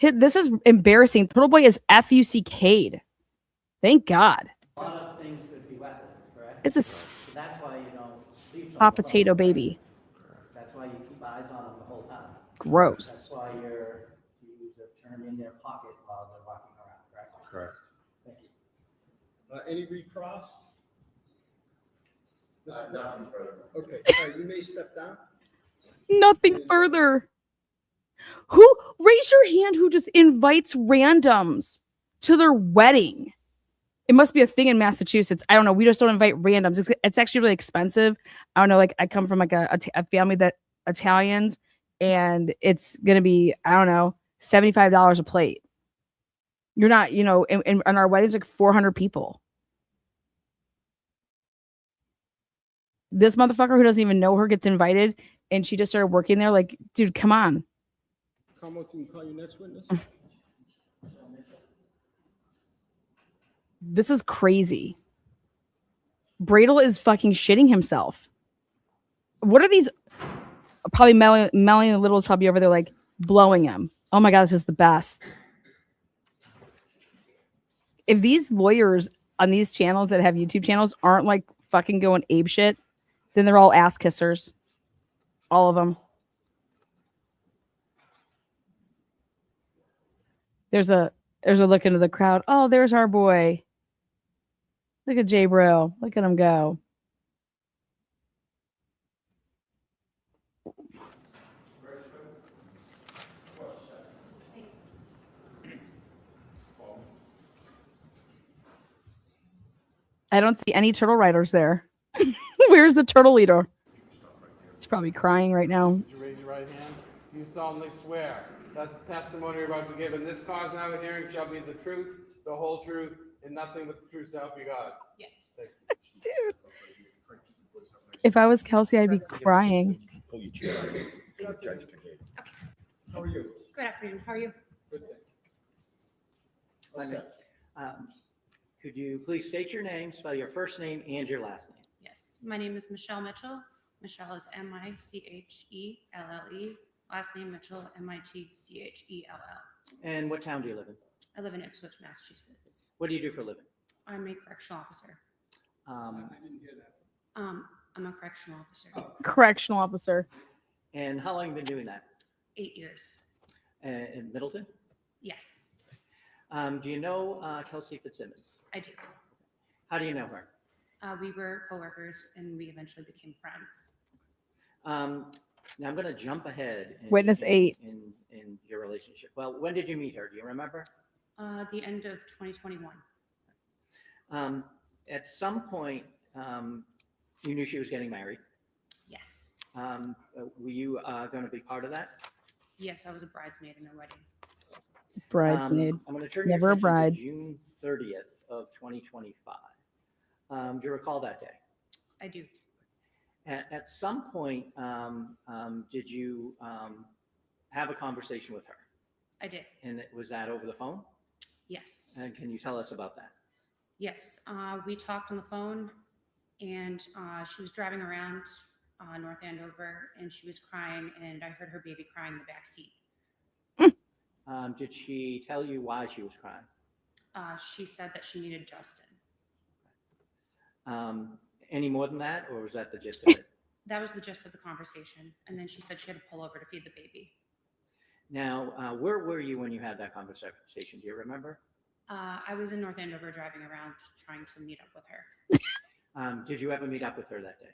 This is embarrassing. Turtle Boy is FUCK'd. Thank God. A lot of things could be weapons, correct? It's a So that's why you don't leave hot potato baby. That's why you keep eyes on them the whole time. Gross. That's why you use a term in their pocket while they're walking around, correct? Correct. Thank you. Any recross? Nothing further. Okay, you may step down. Nothing further. Raise your hand who just invites randoms to their wedding? It must be a thing in Massachusetts. I don't know. We just don't invite randoms. It's actually really expensive. I don't know. Like, I come from like a family that Italians, and it's going to be, I don't know, $75 a plate. You're not, in our weddings, like 400 people. This motherfucker who doesn't even know her gets invited, and she just started working there. Like, dude, come on. Come can call your next witness. This is crazy. Bradel is fucking shitting himself. What are these? Probably Melanie the Little is probably over there like blowing him. Oh my God, this is the best. If these lawyers on these channels that have YouTube channels aren't like fucking going apeshit, then they're all ass kissers. All of them. There's a look into the crowd. Oh, there's our boy. Look at Jay Bro. Look at him go. I don't see any turtle riders there. Where's the turtle leader? He's probably crying right now. Would you raise your right hand? You solemnly swear that the testimony you're about to give in this cause now in hearing shall be the truth, the whole truth, and nothing but the truth, so help you God. Yes. Dude. If I was Kelsey, I'd be crying. Pull your chair. Judge can hear you. How are you? Good afternoon. How are you? Good. Thanks. Could you please state your name, spell your first name and your last name? Yes, my name is Michelle Mitchell. Michelle is Michelle. Last name Mitchell, Mitchell. And what town do you live in? I live in Ipswich, Massachusetts. What do you do for a living? I'm a correctional officer. I didn't hear that. I'm a correctional officer. Correctional officer. And how long have you been doing that? 8 years. In Middleton? Yes, Do you know Kelsey Fitzsimmons? I do. How do you know her? We were coworkers and we eventually became friends. Now I'm going to jump ahead. Witness 8. In your relationship. Well, when did you meet her? Do you remember? The end of 2021. At some point, you knew she was getting married. Yes. Were you going to be part of that? Yes, I was a bridesmaid in their wedding. Bridesmaid. I'm going to turn Never your a attention bride. to June 30th of 2025. Do you recall that day? I do. At some point, did you have a conversation with her? I did. And was that over the phone? Yes. And can you tell us about that? Yes. We talked on the phone, and she was driving around North Andover, and she was crying, and I heard her baby crying in the back seat. Did she tell you why she was crying? She said that she needed Justin. Any more than that, or was that the gist of it? That was the gist of the conversation. And then she said she had to pull over to feed the baby. Now, where were you when you had that conversation? Do you remember? I was in North Andover driving around trying to meet up with her. Did you ever meet up with her that day?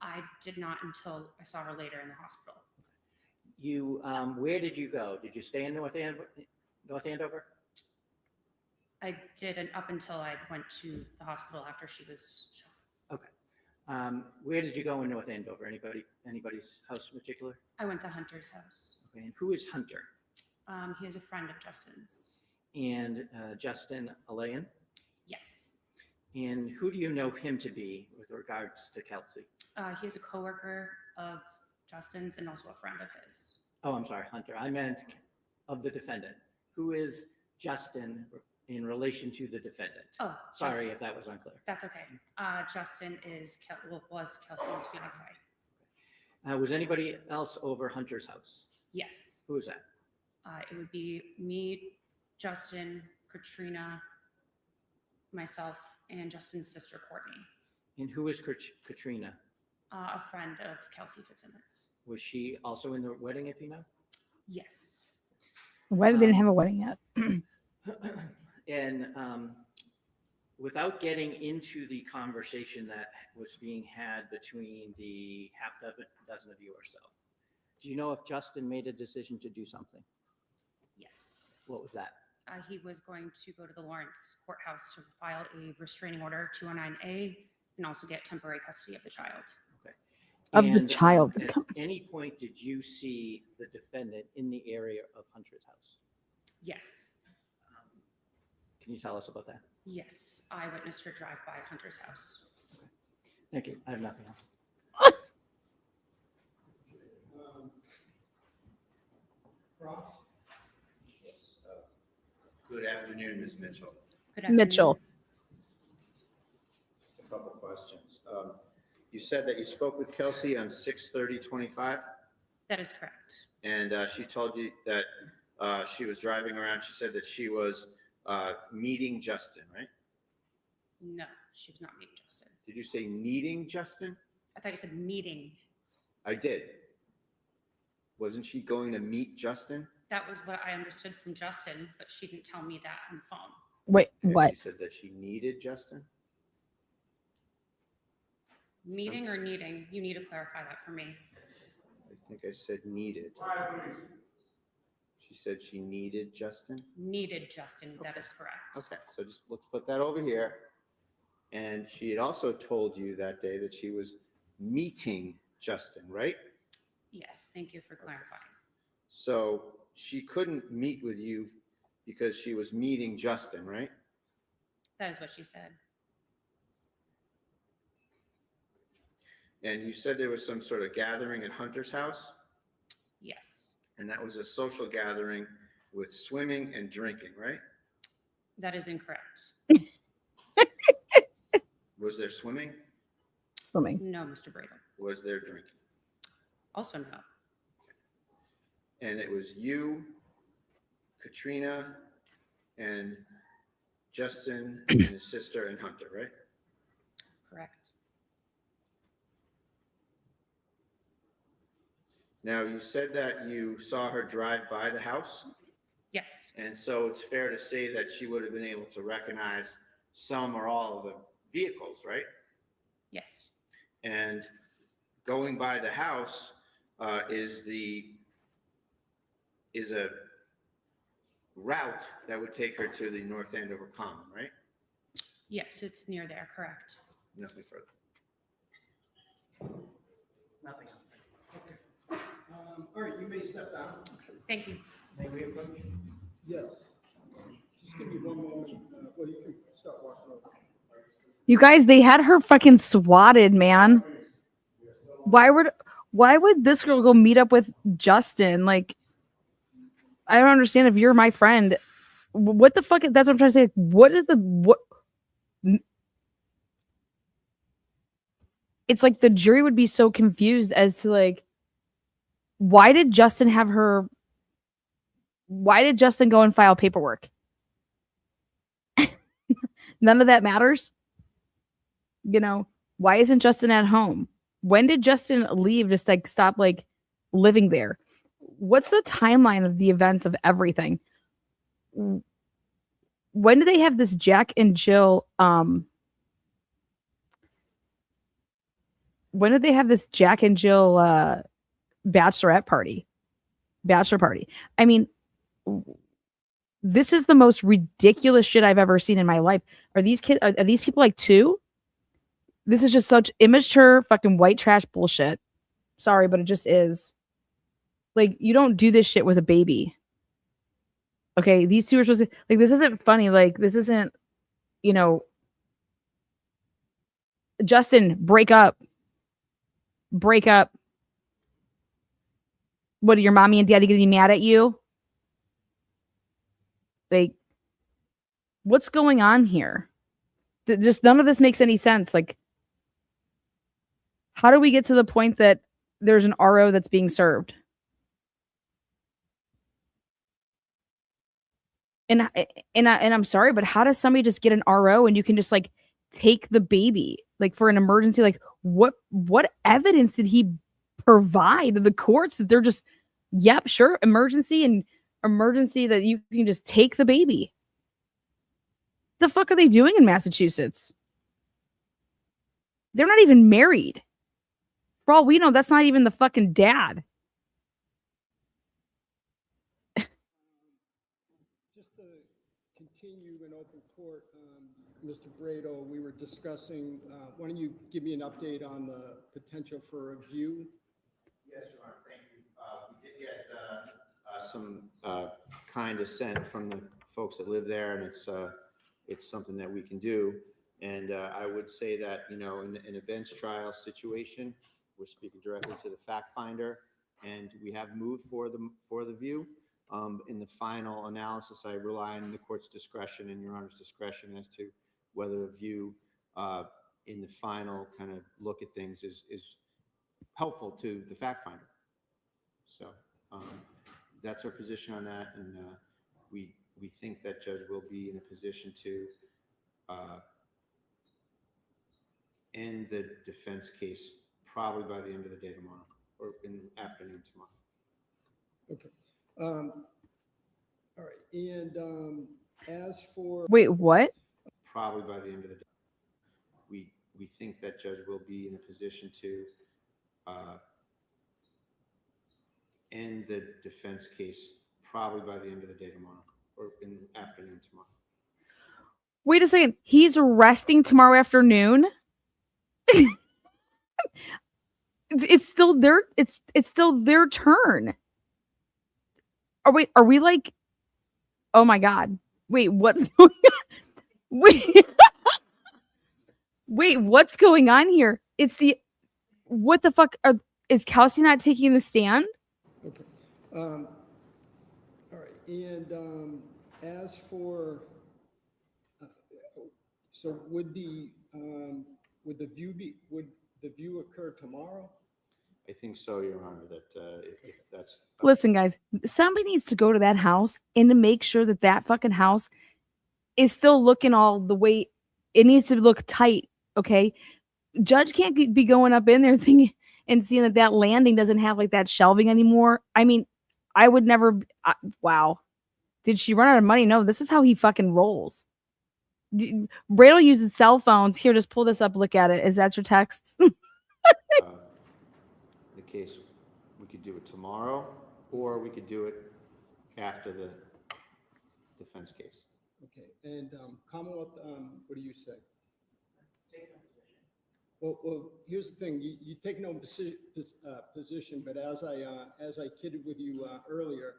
I did not until I saw her later in the hospital. You, where did you go? Did you stay in North Andover? I did, and up until I went to the hospital after she was shot. Okay. Where did you go in North Andover? Anybody's house in particular? I went to Hunter's house. Okay. And who is Hunter? He is a friend of Justin's. And Justin Alayan? Yes. And who do you know him to be with regards to Kelsey? He is a coworker of Justin's and also a friend of his. Oh, I'm sorry, Hunter. I meant of the defendant. Who is Justin in relation to the defendant? Oh, sorry Justin. if that was unclear. That's okay. Justin is was Kelsey's fiance. Was anybody else over Hunter's house? Yes. Who was that? It would be me, Justin, Katrina, myself, and Justin's sister, Courtney. And who is Katrina? A friend of Kelsey Fitzsimmons. Was she also in the wedding, if you know? Yes. Why did they didn't have a wedding yet? And without getting into the conversation that was being had between the half dozen of you or so, do you know if Justin made a decision to do something? Yes. What was that? He was going to go to the Lawrence courthouse to file a restraining order 209A and also get temporary custody of the child. Okay. Of the And, child. At any point, did you see the defendant in the area of Hunter's house? Yes. Can you tell us about that? Yes. I witnessed her drive by Hunter's house. Thank you. I have nothing else. Good afternoon, Ms. Mitchell. Good afternoon. Mitchell. A couple questions. You said that you spoke with Kelsey on 6/30/25, That is correct. and she told you that she was driving around. She said that she was meeting Justin, right? No, she was not meeting Justin. Did you say needing Justin? I thought you said meeting. I did. Wasn't she going to meet Justin? That was what I understood from Justin, but she didn't tell me that on the phone. Wait, Okay, what? She said that she needed Justin? Meeting or needing? You need to clarify that for me. I think I said needed. She said she needed Justin? Needed Justin. That is correct. Okay, so just let's put that over here. And she had also told you that day that she was meeting Justin, right? Yes. Thank you for clarifying. So she couldn't meet with you because she was meeting Justin, right? That is what she said. And you said there was some sort of gathering at Hunter's house, Yes. and that was a social gathering with swimming and drinking, right? That is incorrect. Was there swimming? Swimming. No, Mr. Bradle. Was there drinking? Also no. And it was you, Katrina, and Justin and his sister and Hunter, right? Correct. Now, you said that you saw her drive by the house, Yes. and so it's fair to say that she would have been able to recognize some or all of the vehicles, right? Yes. And going by the house is a route that would take her to the North Andover Common, right? Yes, it's near there. Correct. Nothing further. Nothing. All right, you may step down. Thank you. May we approach? Yes. Just give me one moment. Well, you can start walking over. You guys, they had her fucking swatted, man. Why would this girl go meet up with Justin? Like, I don't understand. If you're my friend, what the fuck? That's what I'm trying to say. What is the what? It's like the jury would be so confused as to like, why did Justin have her? Why did Justin go and file paperwork? None of that matters. You know, why isn't Justin at home? When did Justin leave? Just like stop like living there? What's the timeline of the events of everything? When do they have this Jack and Jill? When did they have this Jack and Jill bachelor party? I mean, this is the most ridiculous shit I've ever seen in my life. Are these kids? Are these people like two? This is just such immature fucking white trash bullshit. Sorry, but it just is. Like, you don't do this shit with a baby. Okay, these two are supposed to, like, this isn't funny. Like, this isn't, you know, Justin, break up. Break up. What, are your mommy and daddy gonna be mad at you? Like, what's going on here? Just none of this makes any sense. Like, how do we get to the point that there's an RO that's being served? And I'm sorry, but how does somebody just get an RO and you can just like take the baby like for an emergency? Like what evidence did he provide to the courts that they're just, yep, sure, emergency that you can just take the baby? The fuck are they doing in Massachusetts? They're not even married. For all we know, that's not even the fucking dad. Just to continue in open court, Mr. Brado, we were discussing, why don't you give me an update on the potential for a view? Yes, Your Honor, thank you. We did get some kind assent from the folks that live there, and it's something that we can do. And I would say that, you know, in a bench trial situation, we're speaking directly to the fact finder, and we have moved for the view. In the final analysis, I rely on the court's discretion and Your Honor's discretion as to whether a view in the final kind of look at things is helpful to the fact finder. So that's our position on that, and we think that judge will be in a position to end the defense case probably by the end of the day tomorrow or in the afternoon tomorrow. Okay. All right. And as for... Wait, what? Probably by the end of the day. We think that judge will be in a position to end the defense case probably by the end of the day tomorrow or in the afternoon tomorrow. Wait a second. He's resting tomorrow afternoon? It's still their turn. Are we like, oh my God. Wait, what's going on? Wait, what's going on here? What the fuck? Is Kelsey not taking the stand? Okay. All right. And as for, so would the view occur tomorrow? I think so, Your Honor, that if that's... Listen, guys, somebody needs to go to that house and to make sure that that fucking house is still looking all the way. It needs to look tight, okay? Judge can't be going up in there thinking and seeing that landing doesn't have like that shelving anymore. I mean, I would never... wow. Did she run out of money? No, this is how he fucking rolls. Brado uses cell phones. Here, just pull this up. Look at it. Is that your texts? The case, we could do it tomorrow, or we could do it after the defense case. Okay. And Commonwealth, what do you say? Well, here's the thing. You take no position, but as I kidded with you earlier,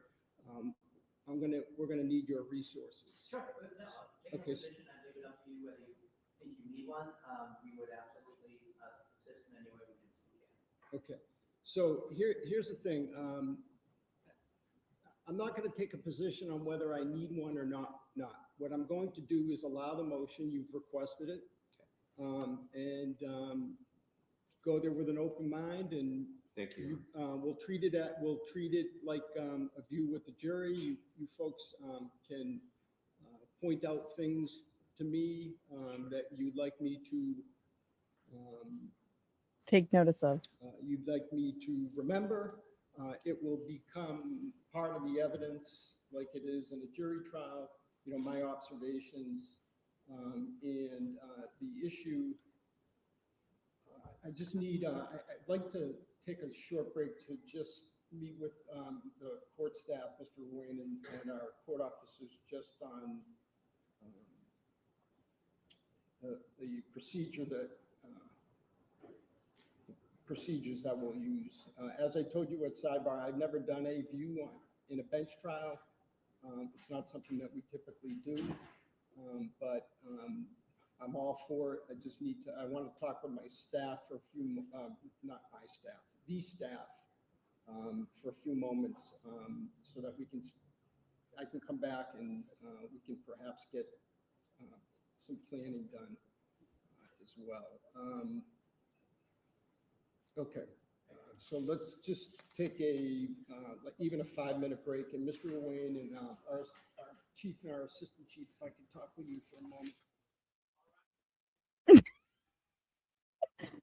we're gonna need your resources. Sure. Okay. I leave it up to you whether you think you need one. We would absolutely assist in any way we can. Okay, so here's the thing. I'm not going to take a position on whether I need one or not. What I'm going to do is allow the motion, you've requested it, and go there with an open mind, and Thank you. we'll treat it like a view with the jury. You folks can point out things to me that you'd like me to Take notice of. you'd like me to remember. It will become part of the evidence like it is in a jury trial, my observations. And the issue, I just need, I'd like to take a short break to just meet with the court staff, Mr. Wayne, and our court officers just on the procedures that we'll use. As I told you at sidebar, I've never done a view in a bench trial. It's not something that we typically do, but I'm all for it. I want to talk with my staff for a few, not my staff, the staff, for a few moments, so that I can come back and we can perhaps get some planning done as well. Okay, so let's just take even a 5-minute break, and Mr. Wayne and our chief and our assistant chief, if I can talk with you for a moment.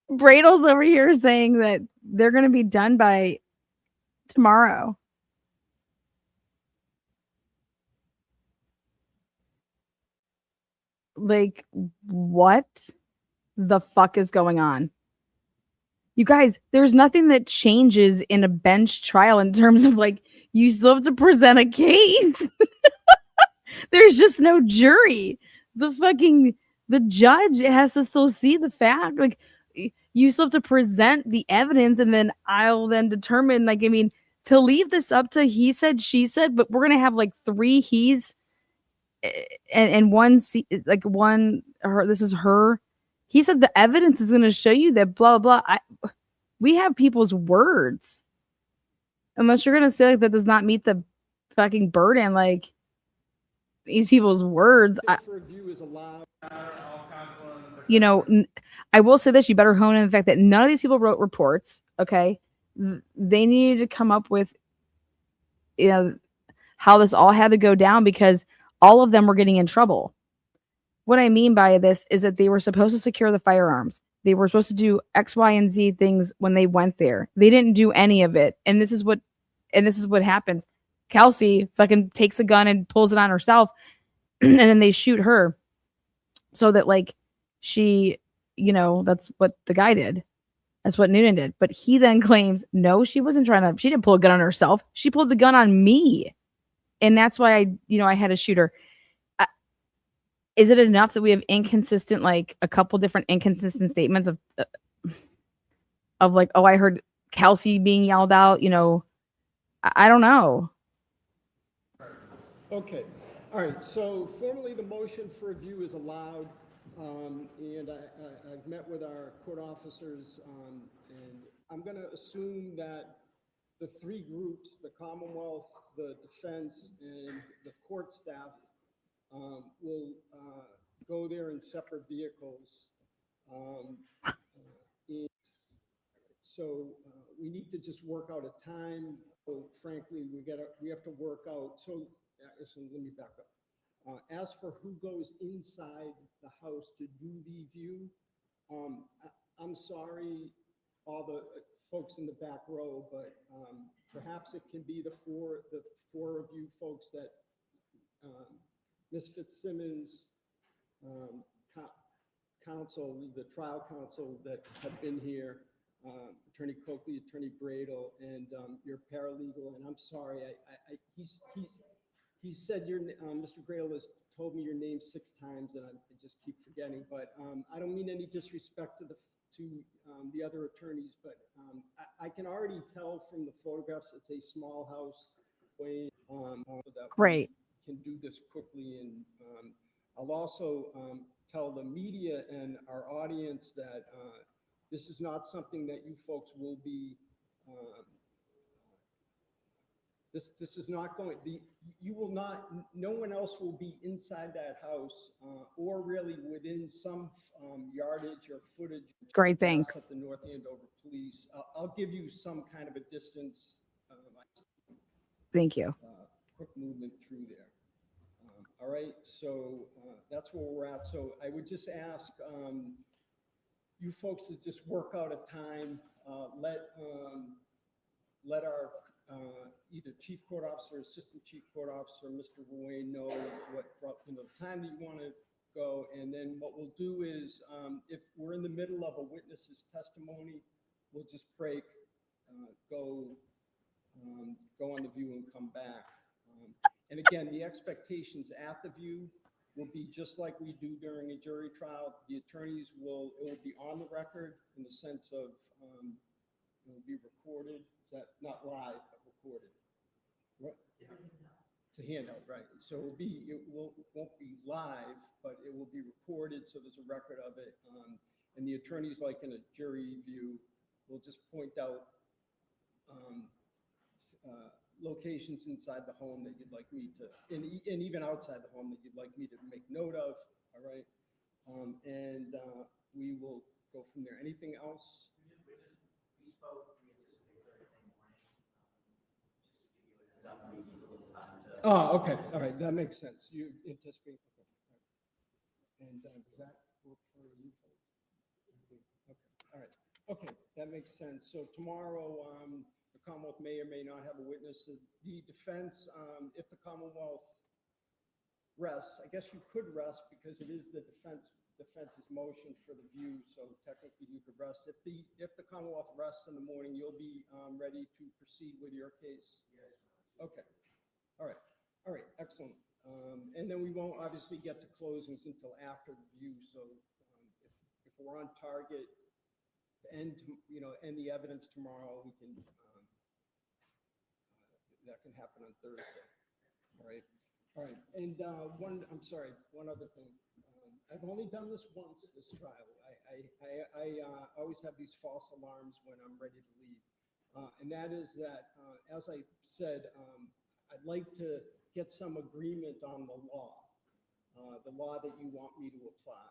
Bradle's over here saying that they're going to be done by tomorrow. Like, what the fuck is going on? You guys, there's nothing that changes in a bench trial in terms of like, you still have to present a case. There's just no jury. The judge has to still see the fact. Like, you still have to present the evidence, and then I'll then determine, like, I mean, to leave this up to he said, she said, but we're going to have like 3 he's and one, like one, her, this is her. He said the evidence is going to show you that blah, blah. We have people's words. Unless you're going to say like that does not meet the fucking burden, like these people's words. Review is allowed. I will say this, you better hone in the fact that none of these people wrote reports, okay? They needed to come up with, how this all had to go down because all of them were getting in trouble. What I mean by this is that they were supposed to secure the firearms. They were supposed to do X, Y, and Z things when they went there. They didn't do any of it. And this is what happens. Kelsey fucking takes a gun and pulls it on herself, and then they shoot her. So that like she, that's what the guy did. That's what Nunan did. But he then claims, no, she didn't pull a gun on herself. She pulled the gun on me. And that's why I had to shoot her. Is it enough that we have inconsistent, like a couple different inconsistent statements of like, oh, I heard Kelsey being yelled out, I don't know. Okay. All right. So formally, the motion for review is allowed. And I've met with our court officers, and I'm going to assume that the 3 groups, the Commonwealth, the defense, and the court staff, will go there in separate vehicles. And so we need to just work out a time. So frankly, we have to work out. So let me back up. As for who goes inside the house to do the view, I'm sorry, all the folks in the back row, but perhaps it can be the four of you folks that Ms. Fitzsimmons, counsel, the trial counsel that have been here, Attorney Coakley, Attorney Bradle, and your paralegal. And I'm sorry, he said Mr. Bradle has told me your name 6 times, and I just keep forgetting. But I don't mean any disrespect to the other attorneys, but I can already tell from the photographs it's a small house. way so that Great. we can do this quickly. And I'll also tell the media and our audience that this is not something that you folks will be. This is not going. You will not. No one else will be inside that house or really within some yardage or footage. Great, At thanks. the North Andover Police. I'll give you some kind of a distance. Thank you. Quick movement through there. All right, so that's where we're at. So I would just ask you folks to just work out a time. Let our either Chief Court Officer, Assistant Chief Court Officer, Mr. Ruane know what the time that you want to go, and then what we'll do is if we're in the middle of a witness's testimony, we'll just break, go on the view and come back. And again, the expectations at the view will be just like we do during a jury trial. The attorneys it will be on the record in the sense of it will be recorded. Is that not live, but recorded? What? It's a handout, right? So it won't be live, but it will be recorded, so there's a record of it. And the attorneys, like in a jury view, will just point out locations inside the home that you'd like me to, and even outside the home that you'd like me to make note of. All right, and we will go from there. Anything else? Oh, okay. All right. That makes sense. You anticipate. Okay. And does that work for you folks? Okay. All right. Okay. That makes sense. So tomorrow, the Commonwealth may or may not have a witness. The defense, if the Commonwealth rests, I guess you could rest because it is the defense's motion for the view. So technically you could rest. If the Commonwealth rests in the morning, you'll be ready to proceed with your case. Yes. Okay. All right. All right. Excellent. And then we won't obviously get to closings until after the view. So if we're on target to end the evidence tomorrow, we can. That can happen on Thursday. All right. All right. And one other thing. I've only done this once, this trial. I always have these false alarms when I'm ready to leave. And that is that, as I said, I'd like to get some agreement on the law that you want me to apply.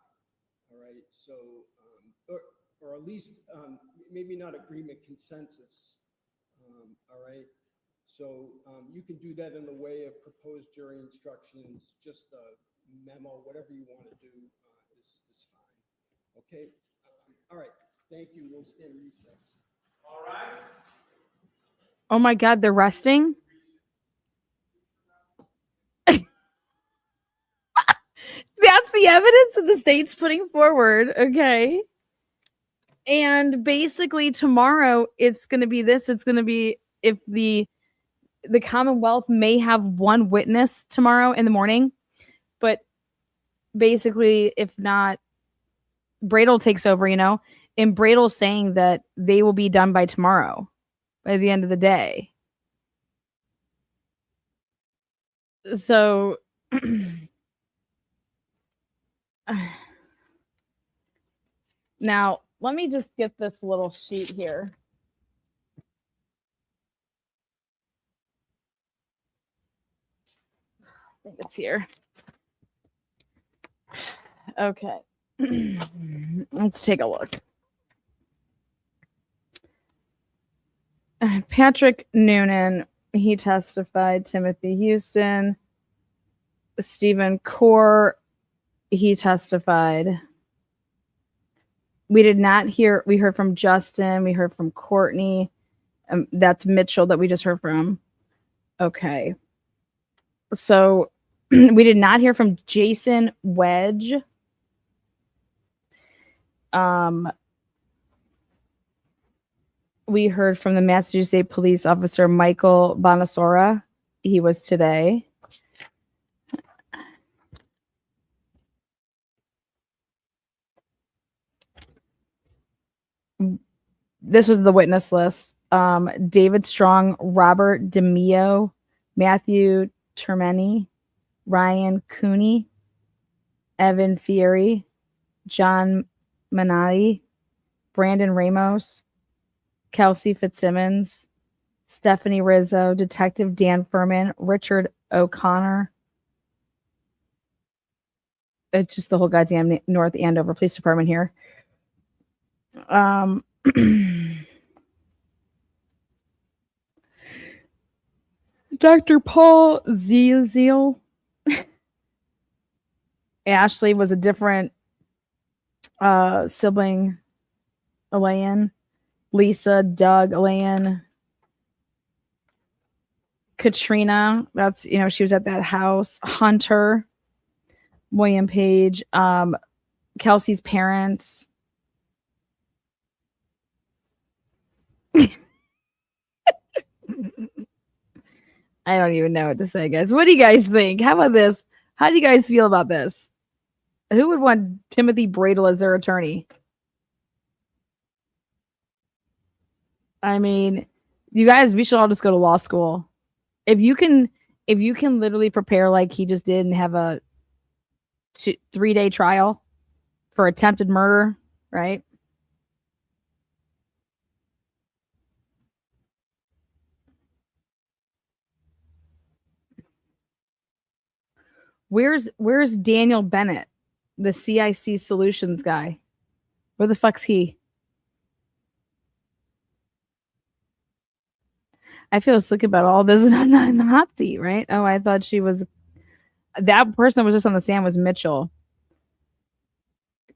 All right. So, or at least maybe not agreement, consensus. All right. So you can do that in the way of proposed jury instructions, just a memo, whatever you want to do is fine. Okay. All right. Thank you. We'll stand recess. All right. Oh my God, they're resting? That's the evidence that the state's putting forward. Okay. And basically tomorrow it's going to be this. It's going to be if the Commonwealth may have one witness tomorrow in the morning, but basically if not, Bradel takes over, and Bradel's saying that they will be done by tomorrow, by the end of the day. So now let me just get this little sheet here. I think it's here. Okay. Let's take a look. Patrick Nunan, he testified. Timothy Houston. Stephen Core, he testified. We heard from Justin. We heard from Courtney. That's Mitchell that we just heard from. Okay. So we did not hear from Jason Wedge. We heard from the Massachusetts State Police Officer Michael Bonosauro. He was today. This was the witness list. David Strong, Robert DeMio, Matthew Termeni, Ryan Cooney, Evan Fieri, John Minotti, Brandon Ramos, Kelsey Fitzsimmons, Stephanie Rizzo, Detective Dan Furman, Richard O'Connor. It's just the whole goddamn North Andover Police Department here. Dr. Paul Ziel. Ashley was a different sibling. Elaine. Lisa, Doug, Elaine. Katrina, that's, she was at that house. Hunter, William Page, Kelsey's parents. I don't even know what to say, guys. What do you guys think? How about this? How do you guys feel about this? Who would want Timothy Bradel as their attorney? I mean, you guys, we should all just go to law school. If you can literally prepare like he just did and have a 3-day trial for attempted murder, right? Where's Daniel Bennett, the CIC Solutions guy? Where the fuck's he? I feel sick about all this, and I'm not in the hot seat, right? Oh, I thought she was. That person that was just on the stand was Mitchell.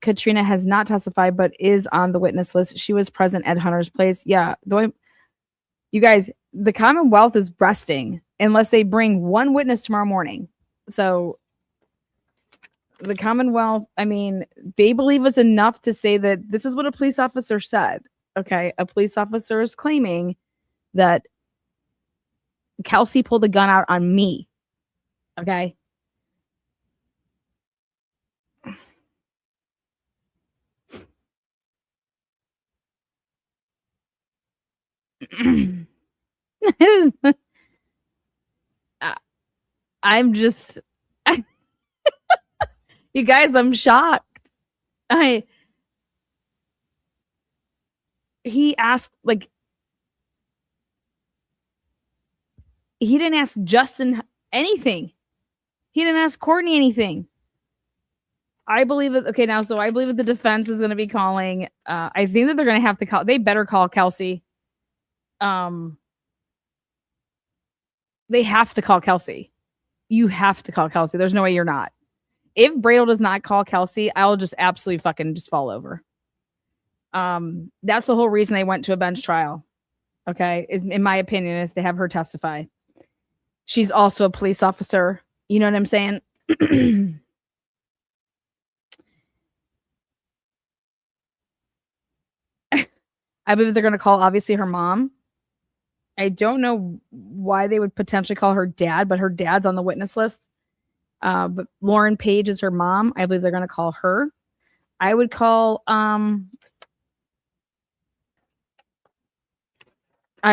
Katrina has not testified, but is on the witness list. She was present at Hunter's place. Yeah, you guys, the Commonwealth is resting unless they bring one witness tomorrow morning. So the Commonwealth, I mean, they believe us enough to say that this is what a police officer said. Okay, a police officer is claiming that Kelsey pulled a gun out on me. Okay. I'm just, you guys, I'm shocked. He asked, like, he didn't ask Justin anything. He didn't ask Courtney anything. I believe that, okay, now, so I believe that the defense is going to be calling, I think that they're going to have to call, they better call Kelsey. They have to call Kelsey. You have to call Kelsey. There's no way you're not. If Bradel does not call Kelsey, I'll just absolutely fucking just fall over. That's the whole reason they went to a bench trial. Okay. In my opinion, is to have her testify. She's also a police officer. You know what I'm saying? I believe they're going to call, obviously, her mom. I don't know why they would potentially call her dad, but her dad's on the witness list. But Lauren Page is her mom. I believe they're going to call her. I would call, I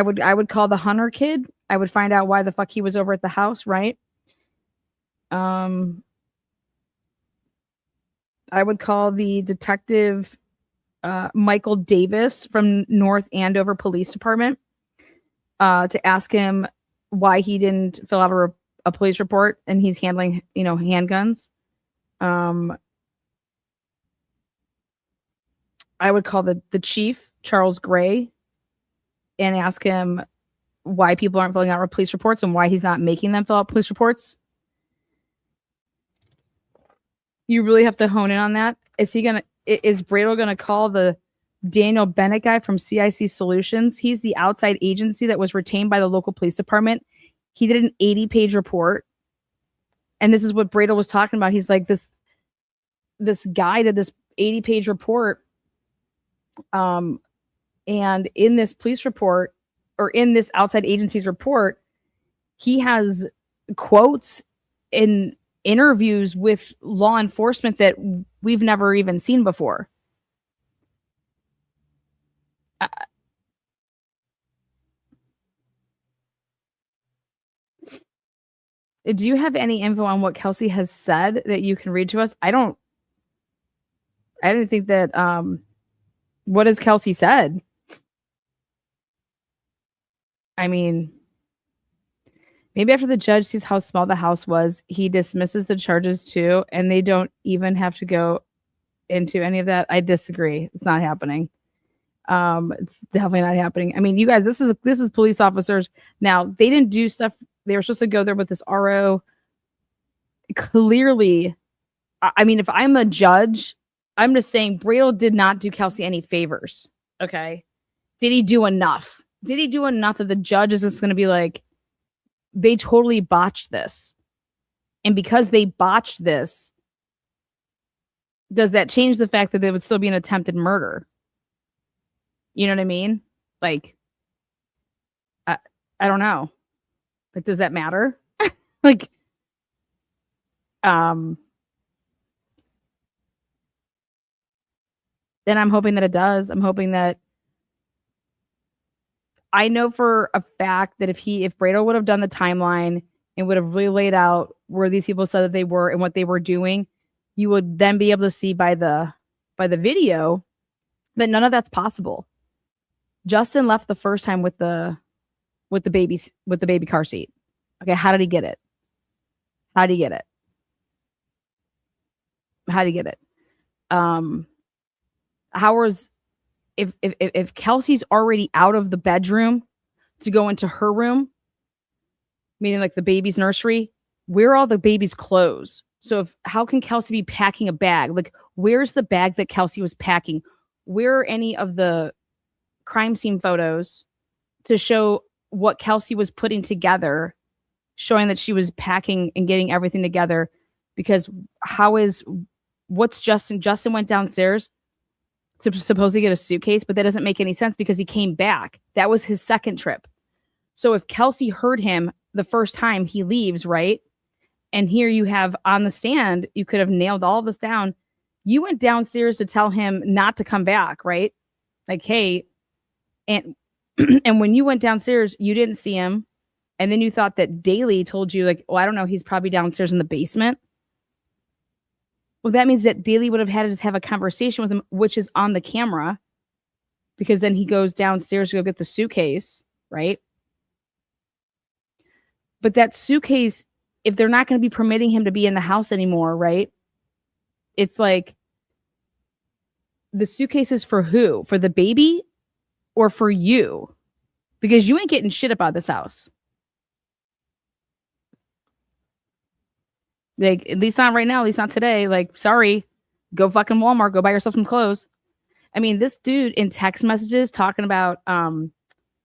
would call the Hunter kid. I would find out why the fuck he was over at the house, right? I would call the detective, Michael Davis from North Andover Police Department, to ask him why he didn't fill out a police report and he's handling, handguns. I would call the chief, Charles Gray, and ask him why people aren't filling out police reports and why he's not making them fill out police reports. You really have to hone in on that. Is Bradel gonna call the Daniel Bennett guy from CIC Solutions? He's the outside agency that was retained by the local police department. He did an 80-page report. And this is what Bradel was talking about. He's like, this guy did this 80-page report. And in this police report, or in this outside agency's report, he has quotes in interviews with law enforcement that we've never even seen before. Do you have any info on what Kelsey has said that you can read to us? I don't think that what has Kelsey said? I mean, maybe after the judge sees how small the house was, he dismisses the charges too, and they don't even have to go into any of that. I disagree. It's not happening. It's definitely not happening. I mean, you guys, this is police officers. Now, they didn't do stuff. They were supposed to go there with this RO. Clearly, I mean, if I'm a judge, I'm just saying Bradel did not do Kelsey any favors. Okay. Did he do enough? Did he do enough that the judge is just going to be like, they totally botched this? And because they botched this, does that change the fact that there would still be an attempted murder? You know what I mean? Like, I don't know. Like, does that matter? Like, then I'm hoping that it does. I'm hoping that I know for a fact that if Bradel would have done the timeline and would have really laid out where these people said that they were and what they were doing, you would then be able to see by the video that none of that's possible. Justin left the first time with the baby car seat. Okay, how did he get it? How did he get it? How did he get it? If Kelsey's already out of the bedroom to go into her room, meaning like the baby's nursery, where are all the baby's clothes? So how can Kelsey be packing a bag? Like, where's the bag that Kelsey was packing? Where are any of the crime scene photos to show what Kelsey was putting together, showing that she was packing and getting everything together? Because what's Justin? Justin went downstairs to supposedly get a suitcase, but that doesn't make any sense because he came back. That was his second trip. So if Kelsey heard him the first time, he leaves, right? And here you have on the stand, you could have nailed all this down. You went downstairs to tell him not to come back, right? Like, hey, and and when you went downstairs, you didn't see him. And then you thought that Daly told you, like, well, I don't know, he's probably downstairs in the basement. Well, that means that Daly would have had to have a conversation with him, which is on the camera, because then he goes downstairs to go get the suitcase, right? But that suitcase, if they're not going to be permitting him to be in the house anymore, right? It's like, the suitcase is for who? For the baby or for you? Because you ain't getting shit about this house. Like, at least not right now, at least not today. Like, sorry, go fucking Walmart, go buy yourself some clothes. I mean, this dude in text messages talking about that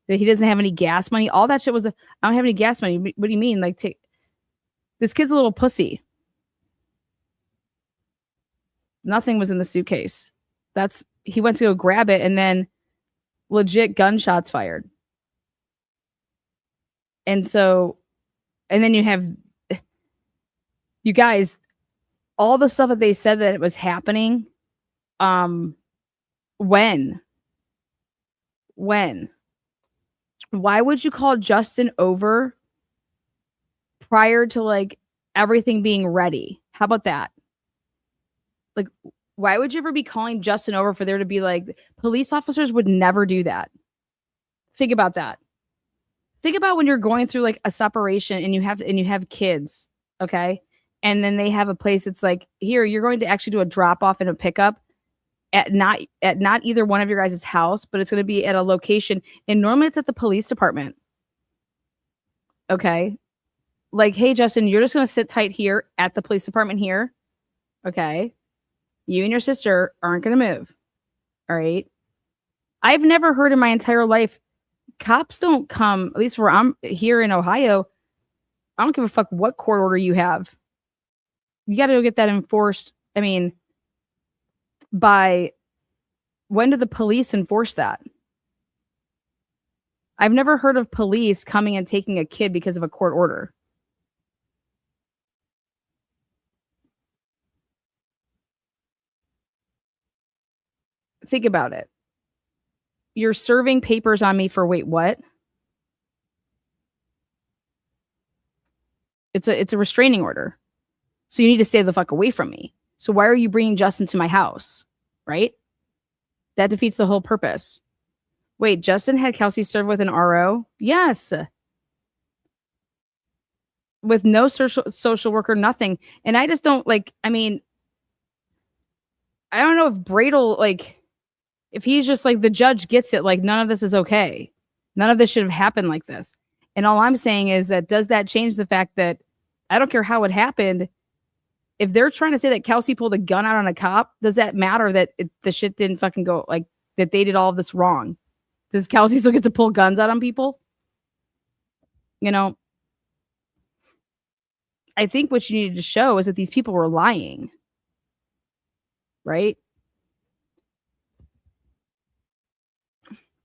he doesn't have any gas money. All that shit was, I don't have any gas money. What do you mean? Like, this kid's a little pussy. Nothing was in the suitcase. He went to go grab it and then legit gunshots fired. And then you have, you guys, all the stuff that they said that it was happening. When? Why would you call Justin over prior to like everything being ready? How about that? Like, why would you ever be calling Justin over for there to be like, police officers would never do that. Think about that. Think about when you're going through like a separation and you have kids, okay? And then they have a place that's like, here, you're going to actually do a drop off and a pickup at not either one of your guys' house, but it's going to be at a location. And normally it's at the police department. Okay. Like, hey, Justin, you're just going to sit tight here at the police department here. Okay. You and your sister aren't going to move. All right. I've never heard in my entire life, cops don't come, at least where I'm here in Ohio. I don't give a fuck what court order you have. You got to go get that enforced. I mean, by when do the police enforce that? I've never heard of police coming and taking a kid because of a court order. Think about it. You're serving papers on me for, wait, what? It's a restraining order. So you need to stay the fuck away from me. So why are you bringing Justin to my house? Right? That defeats the whole purpose. Wait, Justin had Kelsey served with an RO? Yes. With no social worker, nothing. And I just don't like, I mean, I don't know if Bradel, like, if he's just like, the judge gets it, like, none of this is okay. None of this should have happened like this. And all I'm saying is that, does that change the fact that I don't care how it happened? If they're trying to say that Kelsey pulled a gun out on a cop, does that matter that the shit didn't fucking go, like, that they did all of this wrong? Does Kelsey still get to pull guns out on people? You know, I think what you needed to show is that these people were lying. Right?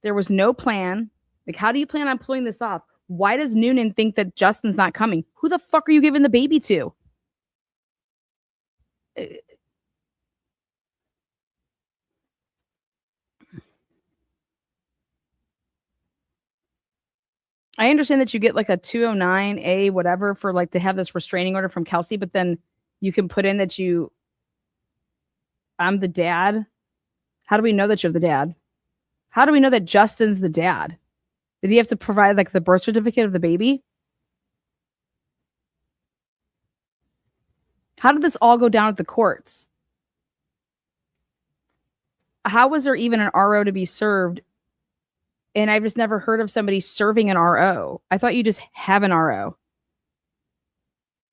There was no plan. Like, how do you plan on pulling this off? Why does Nunan think that Justin's not coming? Who the fuck are you giving the baby to? I understand that you get like a 209A whatever for like to have this restraining order from Kelsey, but then you can put in that I'm the dad. How do we know that you're the dad? How do we know that Justin's the dad? Did he have to provide like the birth certificate of the baby? How did this all go down at the courts? How was there even an RO to be served? And I've just never heard of somebody serving an RO. I thought you just have an RO.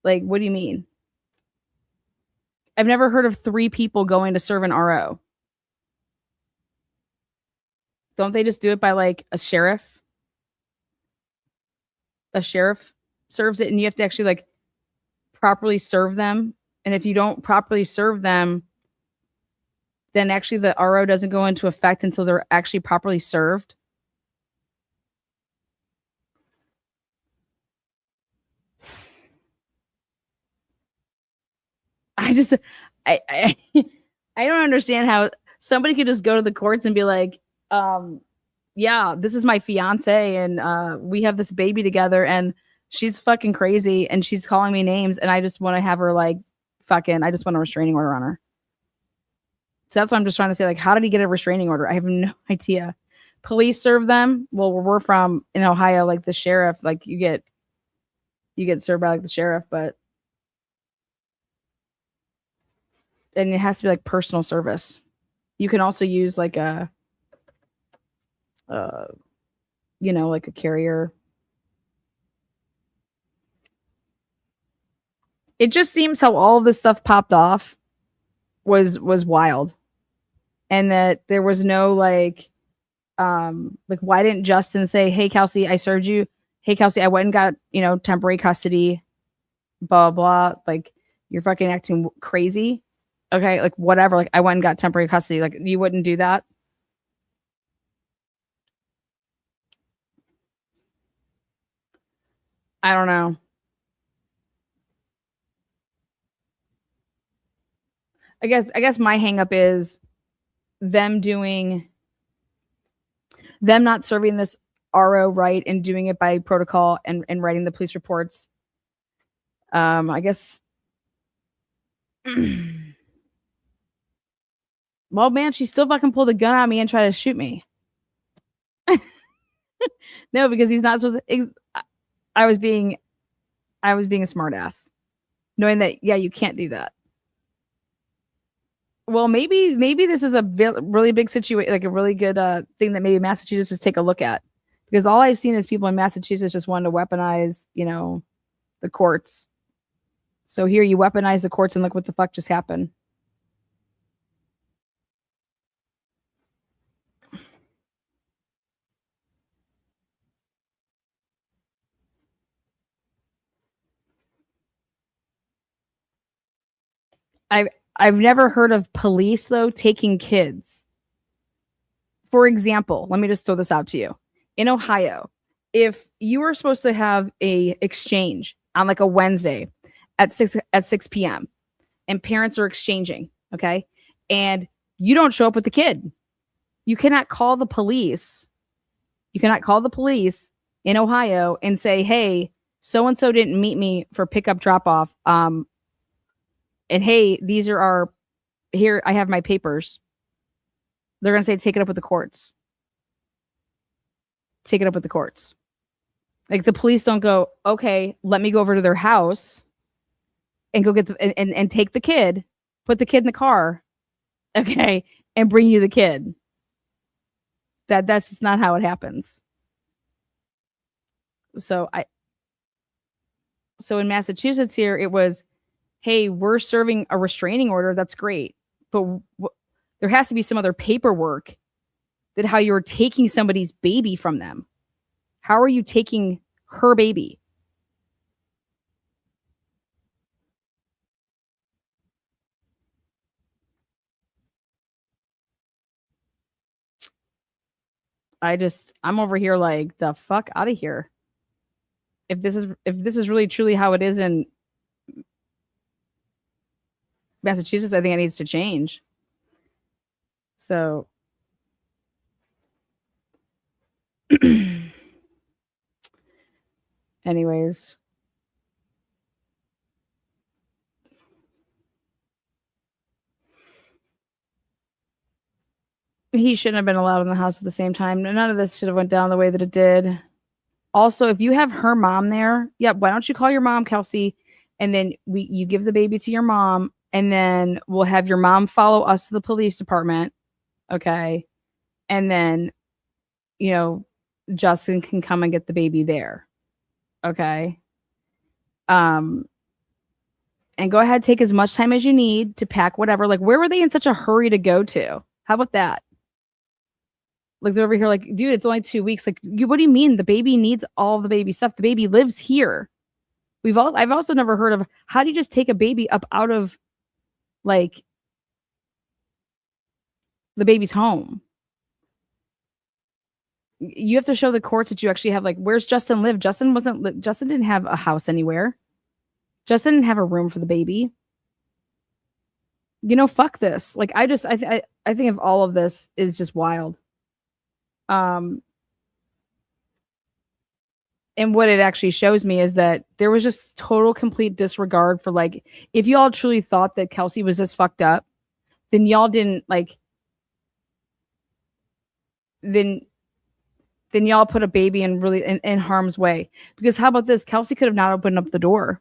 Like, what do you mean? I've never heard of 3 people going to serve an RO. Don't they just do it by like a sheriff? A sheriff serves it and you have to actually like properly serve them. And if you don't properly serve them, then actually the RO doesn't go into effect until they're actually properly served. I don't understand how somebody could just go to the courts and be like, yeah, this is my fiance and we have this baby together and she's fucking crazy and she's calling me names and I just want to have her like fucking, I just want a restraining order on her. So that's what I'm just trying to say. Like, how did he get a restraining order? I have no idea. Police serve them. Well, where we're from in Ohio, like the sheriff, like you get served by like the sheriff, but and it has to be like personal service. You can also use like a, like a carrier. It just seems how all of this stuff popped off was wild. And that there was no like why didn't Justin say, hey, Kelsey, I served you. Hey, Kelsey, I went and got, temporary custody, blah, blah. Like, you're fucking acting crazy. Okay, like whatever. Like, I went and got temporary custody. Like, you wouldn't do that. I don't know. I guess my hang up is them not serving this RO right and doing it by protocol and writing the police reports. I guess. Well, man, she still fucking pulled a gun on me and tried to shoot me. No, because he's not supposed to. I was being a smart ass, knowing that, yeah, you can't do that. Well, maybe this is a really big situation, like a really good thing that maybe Massachusetts just take a look at, because all I've seen is people in Massachusetts just wanting to weaponize, the courts. So here you weaponize the courts and look what the fuck just happened. I've never heard of police, though, taking kids. For example, let me just throw this out to you. In Ohio, if you were supposed to have a exchange on like a Wednesday at 6 p.m. and parents are exchanging, okay, and you don't show up with the kid, you cannot call the police. You cannot call the police in Ohio and say, hey, so-and-so didn't meet me for pickup drop off. And hey, these are our, here, I have my papers. They're going to say, take it up with the courts. Take it up with the courts. Like the police don't go, okay, let me go over to their house and go get the, and take the kid, put the kid in the car, okay, and bring you the kid. That's just not how it happens. So in Massachusetts here, it was, hey, we're serving a restraining order. That's great. But there has to be some other paperwork that how you're taking somebody's baby from them. How are you taking her baby? I'm over here like, the fuck out of here. If this is really truly how it is in Massachusetts, I think it needs to change. So anyways, he shouldn't have been allowed in the house at the same time. None of this should have went down the way that it did. Also, if you have her mom there, yeah, why don't you call your mom, Kelsey, and then you give the baby to your mom, and then we'll have your mom follow us to the police department, okay? And then, Justin can come and get the baby there, okay? And go ahead, take as much time as you need to pack whatever. Like, where were they in such a hurry to go to? How about that? Like, they're over here like, dude, it's only 2 weeks. Like, what do you mean? The baby needs all the baby stuff. The baby lives here. I've also never heard of, how do you just take a baby up out of, like, the baby's home? You have to show the courts that you actually have, like, where's Justin live? Justin didn't have a house anywhere. Justin didn't have a room for the baby. Fuck this. Like, I think of all of this is just wild. And what it actually shows me is that there was just total complete disregard for, like, if y'all truly thought that Kelsey was this fucked up, then y'all didn't, like, then y'all put a baby in harm's way. Because how about this? Kelsey could have not opened up the door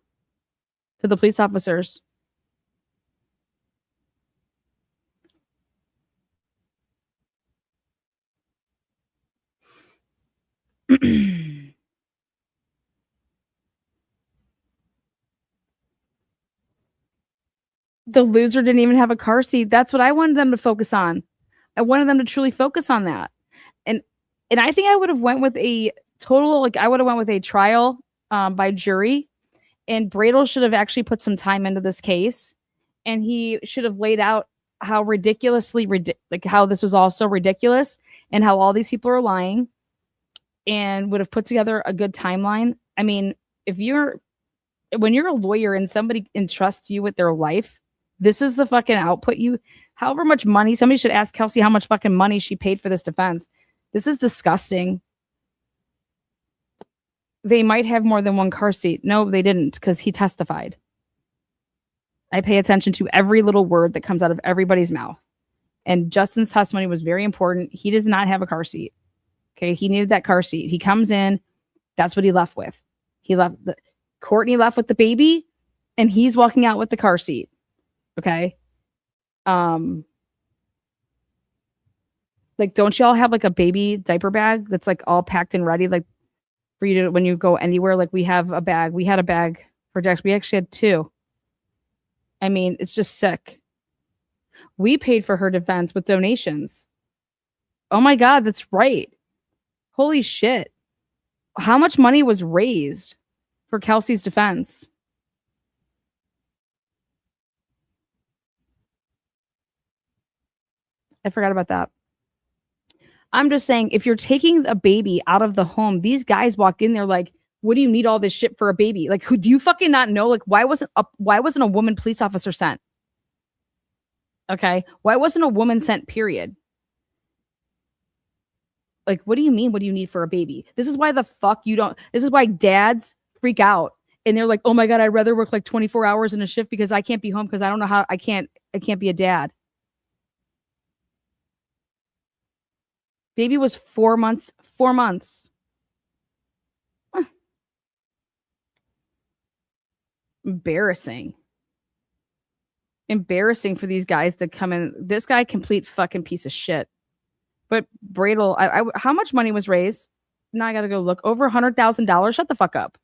to the police officers. The loser didn't even have a car seat. That's what I wanted them to focus on. I wanted them to truly focus on that. And I think I would have went with a total, like, I would have went with a trial by jury, and Bradel should have actually put some time into this case, and he should have laid out how how this was all so ridiculous and how all these people are lying, and would have put together a good timeline. I mean, when you're a lawyer and somebody entrusts you with their life, this is the fucking output however much money, somebody should ask Kelsey how much fucking money she paid for this defense. This is disgusting. They might have more than one car seat. No, they didn't, because he testified. I pay attention to every little word that comes out of everybody's mouth. And Justin's testimony was very important. He does not have a car seat. Okay, he needed that car seat. He comes in, that's what he left with. Courtney left with the baby, and he's walking out with the car seat. Okay. Like, don't y'all have, like, a baby diaper bag that's, like, all packed and ready, like, for you to, when you go anywhere? Like, we had a bag for Jax. We actually had 2. I mean, it's just sick. We paid for her defense with donations. Oh my God, that's right. Holy shit. How much money was raised for Kelsey's defense? I forgot about that. I'm just saying, if you're taking a baby out of the home, these guys walk in there like, what do you need all this shit for a baby? Like, who do you fucking not know? Like, why wasn't a woman police officer sent? Okay. Why wasn't a woman sent, period? Like, what do you mean? What do you need for a baby? This is why this is why dads freak out. And they're like, oh my God, I'd rather work like 24 hours in a shift because I can't be home because I don't know how I can't be a dad. Baby was 4 months. 4 months. Embarrassing. Embarrassing for these guys to come in. This guy, complete fucking piece of shit. But Bradel, how much money was raised? Now I gotta go look. Over $100,000. Shut the fuck up.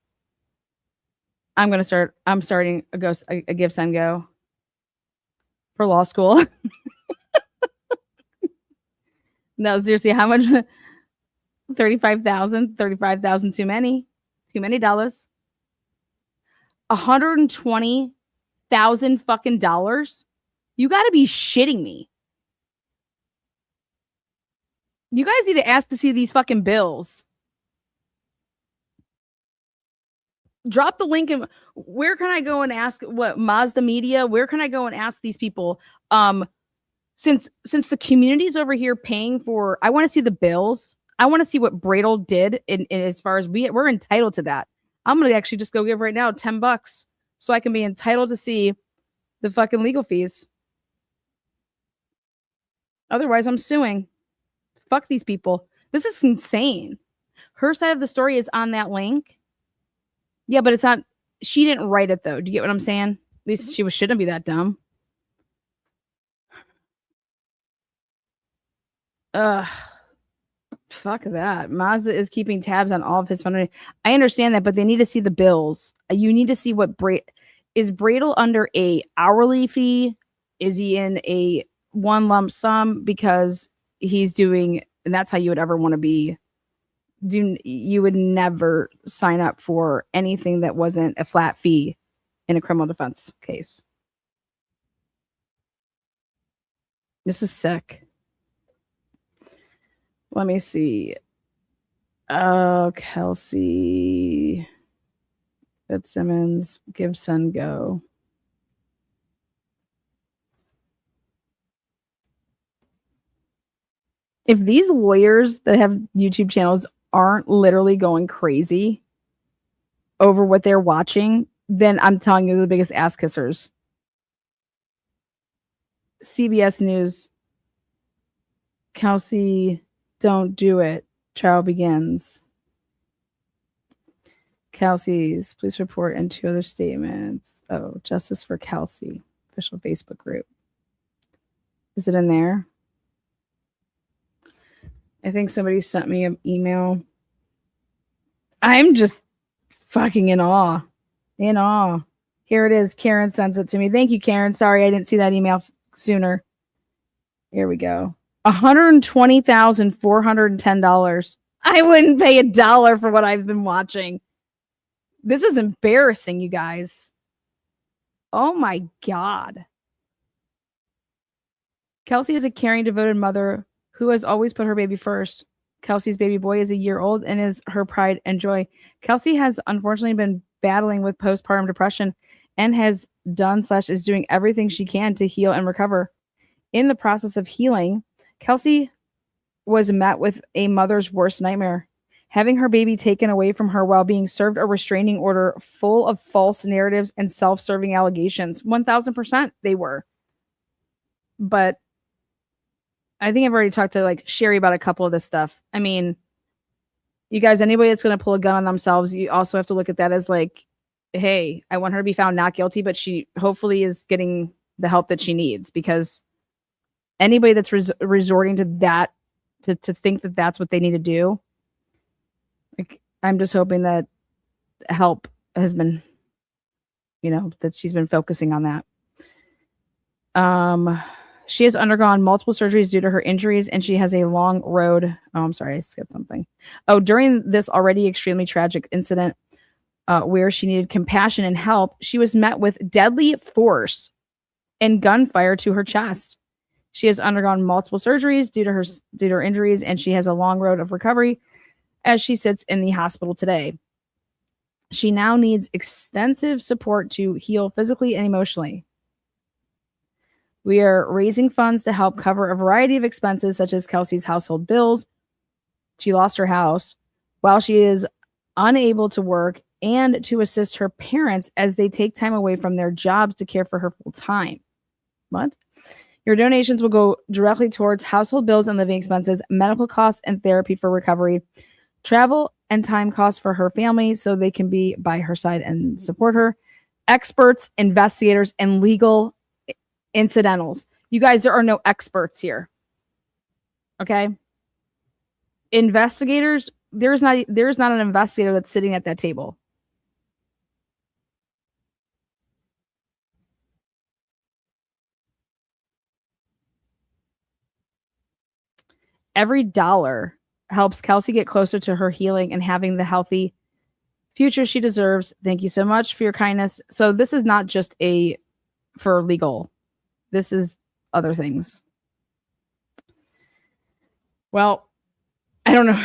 I'm starting a Give Send Go for law school. No, seriously, how much? 35,000. 35,000 too many. Too many dollars. 120,000 fucking dollars. You got to be shitting me. You guys need to ask to see these fucking bills. Drop the link in. Where can I go and ask what Mazda Media? Where can I go and ask these people? Since the community's over here paying for, I want to see the bills. I want to see what Bradel did in as far as we're entitled to that. I'm going to actually just go give right now $10 so I can be entitled to see the fucking legal fees. Otherwise, I'm suing. Fuck these people. This is insane. Her side of the story is on that link. Yeah, but it's not. She didn't write it, though. Do you get what I'm saying? At least shouldn't be that dumb. Fuck that. Mazda is keeping tabs on all of his funding. I understand that, but they need to see the bills. You need to see what is Bradel under a hourly fee? Is he in a one lump sum? Because he's doing, and that's how you would ever want to be. You would never sign up for anything that wasn't a flat fee in a criminal defense case. This is sick. Let me see. Oh, Kelsey Fitzsimmons, Give Send Go. If these lawyers that have YouTube channels aren't literally going crazy over what they're watching, then I'm telling you, they're the biggest ass kissers. CBS News. Kelsey, don't do it. Trial begins. Kelsey's police report and 2 other statements. Oh, Justice for Kelsey. Official Facebook group. Is it in there? I think somebody sent me an email. I'm just fucking in awe. In awe. Here it is. Karen sends it to me. Thank you, Karen. Sorry, I didn't see that email sooner. Here we go. $120,410. I wouldn't pay $1 for what I've been watching. This is embarrassing, you guys. Oh my God. Kelsey is a caring, devoted mother who has always put her baby first. Kelsey's baby boy is a year old and is her pride and joy. Kelsey has unfortunately been battling with postpartum depression and has done / is doing everything she can to heal and recover. In the process of healing, Kelsey was met with a mother's worst nightmare. Having her baby taken away from her while being served a restraining order full of false narratives and self-serving allegations. 1000% they were. But I think I've already talked to Sherry about a couple of this stuff. I mean, you guys, anybody that's going to pull a gun on themselves, you also have to look at that as hey, I want her to be found not guilty, but she hopefully is getting the help that she needs, because anybody that's resorting to that, to think that that's what they need to do, I'm just hoping that help has been, that she's been focusing on that. She has undergone multiple surgeries due to her injuries, and she has a long road. Oh, I'm sorry, I skipped something. Oh, during this already extremely tragic incident where she needed compassion and help, she was met with deadly force and gunfire to her chest. She has undergone multiple surgeries due to her injuries, and she has a long road of recovery as she sits in the hospital today. She now needs extensive support to heal physically and emotionally. We are raising funds to help cover a variety of expenses, such as Kelsey's household bills. She lost her house. While she is unable to work and to assist her parents as they take time away from their jobs to care for her full time. What? Your donations will go directly towards household bills and living expenses, medical costs and therapy for recovery, travel and time costs for her family so they can be by her side and support her, experts, investigators, and legal incidentals. You guys, there are no experts here. Okay? Investigators, there's not an investigator that's sitting at that table. Every dollar helps Kelsey get closer to her healing and having the healthy future she deserves. Thank you so much for your kindness. So this is not just for legal. This is other things. Well, I don't know.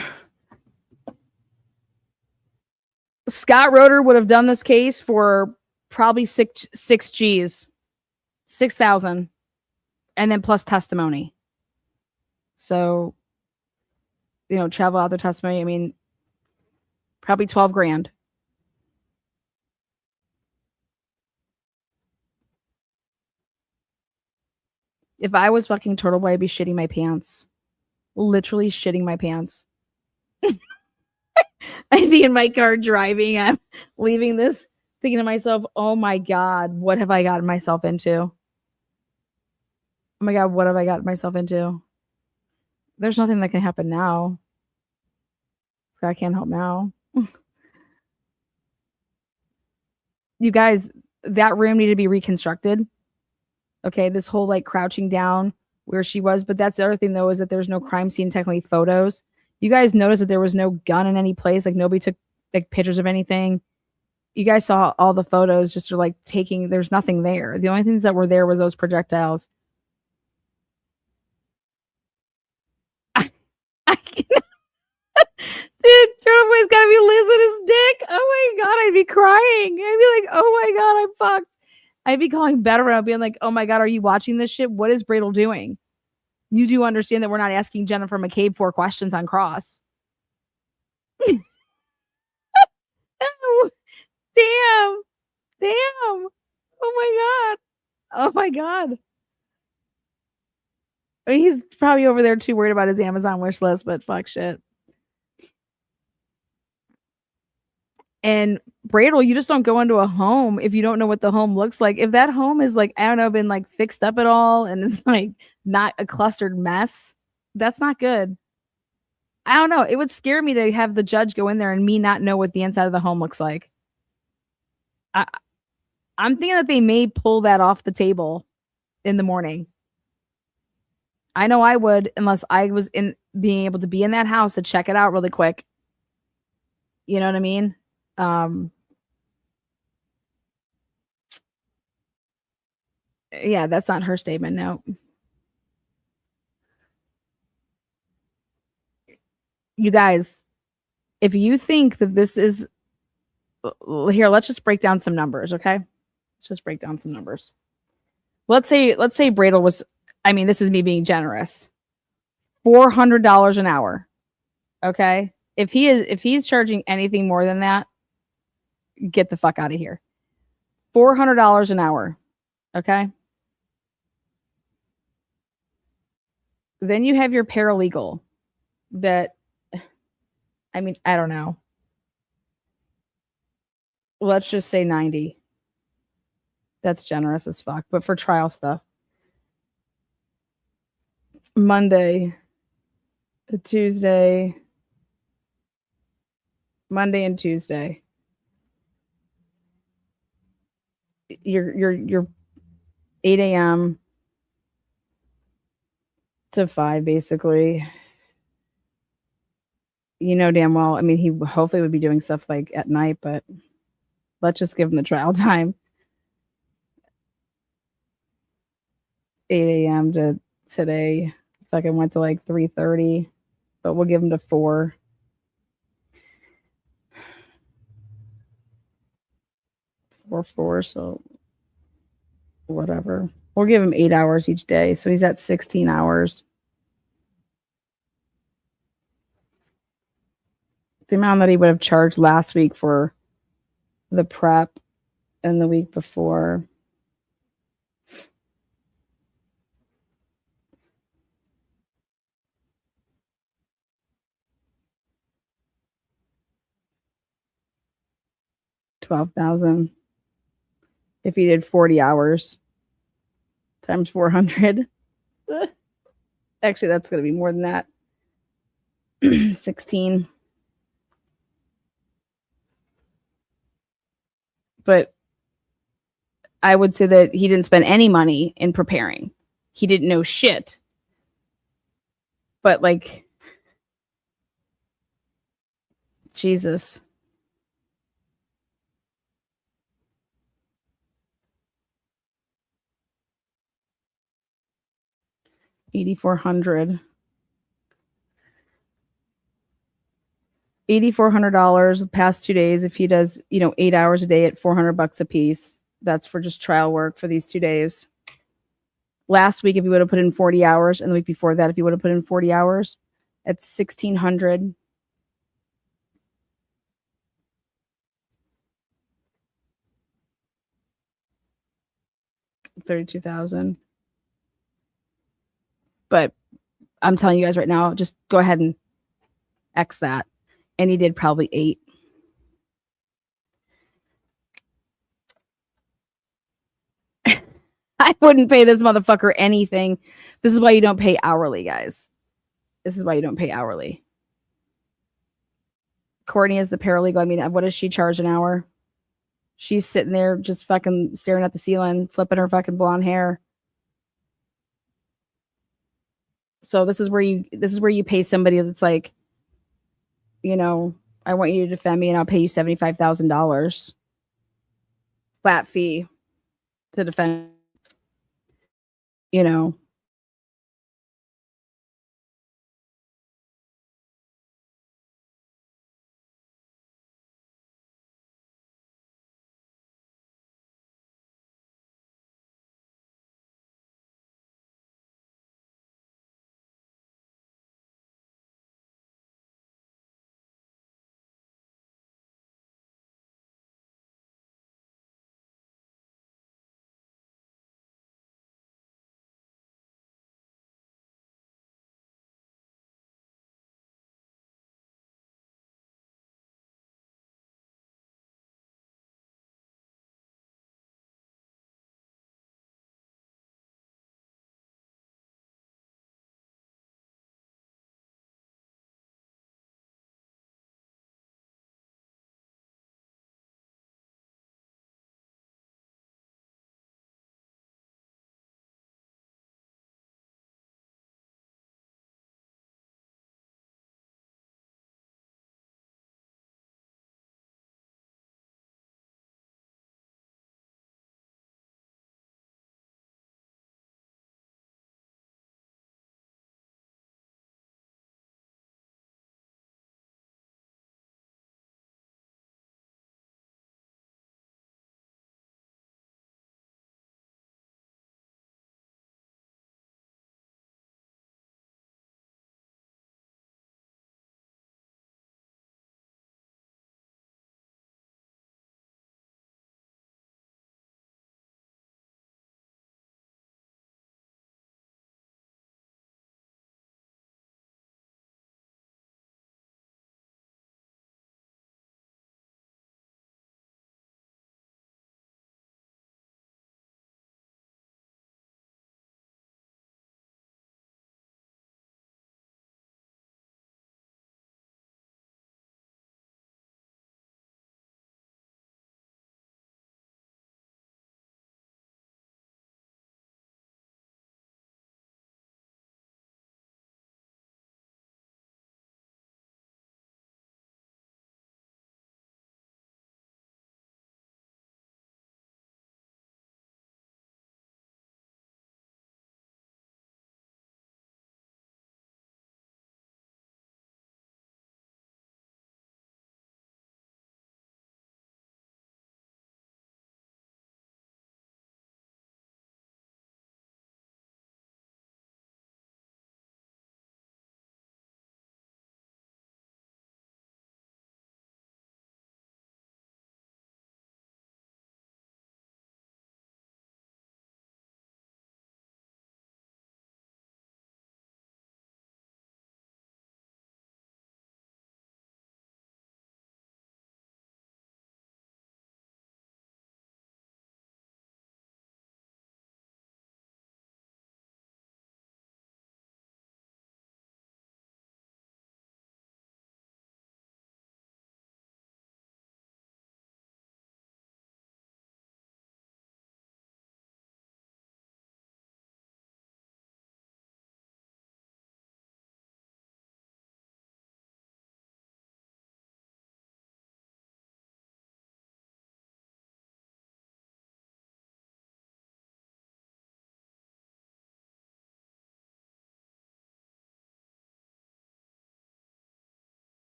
Scott Roeder would have done this case for probably six G's, 6,000, and then plus testimony. So, travel out the testimony. I mean, probably 12 grand. If I was fucking Turtle Boy, I'd be shitting my pants. Literally shitting my pants. I'd be in my car driving. I'm leaving this thinking to myself, oh my God, what have I gotten myself into? Oh my God, what have I gotten myself into? There's nothing that can happen now. I can't help now. You guys, that room needed to be reconstructed. Okay, this whole like crouching down where she was. But that's the other thing though, is that there's no crime scene technically photos. You guys noticed that there was no gun in any place. Like nobody took like pictures of anything. You guys saw all the photos just are like there's nothing there. The only things that were there was those projectiles. Dude, Turtle Boy's gotta be losing his dick. Oh my God, I'd be crying. I'd be like, oh my God, I'm fucked. I'd be calling better around being like, oh my God, are you watching this shit? What is Bradel doing? You do understand that we're not asking Jennifer McCabe 4 questions on cross. Oh, damn. Damn. Oh my God. Oh my God. I mean, he's probably over there too worried about his Amazon wish list, but fuck shit. And Bradel, you just don't go into a home if you don't know what the home looks like. If that home is like, I don't know, been like fixed up at all and it's like not a clustered mess, that's not good. I don't know. It would scare me to have the judge go in there and me not know what the inside of the home looks like. I'm thinking that they may pull that off the table in the morning. I know I would, unless I was being able to be in that house to check it out really quick. You know what I mean? Yeah, that's not her statement. No. You guys, if you think that this is here, let's just break down some numbers, okay? Let's just break down some numbers. Let's say Bradel was, I mean, this is me being generous. $400 an hour. Okay? If he's charging anything more than that, get the fuck out of here. $400 an hour. Okay? Then you have your paralegal that, I mean, I don't know. Let's just say 90. That's generous as fuck, but for trial stuff. Monday and Tuesday. You're 8 a.m. to 5 basically. You know damn well, I mean, he hopefully would be doing stuff like at night, but let's just give him the trial time. 8 a.m. to today. Fucking went to like 3:30, but we'll give him to 4. Or 4, so whatever. We'll give him 8 hours each day, so he's at 16 hours. The amount that he would have charged last week for the prep and the week before. $12,000. If he did 40 hours times 400. Actually, that's going to be more than that. 16. But I would say that he didn't spend any money in preparing. He didn't know shit. But like, Jesus. $8,400. $8,400 the past 2 days. If he does, 8 hours a day at $400 a piece, that's for just trial work for these 2 days. Last week, if he would have put in 40 hours, and the week before that, if he would have put in 40 hours, that's $1,600. $32,000. But I'm telling you guys right now, just go ahead and X that. And he did probably 8. I wouldn't pay this motherfucker anything. This is why you don't pay hourly, guys. This is why you don't pay hourly. Courtney is the paralegal. I mean, what does she charge an hour? She's sitting there just fucking staring at the ceiling, flipping her fucking blonde hair. So this is where you pay somebody that's like, I want you to defend me and I'll pay you $75,000 flat fee to defend,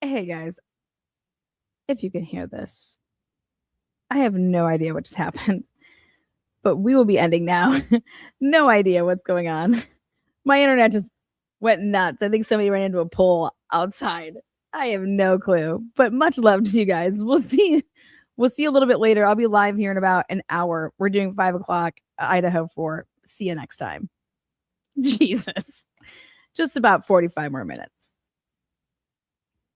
Hey guys, if you can hear this, I have no idea what just happened, but we will be ending now. No idea what's going on. My internet just went nuts. I think somebody ran into a pole outside. I have no clue, but much love to you guys. We'll see. We'll see you a little bit later. I'll be live here in about an hour. We're doing 5 o'clock Idaho 4. See you next time. Jesus. Just about 45 more minutes.